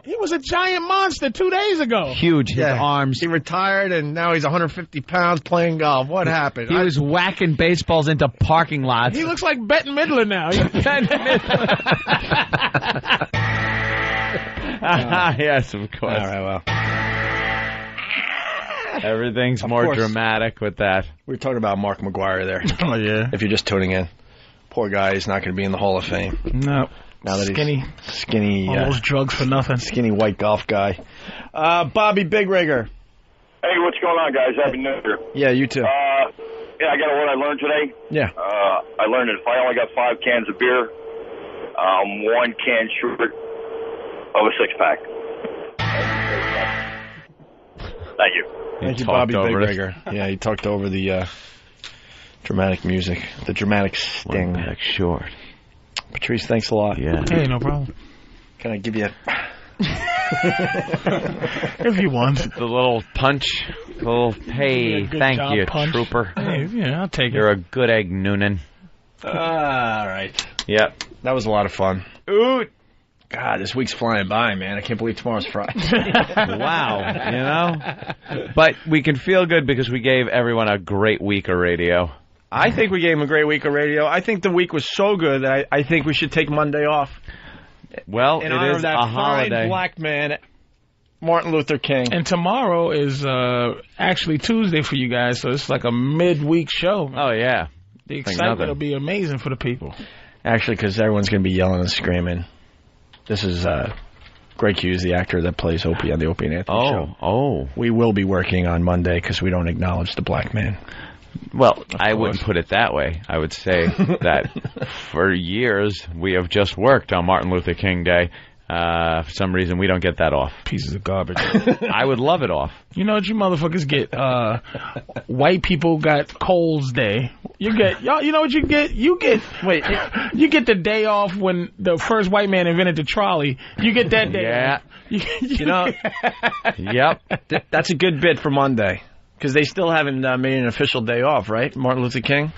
He was a giant monster 2 days ago. Huge, his arms. He retired, and now he's 150 pounds playing golf. What happened? He was whacking baseballs into parking lots. He looks like Bette Midler now. Yes, of course. All right, well. Everything's Of more course. dramatic with that. We were talking about Mark Mcgwire there. Oh, yeah. If you're just tuning in. Poor guy, he's not going to be in the Hall of Fame. No. Now that Skinny. he's skinny. All those drugs for nothing. Skinny white golf guy. Bobby Big Rigger. Hey, what's going on, guys? Happy New Year. Yeah, you too. Yeah, I got what I learned today. Yeah. I learned that if I only got 5 cans of beer, 1 can short of a 6-pack. Thank you. Thank you, Bobby Big Rigger. Yeah, he talked over the dramatic music, the dramatic sting. 1 pack short. Patrice, thanks a lot. Yeah. Hey, no problem. Can I give you a... If you want. The little punch. Little, hey, thank job, you, punch. trooper. Hey, yeah, I'll take You're a good egg, Noonan. All right. Yep. That was a lot of fun. Ooh. God, this week's flying by, man. I can't believe tomorrow's Friday. Wow, you know? But we can feel good because we gave everyone a great week of radio. I think we gave him a great week of radio. I think the week was so good that I think we should take Monday off. Well, in it honor is of that a fine holiday. black man, Martin Luther King. And tomorrow is actually Tuesday for you guys, so it's like a midweek show. Oh, yeah. The excitement will be amazing for the people. Actually, because everyone's going to be yelling and screaming. This is Greg Hughes, the actor that plays Opie on the Opie and Anthony Show. Oh. We will be working on Monday because we don't acknowledge the black man. Well, I wouldn't put it that way. I would say that for years we have just worked on Martin Luther King Day. For some reason, we don't get that off. Pieces of garbage. I would love it off. You know what you motherfuckers get? White people got Coles Day. You get y'all. You know what you get? You get you get the day off when the first white man invented the trolley. You get that day. Yeah. Off. You know. Yep. That's a good bit for Monday because they still haven't made an official day off, right? Martin Luther King.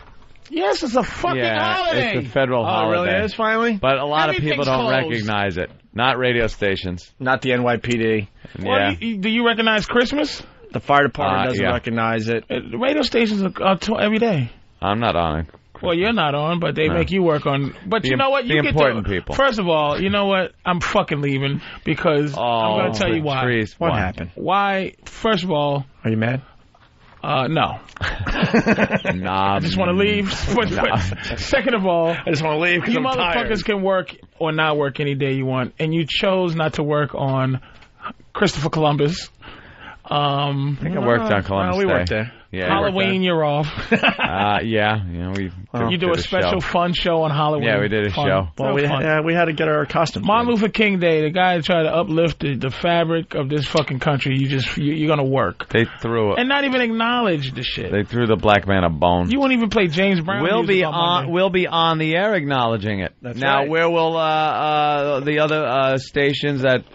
Yes, it's a fucking holiday. It's a federal holiday. Oh, really? It is finally? But a lot of people don't closed. recognize it. Not radio stations. Not the NYPD. Yeah. Well, do you recognize Christmas? The fire department doesn't yeah. recognize it. The radio stations are every day. I'm not on it. Well, you're not on, but they make you work on. But you know what? You the get important to, people. First of all, you know what? I'm fucking leaving because I'm going to tell you why. Patrice, What happened? Why? First of all, are you mad? No. Nah, I just want to leave. But second of all, I just want to leave because you I'm motherfuckers tired. can work or not work any day you want, and you chose not to work on Christopher Columbus. I think I worked on Columbus we Day. worked there. Yeah, Halloween, you're off. You do a special fun show on Halloween. Yeah, we did a show. Well, we had to get our costumes. Martin Luther King Day, the guy that tried to uplift the fabric of this fucking country. You're gonna work. They threw it. And not even acknowledge the shit. They threw the black man a bone. You won't even play James Brown. We'll music be on on. Monday. We'll be on the air acknowledging it. That's now, right. where will the other stations that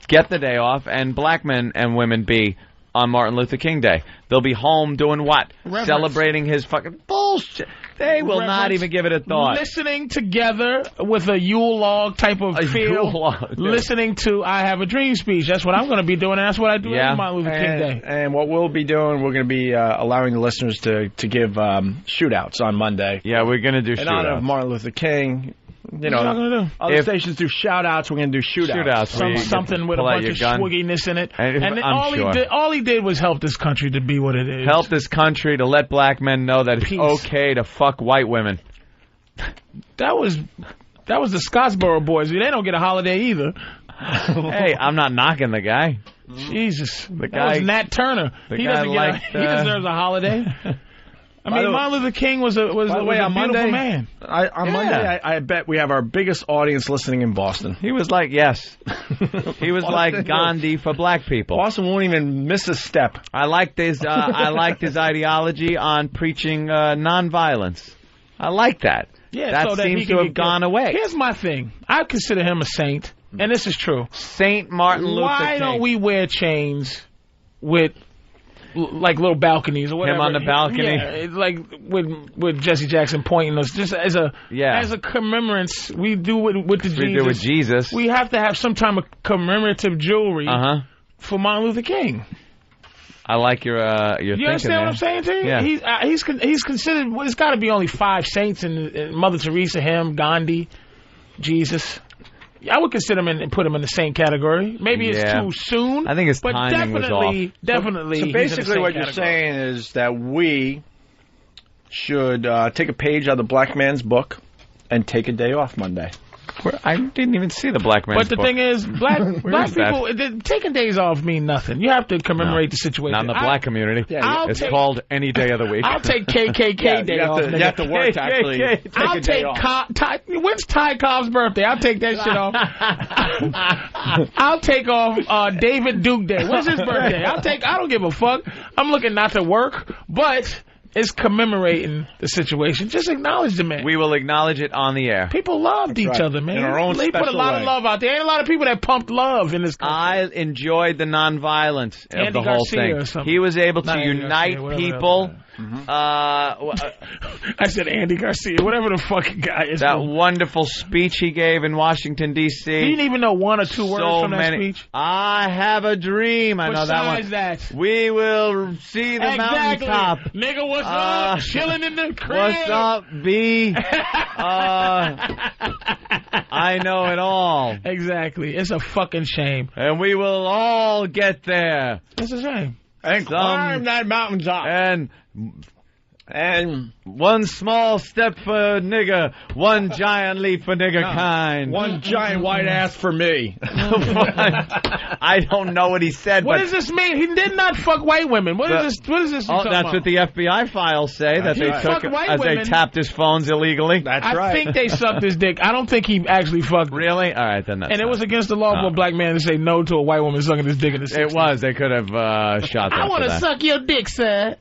get the day off and black men and women be on Martin Luther King Day? They'll be home doing what? Reverence. Celebrating his fucking bullshit. They will not even give it a thought. Listening together with a Yule log type of feel. Yule log. Listening to I Have a Dream speech. That's what I'm going to be doing, and that's what I do every Martin Luther King Day. And what we'll be doing, we're going to be allowing the listeners to give shootouts on Monday. Yeah, we're going to do in honor of shootouts. Martin Luther King. You know, What y'all gonna do? other stations do shout-outs. We're going to do shootouts. Something with a bunch of swigginess in it. And I'm all he did was help this country to be what it is. Help this country to let black men know that it's okay to fuck white women. That was the Scottsboro boys. They don't get a holiday either. Hey, I'm not knocking the guy. Jesus. The That guy was Nat Turner. the He guy doesn't liked, he deserves a holiday. I mean, Martin Luther King was a on beautiful Monday, man. On Monday, I bet we have our biggest audience listening in Boston. He was like, yes. He was like Gandhi for black people. Boston won't even miss a step. I liked his ideology on preaching nonviolence. I like that. Yeah, that so that seems he to can have gone away. Here's my thing. I consider him a saint, and this is true. Saint Martin Luther King. Why don't we wear chains with like little balconies or whatever? Him on the balcony? Yeah, it's like with Jesse Jackson pointing us, just as a commemorance. We do with the Jesus. We do with Jesus. We have to have some type of commemorative jewelry for Martin Luther King. I like your You thinking understand there. what I'm saying to you? Yeah. He's considered. Well, there's got to be only 5 saints in Mother Teresa, him, Gandhi, Jesus. I would consider him and put him in the same category. Maybe it's too soon. I think his but timing was off. Definitely. So basically, what you're category. saying is that we should take a page out of the black man's book and take a day off Monday. I didn't even see the black man's But the book. thing is, black is people, taking days off mean nothing. You have to commemorate the situation. Not in the black community. I'll It's take- called any day of the week. I'll take KKK day off. You have to work to actually take I'll a day take off. when's Ty Cobb's birthday? I'll take that shit off. I'll take off David Duke Day. When's his birthday? I don't give a fuck. I'm looking not to work, but it's commemorating the situation. Just acknowledge the man. We will acknowledge it on the air. People loved each other, man. In our own They put a special lot way. of love out there. Ain't a lot of people that pumped love in this country. I enjoyed the nonviolence of Andy the whole Garcia or thing. something. He was able to Not Andy unite Garcia, whatever people. I said Andy Garcia, whatever the fucking guy is. That wonderful speech he gave in Washington, D.C. You didn't even know 1 or 2 words from that speech. I have a dream. I know that one. Besides that. We will see the Exactly. mountaintop. Nigga, what's up? Chilling in the crib. What's up, B? I know it all. Exactly. It's a fucking shame. And we will all get there. It's a shame. And climb that mountaintop. And one small step for nigger, one giant leap for nigger kind. One giant white ass for me. I don't know what he said. What but does this mean? He did not fuck white women. What is this? What is this? Oh, that's what the FBI files say. That they fucked took white as they women. tapped his phones illegally. I think they sucked his dick. I don't think he actually fucked. Really? All right, then. That's And it was against the law for a black man to say no to a white woman sucking his dick in the 60s. It was. They could have shot them. I want to suck your dick, sir.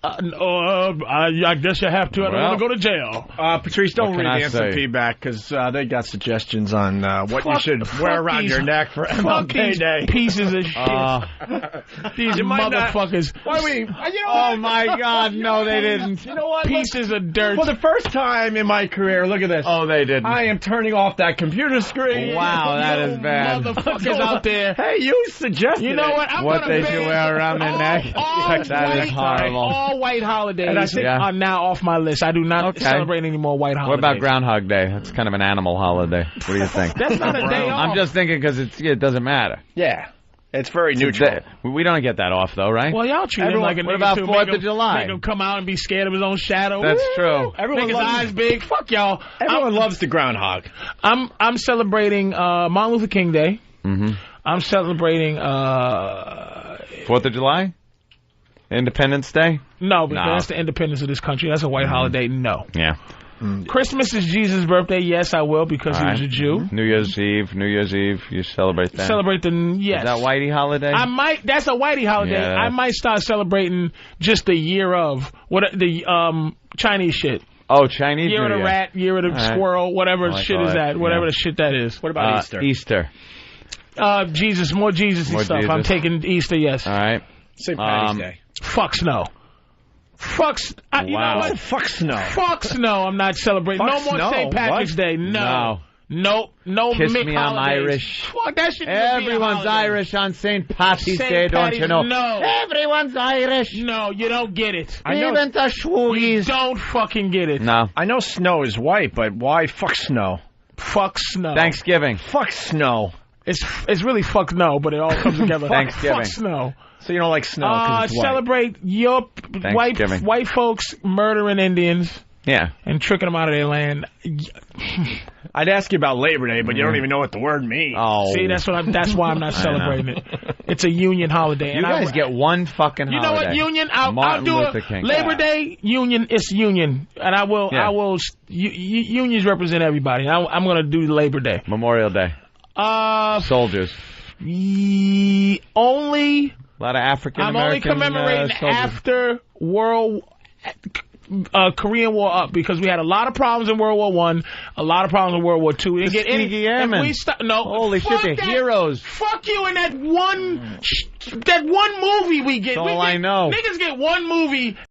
I guess you have to. I don't want to go to jail. Patrice, don't What read can I the instant say? feedback because they got suggestions on what you should wear around these- your neck for fuck MLK these Day. pieces of shit. These You might not- motherfuckers. Why we? You know Oh what? my God! No, they didn't. You know what? Pieces of dirt. For the first time in my career, look at this. Oh, they didn't. I am turning off that computer screen. Wow, that is bad. Motherfuckers out there. Hey, you suggested You know it. what? I'm What gonna they ban should wear around their neck? That is horrible. All white holidays And I think- are now off my list. I do not Okay. celebrate any more white holidays. What about Groundhog Day? That's kind of an animal holiday. What do you think? That's not a day off. I'm just thinking because it doesn't matter. Yeah, it's very neutral. We don't get that off though, right? Well, y'all treat him like a What nigga about too. 4th Make of July? Make him come out and be scared of his own shadow. That's Woo! true. Everyone Make his loves- eyes big. Fuck y'all. Everyone loves the groundhog. I'm celebrating Martin Luther King Day. Mm-hmm. I'm celebrating 4th of July? Independence Day? No, because that's the independence of this country. That's a white holiday. No. Yeah. Christmas is Jesus' birthday. Yes, I will, because he was a Jew. New Year's Eve, you celebrate that? Celebrate yes. Is that whitey holiday? That's a whitey holiday. Yeah, I might start celebrating just the year of, the Chinese shit. Oh, Chinese Year New of the Year. rat, year of the squirrel, whatever shit is that. Whatever Yeah. the shit that is. What about Easter? Easter. Jesus, more Jesus-y stuff. Jesus. I'm taking Easter, yes. All right. St. Patty's Day. Fuck snow. You know what? Fuck snow. Fuck snow. I'm not celebrating. Fuck no more snow. St. Patrick's What? Day. No. No Kiss Mick me, I'm holidays. Irish. Fuck, that shit. Everyone's Irish on St. Patty's Day, don't you know? No. Everyone's Irish. No, you don't get it. Even the Schwoogies. You don't fucking get it. No. I know snow is white, but why fuck snow? Fuck snow. Thanksgiving. Fuck snow. It's really fuck no, but it all comes together. Thanksgiving. Fuck snow. So you don't like snow because it's white. Celebrate your white folks murdering Indians. Yeah. And tricking them out of their land. I'd ask you about Labor Day, but you don't even know what the word means. Oh. See, that's why I'm not celebrating it. It's a union holiday. You guys get one fucking You holiday. know what, union? I'll do Luther it. King. Labor Day, union, it's union. And I will, unions represent everybody. I'm going to do Labor Day. Memorial Day. Soldiers. Only... A lot of African American. I'm only commemorating after Korean War up, because we had a lot of problems in World War I, a lot of problems in World War II. The Tuskegee Airmen. Holy shit, the heroes. Fuck you in that one movie we get. That's all I know. Niggas get one movie